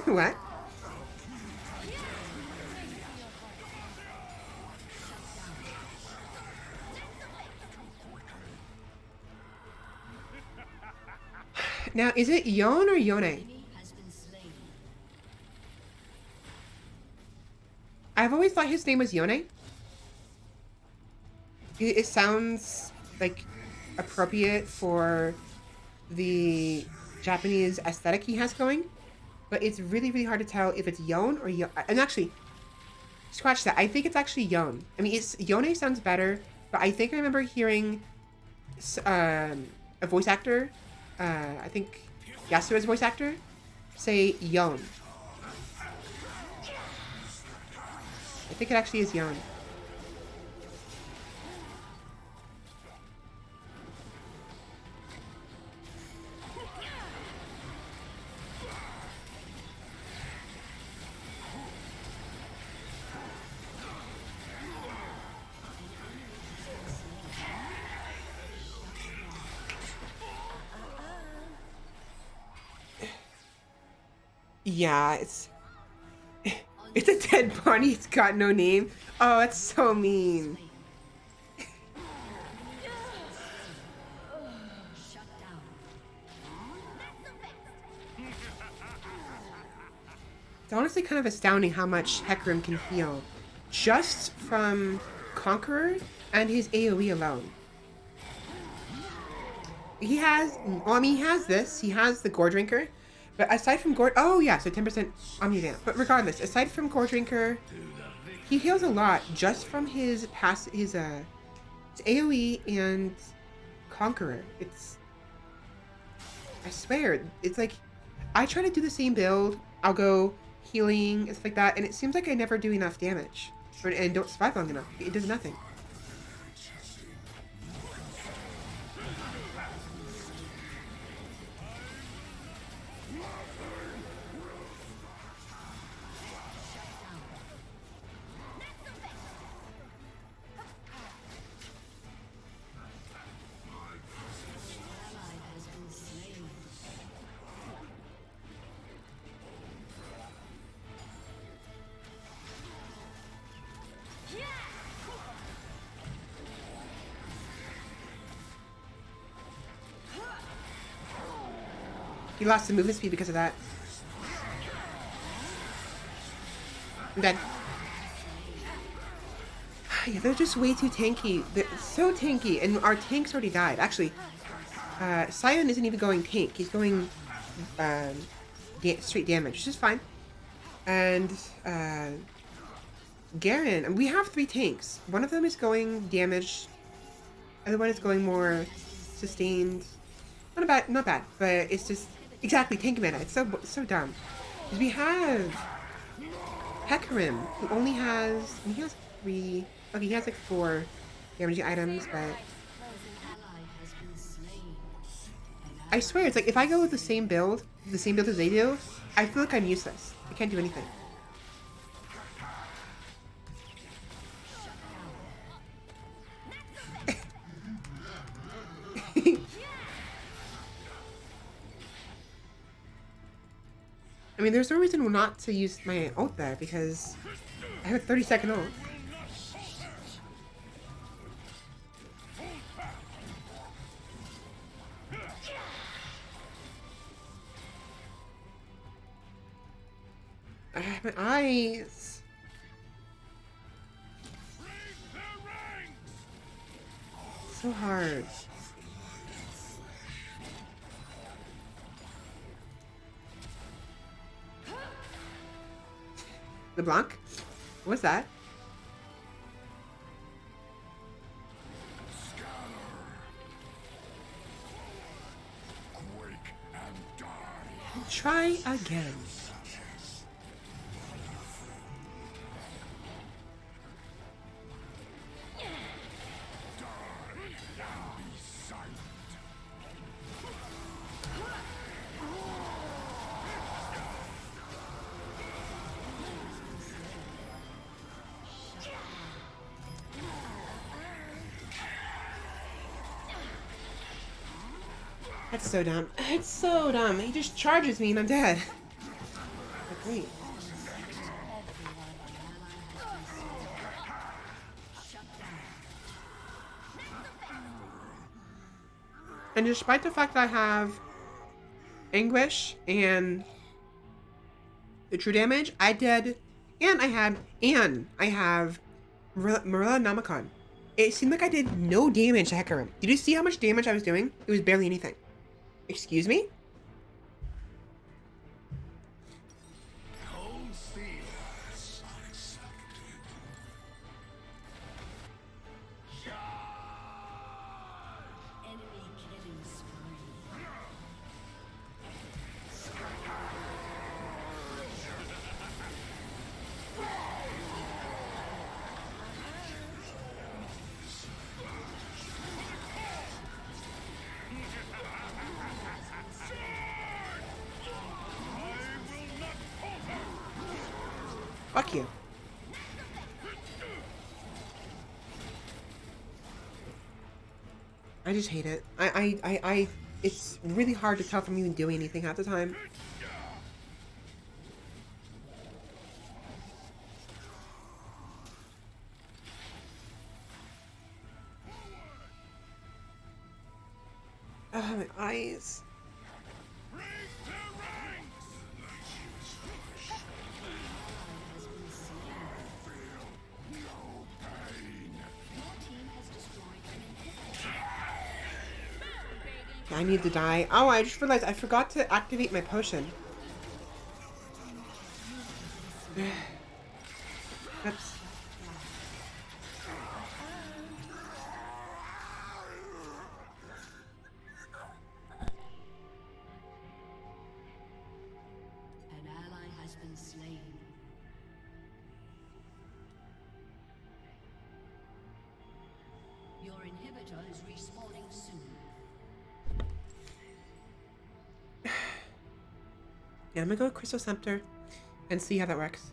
Speaker 1: What? Now, is it Yon or Yone? I've always thought his name was Yone. It sounds like appropriate for the Japanese aesthetic he has going, but it's really, really hard to tell if it's Yon or Yon. And actually, scratch that. I think it's actually Yon. I mean, Yone sounds better, but I think I remember hearing a voice actor, I think Yasuo's voice actor, say Yon. I think it actually is Yon. Yeah, it's a dead body. It's got no name. Oh, that's so mean. It's honestly kind of astounding how much Hecarim can heal just from Conqueror and his AoE alone. He has, well, I mean, he has this. He has the Gore Drinker. But aside from Gore... Oh, yeah, so 10% Omnivamp. But regardless, aside from Gore Drinker, he heals a lot just from his AoE and Conqueror. It's... I swear, it's like... I try to do the same build. I'll go healing and stuff like that, and it seems like I never do enough damage. And don't survive long enough. It does nothing. He lost the movement speed because of that. I'm dead. Yeah, they're just way too tanky. They're so tanky, and our tanks already died. Actually, Sion isn't even going tank. He's going straight damage, which is fine. And Garen, we have 3 tanks. One of them is going damage. Other one is going more sustained. Not bad, but it's just exactly tank meta. It's so dumb. Because we have Hecarim, who only has, he has 3. Okay, he has like 4 damaging items, but I swear it's like if I go with the same build as they do, I feel like I'm useless. I can't do anything. I mean, there's no reason not to use my ult there because I have a 30-second ult. My eyes. So hard. LeBlanc? What's that? Try again. That's so dumb. It's so dumb. He just charges me and I'm dead. But great. And despite the fact that I have Anguish and the true damage, I did, and I have Marilla Namicon. It seemed like I did no damage to Hecarim. Did you see how much damage I was doing? It was barely anything. Excuse me?
Speaker 3: Cold steel.
Speaker 5: Enemy killing spree.
Speaker 1: Fuck you. I just hate it. It's really hard to tell if I'm even doing anything half the time. Oh, my eyes. I need to die. Oh, I just realized I forgot to activate my potion. Oops.
Speaker 5: An ally has been slain. Your inhibitor is respawning soon.
Speaker 1: Yeah, I'm gonna go with Crystal Scepter and see how that works.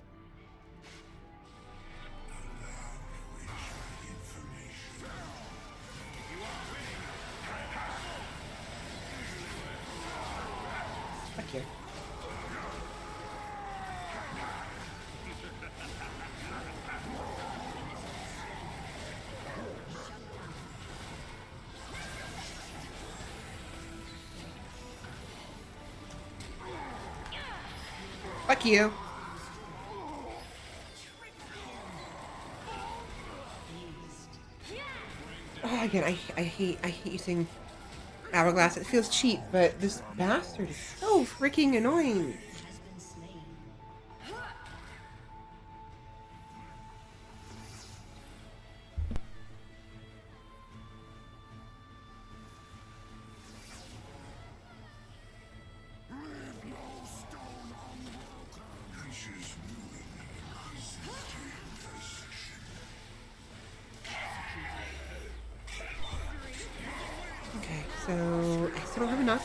Speaker 1: Fuck you. Fuck you. Oh, again, I hate using Hourglass. It feels cheap, but this bastard is so freaking annoying.
Speaker 5: Has been slain.
Speaker 1: So I still don't have enough.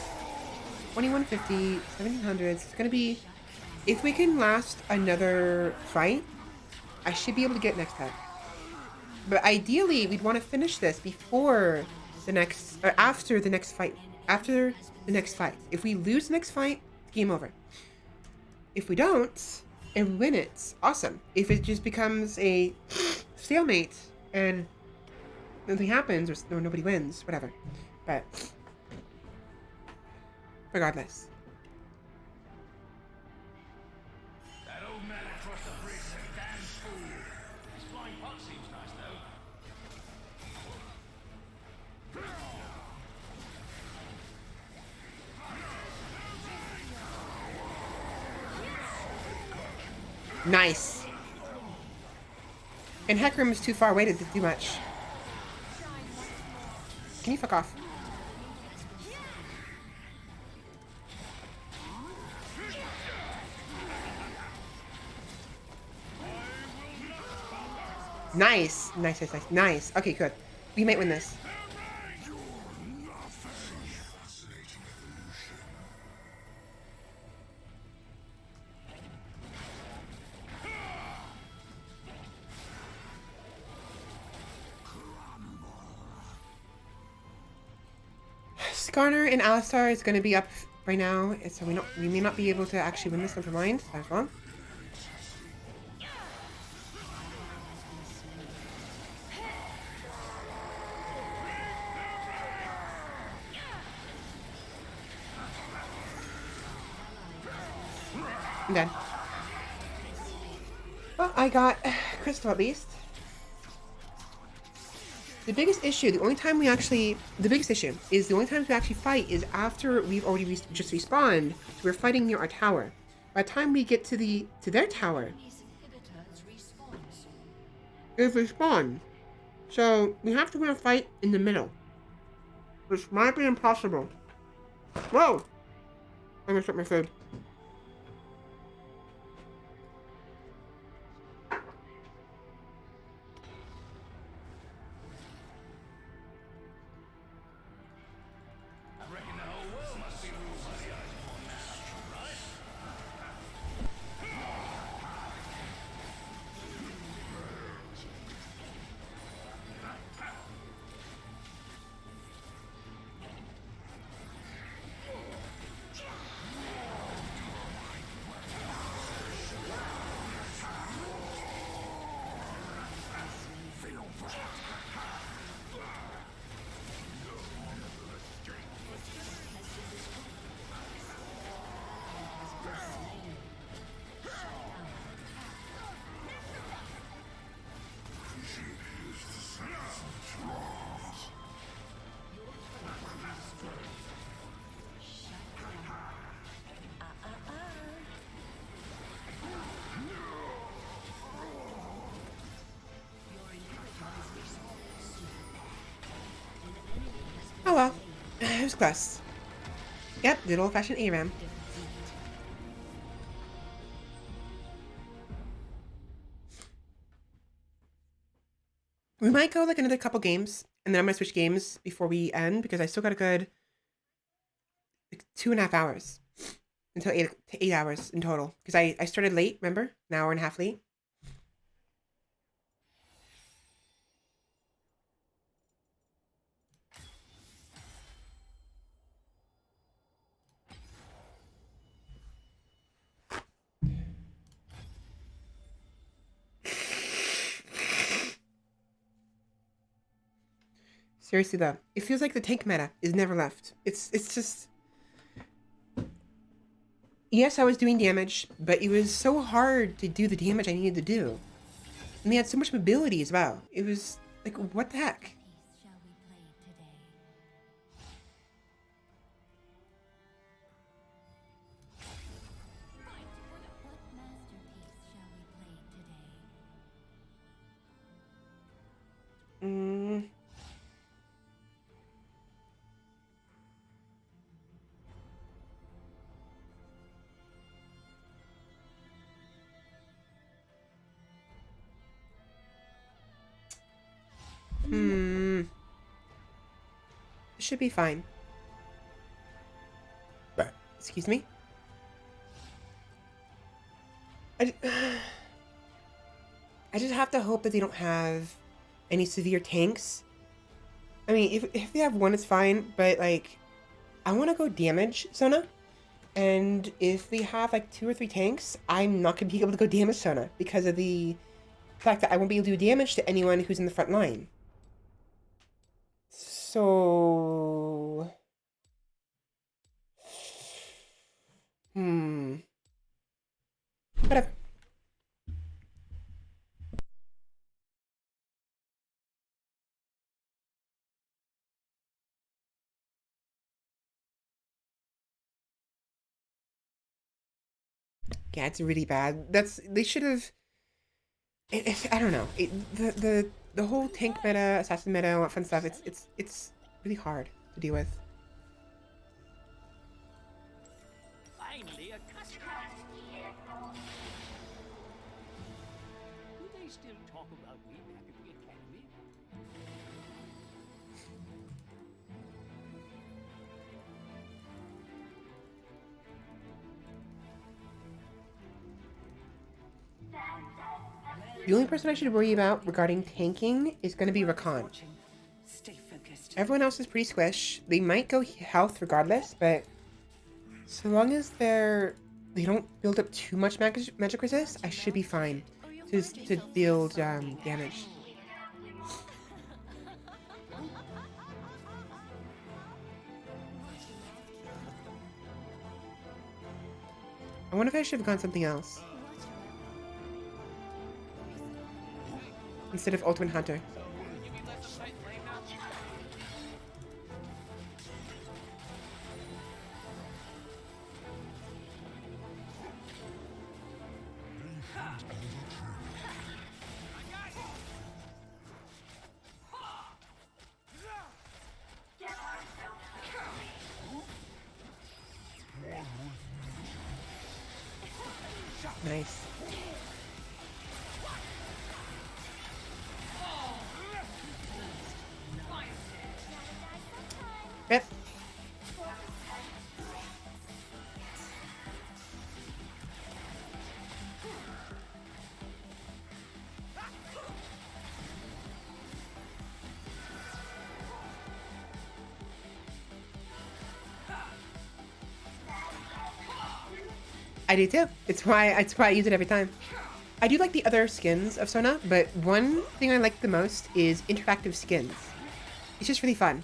Speaker 1: 2150, 1700s. It's gonna be, if we can last another fight, I should be able to get next time. But ideally, we'd want to finish this before the next, or after the next fight. After the next fight. If we lose the next fight, game over. If we don't, and we win it, awesome. If it just becomes a stalemate and nothing happens or nobody wins, whatever. But regardless.
Speaker 3: That old man across the bridge is a damn fool. This flying pot seems nice, though.
Speaker 1: Nice. And Heckram is too far away to do much. Can you fuck off? Nice. Nice, nice, nice. Nice. Okay, good. We might win this. Skarner and Alistar is going to be up right now, so we may not be able to actually win this. Never mind. That's wrong. I'm dead. Well, I got Crystal at least. The biggest issue, the only time we actually, the biggest issue is the only times we actually fight is after we've already just respawned. So we're fighting near our tower. By the time we get to their tower, it's respawned. So we have to win a fight in the middle, which might be impossible. Whoa! I messed up my food.
Speaker 3: I reckon the whole world must be ruled by the eyes of one man, right?
Speaker 1: Oh well, it was close. Yep, good old-fashioned ARAM. We might go like another couple games, and then I'm gonna switch games before we end because I still got a good like 2.5 hours until 8 hours in total. Because I started late, remember? An hour and a half late. Seriously though, it feels like the tank meta is never left. It's just, yes, I was doing damage, but it was so hard to do the damage I needed to do. And they had so much mobility as well. It was like, what the heck?
Speaker 5: Piece shall we play today? What masterpiece shall we play today?
Speaker 1: Mm. Should be fine. Excuse me? I just have to hope that they don't have any severe tanks. I mean, if they have one, it's fine, but, like, I want to go damage Sona, and if they have, like, 2 or 3 tanks, I'm not going to be able to go damage Sona because of the fact that I won't be able to do damage to anyone who's in the front line. So... Whatever. Yeah, it's really bad. They should have. I don't know. The whole tank meta, assassin meta, all that fun stuff. It's really hard to deal with.
Speaker 3: Finally, a customer. Do they still talk about me back at the academy?
Speaker 1: The only person I should worry about regarding tanking is going to be Rakan.
Speaker 4: Stay focused.
Speaker 1: Everyone else is pretty squish. They might go health regardless, but so long as they don't build up too much magic resist, I should be fine to build damage. I wonder if I should have gone something else instead of Ultimate Hunter. Nice. Yep. I do too. It's why I use it every time. I do like the other skins of Sona, but one thing I like the most is interactive skins. It's just really fun.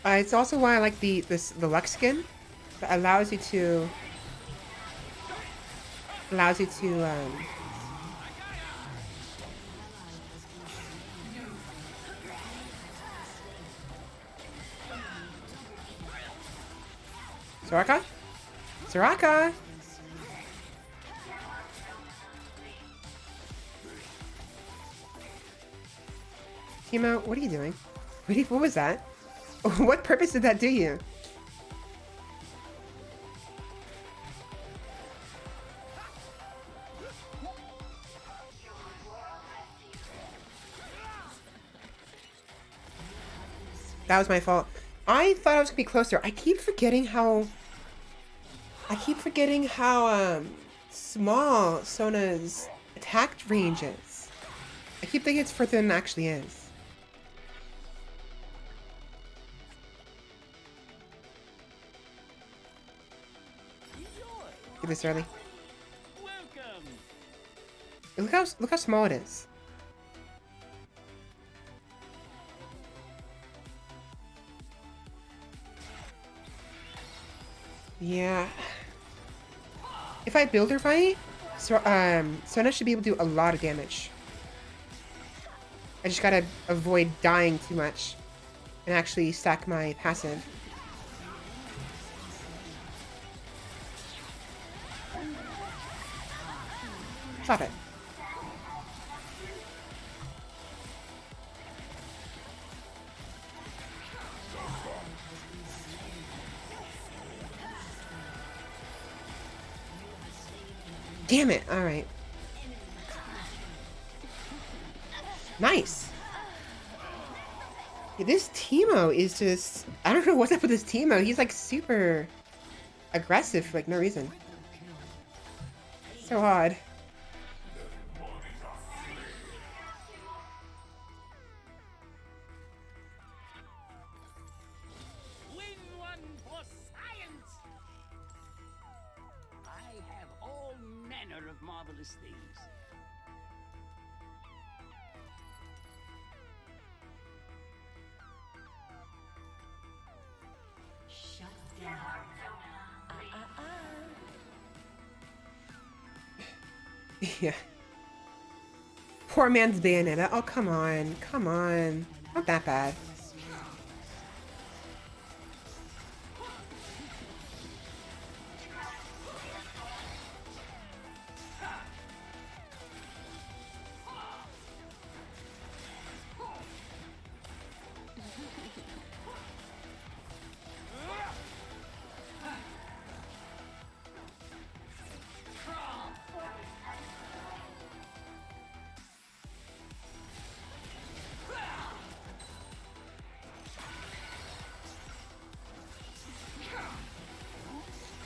Speaker 1: It's also why I like the Lux skin that allows you to Soraka? Soraka! Timo, what are you doing? What was that? What purpose did that do you? That was my fault. I thought I was gonna be closer. I keep forgetting how small Sona's attack range is. I keep thinking it's further than it actually is. Get this early.
Speaker 3: Welcome.
Speaker 1: Look how small it is. Yeah. If I build her fight, Sona should be able to do a lot of damage. I just gotta avoid dying too much and actually stack my passive. Stop it. Damn it. All right. Nice. Yeah, this Teemo is just... I don't know what's up with this Teemo. He's like super aggressive for like no reason. So odd.
Speaker 3: Win one for science! I have all manner of marvelous things.
Speaker 5: Shut down.
Speaker 1: Yeah. Poor man's Bayonetta. Oh, come on. Come on. Not that bad.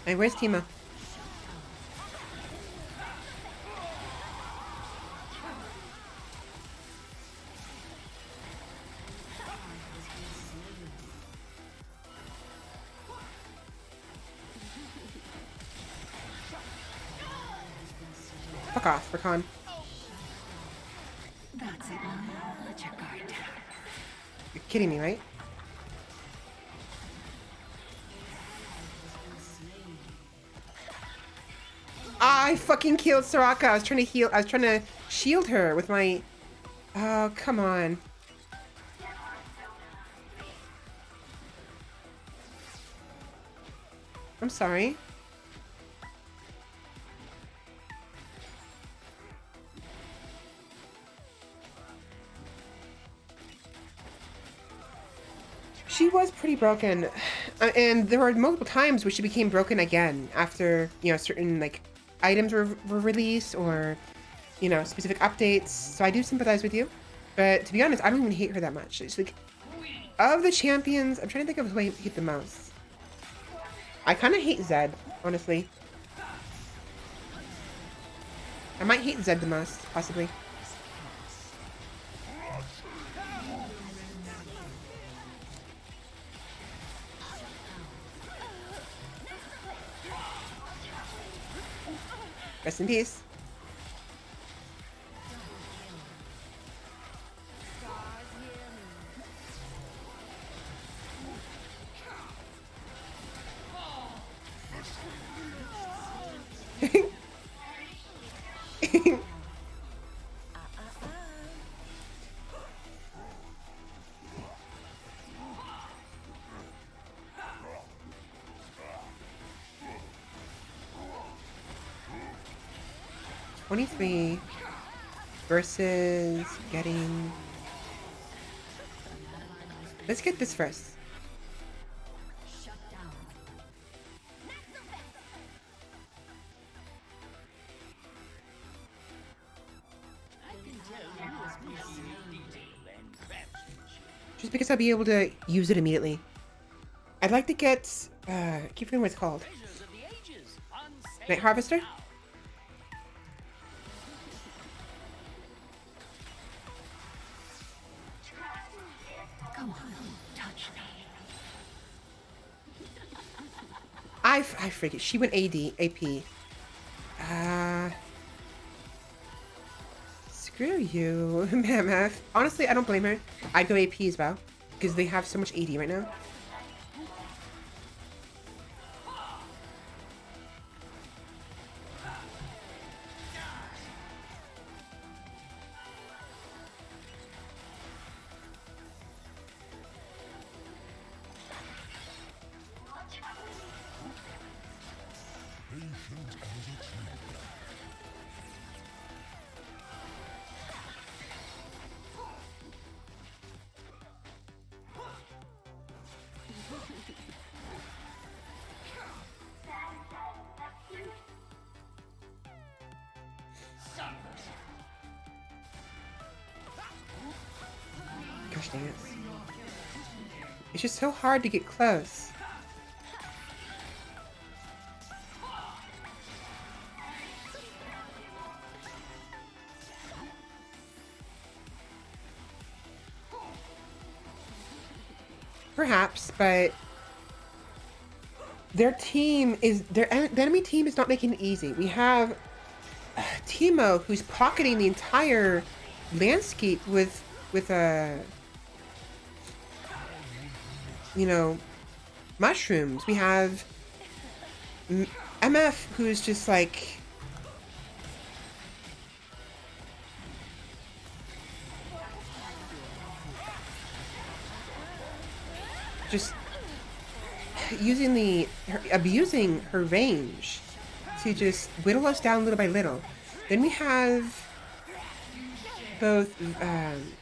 Speaker 1: Hey, where's Teemo? Fuck off, Rakan.
Speaker 4: That's it, Mama. Let your guard down.
Speaker 1: You're kidding me, right? I fucking killed Soraka. I was trying to heal. I was trying to shield her with my... Oh, come on. I'm sorry. She was pretty broken, and there were multiple times where she became broken again after, you know, certain like items were released or, you know, specific updates. So I do sympathize with you, but to be honest, I don't even hate her that much. It's like, of the champions, I'm trying to think of who I hate the most. I kind of hate Zed, honestly. I might hate Zed the most, possibly. Rest in peace. $23 versus getting... Let's get this first.
Speaker 5: Shut down.
Speaker 1: Just because I'll be able to use it immediately. I'd like to get... I keep forgetting what it's called.
Speaker 3: Treasures of the ages. Unsaved
Speaker 1: Night Harvester?
Speaker 3: now.
Speaker 4: Come on, touch me.
Speaker 1: I forget. She went AP. Screw you, MF. Honestly, I don't blame her. I'd go AP as well, because they have so much AD right now. It's just so hard to get close. Perhaps, but the enemy team is not making it easy. We have Teemo, who's pocketing the entire landscape with mushrooms. We have MF, who's just like abusing her range to just whittle us down little by little. Then we have both,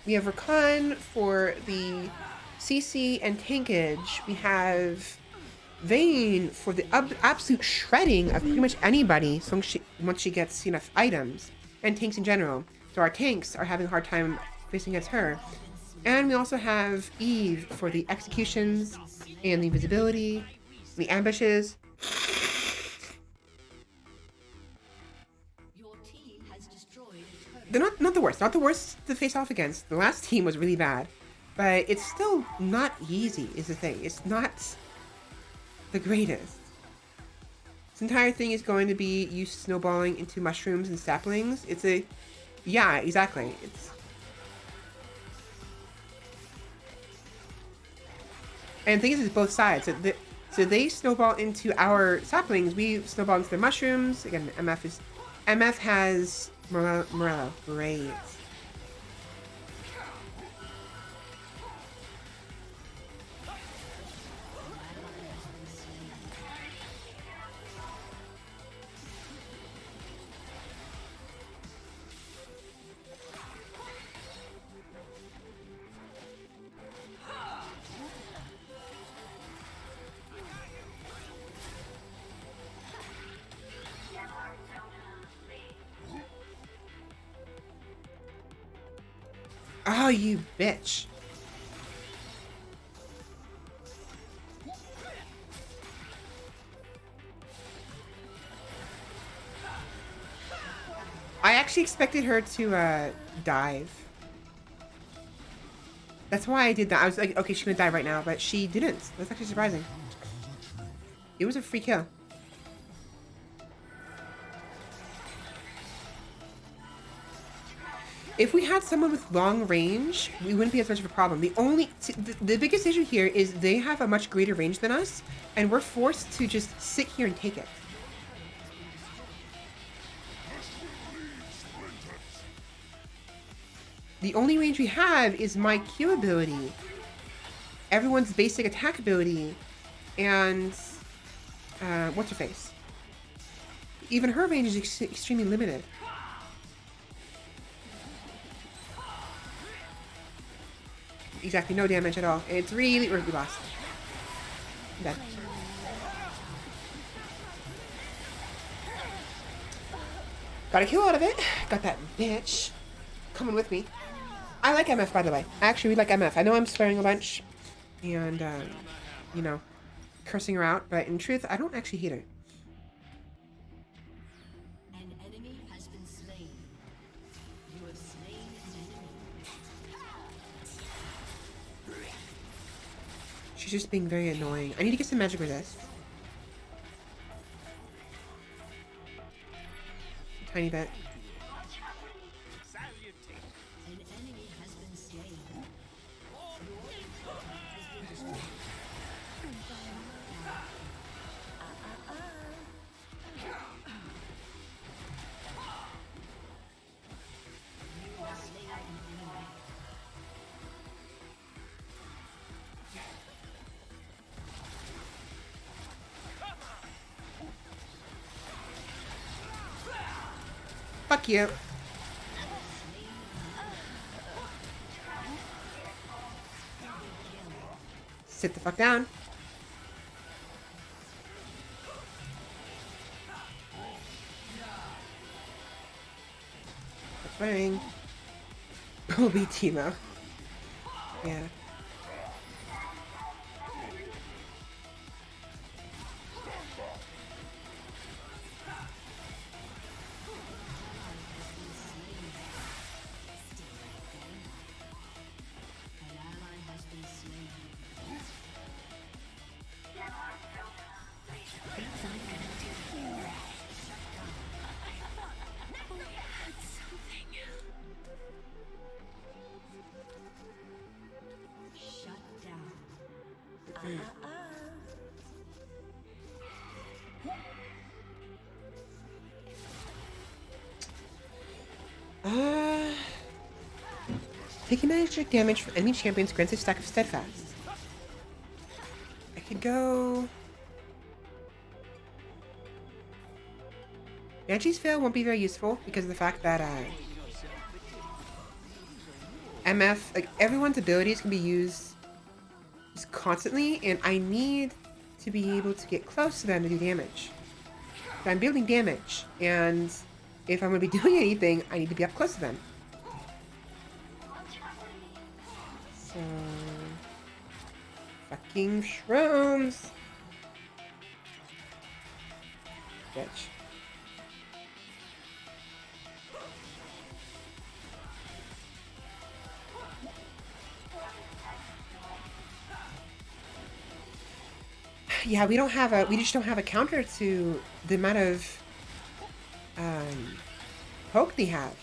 Speaker 1: we have Rakan for the CC and tankage. We have Vayne for the absolute shredding of pretty much anybody once she gets enough items, and tanks in general. So our tanks are having a hard time facing against her. And we also have Eve for the executions and the invisibility, the ambushes.
Speaker 5: Your team has destroyed a turret.
Speaker 1: They're not the worst. Not the worst to face off against. The last team was really bad. But it's still not easy, is the thing. It's not the greatest. This entire thing is going to be you snowballing into mushrooms and saplings. Yeah, exactly. And the thing is, it's both sides. So they snowball into our saplings, we snowball into the mushrooms. Again, MF has Morello. Great. Oh, you bitch. I actually expected her to dive. That's why I did that. I was like, okay, she's gonna die right now, but she didn't. That's actually surprising. It was a free kill. If we had someone with long range, we wouldn't be as much of a problem. The biggest issue here is they have a much greater range than us, and we're forced to just sit here and take it. The only range we have is my Q ability, everyone's basic attack ability, and what's her face? Even her range is extremely limited. Exactly, no damage at all. It's really we lost. I'm dead. Got a kill out of it. Got that bitch coming with me. I like MF, by the way. I actually really like MF. I know I'm swearing a bunch and, you know, cursing her out, but in truth, I don't actually hate her.
Speaker 5: An enemy has been slain. You have slain an enemy.
Speaker 1: She's just being very annoying. I need to get some magic resist. A tiny bit.
Speaker 5: An enemy has been slain.
Speaker 1: Fuck you. Sit the fuck down. That's fine. We'll be Teemo. Yeah.
Speaker 5: An ally has been slain. Shut down.
Speaker 1: Taking magic damage from enemy champions grants a stack of steadfast. I could go. Banshee's Veil won't be very useful because of the fact that MF, like everyone's abilities can be used just constantly, and I need to be able to get close to them to do damage. But I'm building damage, and if I'm going to be doing anything, I need to be up close to them. So, fucking shrooms. Bitch. Yeah, we just don't have a counter to the amount of poke they have.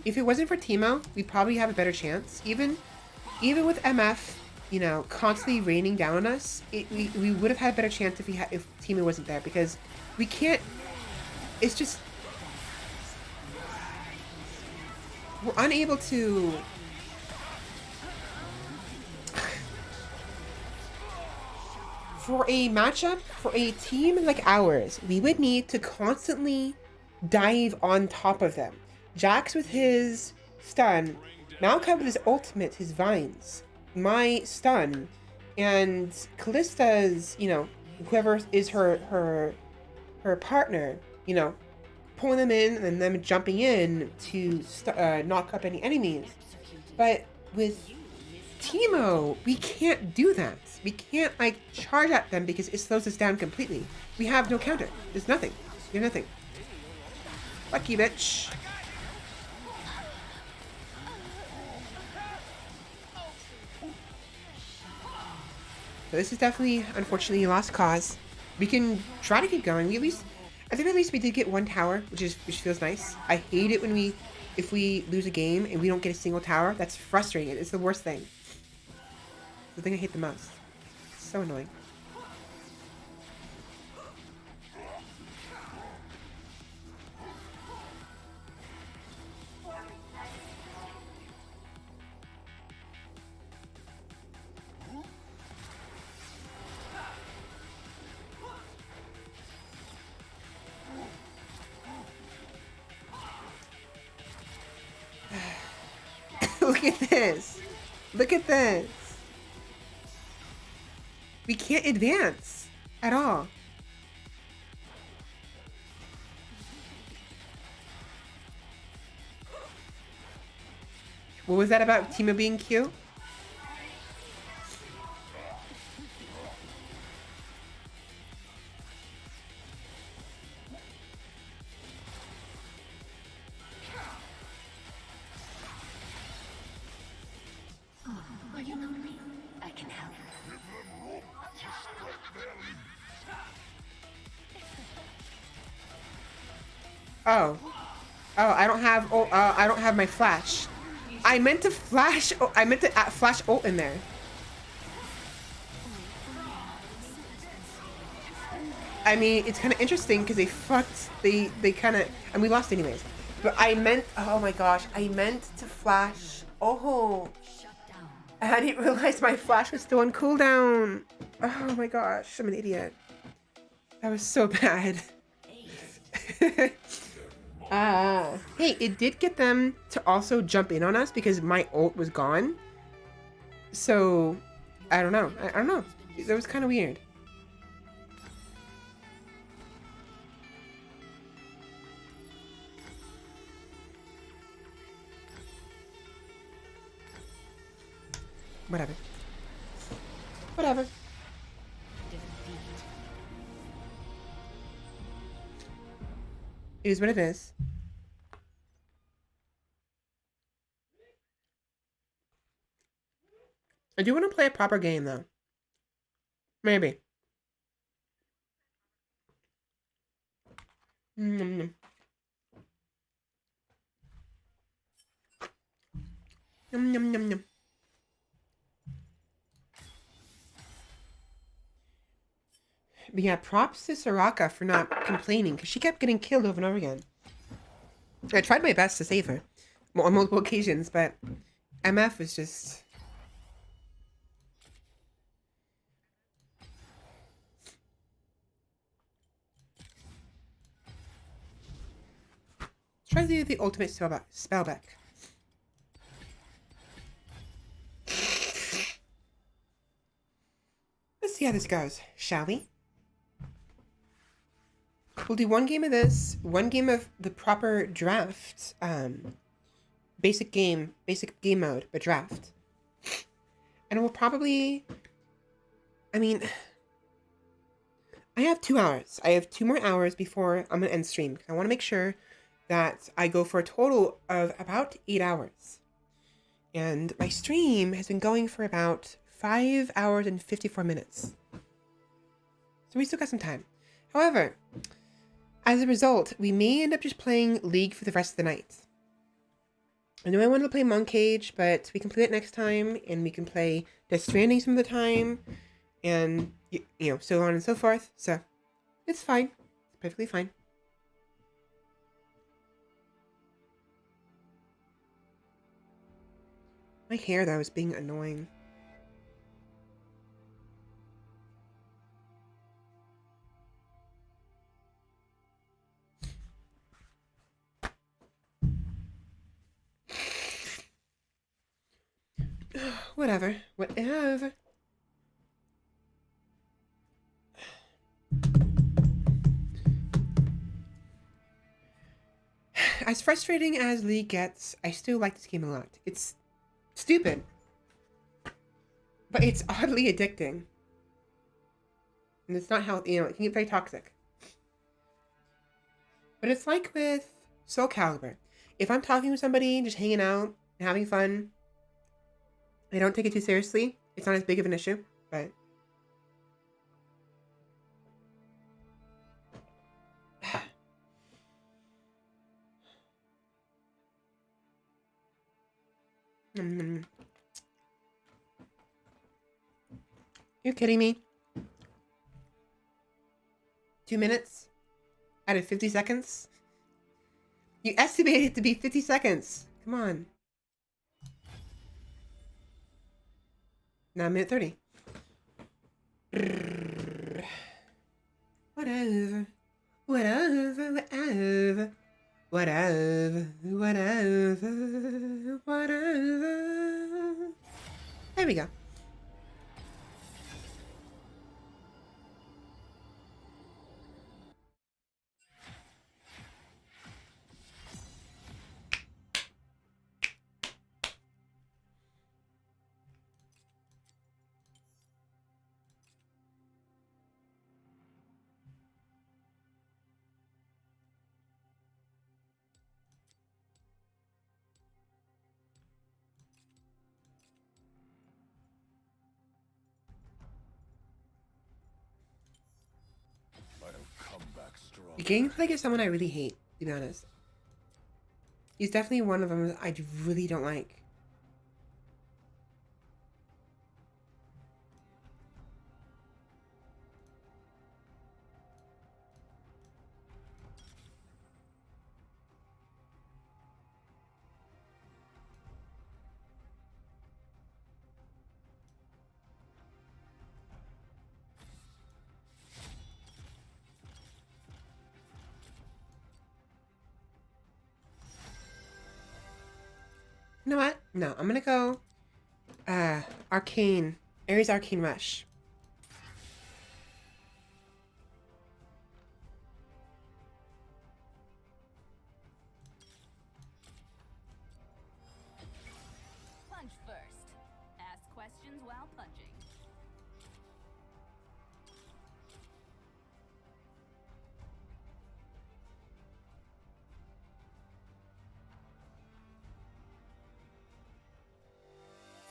Speaker 1: If it wasn't for Teemo, we'd probably have a better chance. Even with MF, you know, constantly raining down on us, we would have had a better chance if Teemo wasn't there, because we can't. It's just we're unable to. For a matchup, for a team like ours, we would need to constantly dive on top of them. Jax with his stun, Maokai with his ultimate, his vines, my stun, and Callista's, you know, whoever is her partner, you know, pulling them in and them jumping in to knock up any enemies. But with Teemo, we can't do that. We can't, like, charge at them because it slows us down completely. We have no counter. There's nothing. We have nothing. Fuck you, bitch. So this is definitely, unfortunately, a lost cause. We can try to keep going. I think at least we did get one tower, which feels nice. I hate it when if we lose a game and we don't get a single tower. That's frustrating. It's the worst thing. It's the thing I hate the most. It's so annoying. Look at this. Look at this. We can't advance at all. What was that about Teemo being cute?
Speaker 5: Are you lonely? I can help.
Speaker 1: Oh, I don't have. I don't have my flash. I meant to flash. I meant to flash ult in there. I mean, it's kind of interesting because they kind of, and we lost anyways. But I meant. Oh my gosh, I meant to flash. Oh, I didn't realize my flash was still on cooldown. Oh my gosh, I'm an idiot. That was so bad. Hey, it did get them to also jump in on us because my ult was gone. So, I don't know. I don't know. That was kind of weird. Whatever. Whatever. It is what it is. I do want to play a proper game, though. Maybe. Yum, yum, yum, yum, yum. But yeah, props to Soraka for not complaining, because she kept getting killed over and over again. I tried my best to save her on multiple occasions, but MF was just... Let's try to do the ultimate spellback. Let's see how this goes, shall we? We'll do one game of this, one game of the proper draft, basic game mode, but draft. And we'll probably, I mean, I have 2 hours. I have 2 more hours before I'm gonna end stream. I want to make sure that I go for a total of about 8 hours. And my stream has been going for about 5 hours and 54 minutes. So we still got some time. However, as a result, we may end up just playing League for the rest of the night. I know I wanted to play Monk Cage, but we can play it next time, and we can play Death Stranding some of the time, and, you know, so on and so forth. So, it's fine. It's perfectly fine. My hair, though, is being annoying. Whatever. Whatever. As frustrating as League gets, I still like this game a lot. It's stupid, but it's oddly addicting. And it's not healthy, you know, it can get very toxic. But it's like with Soul Calibur. If I'm talking with somebody, just hanging out, and having fun, I don't take it too seriously. It's not as big of an issue, but... You're kidding me? 2 minutes? Out of 50 seconds? You estimated it to be 50 seconds. Come on. 9 minute 30. Whatever. Whatever. Whatever. Whatever. Whatever. Whatever. There we go. The gameplay is someone I really hate, to be honest. He's definitely one of them that I really don't like. You know what? No, I'm gonna go Arcane. Ares Arcane Rush.
Speaker 5: Punch first. Ask questions while punching.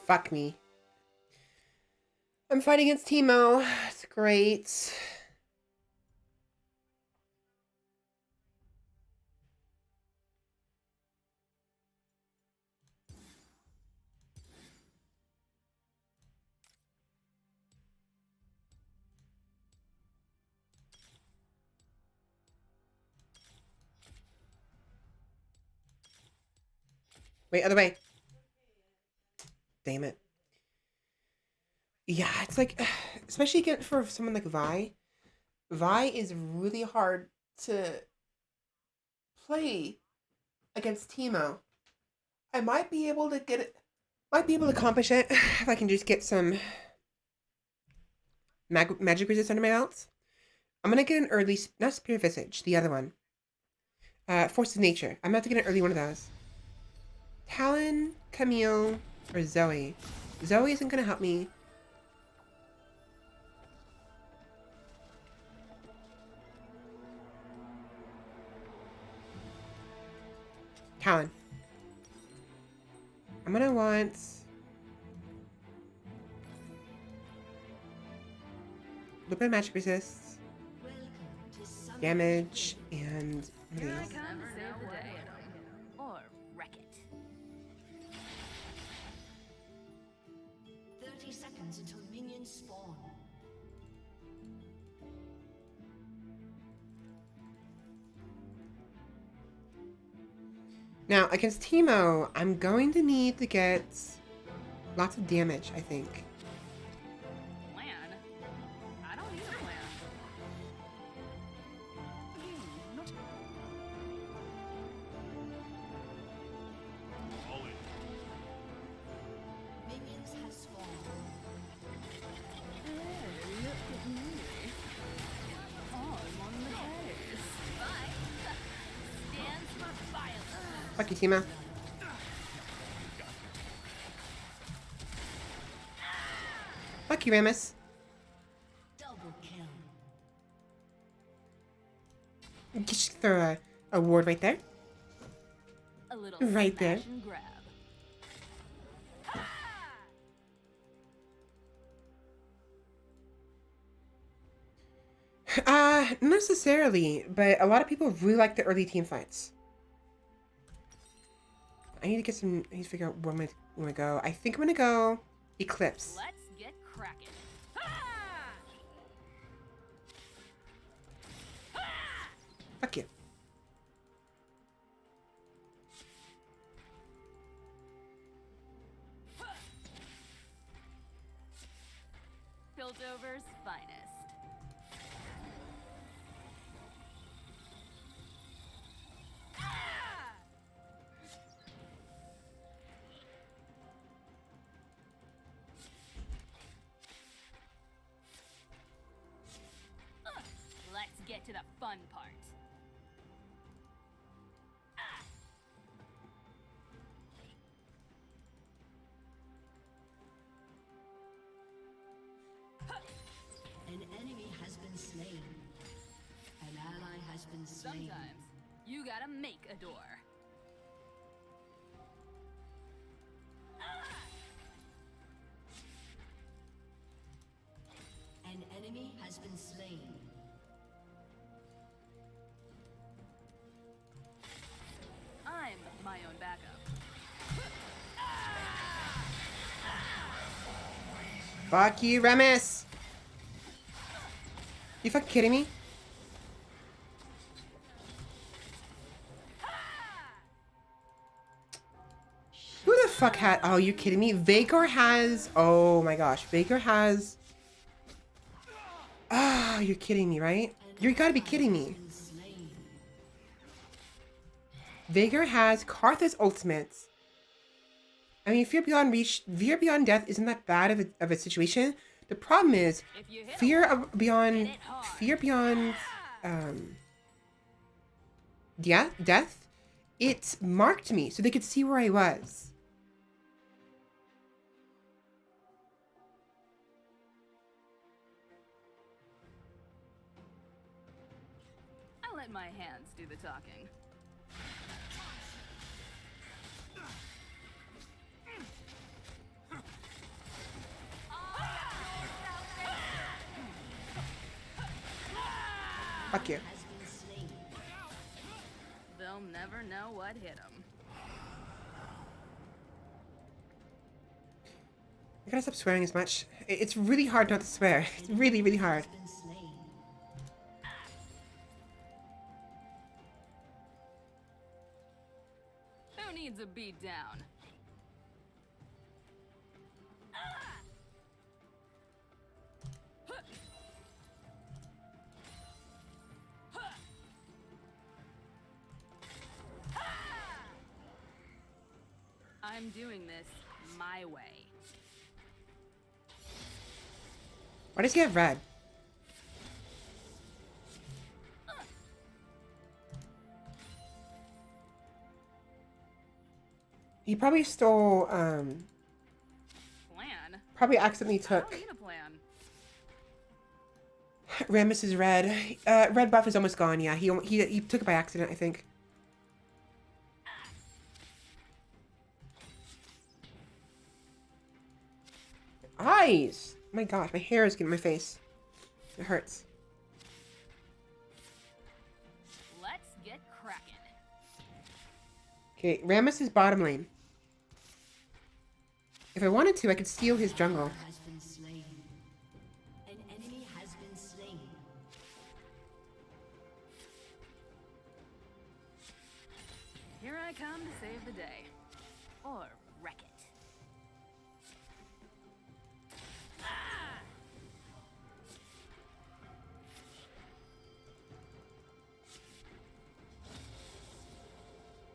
Speaker 1: Fuck me. I'm fighting against Teemo. It's great. Wait, other way. Damn it. Yeah, it's like, especially for someone like Vi. Vi is really hard to play against Teemo. I might be able to get it. Might be able to accomplish it if I can just get some magic resist under my belt. I'm gonna get an early, not Spirit Visage, the other one. Force of Nature. I'm gonna have to get an early one of those. Talon, Camille, or Zoe. Zoe isn't gonna help me. Talon. I'm gonna want a little bit of magic resist, damage, and these.
Speaker 5: Come to save the day. Or wreck it.
Speaker 7: 30 seconds until minions spawn.
Speaker 1: Now, against Teemo, I'm going to need to get lots of damage, I think.
Speaker 5: Plan? I don't need a plan.
Speaker 7: Minions have spawned.
Speaker 5: Hey, look at me. I'm on the case. Stands for violence.
Speaker 1: Fuck you, Teemo. Fuck you, Ramus.
Speaker 7: Double kill.
Speaker 1: Just throw a ward right there.
Speaker 5: A little
Speaker 1: Right
Speaker 5: smash
Speaker 1: there.
Speaker 5: and grab.
Speaker 1: Not necessarily, but a lot of people really like the early team fights. I need to get some. I need to figure out where I'm gonna go. I think I'm gonna go Eclipse.
Speaker 5: Let's get cracking.
Speaker 1: Fuck you.
Speaker 5: Piltover's finest. Let's get to the fun part.
Speaker 7: An enemy has been slain. An ally has been slain.
Speaker 5: Sometimes you gotta make a door.
Speaker 7: An enemy has been slain.
Speaker 5: I'm my own backup.
Speaker 1: Fuck you, Remus. You fucking kidding me? Who the fuck had? Oh, you kidding me? Vhagar has. Oh my gosh, Vhagar has. Ah, you're kidding me, right? You gotta be kidding me.
Speaker 7: Been slain.
Speaker 1: Vhagar has Karthus ultimates. I mean, fear beyond death isn't that bad of a situation. The problem is fear beyond death. It marked me so they could see where I was.
Speaker 8: I'll let my hands do the talking.
Speaker 1: Fuck you.
Speaker 8: They'll never know what hit them.
Speaker 1: I gotta stop swearing as much. It's really hard not to swear. It's really, really hard.
Speaker 8: Who needs a beat down? I'm doing this my way.
Speaker 1: Why does he have red? He probably stole,
Speaker 8: Plan?
Speaker 1: probably accidentally
Speaker 8: I
Speaker 1: took
Speaker 8: don't need a plan.
Speaker 1: Rammus's red. Red buff is almost gone, yeah. He took it by accident, I think. Eyes! Oh my gosh, my hair is getting in my face. It hurts.
Speaker 8: Let's get cracking.
Speaker 1: Okay, Rammus is bottom lane. If I wanted to, I could steal his jungle.
Speaker 7: Has been slain. An enemy has been slain.
Speaker 8: Here I come to save the day. Or wreck it.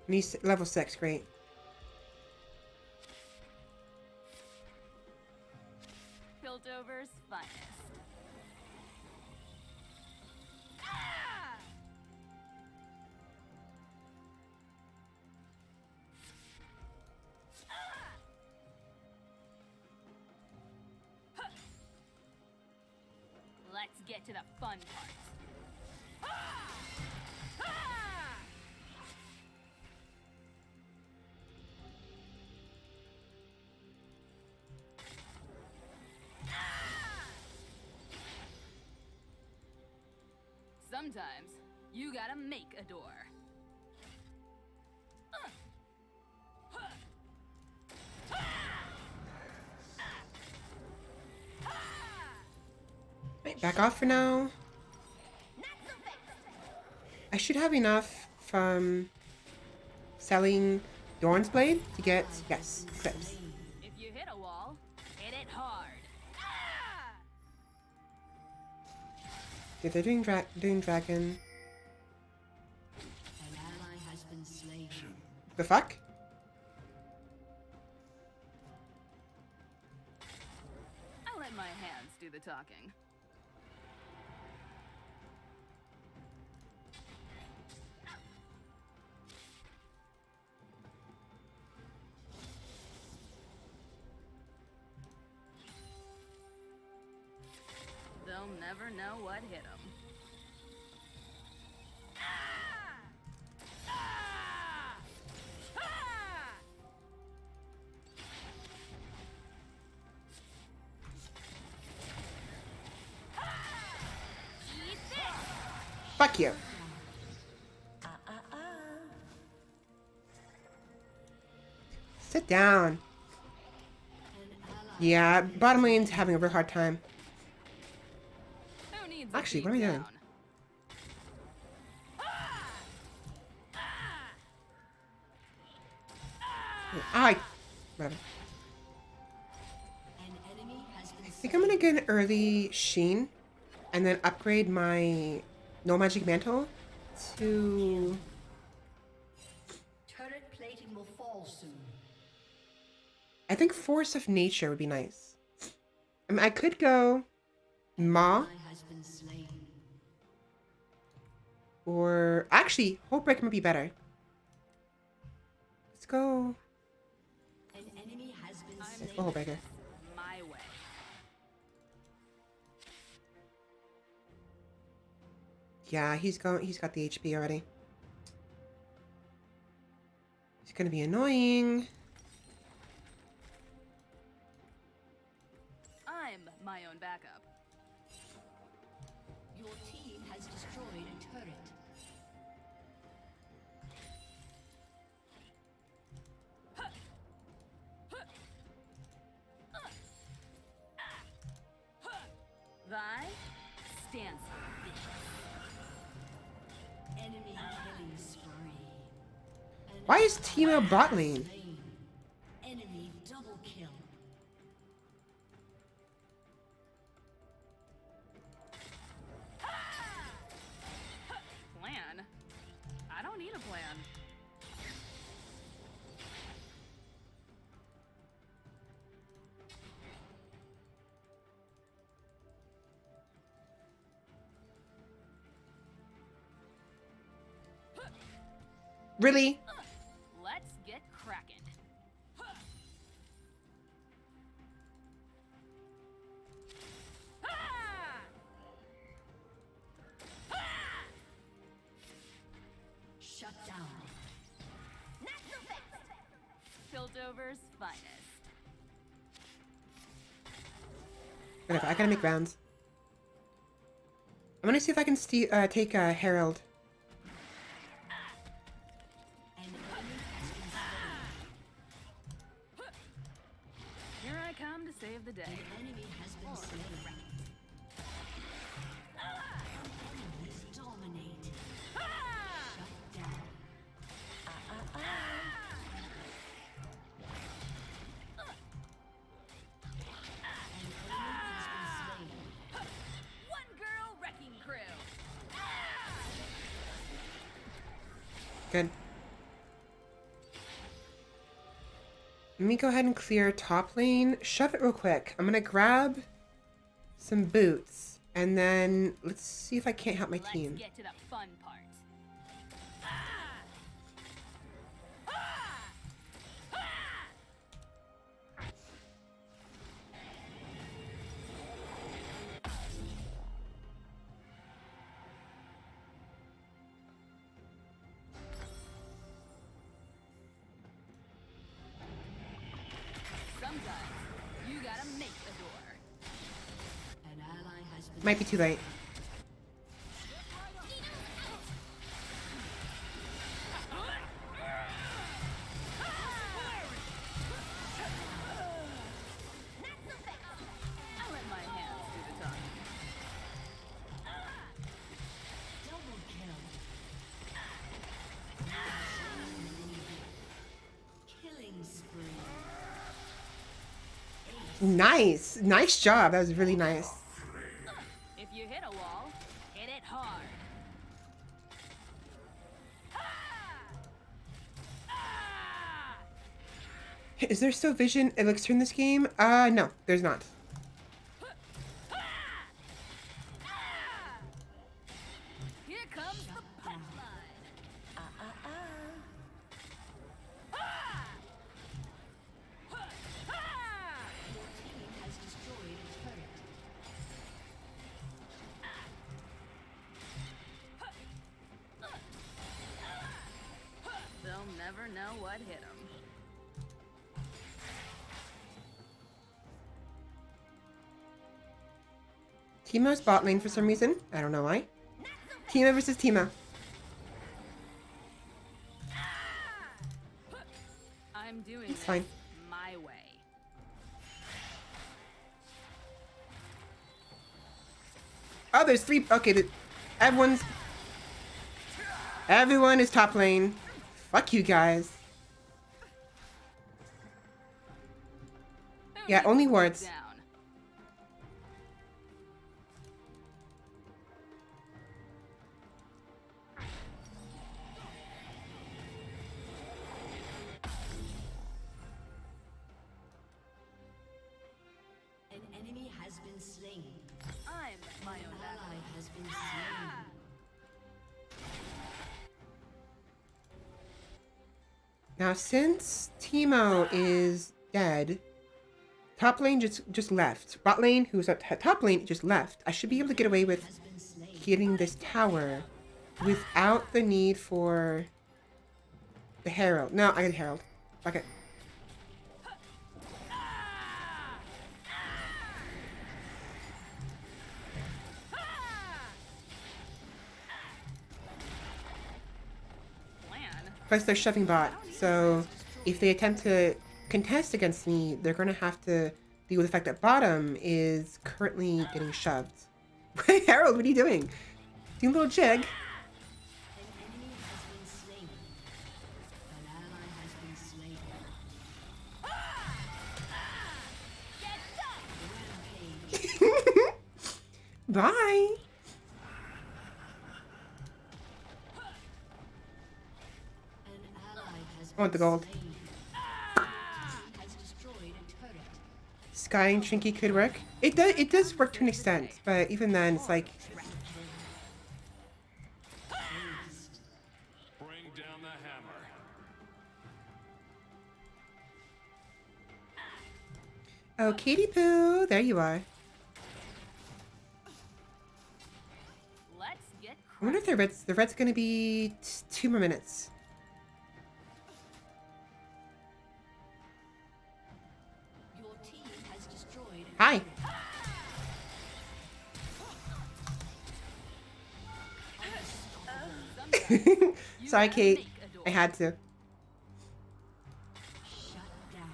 Speaker 1: And he's level 6, great.
Speaker 8: Piltover's finest. Let's get to the fun part. Sometimes you gotta make a door.
Speaker 1: Wait, back off for now. I should have enough from selling Dorn's Blade to get, yes, clips.
Speaker 8: If you hit a wall, hit it hard.
Speaker 1: Okay, they're doing dragon.
Speaker 7: An ally has been slain.
Speaker 1: The fuck?
Speaker 8: I'll let my hands do the talking. They'll never know what hit them.
Speaker 1: Fuck you. Sit down. Yeah, bottom lane's having a real hard time.
Speaker 8: Who needs a
Speaker 1: Actually,
Speaker 8: beat
Speaker 1: what am I doing?
Speaker 8: down?
Speaker 1: I whatever.
Speaker 7: An enemy has been
Speaker 1: I think I'm gonna get an early Sheen and then upgrade my No Magic Mantle to
Speaker 7: Turret plating will fall soon.
Speaker 1: I think Force of Nature would be nice. I mean, I could go Ma,
Speaker 7: Ally has been slain.
Speaker 1: or actually, Hullbreaker might be better. Let's go.
Speaker 7: An enemy has been
Speaker 8: I'm
Speaker 7: slain.
Speaker 1: Oh, Hullbreaker.
Speaker 8: My way.
Speaker 1: Yeah, he's going. He's got the HP already. He's gonna be annoying.
Speaker 8: I'm my own backup.
Speaker 7: Your team has destroyed a turret.
Speaker 8: Vi stands.
Speaker 7: Enemy killing spree. An
Speaker 1: Why is
Speaker 7: ally
Speaker 1: Timo bot
Speaker 7: has
Speaker 1: lane?
Speaker 7: slain. Enemy double kill.
Speaker 8: Plan? I don't need a plan.
Speaker 1: Really?
Speaker 8: Let's get cracking.
Speaker 7: Shut down.
Speaker 8: Piltover's finest.
Speaker 1: Whatever. I gotta make rounds. I'm gonna see if I can take Herald.
Speaker 7: An enemy has been slain.
Speaker 8: Here I come to save the day.
Speaker 7: An enemy has been slain. Enemies dominate. Shut down. An enemy has been slain.
Speaker 8: One girl wrecking crew.
Speaker 1: Good. Let me go ahead and clear top lane. Shove it real quick. I'm gonna grab some boots, and then let's see if I can't help my
Speaker 8: Let's
Speaker 1: team.
Speaker 8: get to the fun part. Sometimes you gotta make the door.
Speaker 7: An ally has been
Speaker 1: Might be too late.
Speaker 8: I'll let my hands do the talking.
Speaker 7: double kill. Killing spree.
Speaker 1: Nice. Nice job. That was really nice.
Speaker 8: If you hit a wall, hit it hard.
Speaker 1: Is there still vision elixir in this game? No, there's not.
Speaker 8: Here comes the punchline.
Speaker 7: Your team has destroyed a turret.
Speaker 8: They'll never know what hit them.
Speaker 1: Teemo's bot lane for some reason. I don't know why. Teemo versus Teemo.
Speaker 8: I'm doing
Speaker 1: It's
Speaker 8: this
Speaker 1: fine.
Speaker 8: my way.
Speaker 1: Oh, there's three. Okay, everyone is top lane. Fuck you guys.
Speaker 8: Who
Speaker 1: Yeah,
Speaker 8: needs
Speaker 1: only
Speaker 8: to put
Speaker 1: wards.
Speaker 8: down?
Speaker 7: slain.
Speaker 8: I'm my own
Speaker 7: Ally
Speaker 8: battle.
Speaker 7: has been slain.
Speaker 1: Now, since Teemo is dead, top lane just left. Bot lane, who's at top lane, just left. I should be able to get away with
Speaker 7: Has been slain.
Speaker 1: hitting this tower without the need for the Herald. No, I get Herald. Okay.
Speaker 8: Plan.
Speaker 1: Plus, they're shoving bot, so if they attempt to contest against me, they're gonna have to deal with the fact that bottom is currently getting shoved. Harold, what are you doing? Doing a little jig.
Speaker 7: An enemy has been slain. An ally has been slain. Rampage.
Speaker 1: Bye.
Speaker 7: An ally has
Speaker 1: I want the
Speaker 7: been
Speaker 1: gold.
Speaker 7: slain. Has destroyed a turret.
Speaker 1: Sky and Trinky could work. It does work to an extent, but even then, it's like
Speaker 3: Bring down the hammer.
Speaker 1: oh, Katie Poo, there you are.
Speaker 8: Let's get
Speaker 1: I wonder if the red's gonna be 2 more minutes.
Speaker 7: Your team has destroyed a
Speaker 1: Hi. Sorry, Kate. I had to.
Speaker 7: shut down.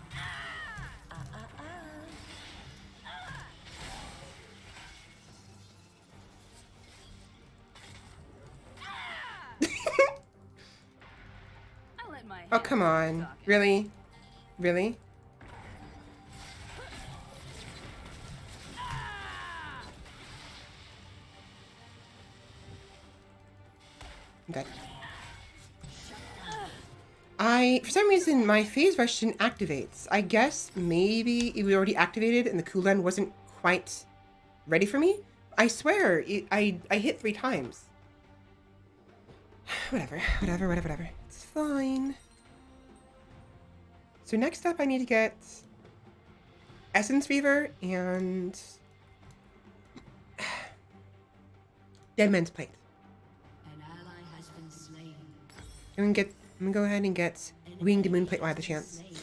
Speaker 8: I let my
Speaker 1: Oh, come on. Really? Really? Okay. For some reason, my phase rush didn't activate. I guess maybe it was already activated and the cooldown wasn't quite ready for me. I swear, I hit 3 times. Whatever. It's fine. So next up, I need to get Essence Fever and Dead Man's Plate.
Speaker 7: An ally has been slain.
Speaker 1: I'm gonna go ahead and get Winged Moonplate while I have the chance.
Speaker 7: Slain.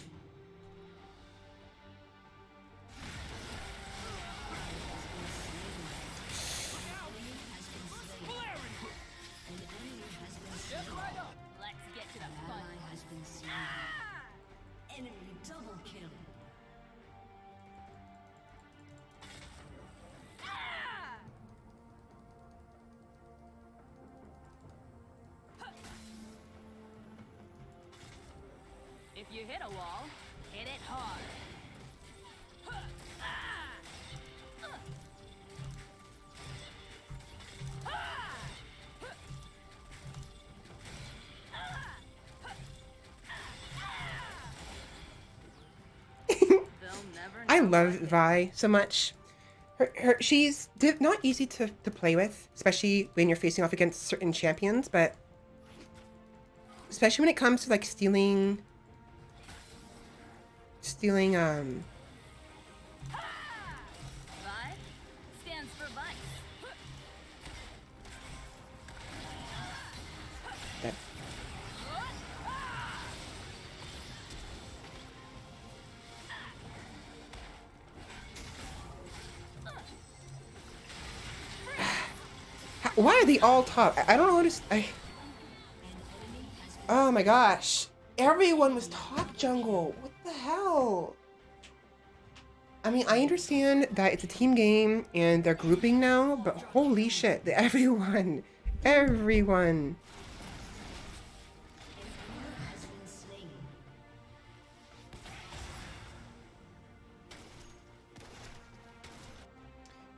Speaker 8: Let's get to the
Speaker 7: An
Speaker 8: fun.
Speaker 7: ally has been slain. Enemy double kill.
Speaker 8: If you hit a wall, hit it hard. They'll never
Speaker 1: I
Speaker 8: know
Speaker 1: love
Speaker 8: what hit.
Speaker 1: Vi so much. She's not easy to play with, especially when you're facing off against certain champions, but especially when it comes to like stealing
Speaker 8: Vi stands for vice.
Speaker 1: that why are they all top? I don't know. Oh my gosh. Everyone was top jungle. What the hell? I mean, I understand that it's a team game and they're grouping now, but holy shit, everyone. Everyone.
Speaker 7: Has been slain.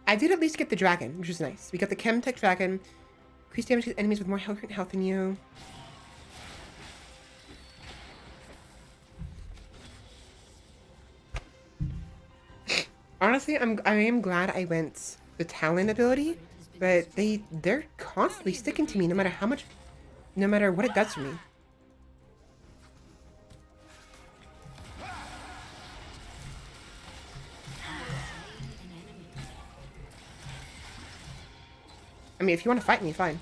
Speaker 1: I did at least get the dragon, which was nice. We got the Chemtech dragon. Increase damage to enemies with more health than you. Honestly, I am glad I went the Talon ability, but they're constantly sticking to me no matter how much, no matter what it does for me. I mean, if you want to fight me, fine.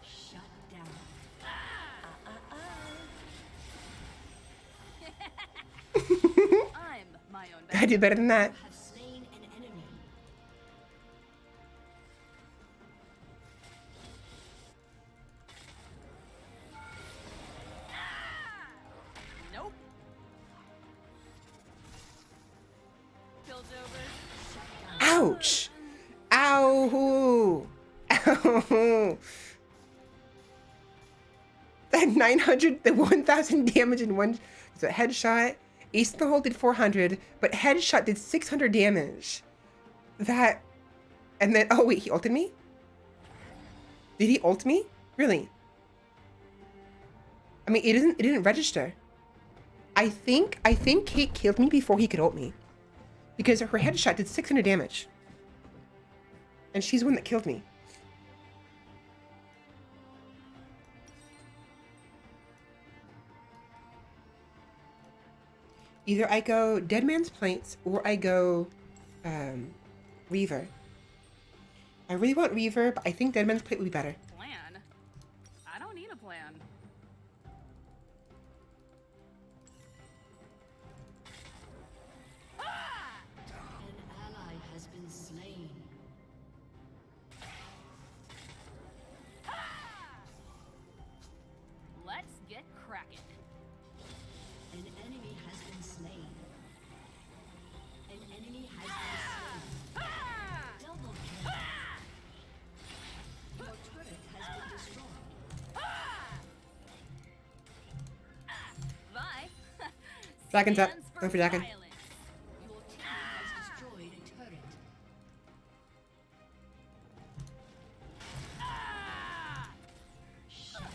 Speaker 7: Shut down.
Speaker 8: I'm my own
Speaker 1: I did better than that.
Speaker 7: Have slain an enemy.
Speaker 8: Nope. Piltover.
Speaker 1: Ouch! Ow! Ow! That 900, the 1,000 damage in one. So headshot. Ace in the hole did 400, but headshot did 600 damage. That. And then. Oh, wait, he ulted me? Did he ult me? Really? I mean, it didn't register. I think Kate killed me before he could ult me. Because her headshot did 600 damage. And she's the one that killed me. Either I go Dead Man's Plates or I go Reaver. I really want Reaver, but I think Dead Man's Plate would be better.
Speaker 8: Plan? I don't need a plan.
Speaker 7: An ally has been slain.
Speaker 8: Let's get cracking.
Speaker 7: An enemy has been slain. An enemy has been slain. Double kill. Your turret has been destroyed.
Speaker 8: Bye.
Speaker 1: Dragon's up.
Speaker 8: Stands
Speaker 1: Go for Dragon.
Speaker 8: violence.
Speaker 7: Your team has destroyed a turret. Shut down.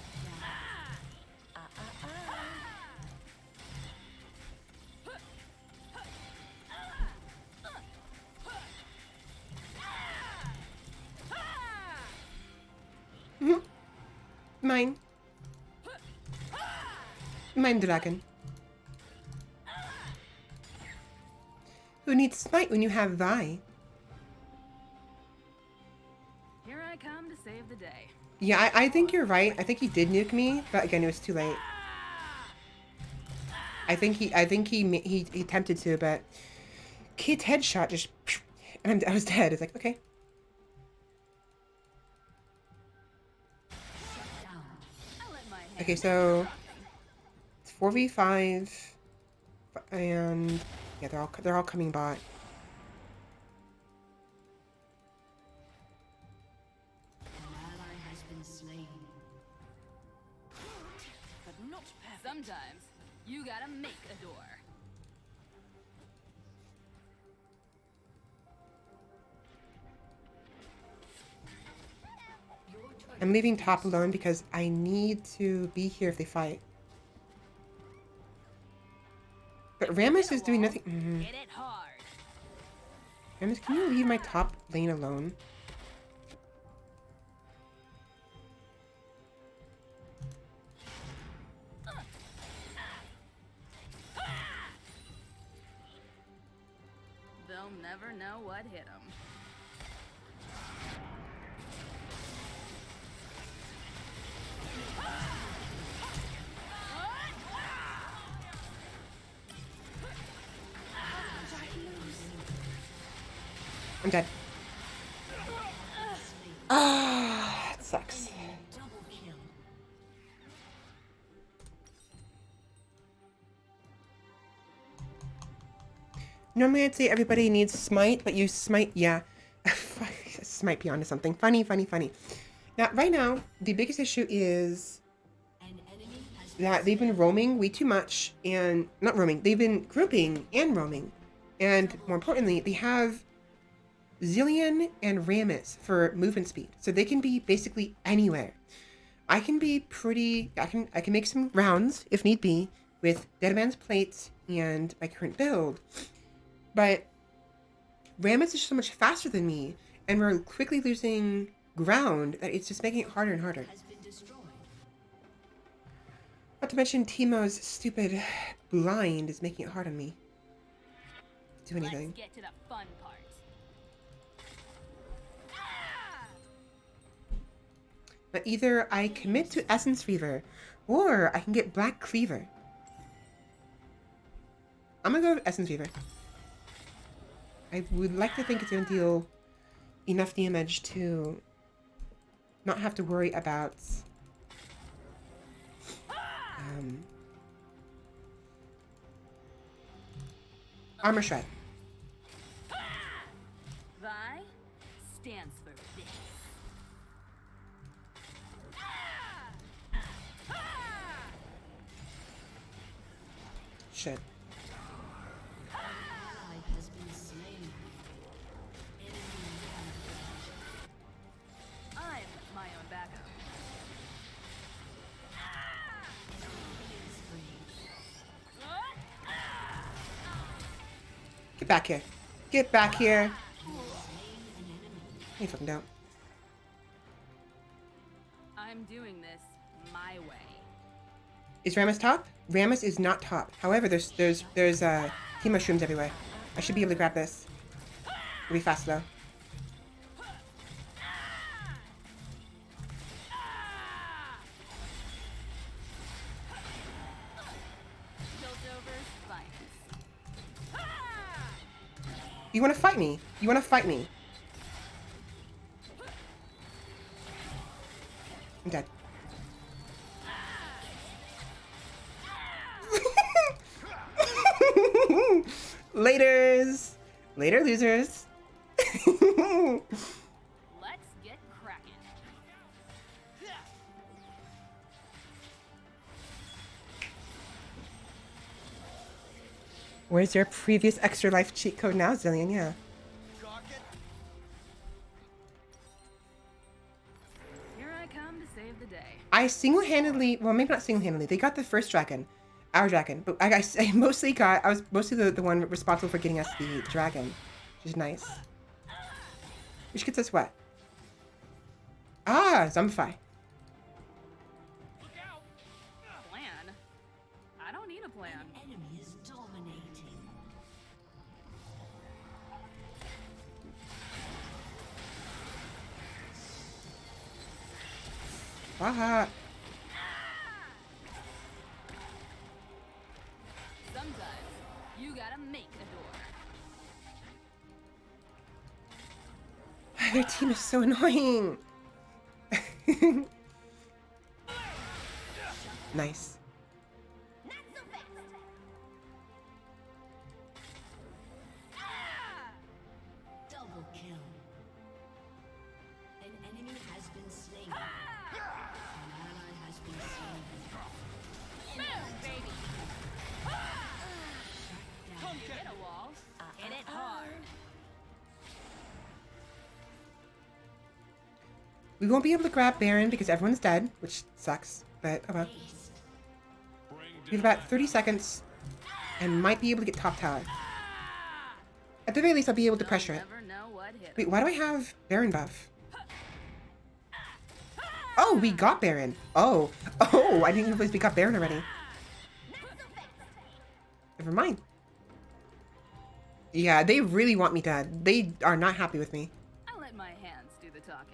Speaker 1: Mine. Mine Dragon. Who needs Smite when you have Vi?
Speaker 8: Here I come to save the day.
Speaker 1: Yeah, I think you're right. I think he did nuke me, but again, it was too late. I think he attempted to, but Kate's headshot just, and I was dead. It's like, okay.
Speaker 7: Down.
Speaker 8: I let my hand
Speaker 1: Okay, so it's 4v5, and yeah, they're all coming bot.
Speaker 7: An ally has been slain.
Speaker 8: but not perfect. Sometimes you gotta make a door.
Speaker 7: Your turret
Speaker 1: I'm leaving top alone because I need to be here if they fight. But Rammus is doing nothing.
Speaker 8: Hit it hard.
Speaker 1: Rammus, can you leave my top lane alone?
Speaker 8: They'll never know what hit them.
Speaker 1: I'm dead. Ah, that sucks.
Speaker 7: double kill.
Speaker 1: Normally I'd say everybody needs Smite, but you Smite, yeah. Smite be onto something. Funny. Now, right now, the biggest issue is
Speaker 7: An enemy has
Speaker 1: that they've been roaming way too much, and not roaming, they've been grouping and roaming. And more importantly, they have Zillion and Rammus for movement speed. So they can be basically anywhere. I can be pretty. I can make some rounds if need be with Dead Man's plates and my current build, but Rammus is so much faster than me, and we're quickly losing ground that it's just making it harder and harder.
Speaker 7: Has been destroyed.
Speaker 1: Not to mention Teemo's stupid blind is making it hard on me to do anything.
Speaker 8: Let's get to the fun part.
Speaker 1: But either I commit to Essence Fever, or I can get Black Cleaver. I'm gonna go with Essence Fever. I would like to think it's gonna deal enough damage to not have to worry about Armor Shred.
Speaker 8: Vi stands for this.
Speaker 1: Shit.
Speaker 7: Ally has been slain. Enemy
Speaker 8: I'm my own backup.
Speaker 1: Get back here. Get back here. You fucking don't.
Speaker 8: I'm doing this my way.
Speaker 1: Is Rammus top? Rammus is not top. However, there's tea mushrooms everywhere. I should be able to grab this. It'll be fast though.
Speaker 8: Piltover's finest.
Speaker 1: You wanna fight me? You wanna fight me? I'm dead. Laters! Later, losers!
Speaker 8: Let's get cracking.
Speaker 1: Where's your previous extra life cheat code now, Zillion? Yeah.
Speaker 8: Here I come to save the day.
Speaker 1: I single-handedly, well, maybe not single-handedly, they got the first dragon, our dragon, but I mostly got, I was mostly the one responsible for getting us the dragon, which is nice. Which gets us what? Ah, Zombify.
Speaker 8: Plan? I don't need a plan.
Speaker 7: enemy is dominating.
Speaker 1: Waha.
Speaker 8: Sometimes you gotta make a door.
Speaker 1: Their team is so annoying. Nice.
Speaker 7: Double kill. An enemy has been slain. An ally has been slain.
Speaker 8: Move, baby! Hit a wall. Hit it hard.
Speaker 1: We won't be able to grab Baron because everyone's dead, which sucks, but oh well. We have about 30 seconds and might be able to get top tower. At the very least, I'll be able to pressure it.
Speaker 8: Never know what hit.
Speaker 1: Wait, why do I have Baron buff? Oh, we got Baron. Oh, I didn't realize we got Baron already. Never mind. Yeah, they really want me dead. They are not happy with me.
Speaker 8: I let my hands do the talking.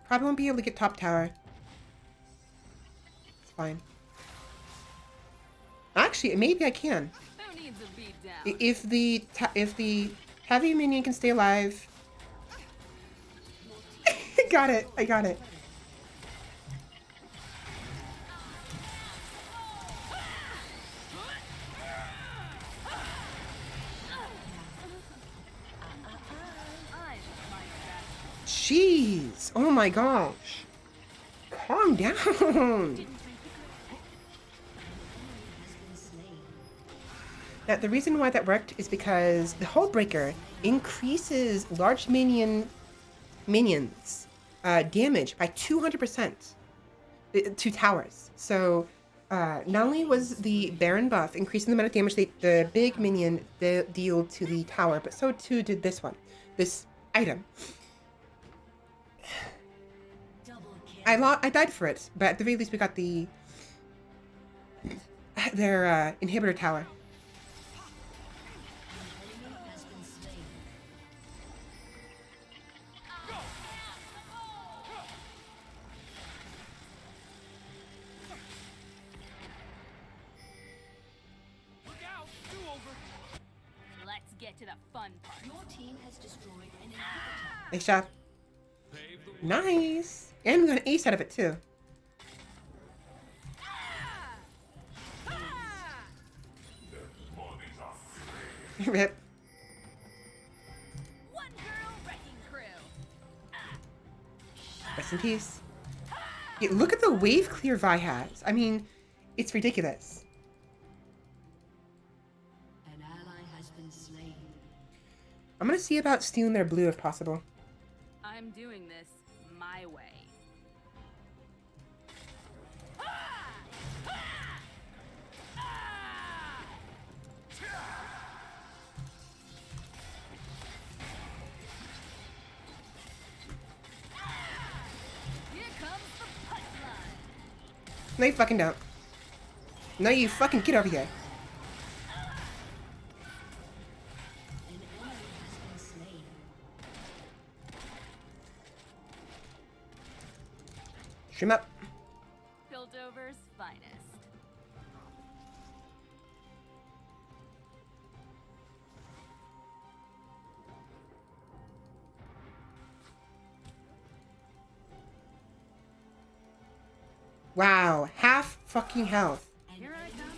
Speaker 1: Probably won't be able to get top tower. It's fine. Actually, maybe I can.
Speaker 8: Who needs a beat down?
Speaker 1: If the heavy minion can stay alive. I got it. I got it.
Speaker 8: I'm my own backup.
Speaker 1: Jeez. Oh my gosh. Calm down.
Speaker 7: Has been slain.
Speaker 1: Now, the reason why that worked is because the Hull Breaker increases large minions damage by 200% to towers. So not only was the Baron buff increasing the amount of damage the big minion deal to the tower, but so too did this one, this item. I died for it, but at the very least we got their inhibitor tower.
Speaker 8: Let's get to the fun part.
Speaker 7: Your team has destroyed an inhibitor.
Speaker 1: Nice job. Nice. And we got an ace out of it too. Rip.
Speaker 8: One girl wrecking crew.
Speaker 1: Rest in peace. Yeah, look at the wave clear Vi has. I mean, it's ridiculous.
Speaker 7: An ally has been slain.
Speaker 1: I'm gonna see about stealing their blue if possible.
Speaker 8: I'm doing this my way. Here comes the punchline.
Speaker 1: No, you fucking don't. No, you fucking get over here.
Speaker 7: An enemy has been slain.
Speaker 1: Stream up.
Speaker 8: Piltover's finest.
Speaker 1: Wow, half fucking health.
Speaker 8: Here I come.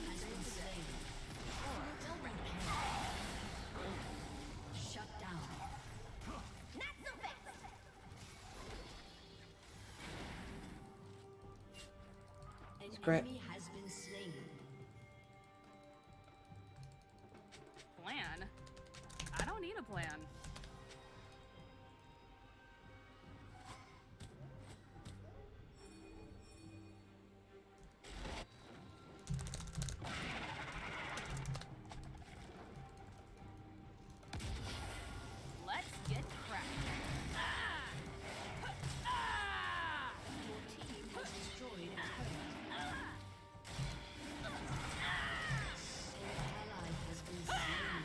Speaker 7: Shut down. An
Speaker 1: great.
Speaker 7: enemy has been slain.
Speaker 8: Plan? I don't need a plan. Let's get cracking.
Speaker 7: Your team has destroyed a turret. An ally has been slain.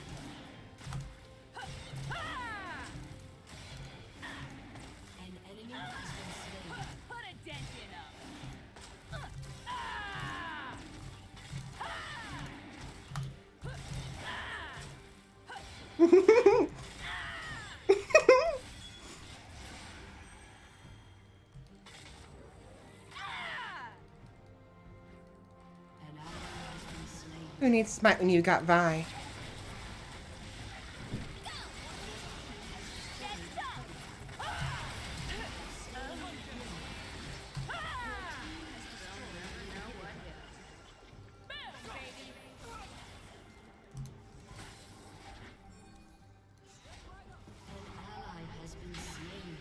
Speaker 7: An enemy has been slain.
Speaker 8: Put a dent in 'em.
Speaker 7: An ally has been slain.
Speaker 1: Who needs smite when you got Vi?
Speaker 7: An ally has been slain.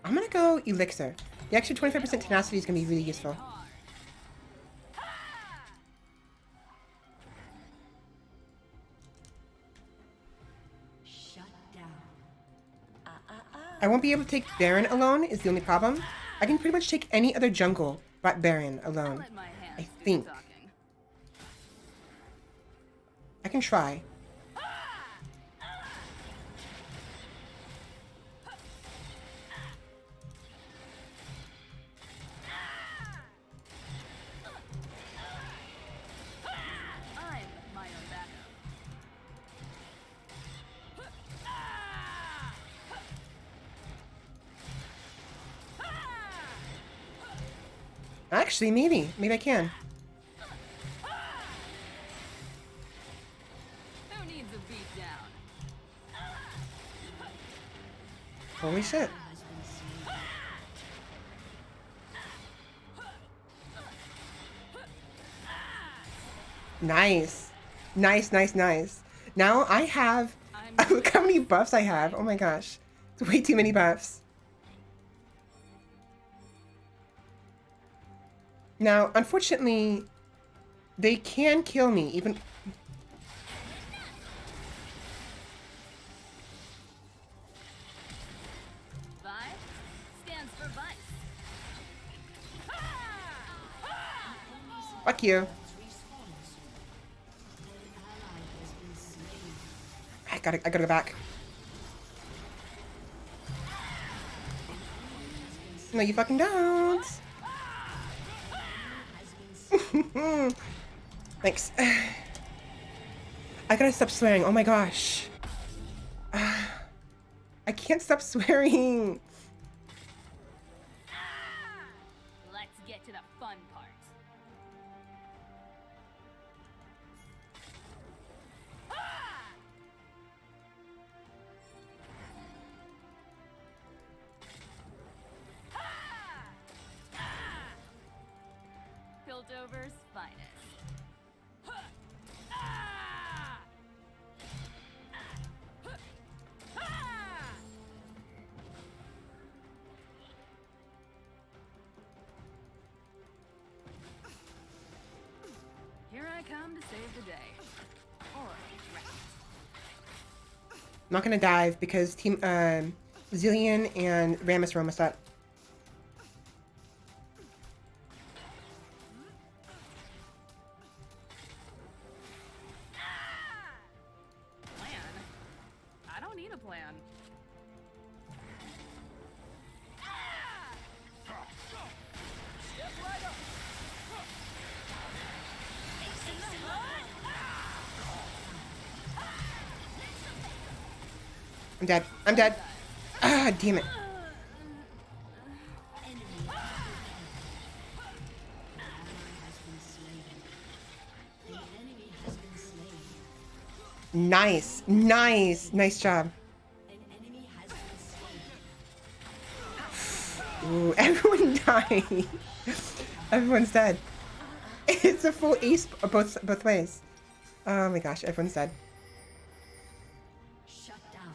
Speaker 1: I'm gonna go Elixir. The extra 25% tenacity is gonna be really useful.
Speaker 7: Shut down.
Speaker 1: I won't be able to take Baron alone is the only problem. I can pretty much take any other jungle but Baron
Speaker 8: I'll
Speaker 1: alone.
Speaker 8: let my hands
Speaker 1: I
Speaker 8: do the
Speaker 1: think.
Speaker 8: talking.
Speaker 1: I can try.
Speaker 8: I'm my own backup.
Speaker 1: Actually, maybe. Maybe I can.
Speaker 8: Who needs a beat down?
Speaker 1: Holy shit.
Speaker 7: Has been slain.
Speaker 1: Nice. Nice, nice, nice. Now I have... Look how many buffs I have. Oh my gosh. It's way too many buffs. Now, unfortunately, they can kill me, even...
Speaker 8: Vi stands for vice.
Speaker 1: Fuck you. I gotta go back. No, you fucking don't. Thanks. I gotta stop swearing. Oh my gosh. I can't stop swearing.
Speaker 8: Let's get to the fun part. Piltover's finest. Here I come to save the day. Or rest.
Speaker 1: I'm not gonna dive because Team Zillion and Rammus are almost up.
Speaker 8: Plan? I don't need a plan.
Speaker 1: I'm dead. I'm dead. Ah, damn it. Nice. Nice. Nice job. Ooh, everyone died. Everyone's dead. It's a full ace both ways. Oh my gosh, everyone's dead.
Speaker 7: Shut down.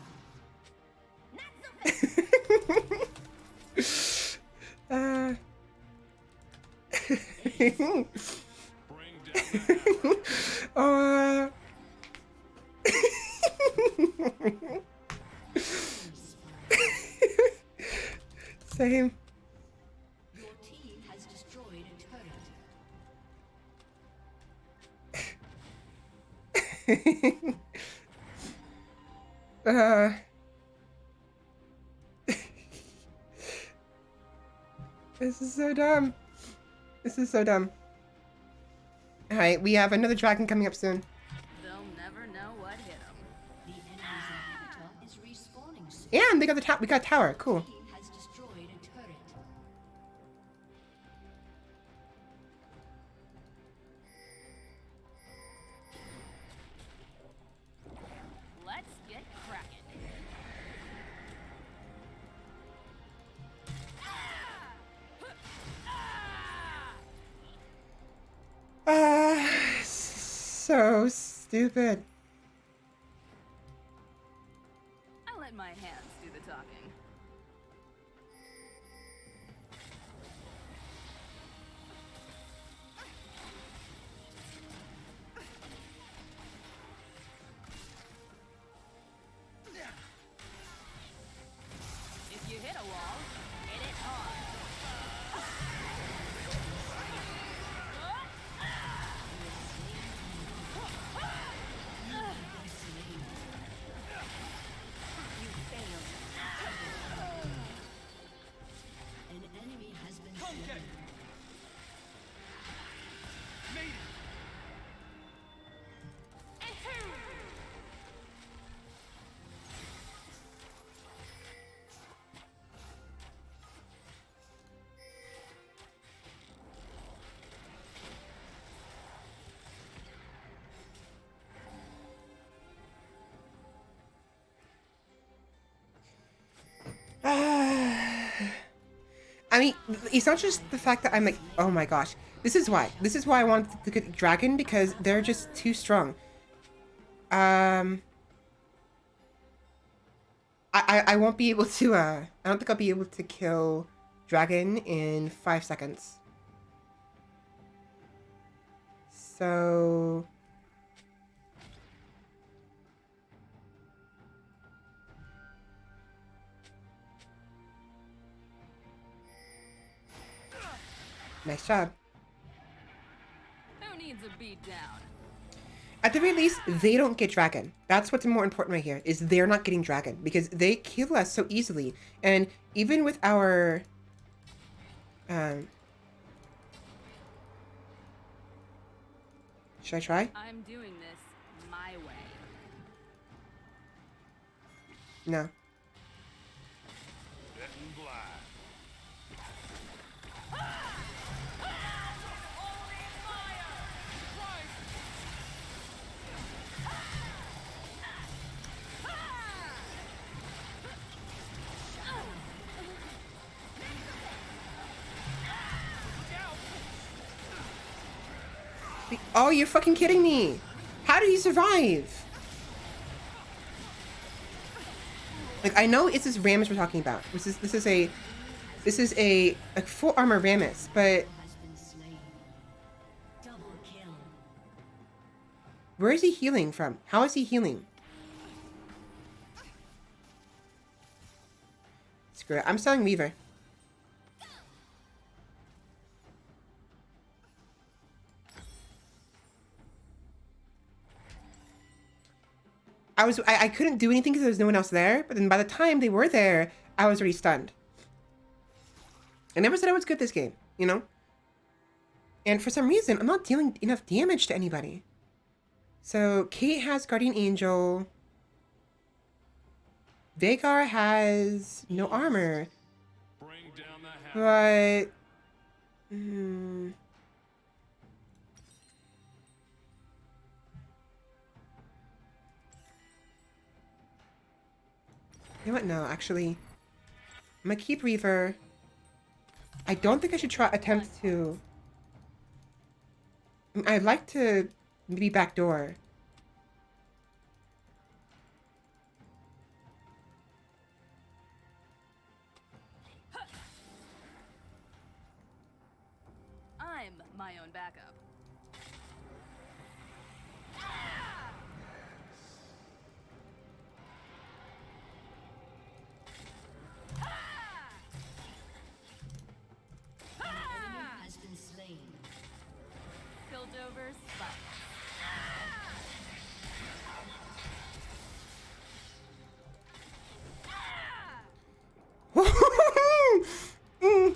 Speaker 1: Same.
Speaker 7: Your team has destroyed a turret.
Speaker 1: This is so dumb. This is so dumb. Alright, we have another dragon coming up soon.
Speaker 8: They'll never know what hit them.
Speaker 7: The enemy's inhibitor is respawning soon.
Speaker 1: And they got the we got a tower. Cool.
Speaker 7: Team has destroyed a turret.
Speaker 8: Let's get cracking.
Speaker 1: So stupid.
Speaker 8: I let my hands do the talking. If you hit a wall, hit it hard.
Speaker 4: You failed
Speaker 1: I mean, it's not just the fact that I'm like, oh my gosh. This is why. This is why I wanted to get dragon, because they're just too strong. I won't be able to, I don't think I'll be able to kill dragon in 5 seconds. So... Nice job.
Speaker 8: Who needs a beat down?
Speaker 1: At the very least, they don't get dragon. That's what's more important right here, is they're not getting dragon. Because they kill us so easily. And even with our... should I try?
Speaker 8: I'm doing this my way.
Speaker 1: No.
Speaker 3: Getting blind.
Speaker 1: Oh, you're fucking kidding me! How did he survive? Like, I know it's this Rammus we're talking about. This is a full armor Rammus, but
Speaker 7: Has been slain. Double kill.
Speaker 1: where is he healing from? How is he healing? Screw it. I'm selling Weaver. I couldn't do anything because there was no one else there, but then by the time they were there, I was already stunned. I never said I was good at this game, you know? And for some reason, I'm not dealing enough damage to anybody. So, Kate has Guardian Angel. Vhagar has no armor.
Speaker 3: Bring down the hammer.
Speaker 1: But... You know what? No, actually. I'm gonna keep Reaver. I don't think I should attempt to... I'd like to maybe backdoor.
Speaker 8: I'm my own backup.
Speaker 7: Has been slain.
Speaker 8: Piltover spot.
Speaker 1: Mm.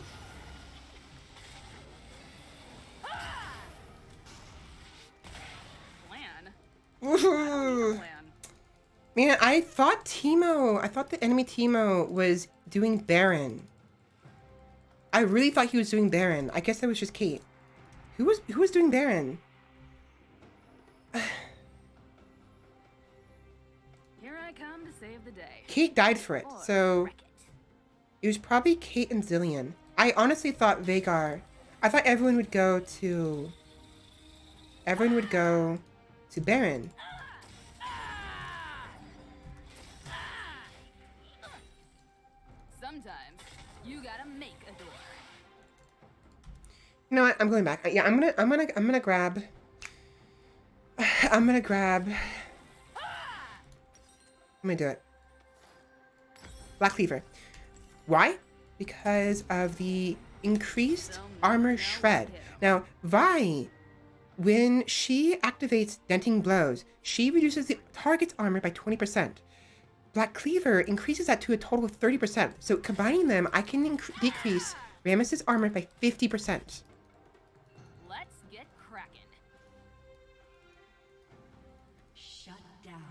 Speaker 8: Plan?
Speaker 1: Woohoo.
Speaker 8: Plan.
Speaker 1: Man, I thought the enemy Teemo was doing Baron. I really thought he was doing Baron. I guess that was just Kate. Who was doing Baron?
Speaker 8: Here I come to save the day.
Speaker 1: Kate died for it,
Speaker 8: Or
Speaker 1: so
Speaker 8: wreck it.
Speaker 1: it was probably Kate and Zillion. I honestly thought Vhagar. I thought everyone would go to Baron.
Speaker 8: Sometimes you gotta make a door.
Speaker 1: You know what? I'm going back. Yeah, I'm gonna grab. I'm gonna do it. Black Cleaver. Why? Because of the increased armor shred. Now, Vi, when she activates Denting Blows, she reduces the target's armor by 20%. Black Cleaver increases that to a total of 30%. So combining them, I can decrease Rammus's armor by 50%.
Speaker 8: Let's get cracking.
Speaker 7: Shut down.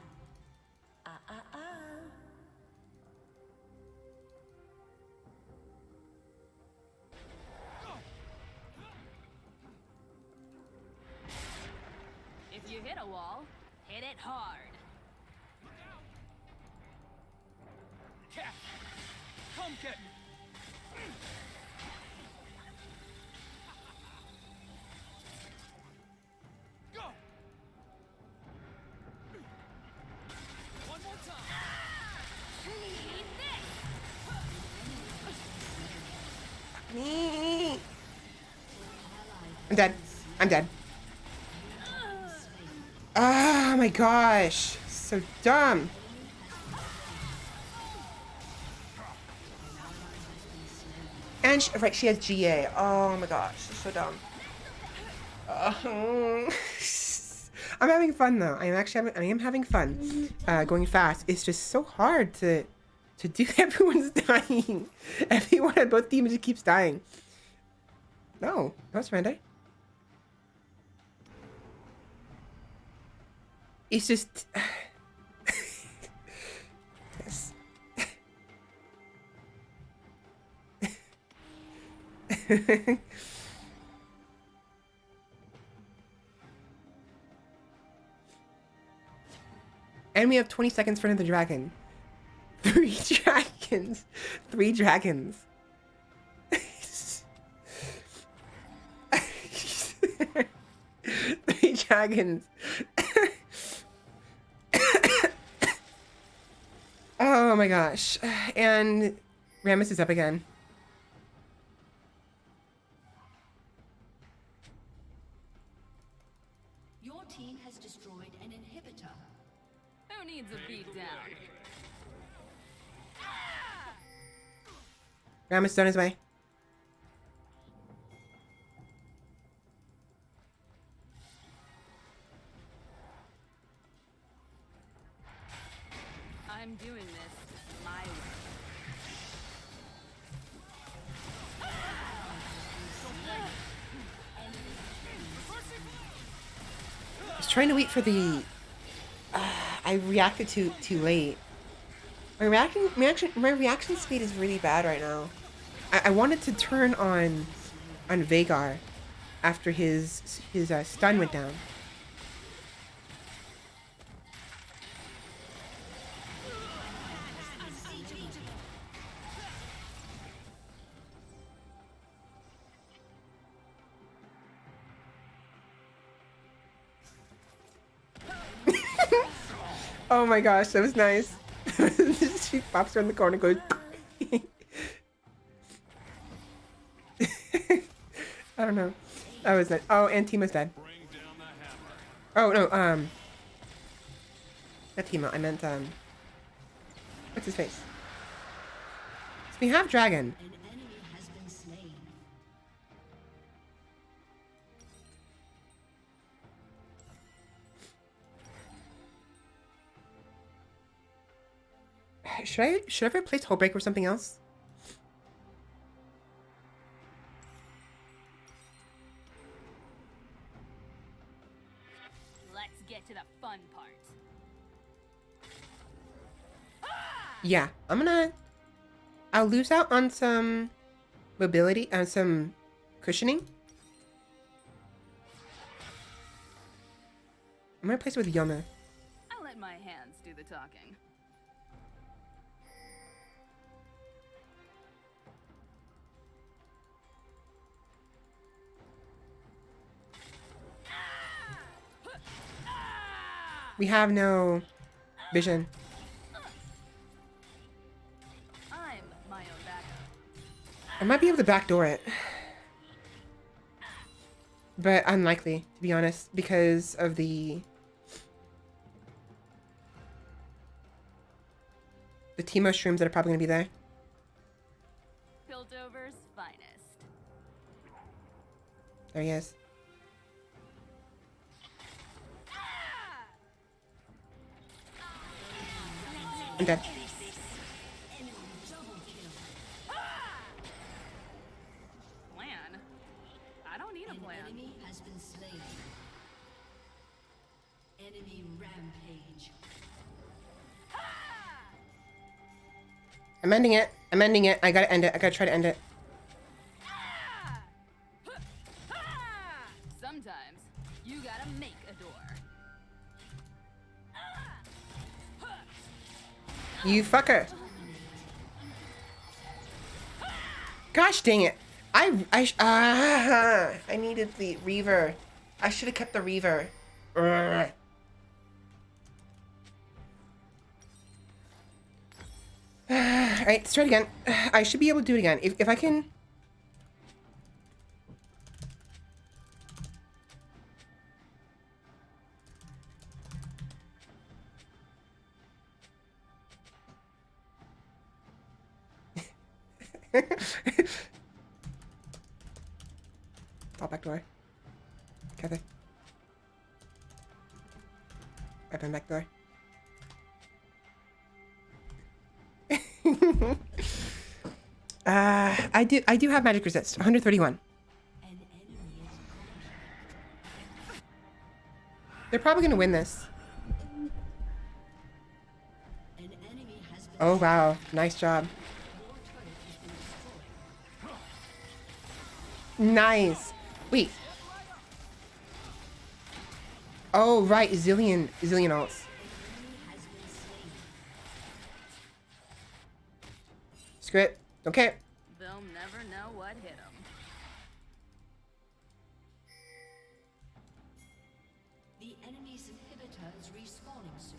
Speaker 8: If you hit a wall, hit it hard.
Speaker 3: Cat, come get me.
Speaker 1: Me. I'm dead. I'm dead. Oh my gosh. So dumb. And right, she has GA. Oh my gosh, so dumb. I'm having fun though. I am having fun. Going fast. It's just so hard to do. Everyone's dying. Everyone on both teams just keeps dying. No, not surrender. It's just. Yes. And we have 20 seconds for another dragon. 3 dragons. 3 dragons. 3 dragons. Oh my gosh. And Rammus is up again.
Speaker 7: Your team has destroyed an inhibitor.
Speaker 8: Who needs a beat down?
Speaker 1: Rammus is on his way.
Speaker 8: I'm doing this my way.
Speaker 1: I was trying to wait for the. I reacted too late. My reaction speed is really bad right now. I wanted to turn on Vhagar after his stun went down. Oh my gosh, that was nice. She pops around the corner and goes. I don't know. That was nice. Oh, and Tima's dead. Oh no, not Tima. I meant what's his face? So we have dragon.
Speaker 7: An enemy has been slain.
Speaker 1: Should I replace Hullbreaker with something else?
Speaker 8: Let's get to the fun part.
Speaker 1: Yeah, I'll lose out on some mobility and some cushioning. I'm gonna replace it with Yona.
Speaker 8: I'll let my hands do the talking.
Speaker 1: We have no vision.
Speaker 8: I'm my own backup.
Speaker 1: I might be able to backdoor it. But unlikely, to be honest, because of the Teemo shrooms that are probably going to be there.
Speaker 8: Piltover's finest.
Speaker 1: There he is. I'm dead.
Speaker 8: Plan? I don't need a
Speaker 7: An
Speaker 8: plan.
Speaker 7: enemy has been slain. Enemy rampage.
Speaker 1: I'm ending it. I'm ending it. I gotta end it. I gotta try to end it.
Speaker 8: Sometimes you gotta make a door.
Speaker 1: You fucker. Gosh dang it. I needed the Reaver. I should have kept the Reaver. Ugh. Alright, let's try it again. I should be able to do it again. If I can Oh, back door. Kathy. Open back door. I do have magic resist. 131. They're probably gonna win this. Oh wow, nice job. Nice. Wait. Oh right, zillion ults. Screw it. Don't care.
Speaker 8: They'll never know what hit them.
Speaker 7: The enemy's inhibitor is respawning soon.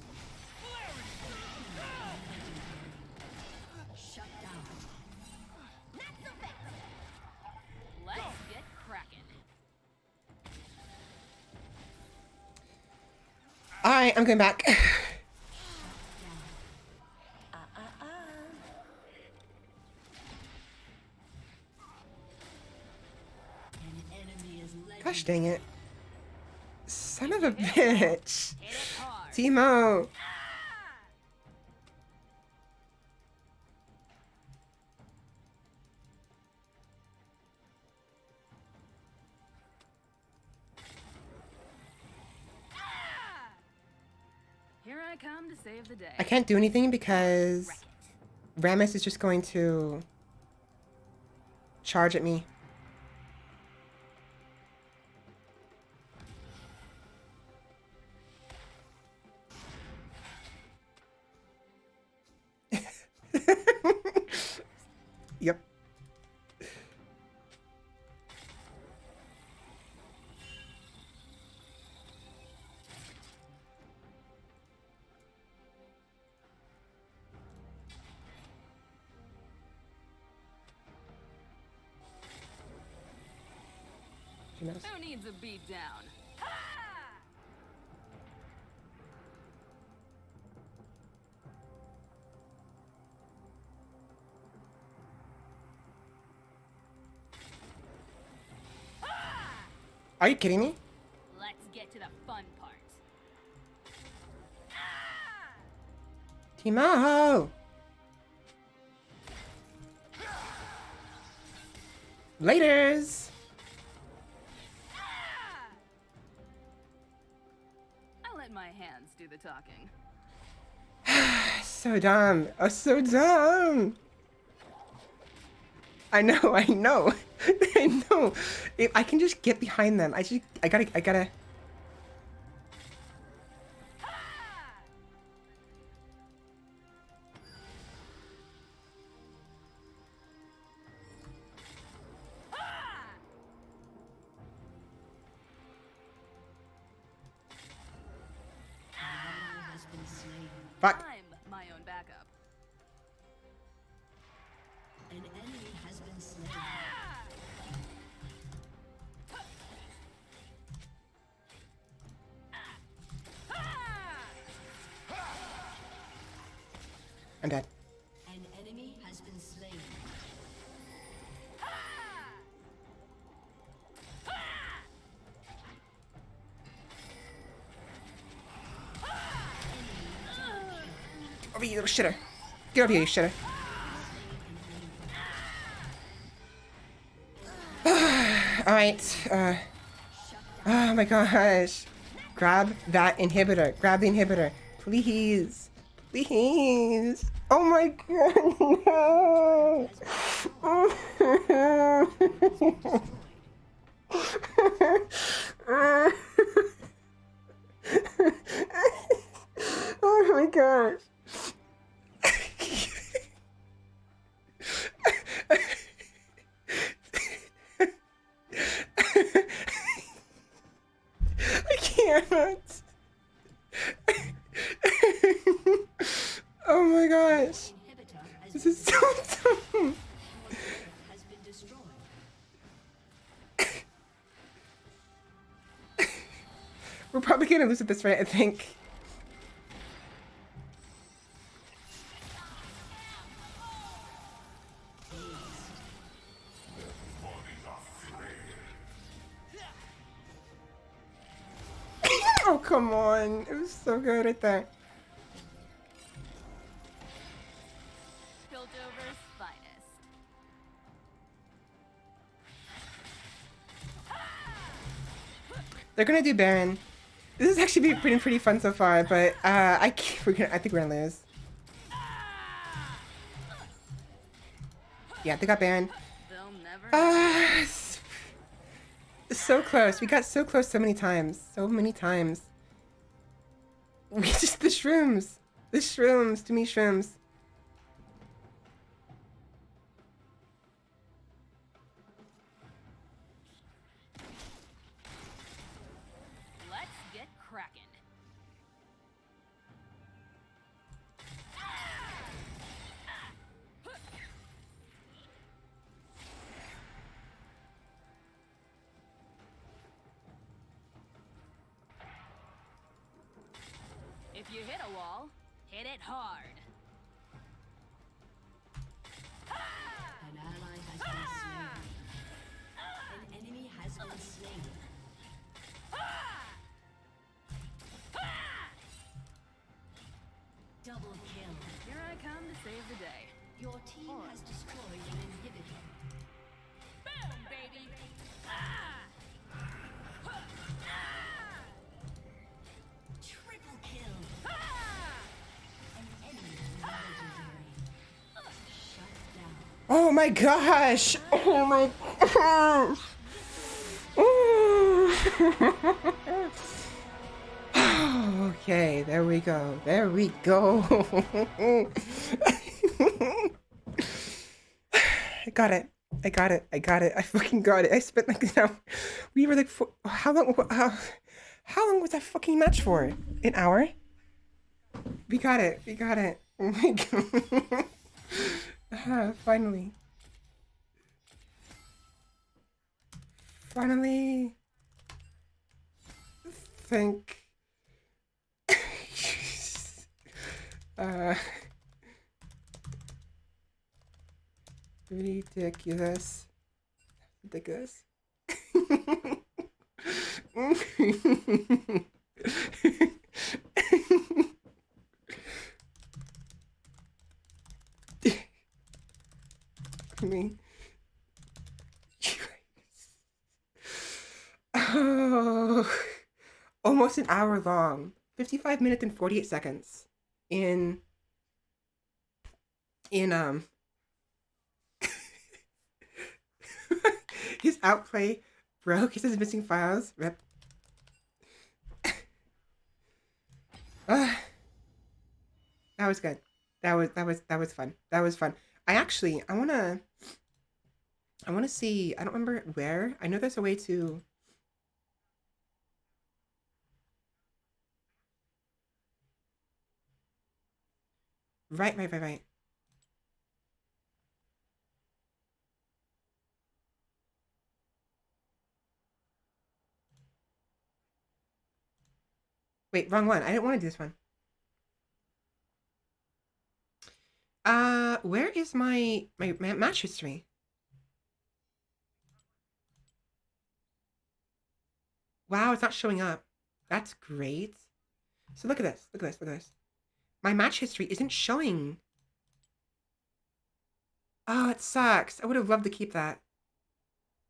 Speaker 7: Shut down.
Speaker 8: Not so fast. Let's get cracking.
Speaker 1: Alright, I'm going back. Gosh dang it. Son of a bitch. Timo.
Speaker 8: Here I come to save the day.
Speaker 1: I can't do anything because Rammus is just going to charge at me. Yep. She knows.
Speaker 8: Who needs a beat down?
Speaker 1: Are you kidding me?
Speaker 8: Let's get to the fun part.
Speaker 1: Timo! Laters!
Speaker 8: I let my hands do the talking.
Speaker 1: So dumb. Oh, so dumb. I know. I know. If I can just get behind them. I gotta. Fuck.
Speaker 8: I'm my own backup.
Speaker 7: An enemy has been slain.
Speaker 1: I'm dead.
Speaker 7: An enemy has been slain.
Speaker 1: Over here, you little shitter. Get over here, you shitter. Alright, oh my gosh. Grab that inhibitor. Grab the inhibitor. Please. Please. Oh my god, no. Oh my gosh. I can't. Oh my gosh. This is so dumb.
Speaker 7: Has been destroyed.
Speaker 1: We're probably gonna lose at this rate, I think. come on. It was so good right there.
Speaker 8: Piltover's finest.
Speaker 1: They're gonna do Baron. This is actually pretty fun so far, but I think we're gonna lose. Yeah, they got Baron.
Speaker 8: They'll never.
Speaker 1: So close. We got so close so many times. So many times. We just the shrooms. The shrooms. Too many shrooms.
Speaker 8: Let's get cracking. If you hit a wall, hit it hard.
Speaker 7: An ally has been slain. An enemy has been slain. Double kill.
Speaker 8: Here I come to save the day.
Speaker 7: Your team has destroyed an inhibitor.
Speaker 8: Boom, baby!
Speaker 7: Triple kill. An enemy legendary. Shut down.
Speaker 1: Oh my gosh! Oh my gosh! Okay, there we go. There we go. I got it. I got it. I got it. I fucking got it. I spent like an hour. We were like, how long was that fucking match for? An hour? We got it. We got it. Oh my god. Finally. Finally. Thank. Ridiculous. Ridiculous. Me. Oh, almost an hour long. 55 minutes and 48 seconds. In his outplay broke. He says missing files. Rip. That was good. That was fun. That was fun. I wanna see. I don't remember where. I know there's a way to. Right. Wait, wrong one. I didn't want to do this one. Where is my match history? Wow, it's not showing up. That's great. So look at this. Look at this. My match history isn't showing. Oh, it sucks. I would have loved to keep that.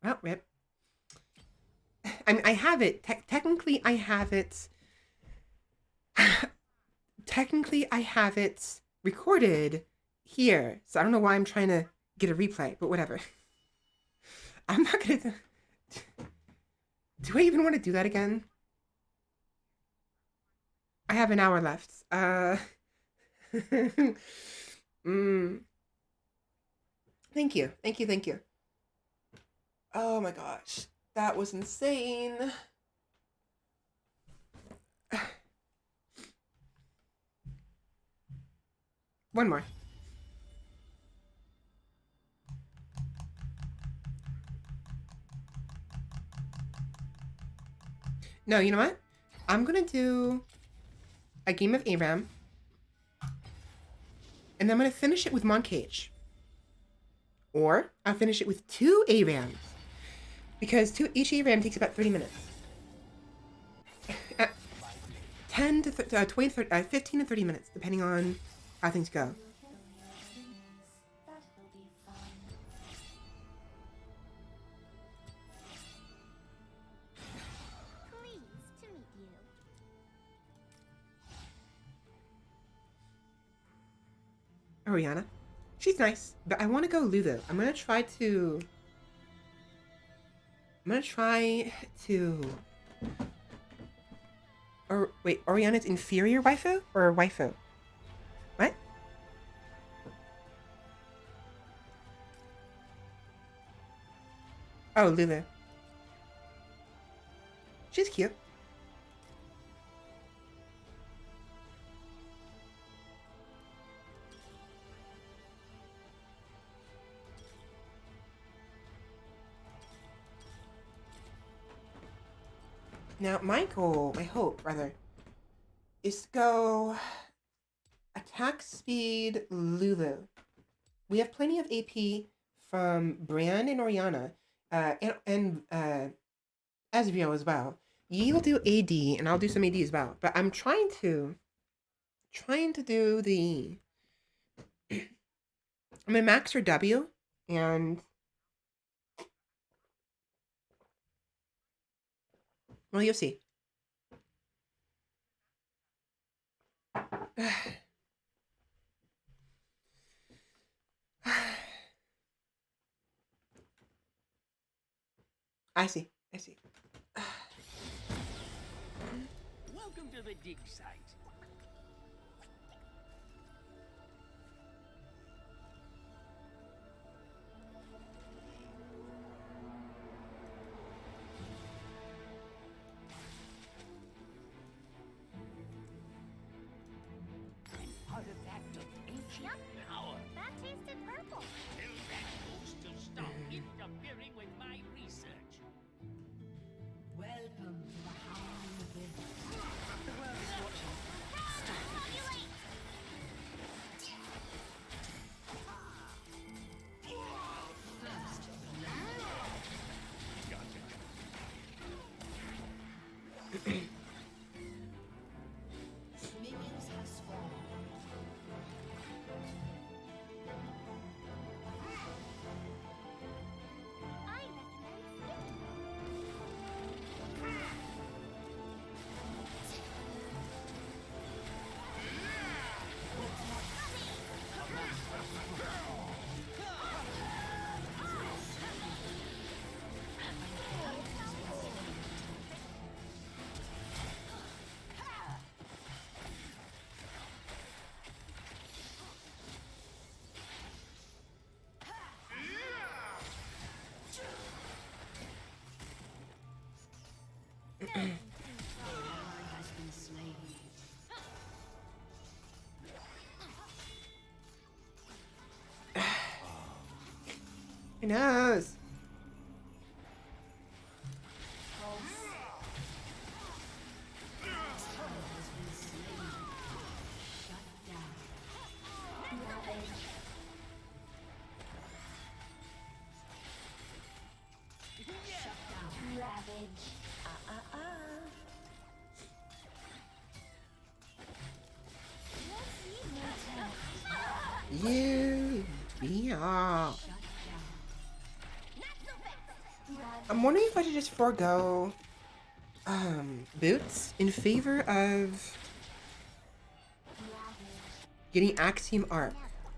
Speaker 1: Well, rip. I mean, I have it. Technically, I have it. Technically, I have it recorded here. So I don't know why I'm trying to get a replay, but whatever. I'm not gonna. Do I even want to do that again? I have an hour left. Thank you. Oh my gosh. That was insane. One more. No, you know what? I'm gonna do a game of ARAM. And then I'm gonna finish it with Moncage. Or I'll finish it with 2 ARAMs. Because each ARAM takes about 30 minutes. 10 to 20, 30, 15 to 30 minutes, depending on how things go.
Speaker 6: That will be fun.
Speaker 9: Pleased to meet you.
Speaker 1: Oriana. She's nice, but I want to go Lulu. I'm gonna try to. Or wait, Oriana's inferior waifu or waifu? What? Oh, Lulu. She's cute. Now, my goal, my hope, rather, is to go attack speed Lulu. We have plenty of AP from Brand and Oriana, and Ezreal as well. Yi will do AD, and I'll do some AD as well. But I'm trying to do the. I'm gonna max her W, and well, you'll see. I see.
Speaker 3: Welcome to the dig site. Artifact of ancient power.
Speaker 9: That tasted purple.
Speaker 3: Tell that ghost to stop interfering with my research.
Speaker 7: Welcome to the Howling Abyss.
Speaker 4: The world is watching.
Speaker 7: First minions have spawned.
Speaker 9: I recommend skipping.
Speaker 7: Has been slain.
Speaker 1: Who knows?
Speaker 6: Ravage.
Speaker 1: You be off. I'm wondering if I should just forego boots in favor of getting Axiom Arc.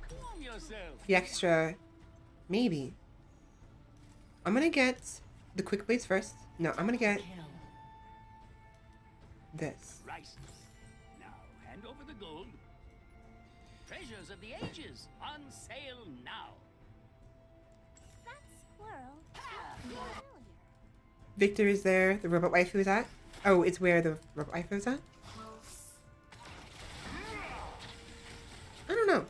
Speaker 3: Calm yourself.
Speaker 1: The extra, maybe. I'm gonna get the quick blades first. No, I'm gonna get
Speaker 7: Kill.
Speaker 1: this.
Speaker 3: Rice. Now hand over the gold. Treasures of the ages on sale now.
Speaker 9: That squirrel familiar.
Speaker 1: Victor is there. The robot waifu is at. Oh, it's where the robot waifu is at. I don't know.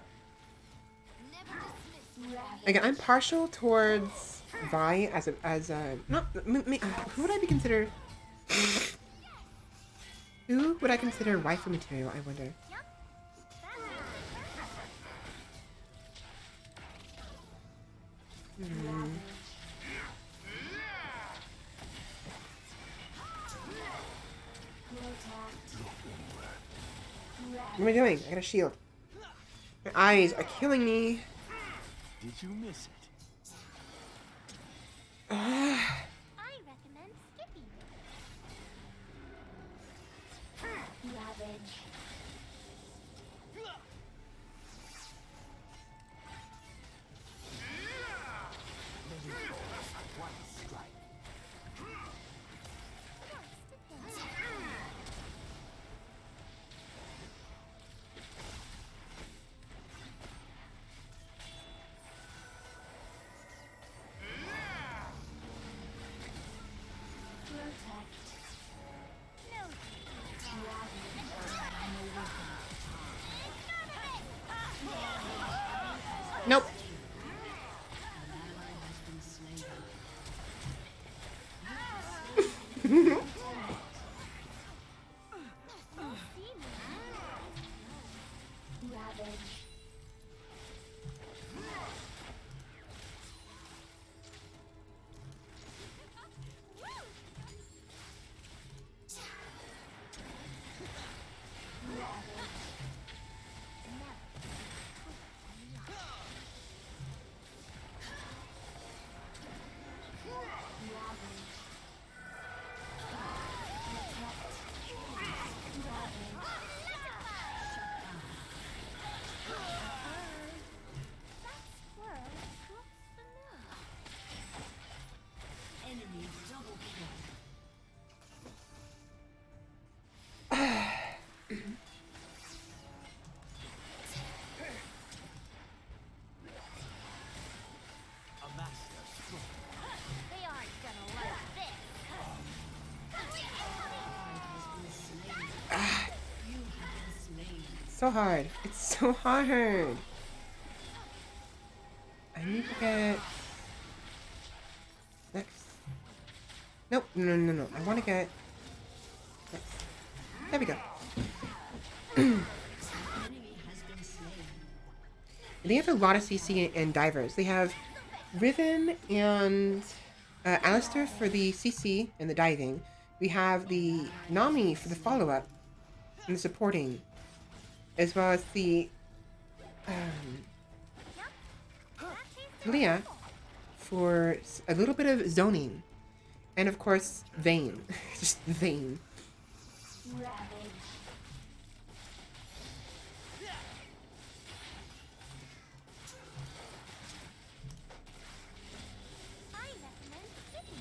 Speaker 1: Again, I'm partial towards Vi as a not who would I be considered? Who would I consider waifu material? I wonder. What am I doing? I got a shield. My eyes are killing me.
Speaker 3: Did you miss it?
Speaker 9: I recommend skipping. Ravage.
Speaker 3: One strike.
Speaker 1: Nope.
Speaker 7: Enemy double kill.
Speaker 3: A master stroke.
Speaker 9: They aren't gonna like this.
Speaker 7: You have been slain.
Speaker 1: So hard. It's so hard. I need to get... Next. Nope. No. I want to get... Next. There we go.
Speaker 7: Enemy has been slain.
Speaker 1: They have a lot of CC and divers. They have Riven and Alistair for the CC and the diving. We have the Nami for the follow-up and the supporting, as well as the Leah for a little bit of zoning, and of course Vayne, just Vayne.
Speaker 9: I recommend skipping.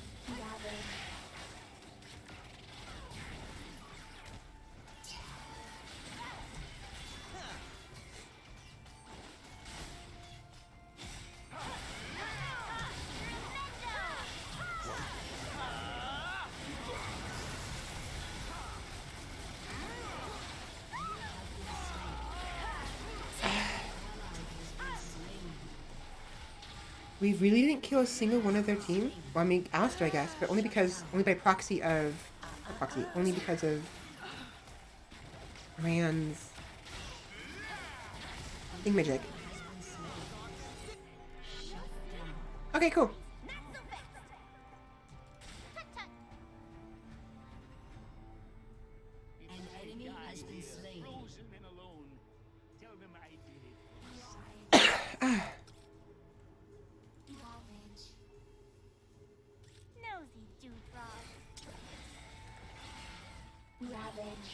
Speaker 1: We really didn't kill a single one of their team. Well, I mean, Alistair, I guess, but only by proxy of, not proxy, only because of Rand's thingamajig. Okay, cool.
Speaker 7: An enemy has been slain.
Speaker 3: Frozen and alone. Tell them I did it.
Speaker 9: Nosy dewdrop. Ravage.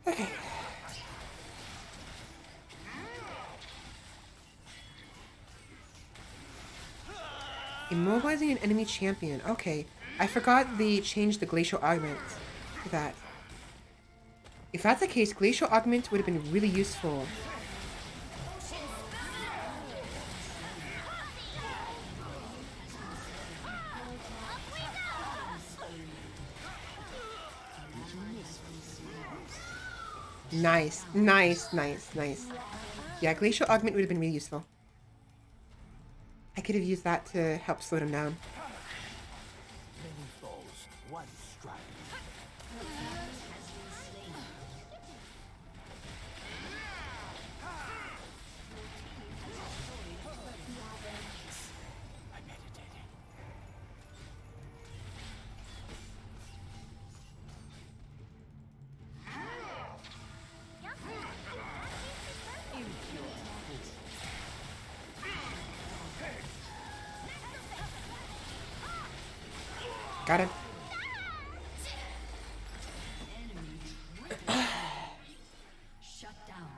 Speaker 1: Okay. Immobilizing an enemy champion. Okay. I forgot they changed the glacial augment to that. If that's the case, glacial augment would have been really useful. Nice. Yeah, glacial augment would have been really useful. I could have used that to help slow them down.
Speaker 3: Many falls, one strike. I'm meditating.
Speaker 1: Got him.
Speaker 7: Shut down.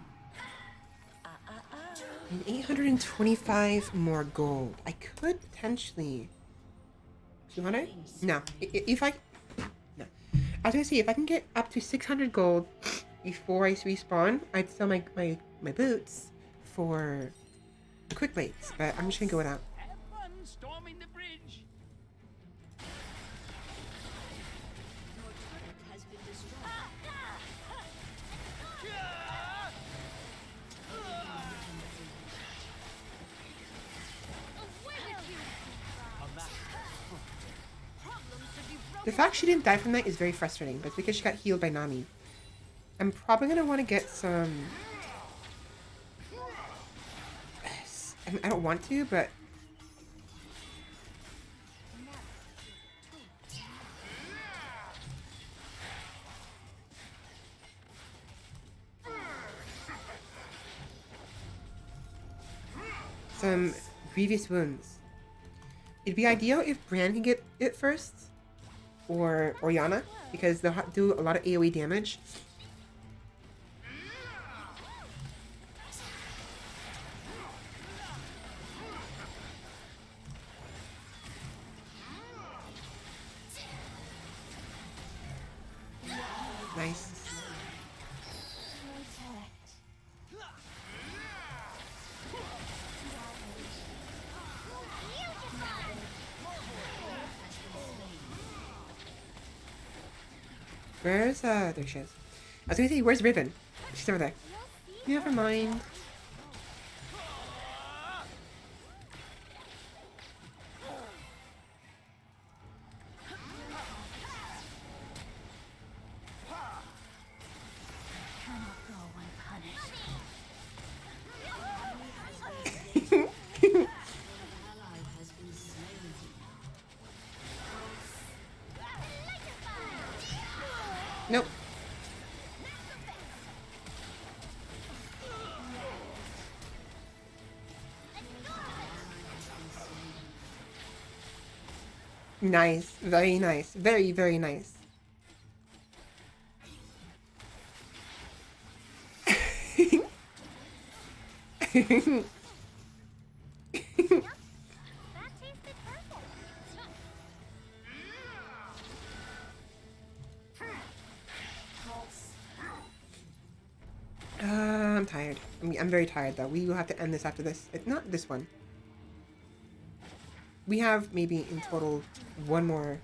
Speaker 1: And 825 more gold. I could potentially... 200? No. If I... No. I was gonna say, if I can get up to 600 gold before I respawn, I'd sell my boots for quick blades, but I'm just gonna go without.
Speaker 3: Have fun storming the bridge.
Speaker 7: Your turret has been destroyed.
Speaker 1: The fact she didn't die from that is very frustrating, but it's because she got healed by Nami. I'm probably gonna want to get some... I mean, I don't want to, but... some grievous wounds. It'd be ideal if Bran can get it first, or Yana, because they'll do a lot of AoE damage. Nice. Where's, there she is. I was gonna say, where's Riven? She's over there. Never mind. Nope. Nice. Very nice. Very, very nice. I'm tired. I'm very tired though. We will have to end this after this. Not this one. We have maybe in total one more,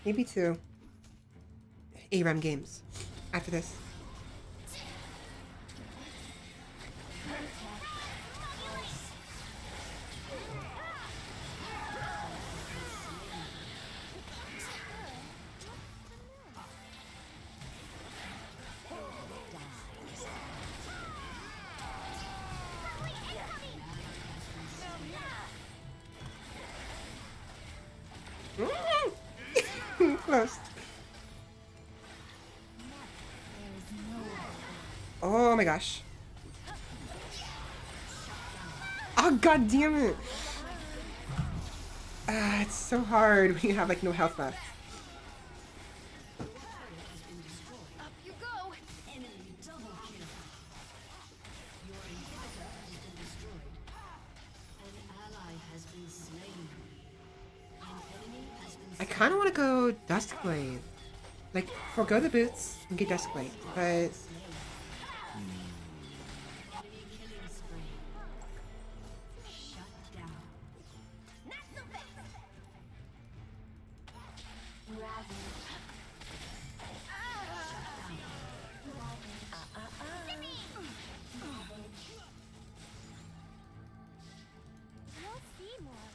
Speaker 1: maybe two ARAM games after this. Close. Oh my gosh. Oh god damn it. It's so hard when you have like no health left.
Speaker 8: Up you go.
Speaker 7: Enemy double kill. Your inhibitor has been destroyed. An ally has been slain. An enemy has been
Speaker 1: I kind of want to go Duskblade. Like, forgo the boots and get Duskblade, but...
Speaker 7: enemy killing spree. Shut down.
Speaker 9: We'll see more.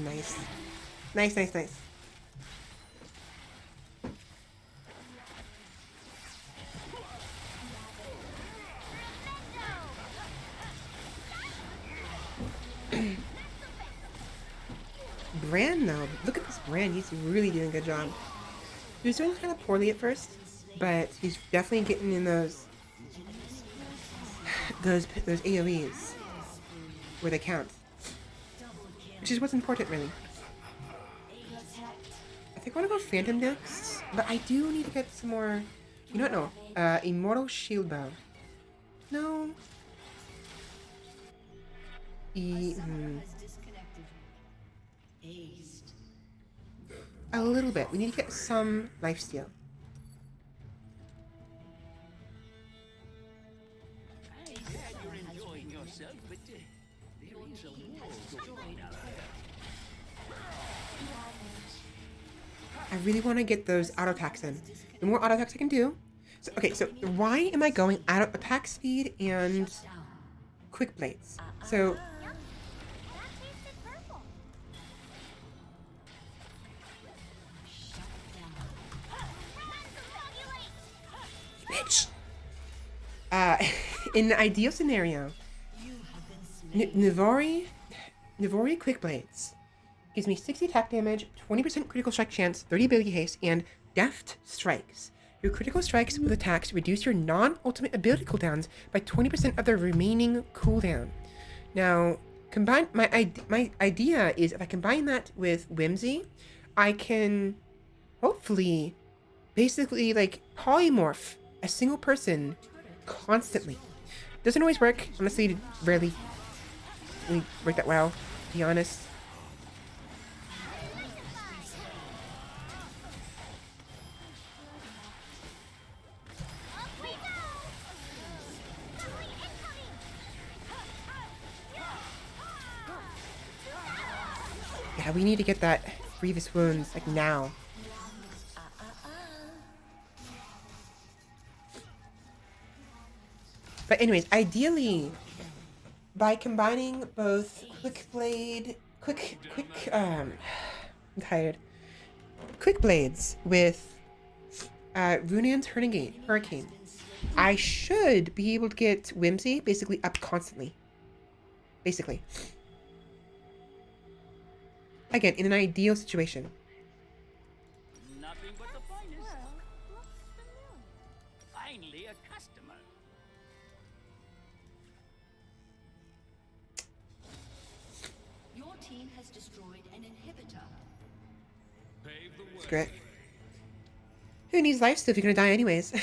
Speaker 1: Nice. Nice, nice, nice. Bran, though. Look at this Bran. He's really doing a good job. He was doing kind of poorly at first, but he's definitely getting in those AoEs where they count, which is what's important, really. I think I want to go Phantom next, but I do need to get some more. You know what? No, Immortal Shield Bow. No. A little bit. We need to get some lifesteal.
Speaker 3: I'm glad you're enjoying yourself, but there is a war going out there.
Speaker 1: I really want to get those auto attacks in. The more auto attacks I can do. So, okay, so why am I going auto attack speed and quick blades? So bitch. In the ideal scenario, Navori quick blades gives me 60 attack damage, 20% critical strike chance, 30 ability haste, and deft strikes. Your critical strikes with attacks reduce your non-ultimate ability cooldowns by 20% of their remaining cooldown. Now, my idea is if I combine that with Whimsy, I can hopefully basically like polymorph a single person constantly. Doesn't always work. Honestly, it rarely really work that well, to be honest. Yeah, we need to get that grievous wounds like now. But anyways, ideally, by combining both I'm tired. Quick blades with Runan's Hurricane, I should be able to get Whimsy basically up constantly. Basically. Again, in an ideal situation.
Speaker 3: Nothing but the finest. Finally, a customer.
Speaker 7: Your team has destroyed an inhibitor.
Speaker 1: Screw it. Who needs life still if you're gonna die anyways?
Speaker 7: Shut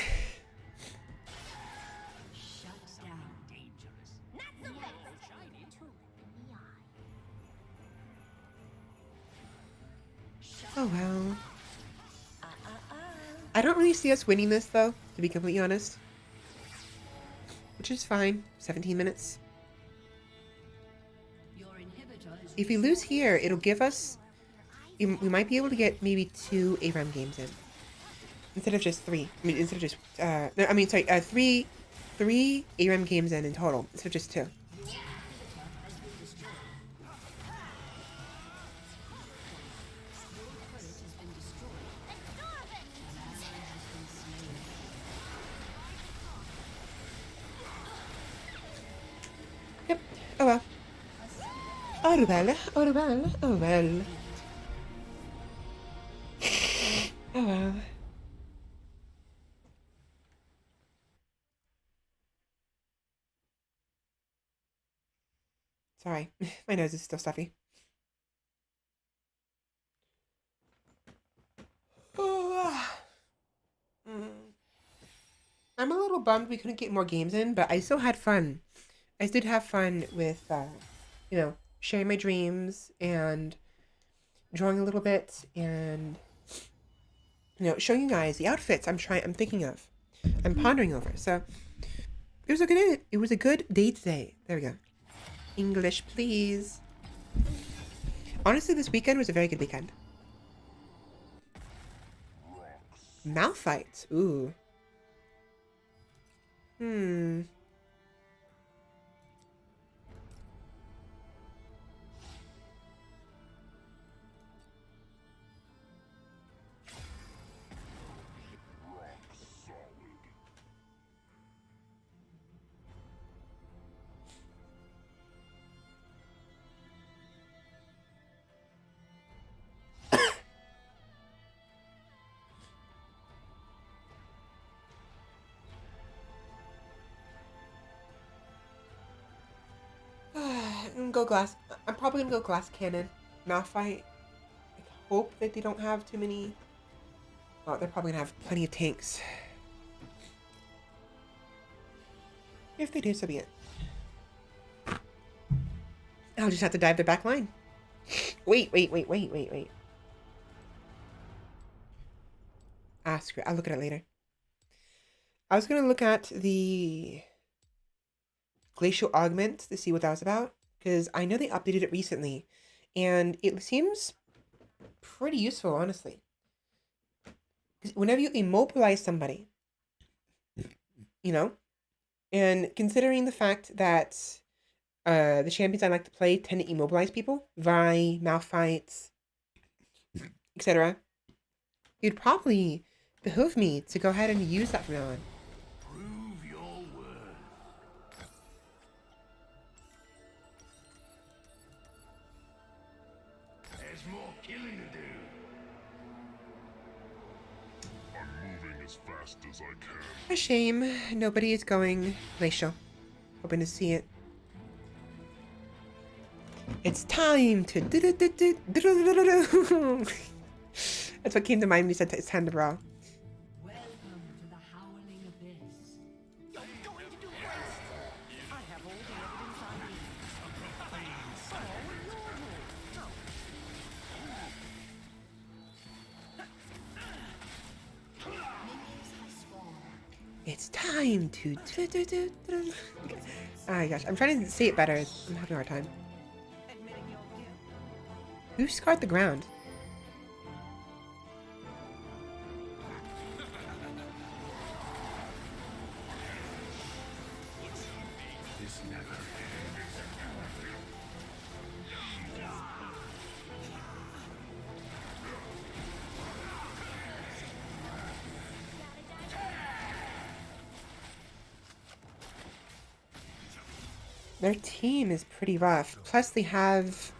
Speaker 7: down.
Speaker 3: Dangerous.
Speaker 9: Not so fast.
Speaker 3: Shiny.
Speaker 1: Oh well. I don't really see us winning this though, to be completely honest. Which is fine. 17 minutes.
Speaker 7: Your inhibitor is
Speaker 1: If we lose here, it'll give us... We might be able to get maybe 2 ARAM games in. Instead of just 3. I mean, instead of just... no, I mean, sorry, 3 ARAM games in total, instead of just 2. Yep. Oh well. Oh well. Oh well. Oh well. Oh well. Sorry, my nose is still stuffy. I'm a little bummed we couldn't get more games in, but I still had fun. I did have fun with, you know, sharing my dreams and drawing a little bit and, you know, showing you guys the outfits I'm thinking of. I'm pondering over. So it was a good day today. There we go. English, please. Honestly, this weekend was a very good weekend. Malphite. Ooh. go glass. I'm probably gonna go glass cannon. Malphite. I hope that they don't have too many. Oh, they're probably gonna have plenty of tanks. If they do, so be it. I'll just have to dive their back line. Wait. Ah, screw it. I'll look at it later. I was gonna look at the Glacial Augment to see what that was about, because I know they updated it recently, and it seems pretty useful, honestly. Because whenever you immobilize somebody, you know, and considering the fact that the champions I like to play tend to immobilize people, Vi, Malphite, etc., it'd probably behoove me to go ahead and use that from now on.
Speaker 3: Prove your worth. There's more killing to do.
Speaker 10: I'm moving as fast as I can.
Speaker 1: A shame nobody is going glacial. Hoping to see it. It's time to That's what came to mind when you said it's time to brawl.
Speaker 7: Welcome to the Howling Abyss.
Speaker 4: You're going to do worse. I have all the evidence I need. Oh, Lord. No.
Speaker 7: Minions have spawned.
Speaker 1: It's time to Oh my gosh, I'm trying to say it better. I'm having a hard time.
Speaker 4: Admitting your guilt.
Speaker 1: Who scarred the ground?
Speaker 3: This never ends.
Speaker 1: Their team is pretty rough. Plus they have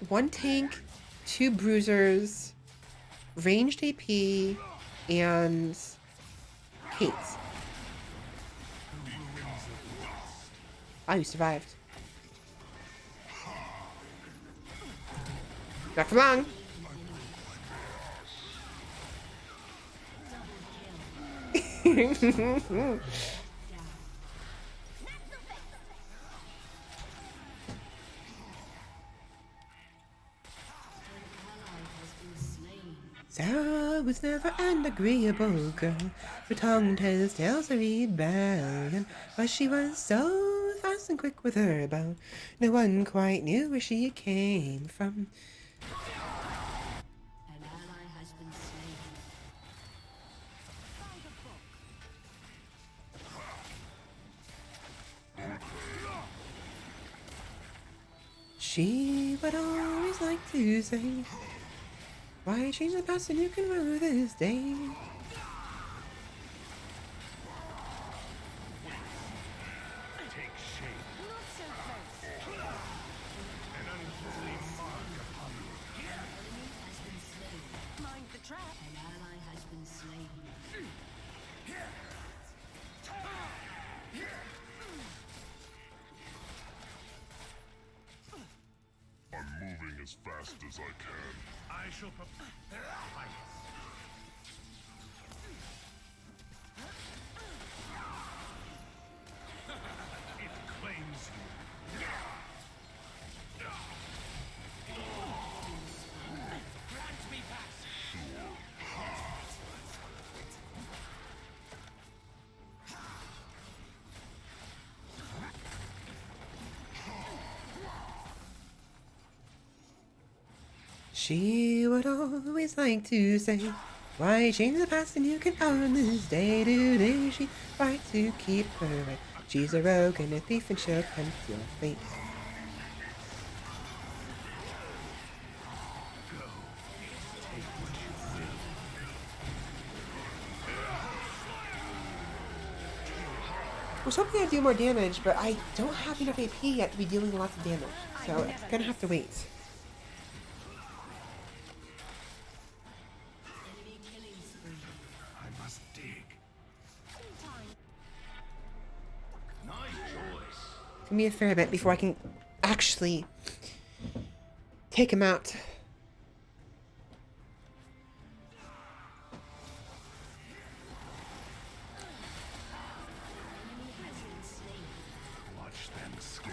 Speaker 1: one tank, two bruisers, ranged AP, and Kate. You survived. Not for long. Sarah was never an agreeable girl, her tongue tells tales of rebellion, but she was so fast and quick with her bow, no one quite knew where she came from.
Speaker 7: An ally has been slain.
Speaker 1: She would always like to say, why change the past when you can rue this day?
Speaker 3: Take shape.
Speaker 4: Not so close.
Speaker 3: An unholy mark upon you.
Speaker 7: Enemy has been slain.
Speaker 4: Mind the trap.
Speaker 7: An ally has been slain.
Speaker 10: I'm moving as fast as I can.
Speaker 3: I shall prepare a fight. It claims you. Grant me passage.
Speaker 1: She would always like to say, why change the past when you can own this day to day? She tried to keep her right. She's a rogue and a thief and she'll tempt your fate. I was hoping I'd do more damage, but I don't have enough AP yet to be dealing lots of damage, so it's gonna have to wait.
Speaker 7: Enemy killing spree.
Speaker 3: I must dig. Nice choice.
Speaker 2: It's gonna be a fair bit before I can actually take him out.
Speaker 10: Watch them score.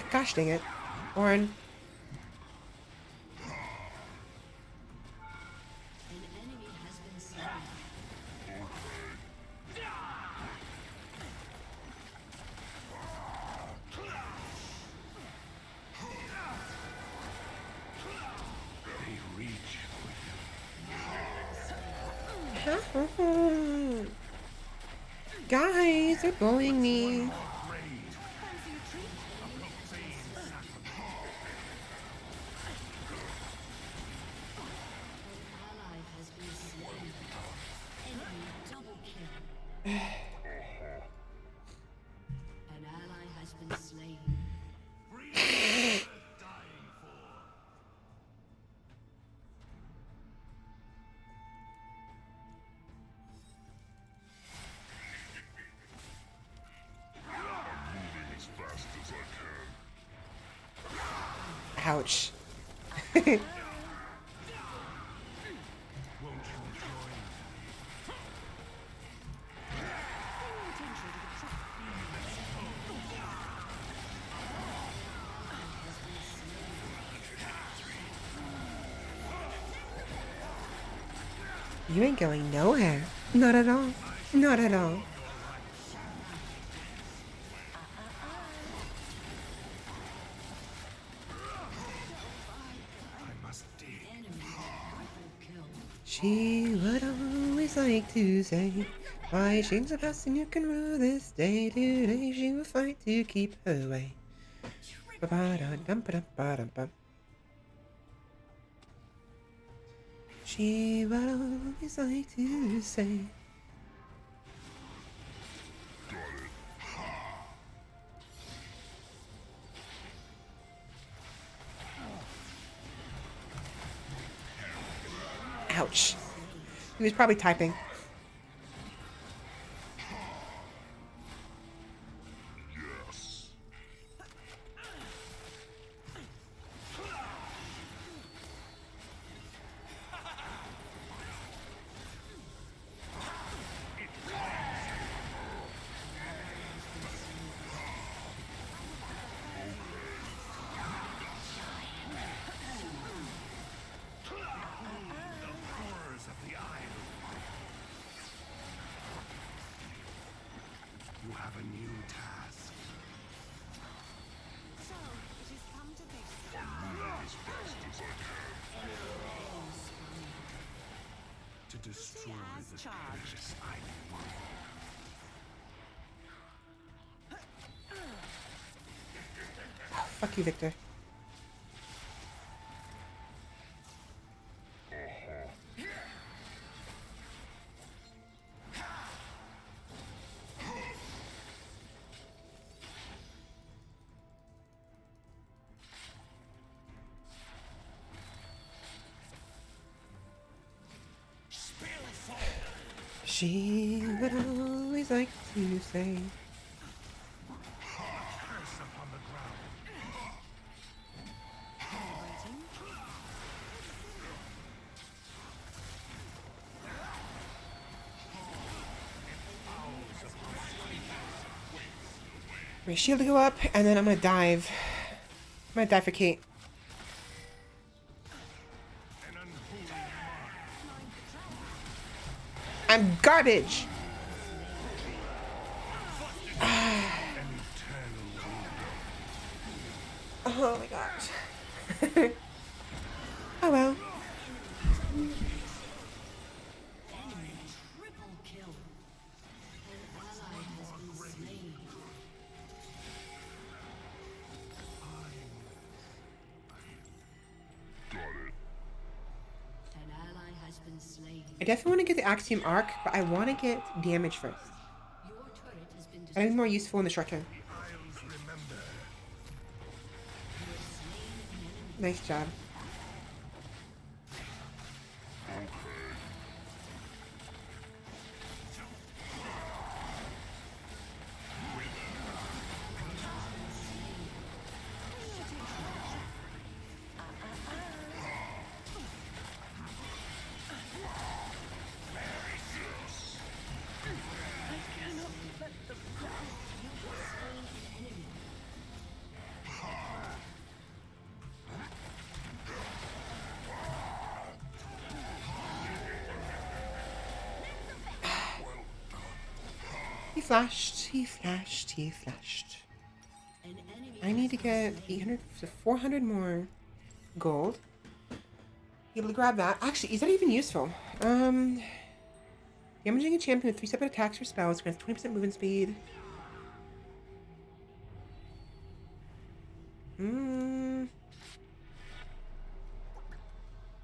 Speaker 2: Gosh dang it. Orin.
Speaker 7: An enemy has been slain.
Speaker 10: They reach for you.
Speaker 2: Guys, they're bullying me.
Speaker 7: Ally has been slain. Enemy double kill. An ally has been slain.
Speaker 10: Moving as fast as I can.
Speaker 2: Ouch. You ain't going nowhere. Not at all. Not at all.
Speaker 10: I must dig.
Speaker 7: Enemy triple kill.
Speaker 2: She would always like to say, why change the past and you can rule this day. Today she will fight to keep her way. Ba-ba-da-dum-ba-dum-ba-dum-bum. She would always like to say. Ouch. He was probably typing.
Speaker 10: Yes. Horrors of the Isle. You have a new task.
Speaker 4: So, it has come to this.
Speaker 10: I'm moving as fast as I can. To destroy
Speaker 4: as
Speaker 10: the
Speaker 4: charged.
Speaker 10: precious island.
Speaker 2: Fuck you, Victor. She would always like to say.
Speaker 10: Curse upon the ground.
Speaker 2: My shield to go up, and then I'm gonna dive. I'm gonna dive for Kate.
Speaker 10: An unholy mark.
Speaker 2: I'm garbage!
Speaker 10: An eternal window.
Speaker 2: Oh my gosh. Oh well.
Speaker 7: Triple kill. An ally has been slain.
Speaker 10: Got it.
Speaker 7: been slain.
Speaker 1: I definitely want to get the Axiom Arc, but I want to get damage first.
Speaker 7: Your turret has been
Speaker 1: That'd be more useful in the short term. Nice job. He flashed, he flashed, he flashed. I need to get 800 to 400 more gold. Be able to grab that. Actually, is that even useful? Damaging a champion with 3 separate attacks or spells grants 20% movement speed.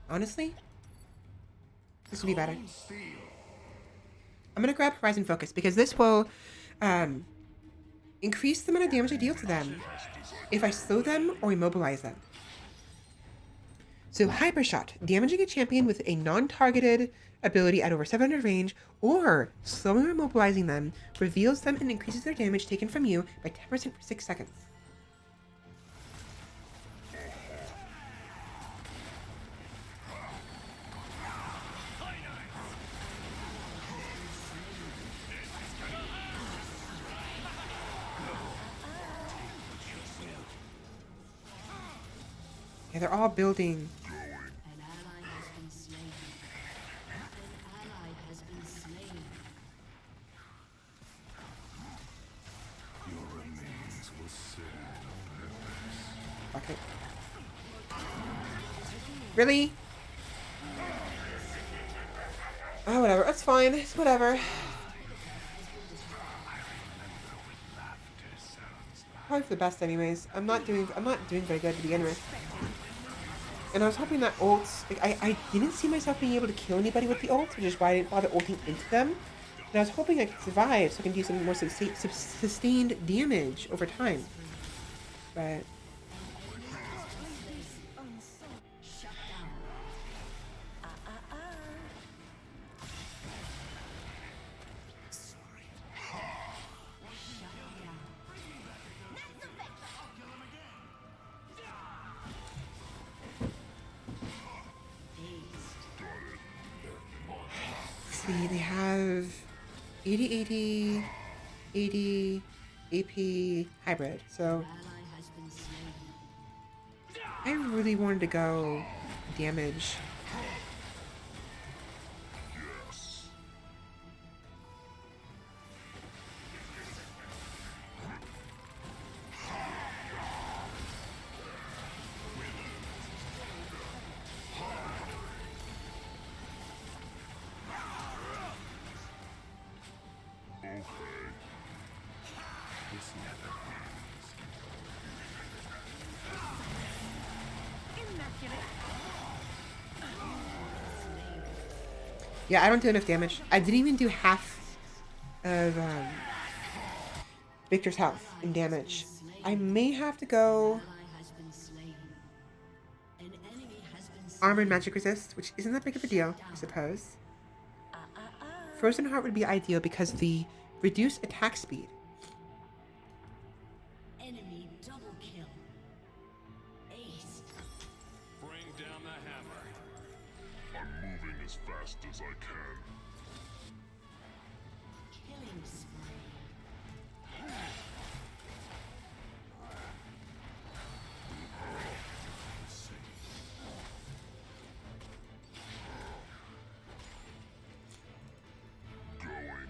Speaker 1: Honestly, this would be better. I'm gonna grab Horizon Focus because this will increase the amount of damage I deal to them if I slow them or immobilize them. So Hyper Shot, damaging a champion with a non-targeted ability at over 700 range, or slowing or immobilizing them, reveals them and increases their damage taken from you by 10% for 6 seconds. Yeah, they're all building.
Speaker 7: An ally has been slain. An ally has been slain.
Speaker 10: Your remains will serve no purpose.
Speaker 1: Okay. Really? Oh, whatever. That's fine. It's whatever. Probably for the best, anyways. I'm not doing very good to begin with. And I was hoping that ults, like, I didn't see myself being able to kill anybody with the ult, which is why I didn't bother ulting into them. And I was hoping I could survive so I can do some more sustained damage over time. But see, they have 80, 80, 80 AP hybrid. So I really wanted to go damage. Yeah, I don't do enough damage. I didn't even do half of Victor's health in damage. I may have to go Armored Magic Resist, which isn't that big of a deal, I suppose. Frozen Heart would be ideal because of the reduced attack speed.
Speaker 7: Enemy double kill. Ace.
Speaker 10: Bring down the hammer. I'm moving as fast as I can.
Speaker 7: Killing spree.
Speaker 10: Going.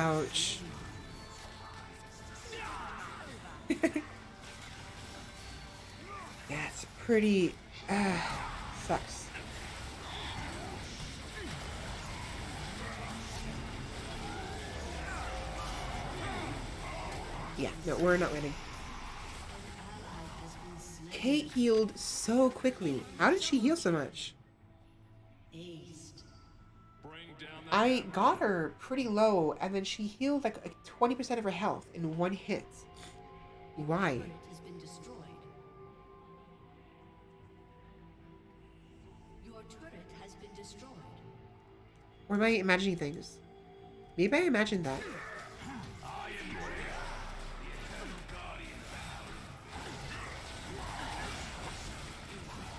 Speaker 1: Ouch. That's pretty. Sucks. Yeah, no, we're not winning. Kate healed so quickly. How did she heal so much? I got her pretty low, and then she healed like 20% of her health in one hit. Why?
Speaker 7: Has been destroyed. Your turret has been destroyed.
Speaker 1: Or am I imagining things? Maybe I imagined that.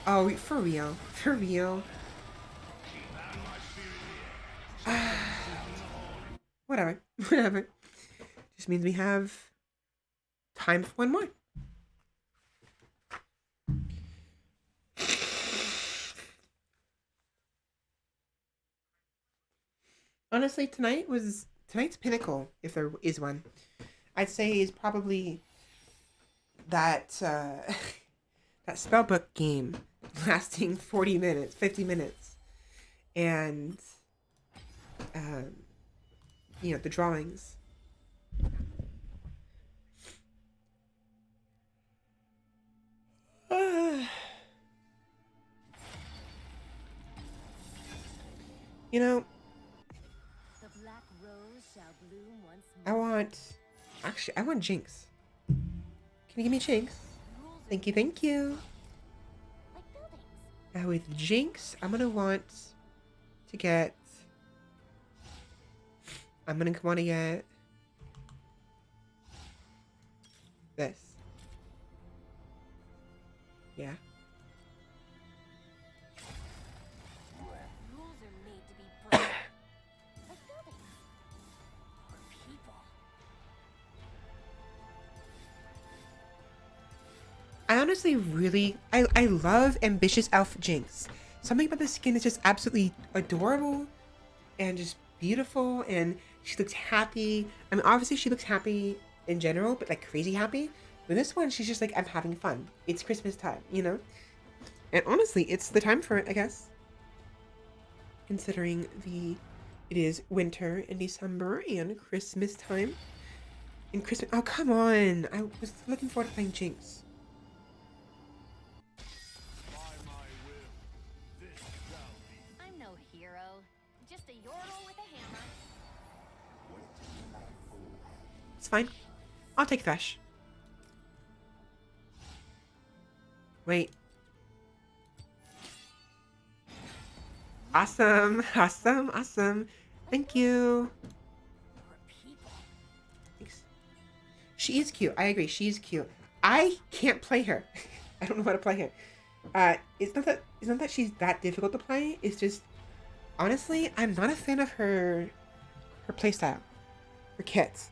Speaker 1: Oh, for real. For real. Whatever. Whatever. Just means we have time for one more. Honestly, tonight's pinnacle, if there is one. I'd say is probably that that spellbook game lasting 40 minutes, 50 minutes, and the drawings. You know,
Speaker 9: The black rose shall bloom once
Speaker 1: I want Jinx. Can you give me Jinx? Thank you, thank you.
Speaker 9: like buildings.
Speaker 1: Now with Jinx, I'm gonna want to get this. Yeah.
Speaker 9: Rules are made to be broken. Like buildings. Or people.
Speaker 1: I honestly I love ambitious elf Jinx. Something about the skin is just absolutely adorable and just beautiful, and she looks happy. I mean, obviously she looks happy in general, but like crazy happy. But this one, she's just like, I'm having fun. It's Christmas time, you know? And honestly, it's the time for it, I guess. Considering it is winter in December and Christmas time. Oh, come on. I was looking forward to playing Jinx.
Speaker 8: I'm no hero, just a yordle with a hammer.
Speaker 1: It's fine. I'll take Thresh. Wait. Awesome. Awesome. Awesome. Thank you. Thanks. She is cute. I agree. She is cute. I can't play her. I don't know how to play her. It's not that she's that difficult to play. It's just, honestly, I'm not a fan of her playstyle. Her kits.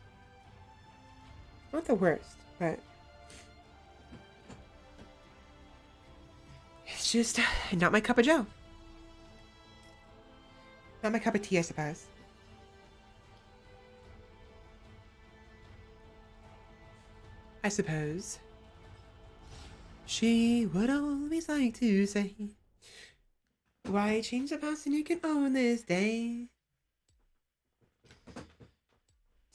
Speaker 1: Not the worst, but it's just not my cup of joe. Not my cup of tea, I suppose. I suppose. She would always like to say, why change the past and you can own this day?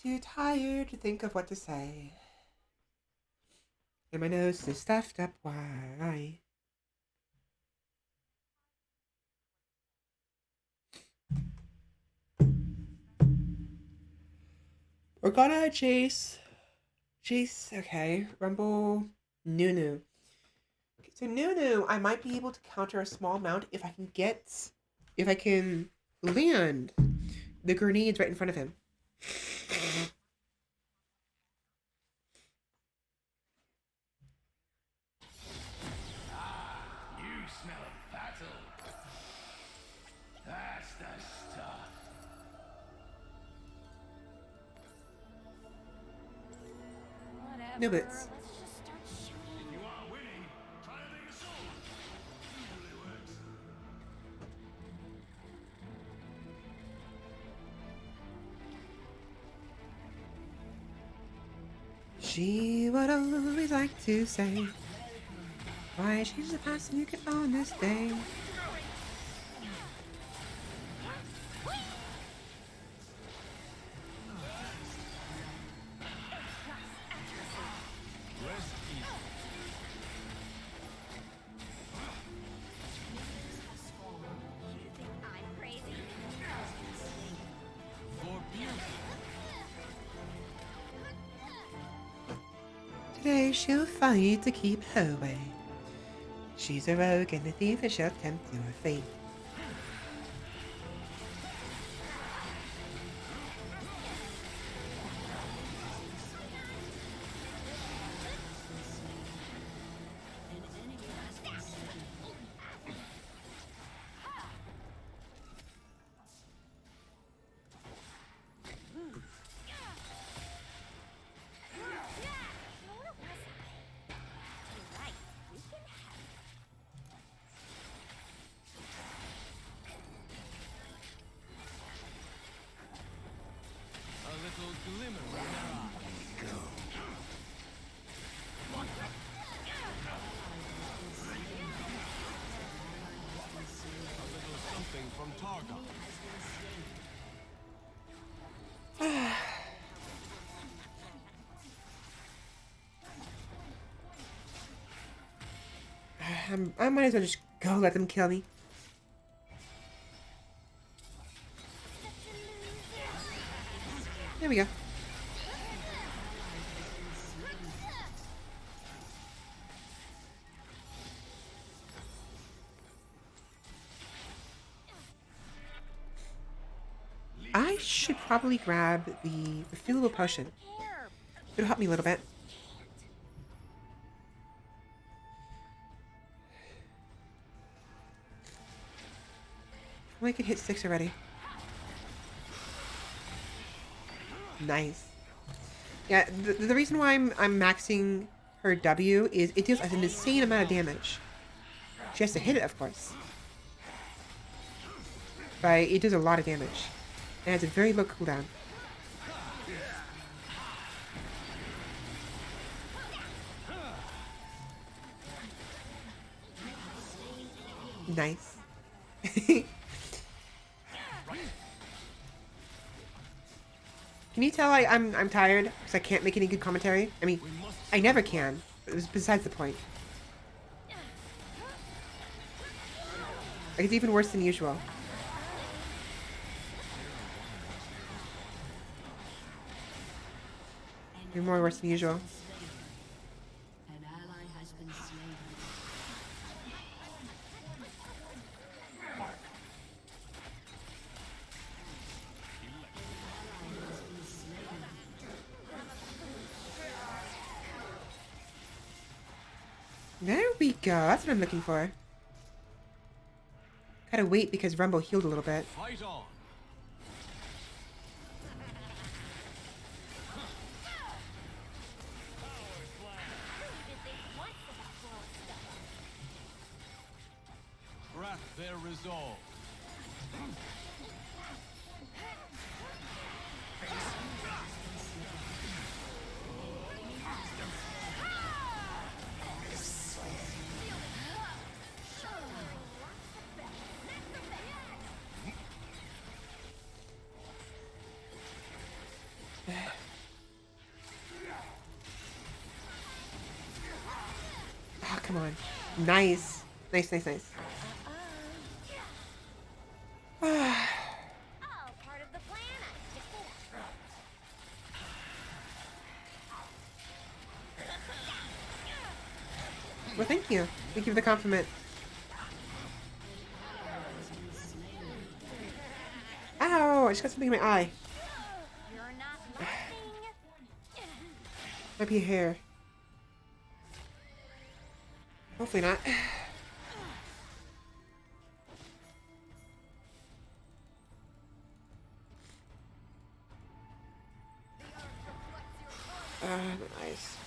Speaker 1: Too tired to think of what to say. And my nose is stuffed up, why? We're gonna chase, okay. Rumble, Nunu. Okay, so Nunu, I might be able to counter a small amount if I can land the grenades right in front of him.
Speaker 3: You smell of battle. That's the stuff.
Speaker 8: Whatever.
Speaker 1: No bits.
Speaker 8: Let's just start shooting.
Speaker 3: If you aren't winning, try to make a sword. Usually works.
Speaker 1: She would always like to say, why she's the person you can on this day. Today she'll fight to keep her way. She's a rogue and a thief and she'll tempt your fate. I might as well just go let them kill me. There we go. I should probably grab the refillable potion. It'll help me a little bit. I could hit 6 already. Nice. Yeah, the reason why I'm maxing her W is it deals an insane amount of damage. She has to hit it, of course. But it does a lot of damage. And it has a very low cooldown. Nice. Can you tell I'm tired because I can't make any good commentary? I mean, I never can. It was besides the point. Like, it's even worse than usual. Even more worse than usual.
Speaker 7: An ally has been slain.
Speaker 1: There we go. That's what I'm looking for. Gotta wait because Rumble healed a little bit.
Speaker 10: Fight on. Craft their resolve.
Speaker 1: Oh, come on. Nice. Nice, nice, nice.
Speaker 9: All part of the plan. I picked it up.
Speaker 1: Well, thank you. Thank you for the compliment. Ow! I just got something in my eye.
Speaker 9: You're not missing.
Speaker 1: Might be a hair. Hopefully not. Nice.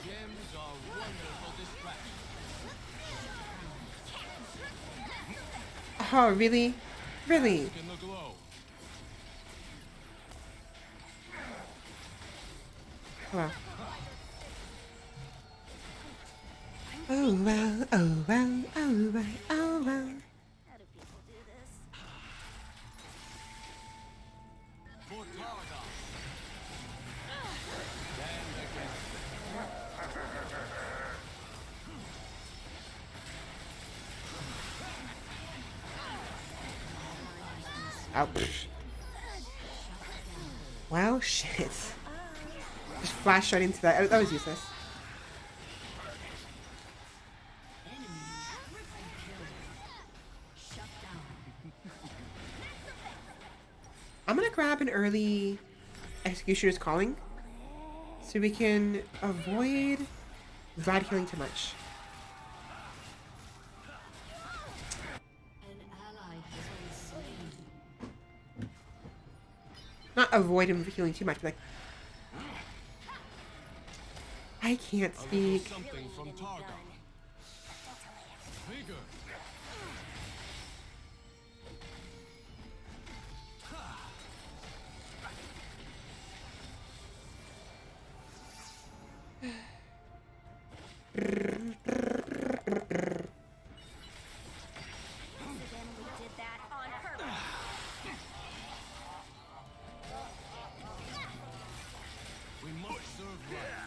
Speaker 10: Gems are wonderful distractions.
Speaker 1: Oh, really? Really?
Speaker 10: In the glow.
Speaker 1: wow. Oh well, oh well, oh well, oh well.
Speaker 9: How do people do this?
Speaker 10: For Targon.
Speaker 1: Ouch. Wow, shit. Just flashed right into that. That was useless. I'm gonna grab an early Executioner's Calling so we can avoid VOD healing too much.
Speaker 7: An ally has been slain.
Speaker 1: Not avoid him healing too much, but like... I can't
Speaker 10: A little
Speaker 1: speak.
Speaker 10: something from Targon. Vigor.
Speaker 9: Accidentally did that on purpose.
Speaker 10: We must serve right.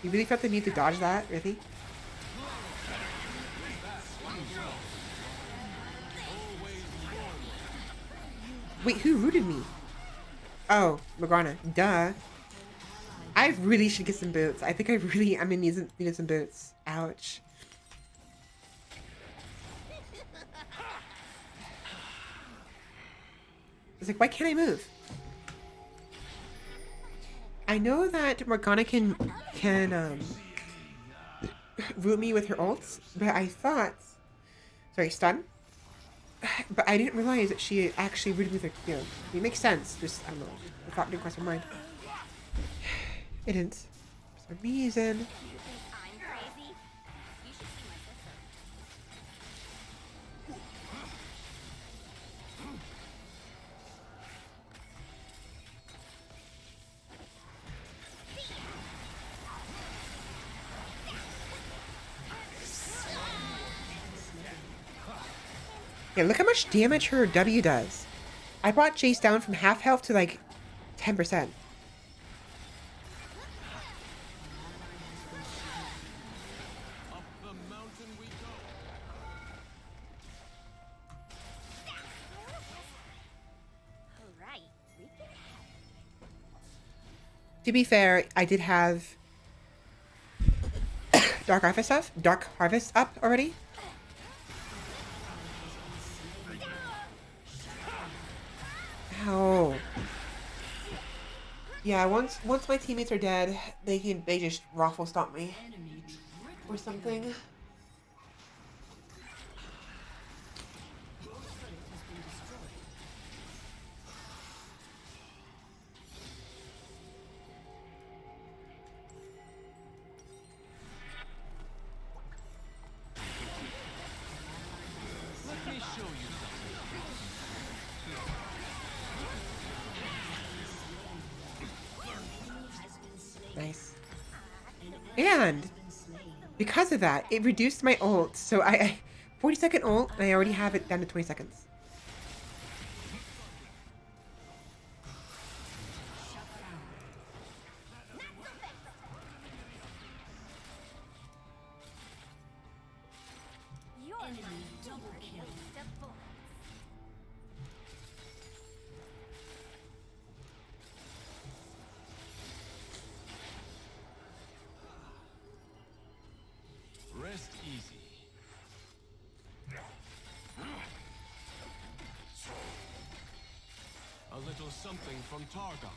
Speaker 1: You really felt the need to dodge that? Really? Wait, who rooted me? Oh, Morgana. Duh. I really should get some boots. I think I'm in need of some boots. Ouch. It's like, why can't I move? I know that Morgana can root me with her ults, but I thought... Sorry, stun? But I didn't realize that she actually rooted me with her Q. It makes sense. Just, I don't know. The thought didn't cross my mind. It didn't. For some reason.
Speaker 9: You think I'm crazy? You should see my sister.
Speaker 1: Yeah, look how much damage her W does. I brought Jace down from half health to like 10%.
Speaker 10: Up the mountain we go.
Speaker 9: Alright, we can
Speaker 1: To be fair, I did have Dark Harvest up already. Ow. Yeah, once my teammates are dead, they just raffle stomp me or something.
Speaker 10: Let me show you
Speaker 1: Nice. And because of that, it reduced my ult. So I 40-second ult, and I already have it down to 20 seconds.
Speaker 9: You're my double kill.
Speaker 10: Rest easy. A little something from Targon.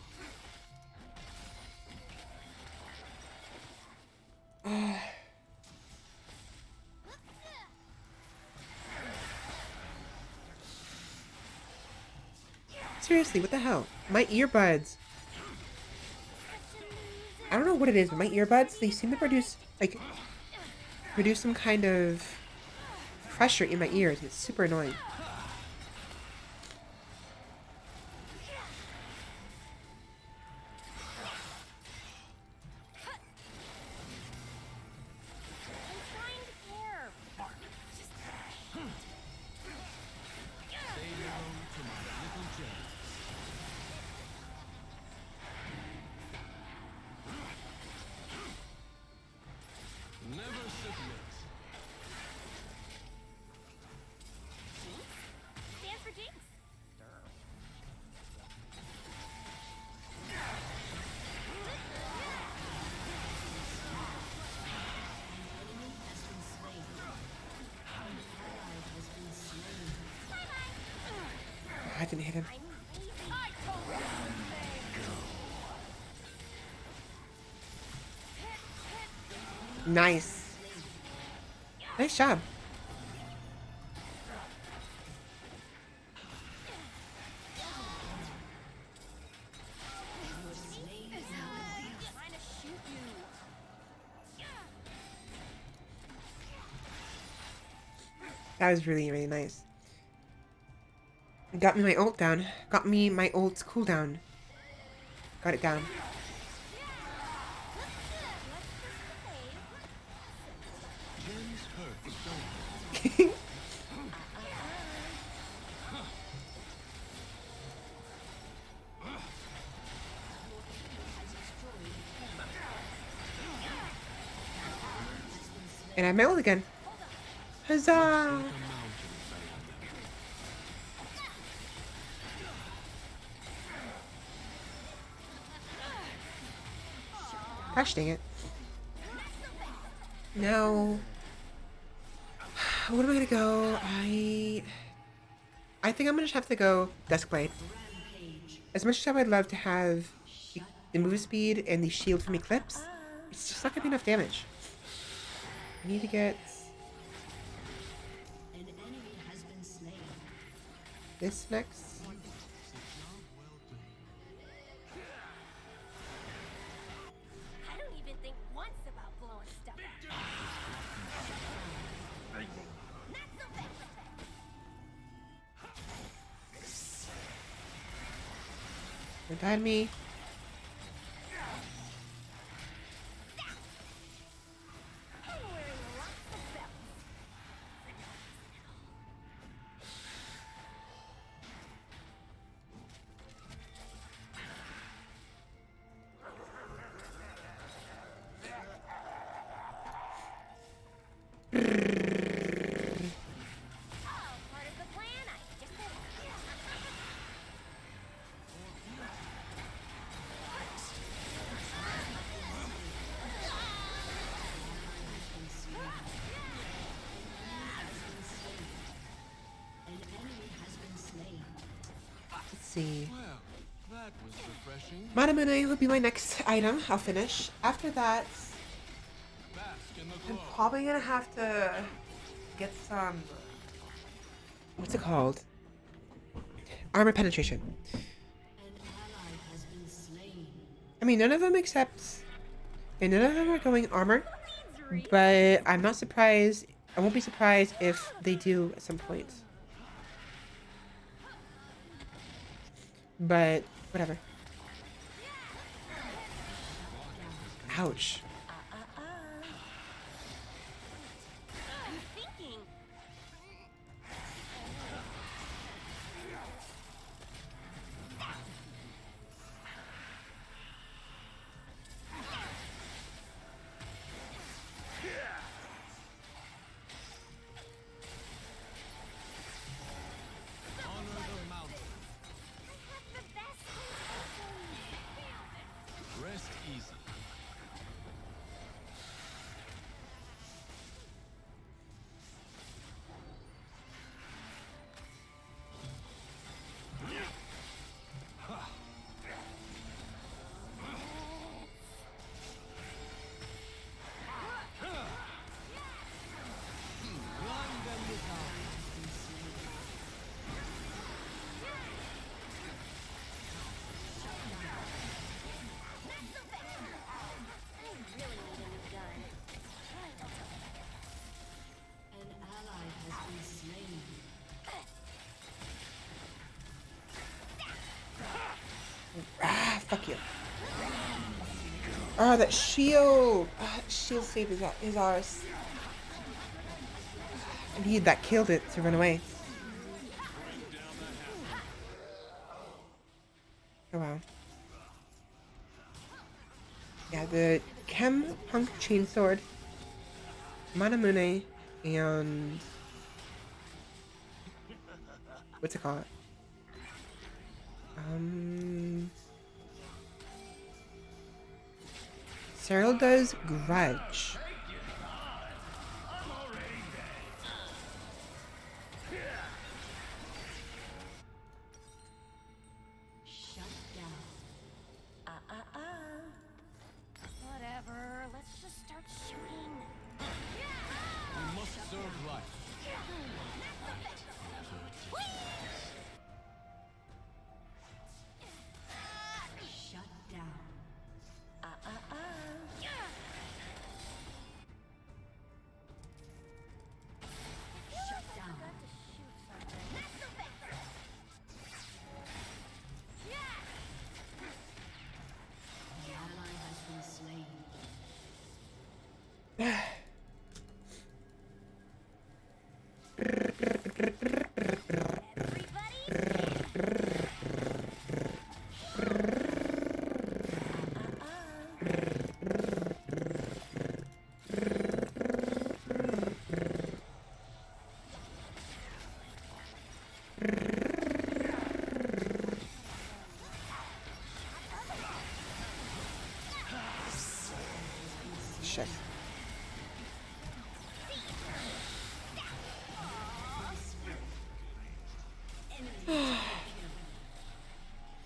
Speaker 1: Seriously, what the hell? My earbuds. I don't know what it is, but my earbuds, they seem to produce some kind of pressure in my ears. It's super annoying. didn't hit him. Nice. Nice job. That was really, really nice. Got me my ult down. Got me my ult's cooldown. Got it down. And I have my ult again. Huzzah! Gosh dang it. Now, what am I gonna go? I think I'm gonna have to go Duskblade. As much as I would love to have the move speed and the shield from Eclipse, it's just not gonna be enough damage. I need to get this next.
Speaker 9: I don't even think once about blowing stuff up. Not so fast.
Speaker 1: Don't die to me. See.
Speaker 10: Well, that was refreshing.
Speaker 1: Manamune will be my next item. I'll finish. After that,
Speaker 10: Bask in the
Speaker 1: I'm
Speaker 10: glow.
Speaker 1: probably gonna have to get some. What's it called? Armor penetration. I mean, none of them except. And none of them are going armor. But I'm not surprised. I won't be surprised if they do at some point. But whatever. Ouch.
Speaker 10: Rest easy.
Speaker 1: Ah, fuck you. Oh, that shield. Shield save is ours. I need that killed it to run away. Oh wow. Yeah, the Chem Punk Chainsword, Manamune, and what's it called? Cyril does Grudge. shit.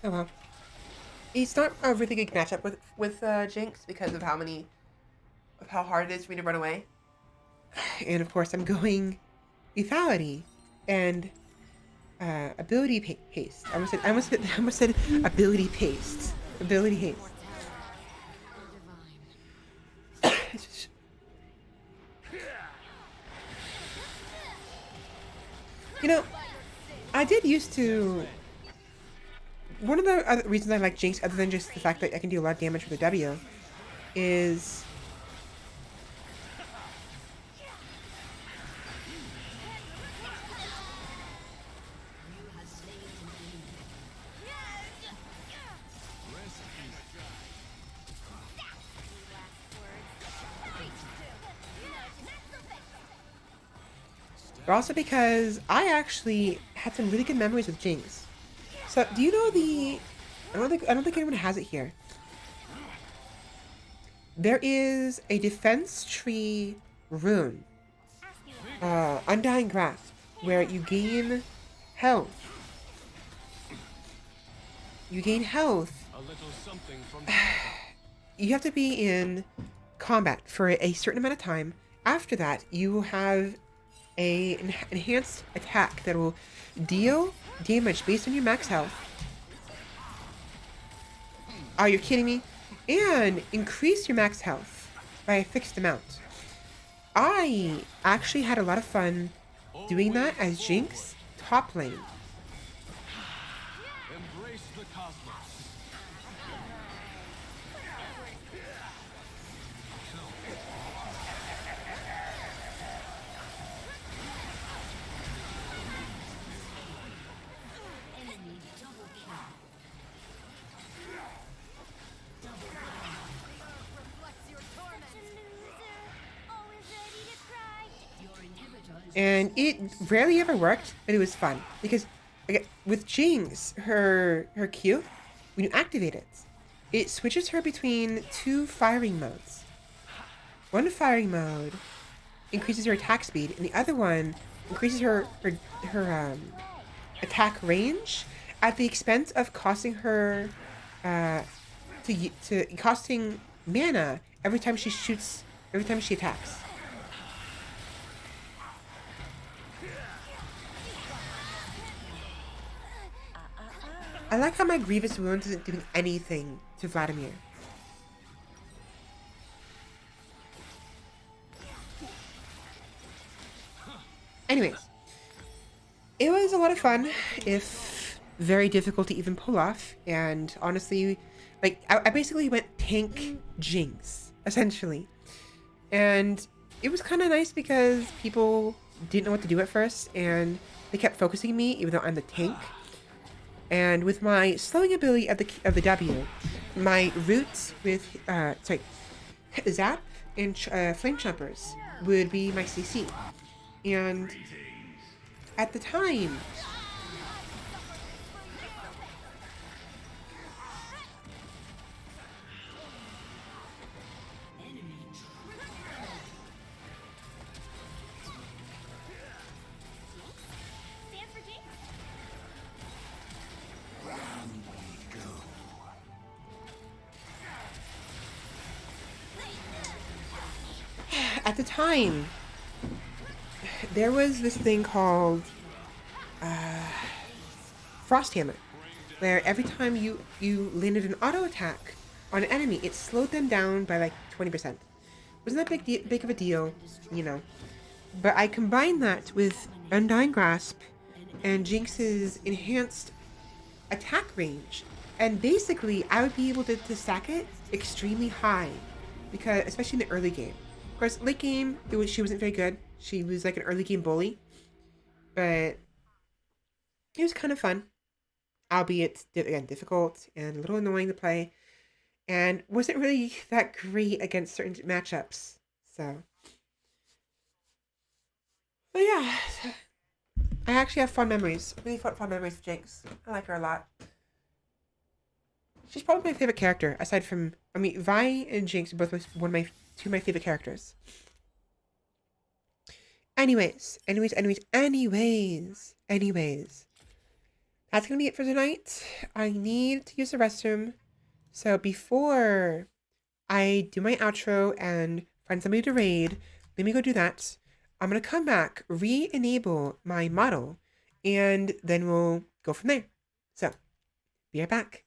Speaker 1: Oh well. It's not a really good matchup with Jinx because of how hard it is for me to run away. And of course, I'm going lethality and ability haste. I almost said ability paste. Ability haste. You know, I did used to. One of the other reasons I like Jinx, other than just the fact that I can do a lot of damage with a W, is but also because I actually had some really good memories with Jinx. So, do you know the? I don't think anyone has it here. There is a defense tree rune, Undying Grasp, where you gain health. You gain health.
Speaker 10: A little something from
Speaker 1: You have to be in combat for a certain amount of time. After that, you have an enhanced attack that will deal damage based on your max health. Are you kidding me? And increase your max health by a fixed amount. I actually had a lot of fun doing that as Jinx top lane.
Speaker 10: embrace the cosmos.
Speaker 7: Enemy double kill. Your inhibitor is
Speaker 1: And it rarely ever worked, but it was fun. Because with Jinx, her Q, when you activate it, it switches her between two firing modes. One firing mode increases her attack speed, and the other one increases her attack range at the expense of costing her costing mana every time she shoots, every time she attacks. I like how my Grievous Wound isn't doing anything to Vladimir. Anyways, it was a lot of fun, if very difficult to even pull off, and honestly, like, I basically went tank Jinx, essentially. And it was kind of nice because people didn't know what to do at first, and they kept focusing me, even though I'm the tank. And with my slowing ability of the W, my roots with Zap and Flame Choppers would be my CC. And at the time, there was this thing called Frost Hammer, where every time you landed an auto attack on an enemy, it slowed them down by like 20%. Wasn't that big of a deal, you know? But I combined that with Undying Grasp and Jinx's enhanced attack range, and basically I would be able to stack it extremely high, because especially in the early game. Of course, late game she wasn't very good. She was like an early game bully, but it was kind of fun, albeit again difficult and a little annoying to play, and wasn't really that great against certain matchups. So, but yeah, I actually have fond memories, really fond memories of Jinx. I like her a lot. She's probably my favorite character, aside from, I mean, Vi and Jinx are both one of my Two of my favorite characters. Anyways. That's gonna be it for tonight. I need to use the restroom. So before I do my outro and find somebody to raid, let me go do that. I'm gonna come back, re-enable my model, and then we'll go from there. So, be right back.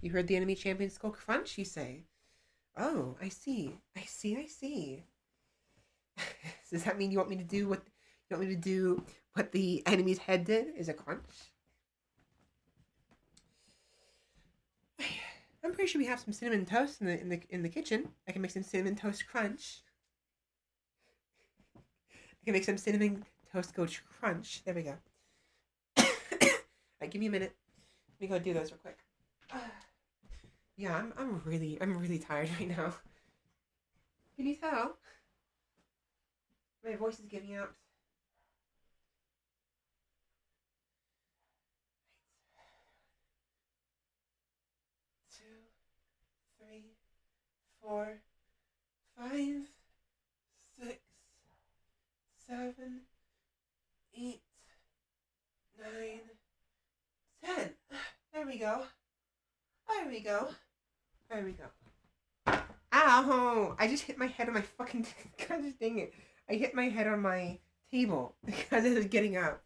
Speaker 1: You heard the enemy champions go crunch, you say? Oh, I see. Does that mean you want me to do what the enemy's head did? Is a crunch? I'm pretty sure we have some cinnamon toast in the kitchen. I can make some cinnamon toast crunch. I can make some cinnamon toast coach crunch. There we go. Alright, give me a minute. Let me go do those real quick. Yeah, I'm really tired right now. Can you tell? My voice is giving out. Two, three, 4, 5, 6, 7, 8, 9, 10. There we go. Ow! I just hit my head on my fucking... God dang it. I hit my head on my table because it was getting up.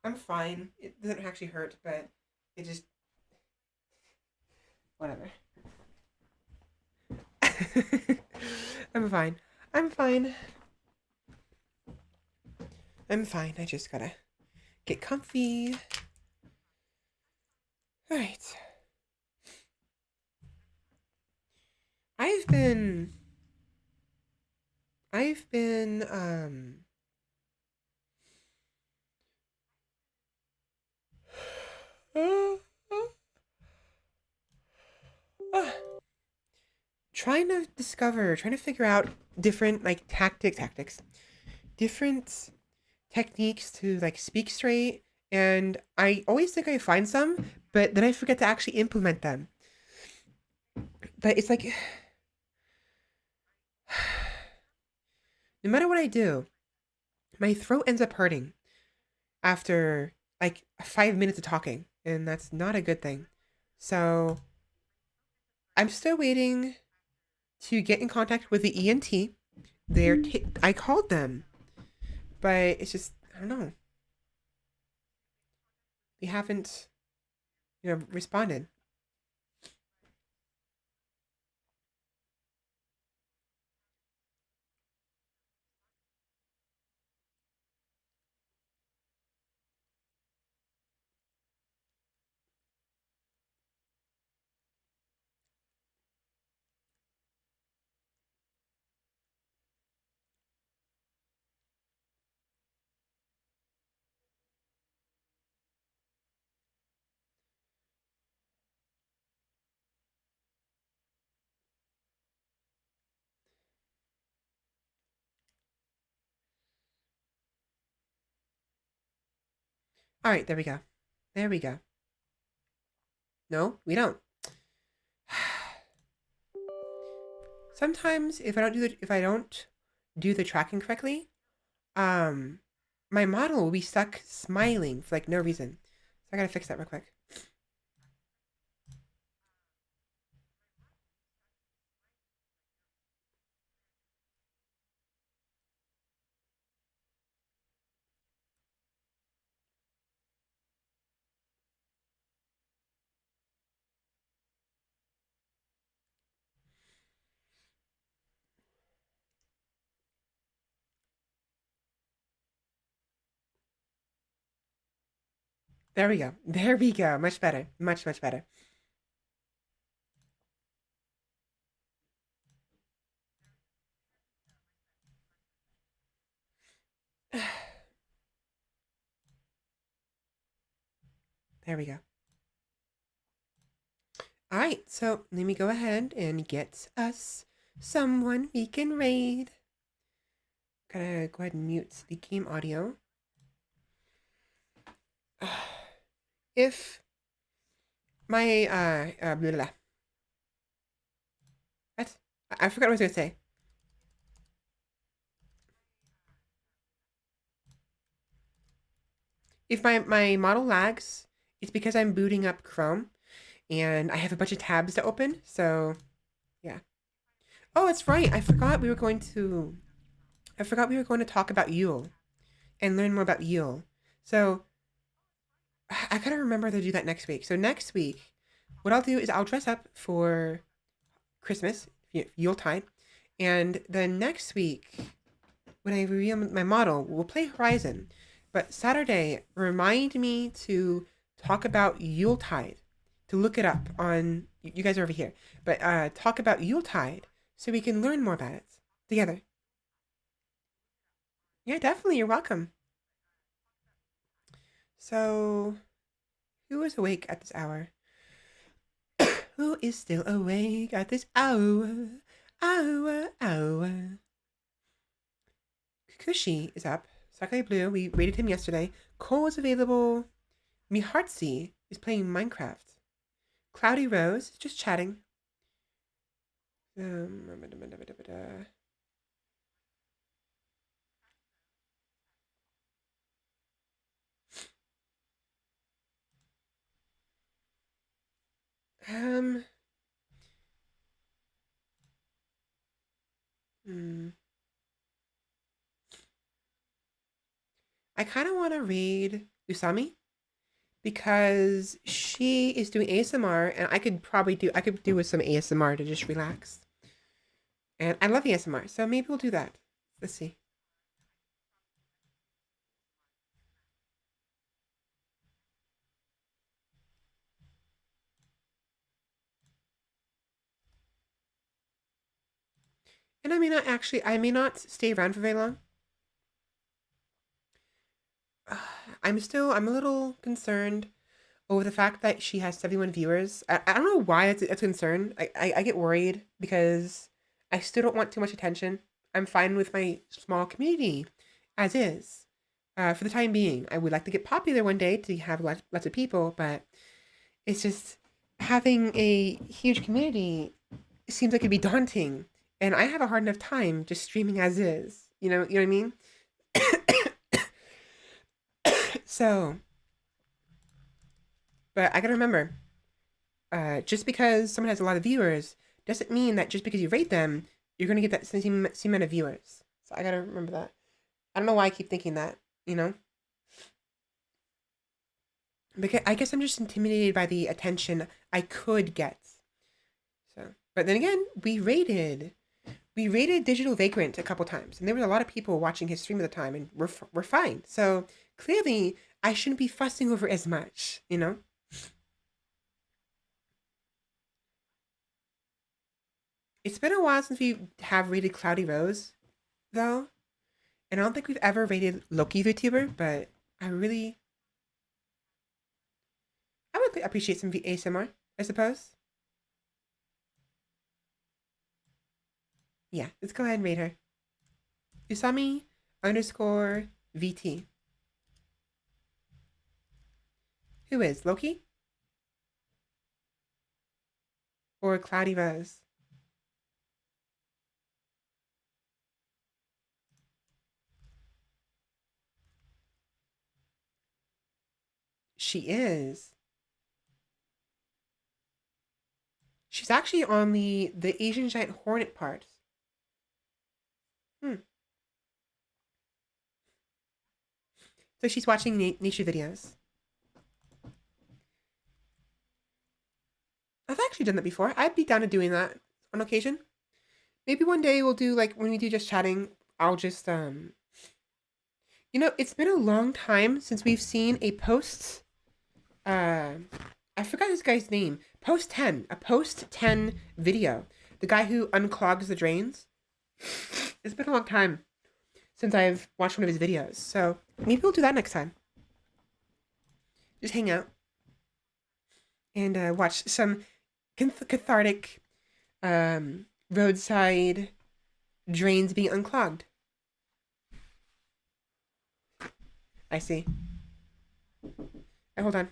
Speaker 1: I'm fine. It doesn't actually hurt, but it just... Whatever. I'm fine. I just gotta get comfy. Alright. I've been trying to figure out different like tactics, different techniques to like speak straight, and I always think I find some, but then I forget to actually implement them. But it's like no matter what I do, my throat ends up hurting after like 5 minutes of talking, and that's not a good thing. So I'm still waiting to get in contact with the ENT. I called them, but it's just I don't know. They haven't, responded. All right, there we go. There we go. No, we don't. Sometimes if I don't do the tracking correctly, um, my model will be stuck smiling for like no reason. So I gotta fix that real quick. There we go. There we go. Much better. Much better. There we go. All right, so let me go ahead and get us someone we can raid. Gotta go ahead and mute the game audio. If my blah, blah. What? I forgot what I was gonna say. If my model lags, it's because I'm booting up Chrome and I have a bunch of tabs to open. So, yeah. Oh, that's right. I forgot we were going to talk about Yule and learn more about Yule. So, I gotta remember to do that next week. So next week, what I'll do is I'll dress up for Christmas, Yuletide, and then next week, when I reveal my model, we'll play Horizon. But Saturday, remind me to talk about Yuletide, to look it up on. You guys are over here, but talk about Yuletide so we can learn more about it together. Yeah, definitely. You're welcome. So, who is awake at this hour? Who is still awake at this hour? Hour. Kushi is up. Sakai Blue, we rated him yesterday. Cole is available. Mihartzi is playing Minecraft. Cloudy Rose is just chatting. Um, um, hmm. I kind of want to raid Usami because she is doing ASMR, and I could do with some ASMR to just relax. And I love ASMR, so maybe we'll do that. Let's see. And I may not stay around for very long. I'm a little concerned over the fact that she has 71 viewers. I don't know why it's a concern. I get worried because I still don't want too much attention. I'm fine with my small community as is. For the time being, I would like to get popular one day to have lots of people, but it's just having a huge community seems like it'd be daunting. And I have a hard enough time just streaming as is. You know what I mean? So, but I gotta remember, just because someone has a lot of viewers doesn't mean that just because you rate them, you're gonna get that same amount of viewers. So I gotta remember that. I don't know why I keep thinking that, you know? Because I guess I'm just intimidated by the attention I could get. So, but then again, we rated Digital Vagrant a couple times, and there was a lot of people watching his stream at the time, and we're fine. So clearly, I shouldn't be fussing over as much, you know. It's been a while since we have rated Cloudy Rose, though, and I don't think we've ever rated Loki VTuber. But I would appreciate some ASMR, I suppose. Yeah, let's go ahead and rate her. Usami _ VT. Who is Loki? Or Cloudy Rose? She is. She's actually on the Asian giant hornet part. So she's watching nature videos. I've actually done that before. I'd be down to doing that on occasion. Maybe one day we'll do, like, when we do just chatting, I'll just it's been a long time since we've seen a post I forgot this guy's name. Post 10. A post 10 video. The guy who unclogs the drains. It's been a long time since I've watched one of his videos. So maybe we'll do that next time. Just hang out. And watch some cathartic roadside drains being unclogged. I see. Hold on.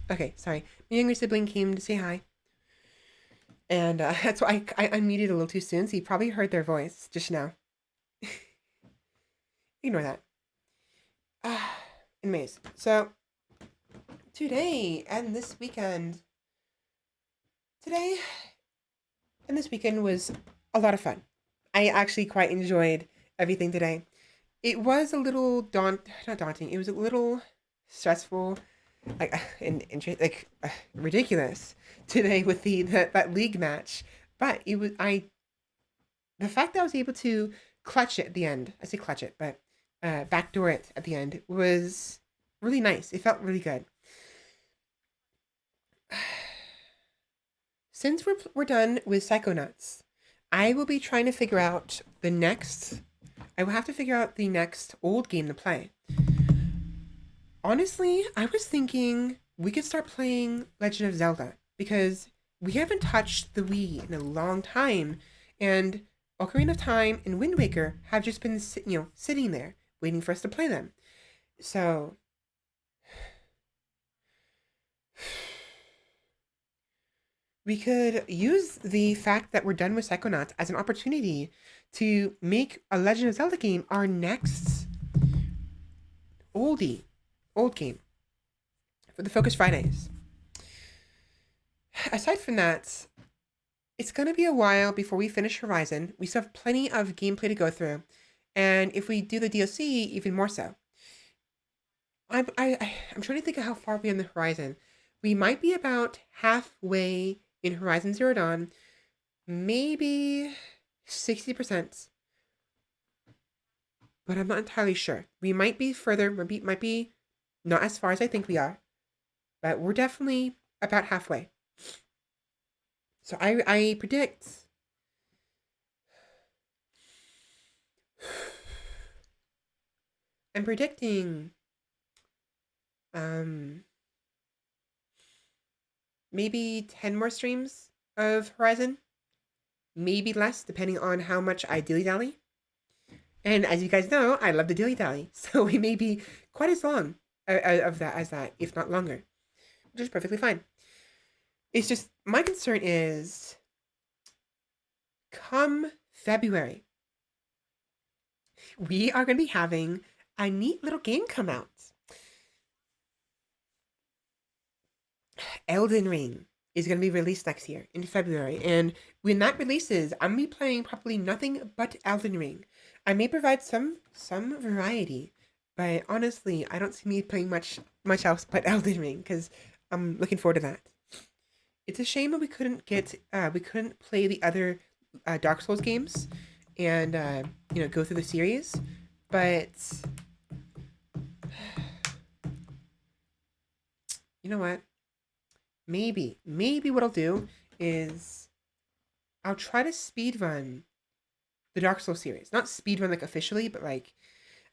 Speaker 1: Okay, sorry. My younger sibling came to say hi. And that's why I unmuted a little too soon, so you probably heard their voice just now. Ignore that. Anyways, so today and this weekend was a lot of fun. I actually quite enjoyed everything today. It was a little not daunting. It was a little stressful, like ridiculous today with that league match. But the fact that I was able to clutch it at the end. I say clutch it, but backdoor it at the end was really nice. It felt really good. Since we're done with Psychonauts, I will be trying to figure out the next. I will have to figure out the next old game to play. Honestly, I was thinking we could start playing Legend of Zelda because we haven't touched the Wii in a long time, and Ocarina of Time and Wind Waker have just been sitting there waiting for us to play them. So we could use the fact that we're done with Psychonauts as an opportunity to make a Legend of Zelda game our next old game for the Focus Fridays. Aside from that, it's going to be a while before we finish Horizon. We still have plenty of gameplay to go through, and if we do the DLC, even more so. I'm trying to think of how far we're in the Horizon. We might be about halfway in Horizon Zero Dawn, maybe 60%, but I'm not entirely sure. We might be further, might be not as far as I think we are, but we're definitely about halfway. So I predict I'm predicting maybe 10 more streams of Horizon, maybe less depending on how much I dilly-dally. And as you guys know, I love the dilly-dally, so we may be quite as long of that as that, if not longer, which is perfectly fine. It's just, my concern is, come February, we are going to be having a neat little game come out. Elden Ring is going to be released next year in February, and when that releases, I'm going to be playing probably nothing but Elden Ring. I may provide some variety, but honestly, I don't see me playing much else but Elden Ring because I'm looking forward to that. It's a shame that we couldn't play the other Dark Souls games and go through the series, but you know what? Maybe what I'll do is I'll try to speedrun the Dark Souls series. Not speedrun like officially, but like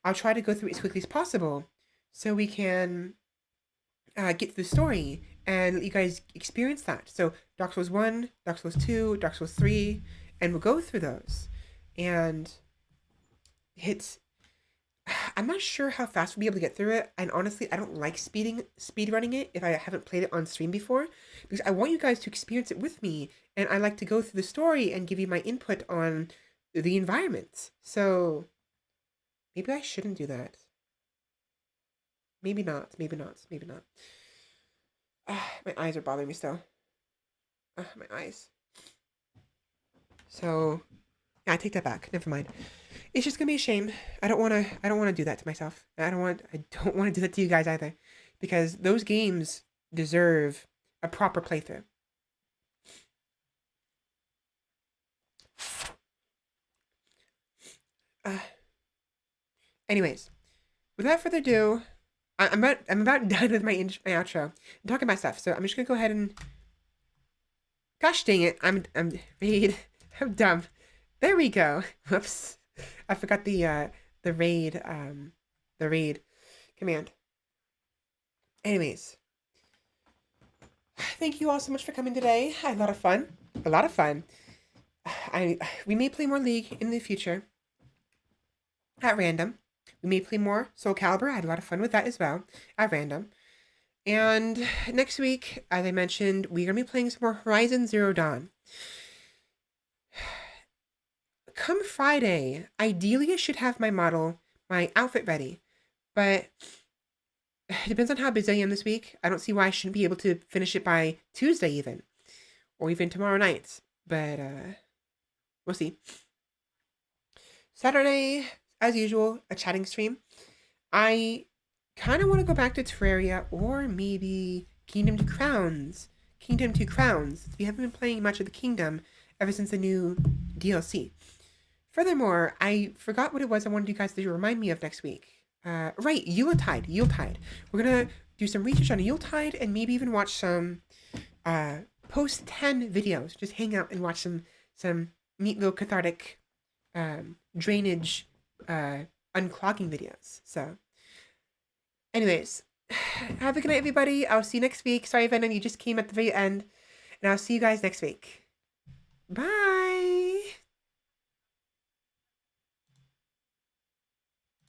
Speaker 1: I'll try to go through it as quickly as possible so we can get through the story and let you guys experience that. So Dark Souls 1, Dark Souls 2, Dark Souls 3, and we'll go through those. And I'm not sure how fast we'll be able to get through it, and honestly, I don't like speedrunning it if I haven't played it on stream before, because I want you guys to experience it with me, and I like to go through the story and give you my input on the environment. So maybe I shouldn't do that. Maybe not. My eyes are bothering me still. My eyes. So yeah, I take that back. Never mind. It's just gonna be a shame. I don't want to do that to myself. I don't want to do that to you guys either, because those games deserve a proper playthrough. Anyways, without further ado, I'm about done with my outro. I'm talking about stuff, so I'm just gonna go ahead and. Gosh dang it! I'm Raid. I'm dumb. There we go. Whoops. I forgot the raid command. Anyways, thank you all so much for coming today. I had a lot of fun. We may play more League in the future at random. We may play more Soul Calibur. I had a lot of fun with that as well at random. And next week, as I mentioned, we're gonna be playing some more Horizon Zero Dawn. Come Friday, ideally I should have my outfit ready, but it depends on how busy I am this week. I don't see why I shouldn't be able to finish it by Tuesday even, or even tomorrow night, but we'll see. Saturday, as usual, a chatting stream. I kind of want to go back to Terraria or maybe Kingdom 2 Crowns. We haven't been playing much of the Kingdom ever since the new DLC. Furthermore, I forgot what it was I wanted you guys to remind me of next week. Right, Yuletide. We're gonna do some research on Yuletide and maybe even watch some post 10 videos. Just hang out and watch some neat little cathartic drainage unclogging videos. So, anyways, have a good night, everybody. I'll see you next week. Sorry, Venom, you just came at the very end, and I'll see you guys next week. Bye.